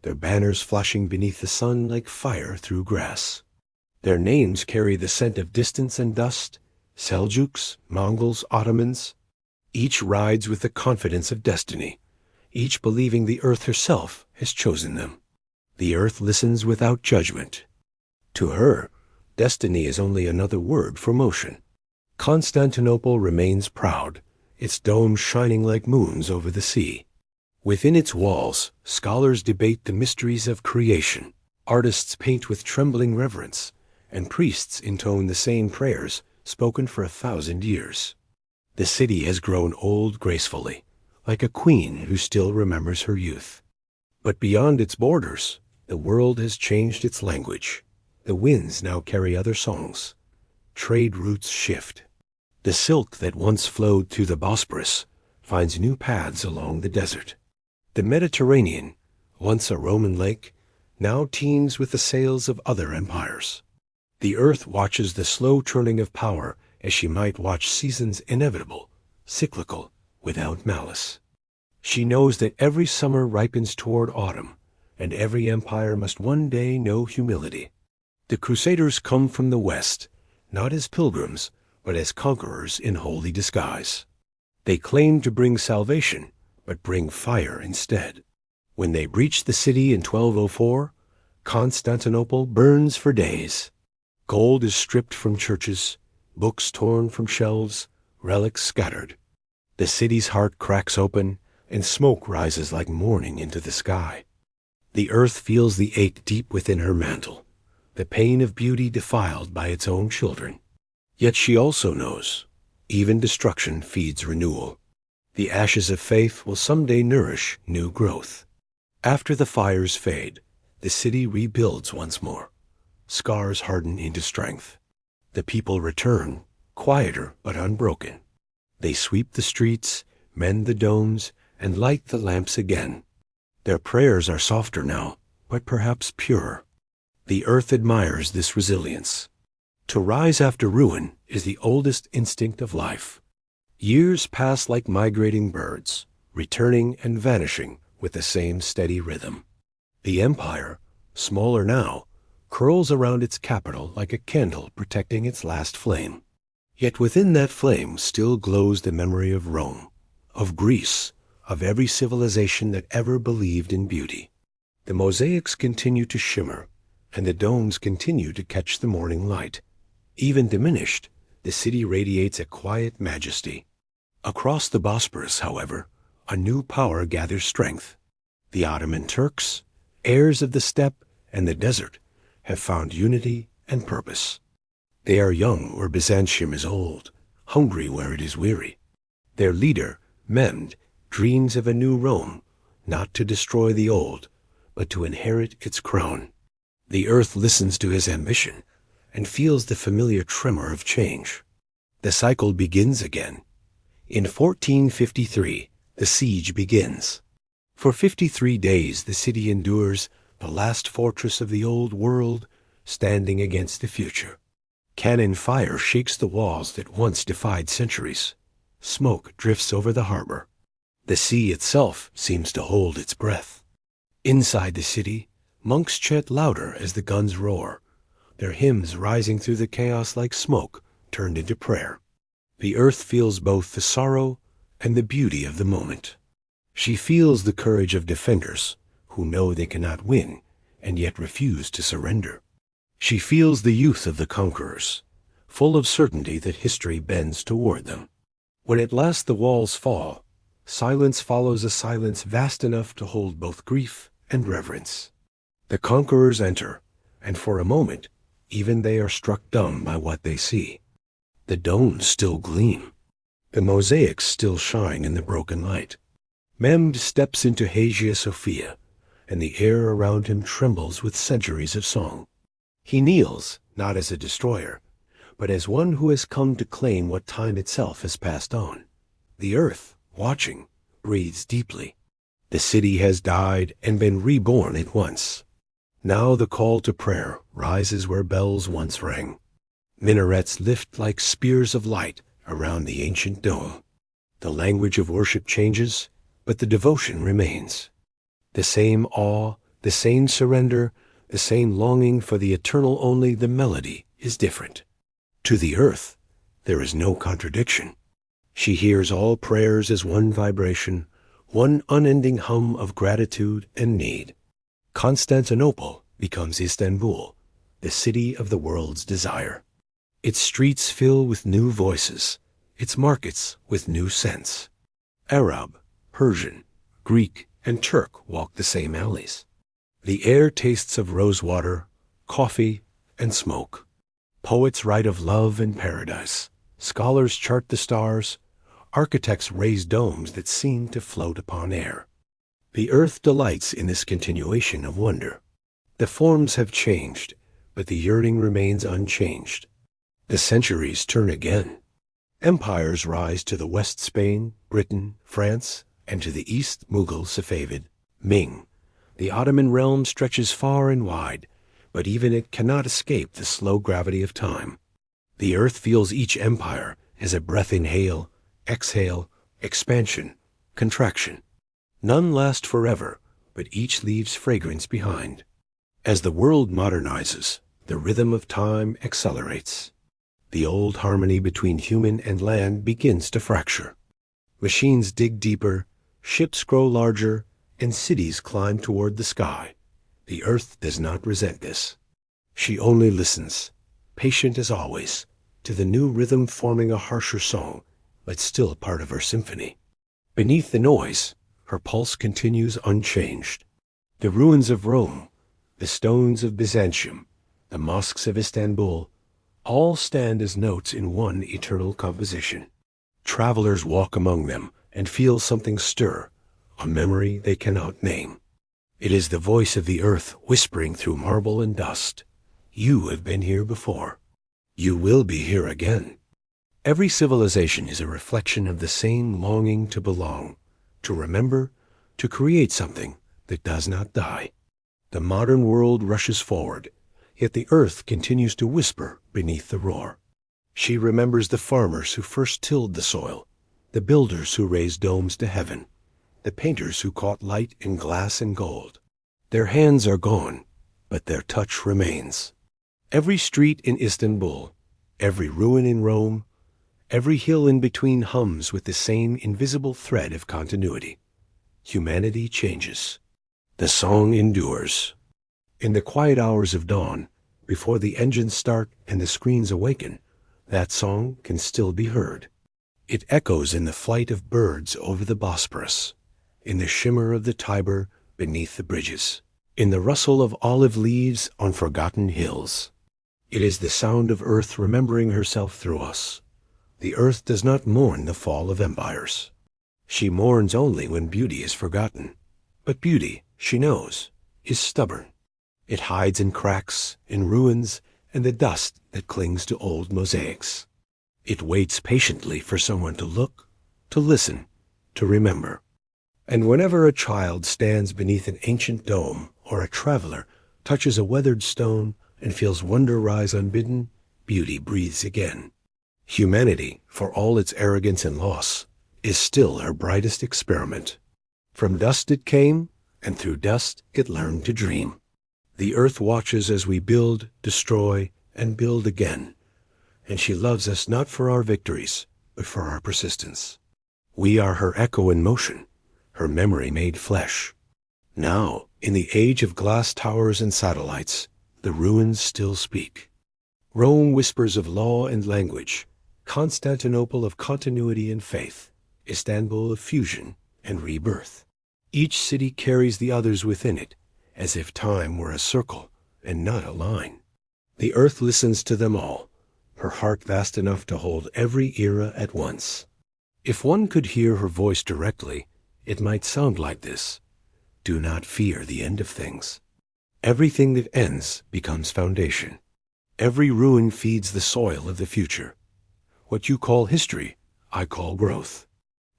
their banners flashing beneath the sun like fire through grass. Their names carry the scent of distance and dust: Seljuks, Mongols, Ottomans. Each rides with the confidence of destiny, each believing the earth herself has chosen them. The earth listens without judgment. To her, destiny is only another word for motion. Constantinople remains proud, its domes shining like moons over the sea. Within its walls, scholars debate the mysteries of creation, artists paint with trembling reverence, and priests intone the same prayers spoken for 1,000 years. The city has grown old gracefully, like a queen who still remembers her youth. But beyond its borders, the world has changed its language. The winds now carry other songs. Trade routes shift. The silk that once flowed through the Bosporus finds new paths along the desert. The Mediterranean, once a Roman lake, now teems with the sails of other empires. The earth watches the slow turning of power as she might watch seasons inevitable, cyclical, without malice. She knows that every summer ripens toward autumn, and every empire must one day know humility. The Crusaders come from the west, not as pilgrims, but as conquerors in holy disguise. They claim to bring salvation, but bring fire instead. When they breach the city in 1204, Constantinople burns for days. Gold is stripped from churches, books torn from shelves, relics scattered. The city's heart cracks open, and smoke rises like morning into the sky. The earth feels the ache deep within her mantle, the pain of beauty defiled by its own children. Yet she also knows, even destruction feeds renewal. The ashes of faith will someday nourish new growth. After the fires fade, the city rebuilds once more. Scars harden into strength. The people return, quieter but unbroken. They sweep the streets, mend the domes, and light the lamps again. Their prayers are softer now, but perhaps purer. The earth admires this resilience. To rise after ruin is the oldest instinct of life. Years pass like migrating birds, returning and vanishing with the same steady rhythm. The empire, smaller now, curls around its capital like a candle protecting its last flame. Yet within that flame still glows the memory of Rome, of Greece, of every civilization that ever believed in beauty. The mosaics continue to shimmer, and the domes continue to catch the morning light. Even diminished, the city radiates a quiet majesty. Across the Bosporus, however, a new power gathers strength. The Ottoman Turks, heirs of the steppe and the desert, have found unity and purpose. They are young where Byzantium is old, hungry where it is weary. Their leader, Mehmed, dreams of a new Rome, not to destroy the old, but to inherit its crown. The earth listens to his ambition and feels the familiar tremor of change. The cycle begins again. In 1453, the siege begins. For 53 days the city endures, the last fortress of the old world, standing against the future. Cannon fire shakes the walls that once defied centuries. Smoke drifts over the harbor. The sea itself seems to hold its breath. Inside the city, monks chant louder as the guns roar, their hymns rising through the chaos like smoke turned into prayer. The earth feels both the sorrow and the beauty of the moment. She feels the courage of defenders who know they cannot win and yet refuse to surrender. She feels the youth of the conquerors, full of certainty that history bends toward them. When at last the walls fall, silence follows a silence vast enough to hold both grief and reverence. The conquerors enter, and for a moment, even they are struck dumb by what they see. The domes still gleam. The mosaics still shine in the broken light. Mehmed steps into Hagia Sophia, and the air around him trembles with centuries of song. He kneels, not as a destroyer, but as one who has come to claim what time itself has passed on. The earth, watching, breathes deeply. The city has died and been reborn at once. Now the call to prayer rises where bells once rang. Minarets lift like spears of light around the ancient dome. The language of worship changes, but the devotion remains. The same awe, the same surrender, the same longing for the eternal, only the melody is different. To the earth, there is no contradiction. She hears all prayers as one vibration, one unending hum of gratitude and need. Constantinople becomes Istanbul, the city of the world's desire. Its streets fill with new voices, its markets with new scents. Arab, Persian, Greek, and Turk walk the same alleys. The air tastes of rosewater, coffee, and smoke. Poets write of love and paradise. Scholars chart the stars. Architects raise domes that seem to float upon air. The earth delights in this continuation of wonder. The forms have changed, but the yearning remains unchanged. The centuries turn again. Empires rise to the west, Spain, Britain, France, and to the east, Mughal, Safavid, Ming. The Ottoman realm stretches far and wide, but even it cannot escape the slow gravity of time. The earth feels each empire as a breath: inhale, exhale, expansion, contraction. None last forever, but each leaves fragrance behind. As the world modernizes, the rhythm of time accelerates. The old harmony between human and land begins to fracture. Machines dig deeper, ships grow larger, and cities climb toward the sky. The earth does not resent this. She only listens, patient as always, to the new rhythm forming a harsher song, but still part of her symphony. Beneath the noise, her pulse continues unchanged. The ruins of Rome, the stones of Byzantium, the mosques of Istanbul, all stand as notes in one eternal composition. Travelers walk among them and feel something stir, a memory they cannot name. It is the voice of the earth whispering through marble and dust. You have been here before. You will be here again. Every civilization is a reflection of the same longing to belong, to remember, to create something that does not die. The modern world rushes forward, yet the earth continues to whisper beneath the roar. She remembers the farmers who first tilled the soil, the builders who raised domes to heaven, the painters who caught light in glass and gold. Their hands are gone, but their touch remains. Every street in Istanbul, every ruin in Rome, every hill in between hums with the same invisible thread of continuity. Humanity changes. The song endures. In the quiet hours of dawn, before the engines start and the screens awaken, that song can still be heard. It echoes in the flight of birds over the Bosporus, in the shimmer of the Tiber beneath the bridges, in the rustle of olive leaves on forgotten hills. It is the sound of earth remembering herself through us. The earth does not mourn the fall of empires. She mourns only when beauty is forgotten. But beauty, she knows, is stubborn. It hides in cracks, in ruins, and the dust that clings to old mosaics. It waits patiently for someone to look, to listen, to remember. And whenever a child stands beneath an ancient dome, or a traveler touches a weathered stone and feels wonder rise unbidden, beauty breathes again. Humanity, for all its arrogance and loss, is still her brightest experiment. From dust it came, and through dust it learned to dream. The earth watches as we build, destroy, and build again, and she loves us not for our victories, but for our persistence. We are her echo in motion, her memory made flesh. Now, in the age of glass towers and satellites, the ruins still speak. Rome whispers of law and language, Constantinople of continuity and faith, Istanbul of fusion and rebirth. Each city carries the others within it, as if time were a circle and not a line. The earth listens to them all, her heart vast enough to hold every era at once. If one could hear her voice directly, it might sound like this: do not fear the end of things. Everything that ends becomes foundation. Every ruin feeds the soil of the future. What you call history, I call growth.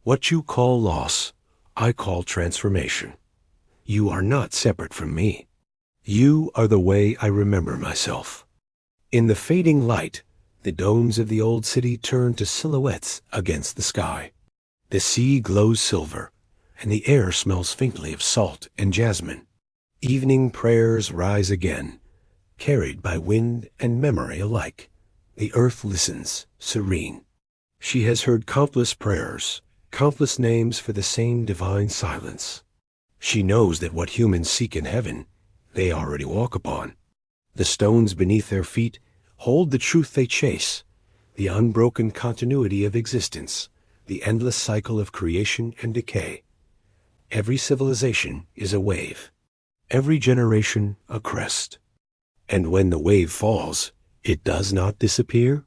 What you call loss, I call transformation. You are not separate from me. You are the way I remember myself. In the fading light, the domes of the old city turn to silhouettes against the sky. The sea glows silver, and the air smells faintly of salt and jasmine. Evening prayers rise again, carried by wind and memory alike. The earth listens, serene. She has heard countless prayers, countless names for the same divine silence. She knows that what humans seek in heaven, they already walk upon. The stones beneath their feet hold the truth they chase, the unbroken continuity of existence, the endless cycle of creation and decay. Every civilization is a wave, every generation a crest. And when the wave falls, it does not disappear.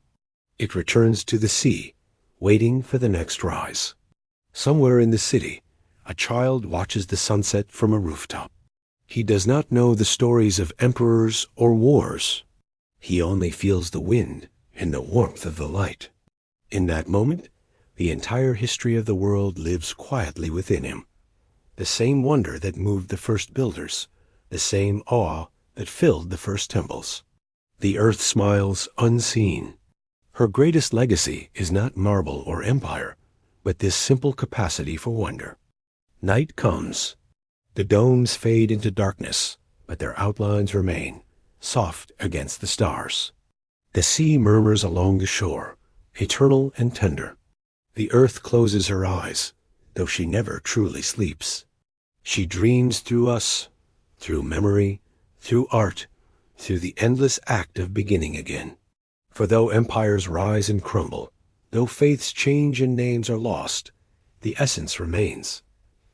It returns to the sea, waiting for the next rise. Somewhere in the city, a child watches the sunset from a rooftop. He does not know the stories of emperors or wars. He only feels the wind and the warmth of the light. In that moment, the entire history of the world lives quietly within him. The same wonder that moved the first builders, the same awe that filled the first temples. The earth smiles unseen. Her greatest legacy is not marble or empire, but this simple capacity for wonder. Night comes. The domes fade into darkness, but their outlines remain, soft against the stars. The sea murmurs along the shore, eternal and tender. The earth closes her eyes, though she never truly sleeps. She dreams through us, through memory, through art, through the endless act of beginning again. For though empires rise and crumble, though faiths change and names are lost, the essence remains,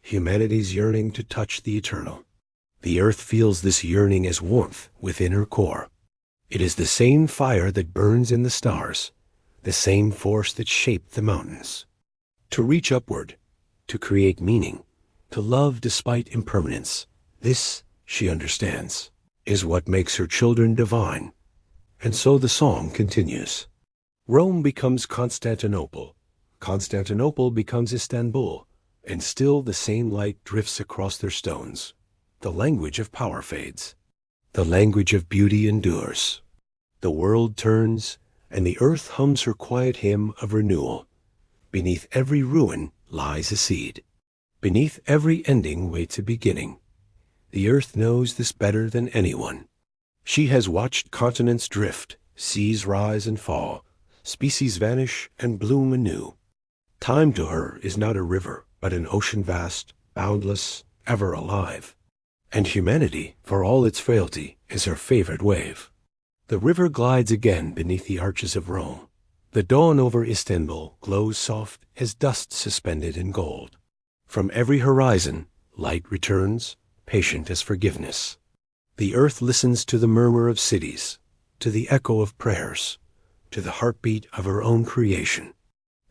humanity's yearning to touch the eternal. The earth feels this yearning as warmth within her core. It is the same fire that burns in the stars, the same force that shaped the mountains. To reach upward, to create meaning, to love despite impermanence, this, she understands, is what makes her children divine. And so the song continues. Rome becomes Constantinople. Constantinople becomes Istanbul, and still the same light drifts across their stones. The language of power fades. The language of beauty endures. The world turns, and the earth hums her quiet hymn of renewal. Beneath every ruin lies a seed. Beneath every ending waits a beginning. The earth knows this better than anyone. She has watched continents drift, seas rise and fall, species vanish and bloom anew. Time to her is not a river, but an ocean vast, boundless, ever alive. And humanity, for all its frailty, is her favorite wave. The river glides again beneath the arches of Rome. The dawn over Istanbul glows soft as dust suspended in gold. From every horizon, light returns, patient as forgiveness. The earth listens to the murmur of cities, to the echo of prayers, to the heartbeat of her own creation.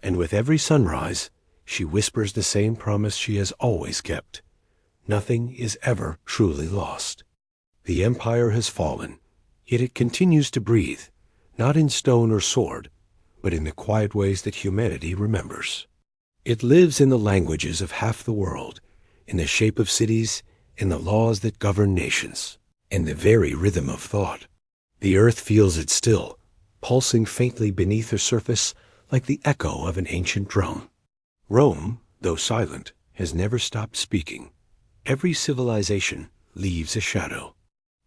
And with every sunrise, she whispers the same promise she has always kept. Nothing is ever truly lost. The empire has fallen, yet it continues to breathe, not in stone or sword, but in the quiet ways that humanity remembers. It lives in the languages of half the world, in the shape of cities, in the laws that govern nations, in the very rhythm of thought. The earth feels it still, pulsing faintly beneath her surface like the echo of an ancient drum. Rome, though silent, has never stopped speaking. Every civilization leaves a shadow.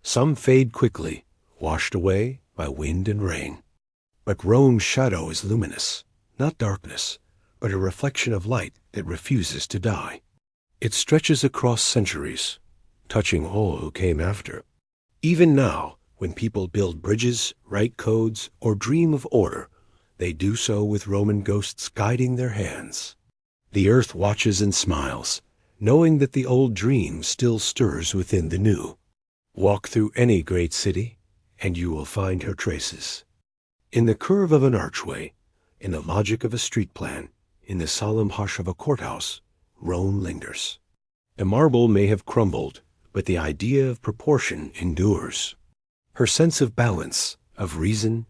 Some fade quickly, washed away by wind and rain. But Rome's shadow is luminous, not darkness, but a reflection of light that refuses to die. It stretches across centuries, touching all who came after. Even now, when people build bridges, write codes, or dream of order, they do so with Roman ghosts guiding their hands. The earth watches and smiles, knowing that the old dream still stirs within the new. Walk through any great city, and you will find her traces. In the curve of an archway, in the logic of a street plan, in the solemn hush of a courthouse, Rome lingers. The marble may have crumbled, but the idea of proportion endures. Her sense of balance, of reason,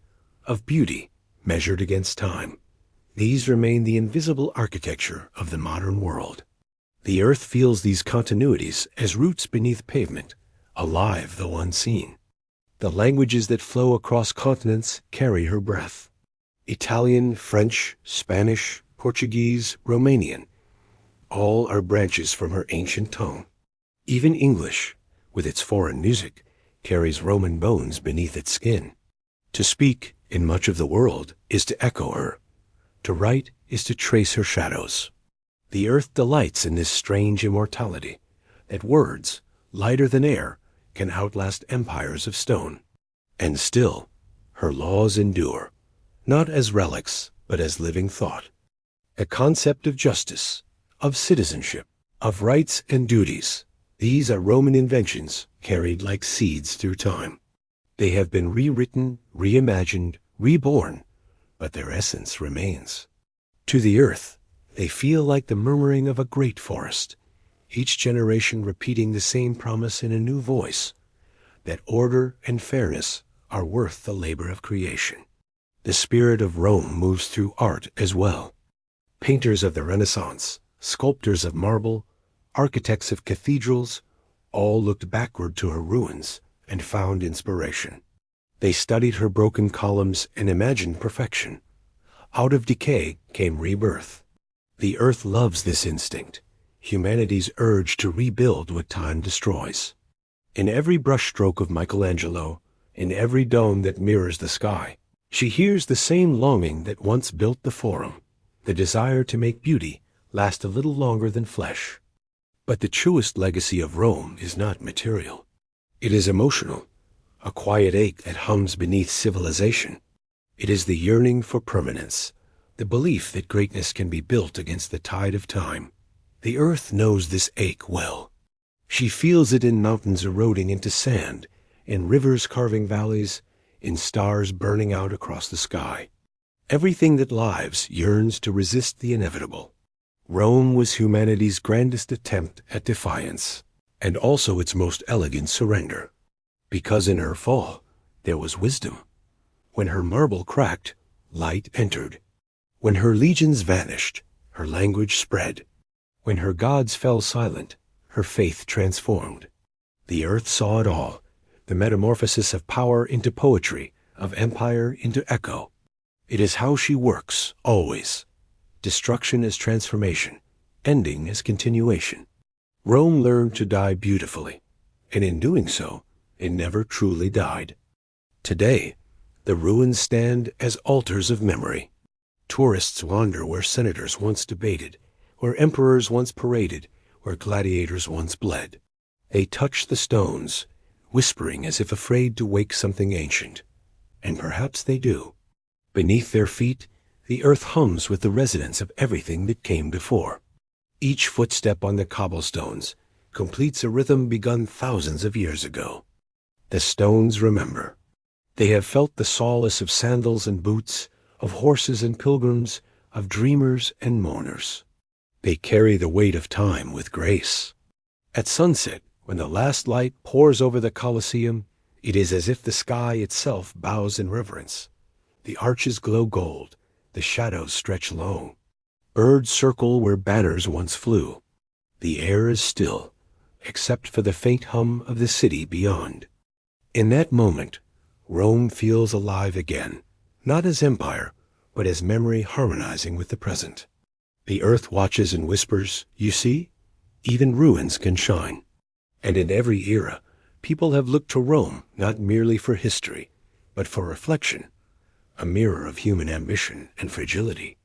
of beauty, measured against time, these remain the invisible architecture of the modern world. The earth feels these continuities as roots beneath pavement, alive though unseen. The languages that flow across continents carry her breath. Italian, French, Spanish, Portuguese, Romanian, all are branches from her ancient tongue. Even English, with its foreign music, carries Roman bones beneath its skin. To speak, in much of the world, is to echo her. To write is to trace her shadows. The earth delights in this strange immortality, that words, lighter than air, can outlast empires of stone. And still, her laws endure, not as relics, but as living thought. A concept of justice, of citizenship, of rights and duties, these are Roman inventions carried like seeds through time. They have been rewritten, reimagined, reborn, but their essence remains. To the earth, they feel like the murmuring of a great forest, each generation repeating the same promise in a new voice, that order and fairness are worth the labor of creation. The spirit of Rome moves through art as well. Painters of the Renaissance, sculptors of marble, architects of cathedrals, all looked backward to her ruins and found inspiration. They studied her broken columns and imagined perfection. Out of decay came rebirth. The earth loves this instinct, humanity's urge to rebuild what time destroys. In every brushstroke of Michelangelo, in every dome that mirrors the sky, she hears the same longing that once built the Forum, the desire to make beauty last a little longer than flesh. But the truest legacy of Rome is not material. It is emotional, a quiet ache that hums beneath civilization. It is the yearning for permanence, the belief that greatness can be built against the tide of time. The earth knows this ache well. She feels it in mountains eroding into sand, in rivers carving valleys, in stars burning out across the sky. Everything that lives yearns to resist the inevitable. Rome was humanity's grandest attempt at defiance, and also its most elegant surrender. Because in her fall, there was wisdom. When her marble cracked, light entered. When her legions vanished, her language spread. When her gods fell silent, her faith transformed. The earth saw it all, the metamorphosis of power into poetry, of empire into echo. It is how she works, always. Destruction as transformation, ending as continuation. Rome learned to die beautifully, and in doing so, it never truly died. Today, the ruins stand as altars of memory. Tourists wander where senators once debated, where emperors once paraded, where gladiators once bled. They touch the stones, whispering as if afraid to wake something ancient. And perhaps they do. Beneath their feet, the earth hums with the resonance of everything that came before. Each footstep on the cobblestones completes a rhythm begun thousands of years ago. The stones remember. They have felt the solace of sandals and boots, of horses and pilgrims, of dreamers and mourners. They carry the weight of time with grace. At sunset, when the last light pours over the Colosseum, it is as if the sky itself bows in reverence. The arches glow gold, the shadows stretch long. Birds circle where banners once flew. The air is still, except for the faint hum of the city beyond. In that moment, Rome feels alive again, not as empire, but as memory harmonizing with the present. The earth watches and whispers, "You see? Even ruins can shine. And in every era, people have looked to Rome not merely for history, but for reflection, a mirror of human ambition and fragility.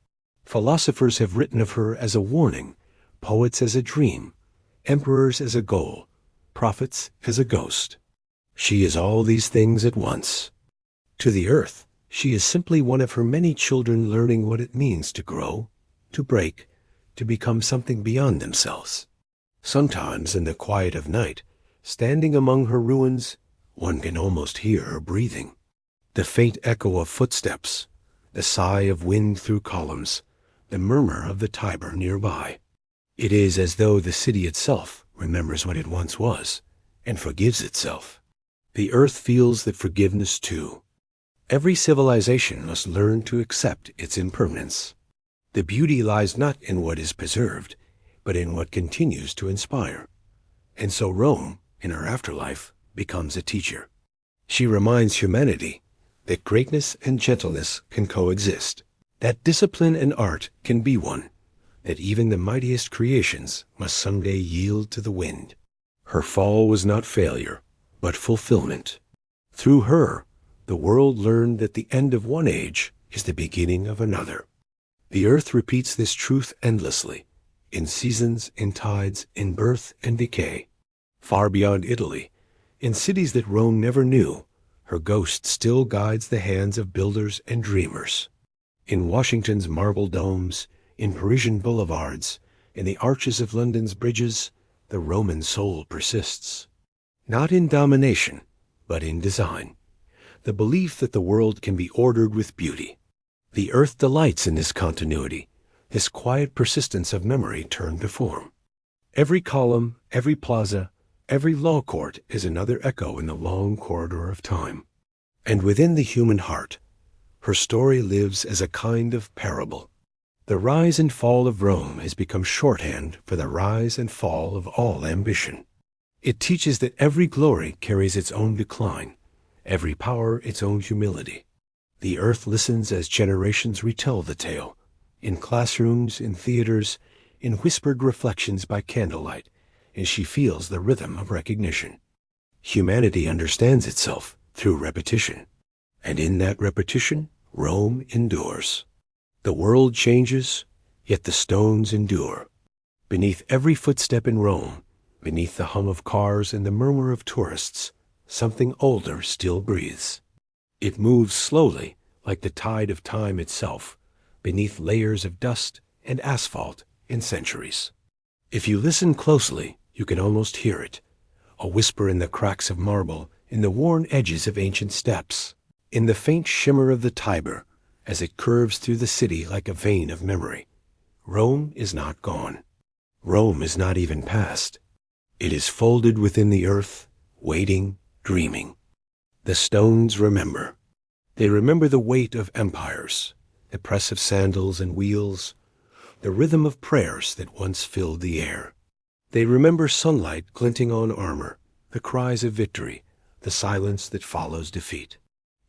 Philosophers have written of her as a warning, poets as a dream, emperors as a goal, prophets as a ghost. She is all these things at once. To the earth, she is simply one of her many children learning what it means to grow, to break, to become something beyond themselves. Sometimes in the quiet of night, standing among her ruins, one can almost hear her breathing. The faint echo of footsteps, the sigh of wind through columns, the murmur of the Tiber nearby. It is as though the city itself remembers what it once was and forgives itself. The earth feels that forgiveness too. Every civilization must learn to accept its impermanence. The beauty lies not in what is preserved, but in what continues to inspire. And so Rome, in her afterlife, becomes a teacher. She reminds humanity that greatness and gentleness can coexist, that discipline and art can be one, that even the mightiest creations must someday yield to the wind. Her fall was not failure, but fulfillment. Through her, the world learned that the end of one age is the beginning of another. The earth repeats this truth endlessly, in seasons, in tides, in birth and decay. Far beyond Italy, in cities that Rome never knew, her ghost still guides the hands of builders and dreamers. In Washington's marble domes, in Parisian boulevards, in the arches of London's bridges, the Roman soul persists. Not in domination, but in design. The belief that the world can be ordered with beauty. The earth delights in this continuity, this quiet persistence of memory turned to form. Every column, every plaza, every law court is another echo in the long corridor of time. And within the human heart, her story lives as a kind of parable. The rise and fall of Rome has become shorthand for the rise and fall of all ambition. It teaches that every glory carries its own decline, every power its own humility. The earth listens as generations retell the tale, in classrooms, in theaters, in whispered reflections by candlelight, and she feels the rhythm of recognition. Humanity understands itself through repetition, and in that repetition, Rome endures. The world changes, yet the stones endure. Beneath every footstep in Rome, beneath the hum of cars and the murmur of tourists, something older still breathes. It moves slowly, like the tide of time itself, beneath layers of dust and asphalt and centuries. If you listen closely, you can almost hear it, a whisper in the cracks of marble, in the worn edges of ancient steps, in the faint shimmer of the Tiber, as it curves through the city like a vein of memory. Rome is not gone. Rome is not even past. It is folded within the earth, waiting, dreaming. The stones remember. They remember the weight of empires, the press of sandals and wheels, the rhythm of prayers that once filled the air. They remember sunlight glinting on armor, the cries of victory, the silence that follows defeat.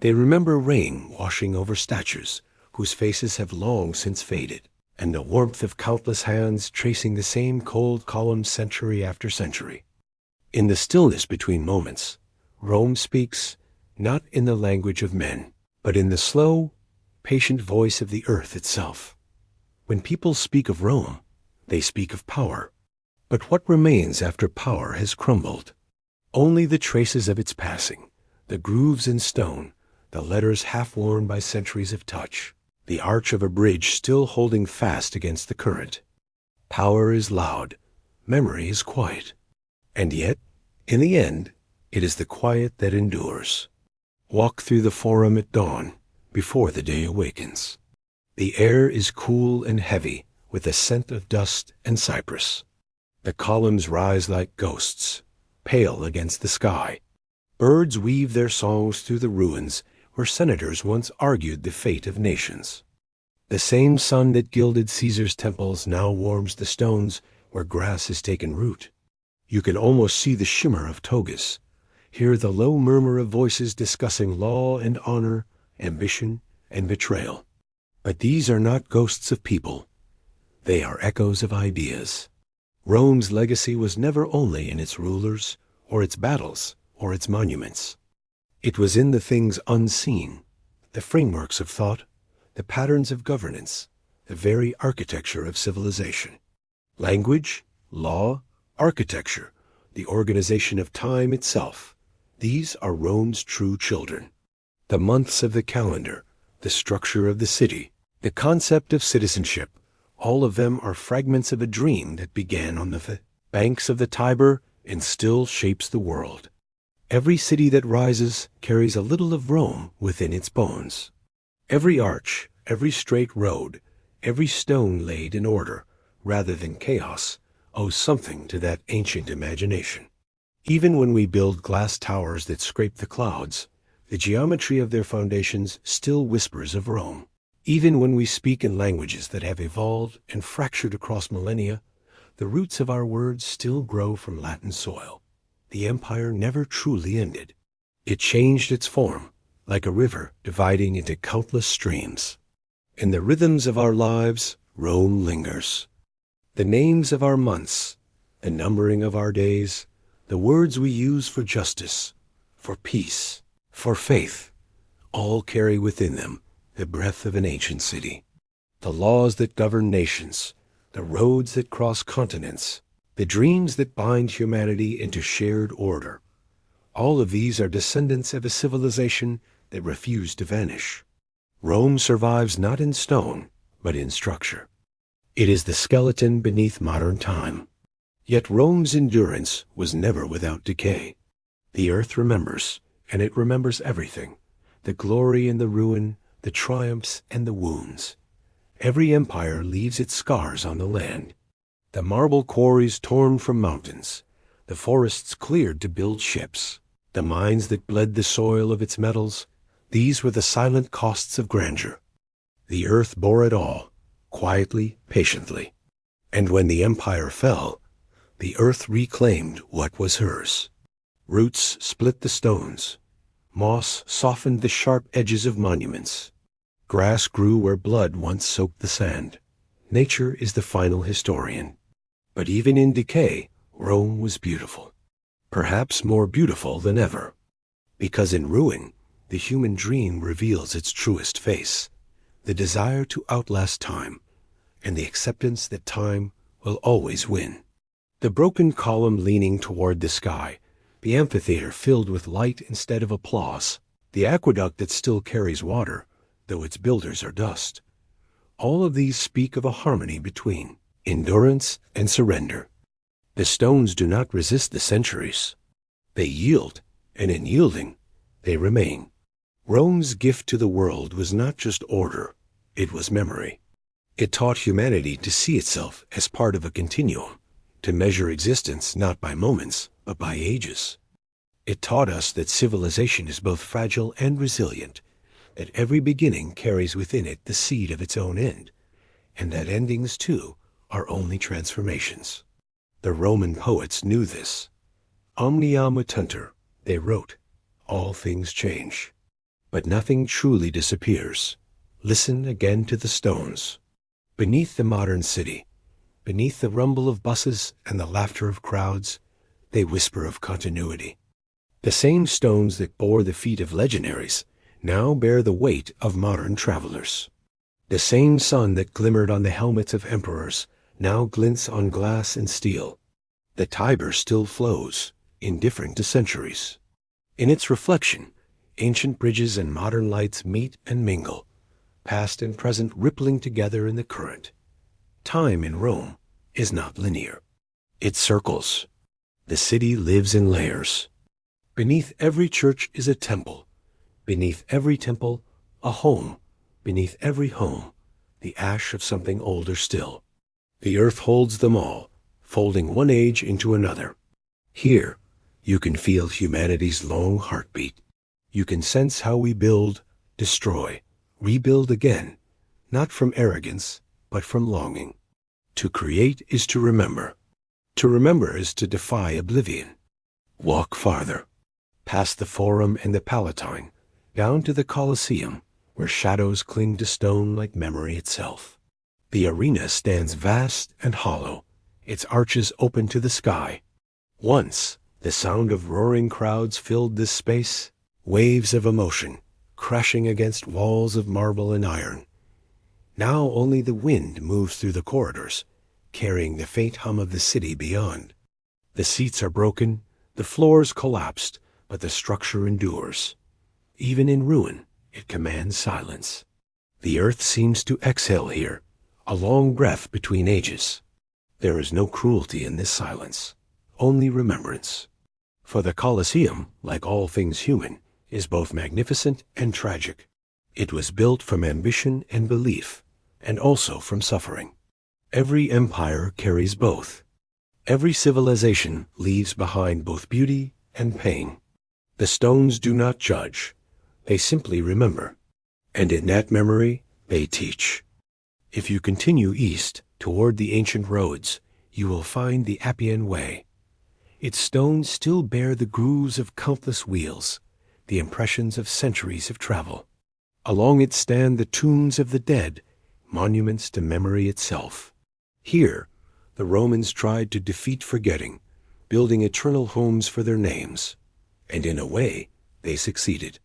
They remember rain washing over statues whose faces have long since faded, and the warmth of countless hands tracing the same cold columns century after century. In the stillness between moments, Rome speaks not in the language of men, but in the slow, patient voice of the earth itself. When people speak of Rome, they speak of power. But what remains after power has crumbled? Only the traces of its passing, the grooves in stone, the letters half-worn by centuries of touch, the arch of a bridge still holding fast against the current. Power is loud, memory is quiet. And yet, in the end, it is the quiet that endures. Walk through the Forum at dawn, before the day awakens. The air is cool and heavy, with the scent of dust and cypress. The columns rise like ghosts, pale against the sky. Birds weave their songs through the ruins where senators once argued the fate of nations. The same sun that gilded Caesar's temples now warms the stones where grass has taken root. You can almost see the shimmer of togas, hear the low murmur of voices discussing law and honor, ambition and betrayal. But these are not ghosts of people. They are echoes of ideas. Rome's legacy was never only in its rulers, or its battles, or its monuments. It was in the things unseen, the frameworks of thought, the patterns of governance, the very architecture of civilization. Language, law, architecture, the organization of time itself, these are Rome's true children. The months of the calendar, the structure of the city, the concept of citizenship, all of them are fragments of a dream that began on the banks of the Tiber and still shapes the world. Every city that rises carries a little of Rome within its bones. Every arch, every straight road, every stone laid in order, rather than chaos, owes something to that ancient imagination. Even when we build glass towers that scrape the clouds, the geometry of their foundations still whispers of Rome. Even when we speak in languages that have evolved and fractured across millennia, the roots of our words still grow from Latin soil. The empire never truly ended. It changed its form, like a river dividing into countless streams. In the rhythms of our lives, Rome lingers. The names of our months, the numbering of our days, the words we use for justice, for peace, for faith, all carry within them the breath of an ancient city. The laws that govern nations, the roads that cross continents, the dreams that bind humanity into shared order, all of these are descendants of a civilization that refused to vanish. Rome survives not in stone, but in structure. It is the skeleton beneath modern time. Yet Rome's endurance was never without decay. The earth remembers, and it remembers everything, the glory and the ruin, the triumphs and the wounds. Every empire leaves its scars on the land. The marble quarries torn from mountains, the forests cleared to build ships, the mines that bled the soil of its metals, these were the silent costs of grandeur. The earth bore it all, quietly, patiently. And when the empire fell, the earth reclaimed what was hers. Roots split the stones. Moss softened the sharp edges of monuments. Grass grew where blood once soaked the sand. Nature is the final historian. But even in decay, Rome was beautiful. Perhaps more beautiful than ever. Because in ruin, the human dream reveals its truest face, the desire to outlast time, and the acceptance that time will always win. The broken column leaning toward the sky, the amphitheater filled with light instead of applause, the aqueduct that still carries water, though its builders are dust. All of these speak of a harmony between endurance and surrender. The stones do not resist the centuries. They yield, and in yielding, they remain. Rome's gift to the world was not just order, it was memory. It taught humanity to see itself as part of a continuum, to measure existence not by moments, but by ages. It taught us that civilization is both fragile and resilient, that every beginning carries within it the seed of its own end, and that endings, too, are only transformations. The Roman poets knew this. Omnia mutantur, they wrote, all things change. But nothing truly disappears. Listen again to the stones. Beneath the modern city, beneath the rumble of buses and the laughter of crowds, they whisper of continuity. The same stones that bore the feet of legionaries now bear the weight of modern travelers. The same sun that glimmered on the helmets of emperors now glints on glass and steel. The Tiber still flows, indifferent to centuries. In its reflection, ancient bridges and modern lights meet and mingle, past and present rippling together in the current. Time in Rome is not linear. It circles. The city lives in layers. Beneath every church is a temple. Beneath every temple, a home. Beneath every home, the ash of something older still. The earth holds them all, folding one age into another. Here, you can feel humanity's long heartbeat. You can sense how we build, destroy, rebuild again, not from arrogance, but from longing. To create is to remember. To remember is to defy oblivion. Walk farther, past the Forum and the Palatine, down to the Colosseum, where shadows cling to stone like memory itself. The arena stands vast and hollow, its arches open to the sky. Once, the sound of roaring crowds filled this space, waves of emotion, crashing against walls of marble and iron. Now only the wind moves through the corridors, carrying the faint hum of the city beyond. The seats are broken, the floors collapsed, but the structure endures. Even in ruin, it commands silence. The earth seems to exhale here, a long breath between ages. There is no cruelty in this silence, only remembrance. For the Colosseum, like all things human, is both magnificent and tragic. It was built from ambition and belief, and also from suffering. Every empire carries both. Every civilization leaves behind both beauty and pain. The stones do not judge, they simply remember. And in that memory, they teach. If you continue east toward the ancient roads, you will find the Appian Way. Its stones still bear the grooves of countless wheels, the impressions of centuries of travel. Along it stand the tombs of the dead, monuments to memory itself. Here, the Romans tried to defeat forgetting, building eternal homes for their names. And in a way, they succeeded.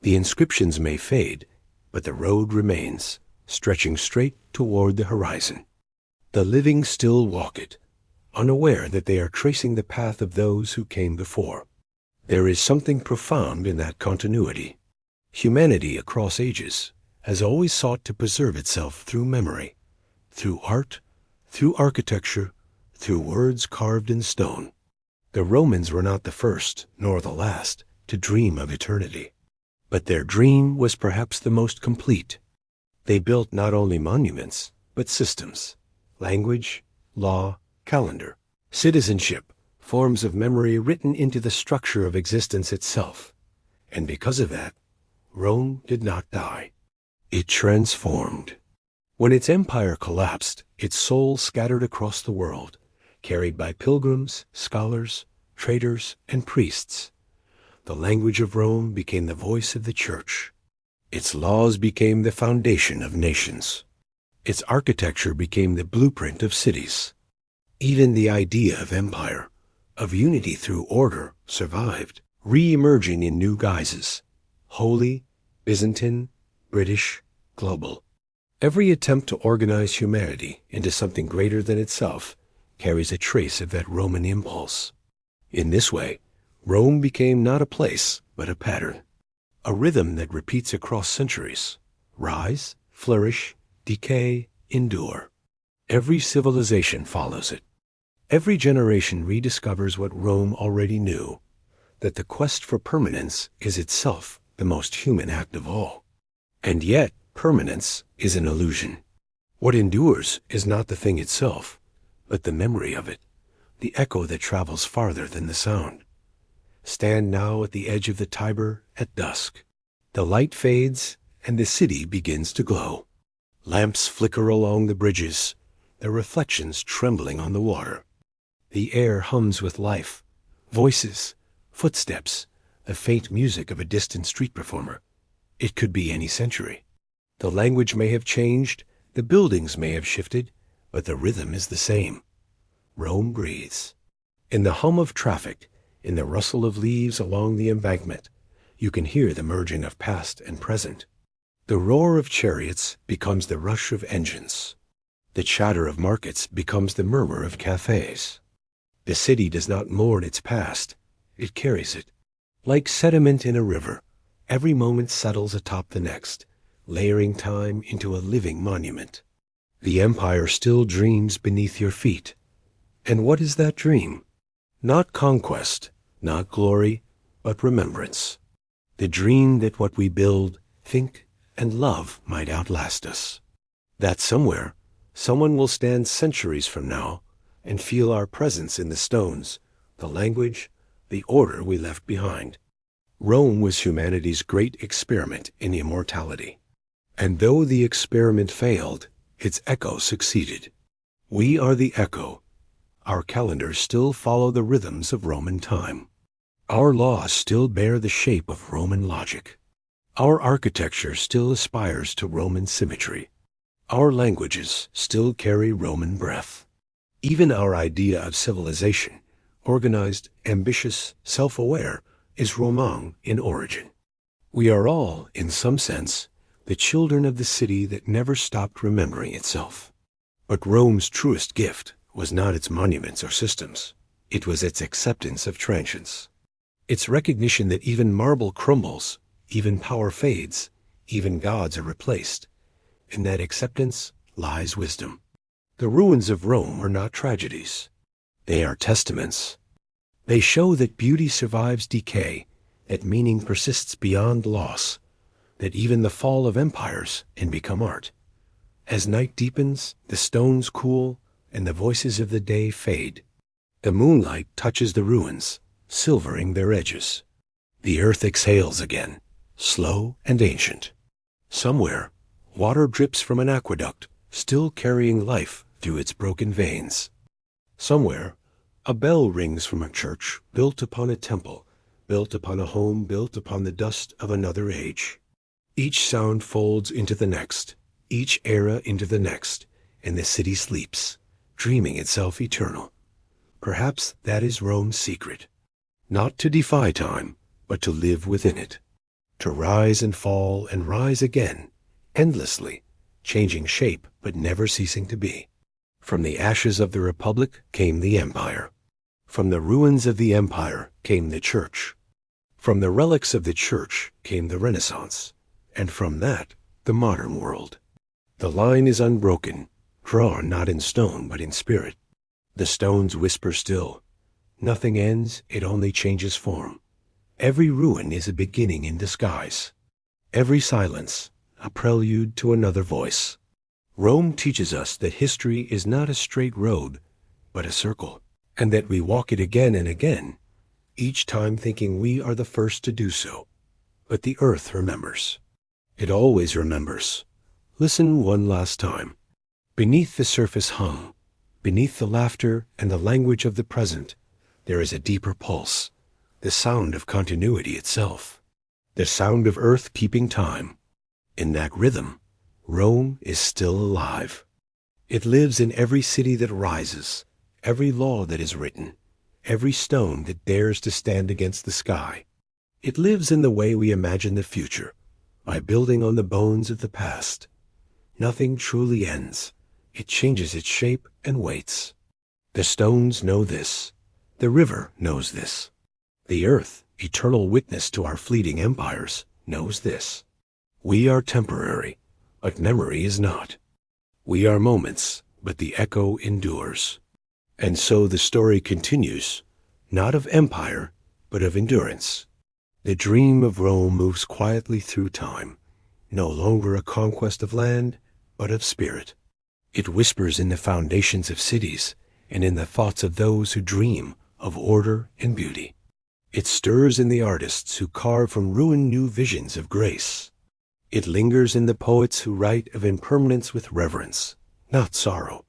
The inscriptions may fade, but the road remains, stretching straight toward the horizon. The living still walk it, unaware that they are tracing the path of those who came before. There is something profound in that continuity. Humanity across ages has always sought to preserve itself through memory, through art, through architecture, through words carved in stone. The Romans were not the first, nor the last, to dream of eternity. But their dream was perhaps the most complete. They built not only monuments, but systems, language, law, calendar, citizenship, forms of memory written into the structure of existence itself. And because of that, Rome did not die. It transformed. When its empire collapsed, its soul scattered across the world, carried by pilgrims, scholars, traders, and priests. The language of Rome became the voice of the church. Its laws became the foundation of nations. Its architecture became the blueprint of cities. Even the idea of empire, of unity through order, survived, re-emerging in new guises: holy, Byzantine, British, global. Every attempt to organize humanity into something greater than itself carries a trace of that Roman impulse. In this way, Rome became not a place, but a pattern, a rhythm that repeats across centuries: rise, flourish, decay, endure. Every civilization follows it. Every generation rediscovers what Rome already knew, that the quest for permanence is itself the most human act of all. And yet, permanence is an illusion. What endures is not the thing itself, but the memory of it, the echo that travels farther than the sound. Stand now at the edge of the Tiber at dusk. The light fades, and the city begins to glow. Lamps flicker along the bridges, their reflections trembling on the water. The air hums with life, voices, footsteps, the faint music of a distant street performer. It could be any century. The language may have changed, the buildings may have shifted, but the rhythm is the same. Rome breathes. In the hum of traffic, in the rustle of leaves along the embankment, you can hear the merging of past and present. The roar of chariots becomes the rush of engines. The chatter of markets becomes the murmur of cafes. The city does not mourn its past, it carries it. Like sediment in a river, every moment settles atop the next, layering time into a living monument. The empire still dreams beneath your feet. And what is that dream? Not conquest, not glory, but remembrance. The dream that what we build, think, and love might outlast us. That somewhere, someone will stand centuries from now and feel our presence in the stones, the language, the order we left behind. Rome was humanity's great experiment in immortality. And though the experiment failed, its echo succeeded. We are the echo. Our calendars still follow the rhythms of Roman time. Our laws still bear the shape of Roman logic. Our architecture still aspires to Roman symmetry. Our languages still carry Roman breath. Even our idea of civilization, organized, ambitious, self-aware, is Roman in origin. We are all, in some sense, the children of the city that never stopped remembering itself. But Rome's truest gift was not its monuments or systems. It was its acceptance of transience. Its recognition that even marble crumbles, even power fades, even gods are replaced. In that acceptance lies wisdom. The ruins of Rome are not tragedies. They are testaments. They show that beauty survives decay, that meaning persists beyond loss, that even the fall of empires can become art. As night deepens, the stones cool, and the voices of the day fade. The moonlight touches the ruins, silvering their edges. The earth exhales again, slow and ancient. Somewhere, water drips from an aqueduct, still carrying life through its broken veins. Somewhere, a bell rings from a church built upon a temple, built upon a home built upon the dust of another age. Each sound folds into the next, each era into the next, and the city sleeps, dreaming itself eternal. Perhaps that is Rome's secret. Not to defy time, but to live within it. To rise and fall and rise again, endlessly, changing shape but never ceasing to be. From the ashes of the Republic came the Empire. From the ruins of the Empire came the Church. From the relics of the Church came the Renaissance, and from that, the modern world. The line is unbroken, drawn not in stone but in spirit. The stones whisper still. Nothing ends, it only changes form. Every ruin is a beginning in disguise. Every silence, a prelude to another voice. Rome teaches us that history is not a straight road, but a circle, and that we walk it again and again, each time thinking we are the first to do so. But the earth remembers. It always remembers. Listen one last time. Beneath the surface hum, beneath the laughter and the language of the present, there is a deeper pulse, the sound of continuity itself, the sound of earth keeping time. In that rhythm, Rome is still alive. It lives in every city that rises, every law that is written, every stone that dares to stand against the sky. It lives in the way we imagine the future, by building on the bones of the past. Nothing truly ends. It changes its shape and waits. The stones know this. The river knows this. The earth, eternal witness to our fleeting empires, knows this. We are temporary, but memory is not. We are moments, but the echo endures. And so the story continues, not of empire, but of endurance. The dream of Rome moves quietly through time, no longer a conquest of land, but of spirit. It whispers in the foundations of cities and in the thoughts of those who dream of order and beauty. It stirs in the artists who carve from ruin new visions of grace. It lingers in the poets who write of impermanence with reverence, not sorrow.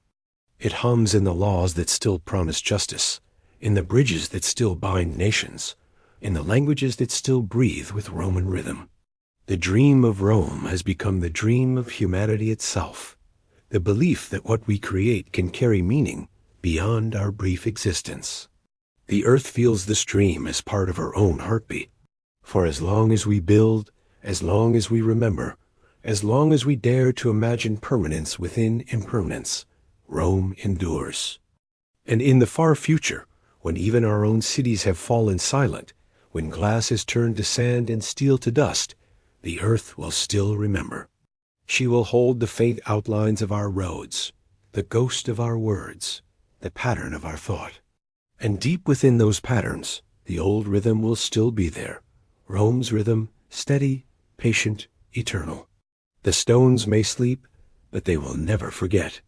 It hums in the laws that still promise justice, in the bridges that still bind nations, in the languages that still breathe with Roman rhythm. The dream of Rome has become the dream of humanity itself, the belief that what we create can carry meaning beyond our brief existence. The earth feels the stream as part of her own heartbeat. For as long as we build, as long as we remember, as long as we dare to imagine permanence within impermanence, Rome endures. And in the far future, when even our own cities have fallen silent, when glass is turned to sand and steel to dust, the earth will still remember. She will hold the faint outlines of our roads, the ghost of our words, the pattern of our thought. And deep within those patterns, the old rhythm will still be there, Rome's rhythm, steady, patient, eternal. The stones may sleep, but they will never forget.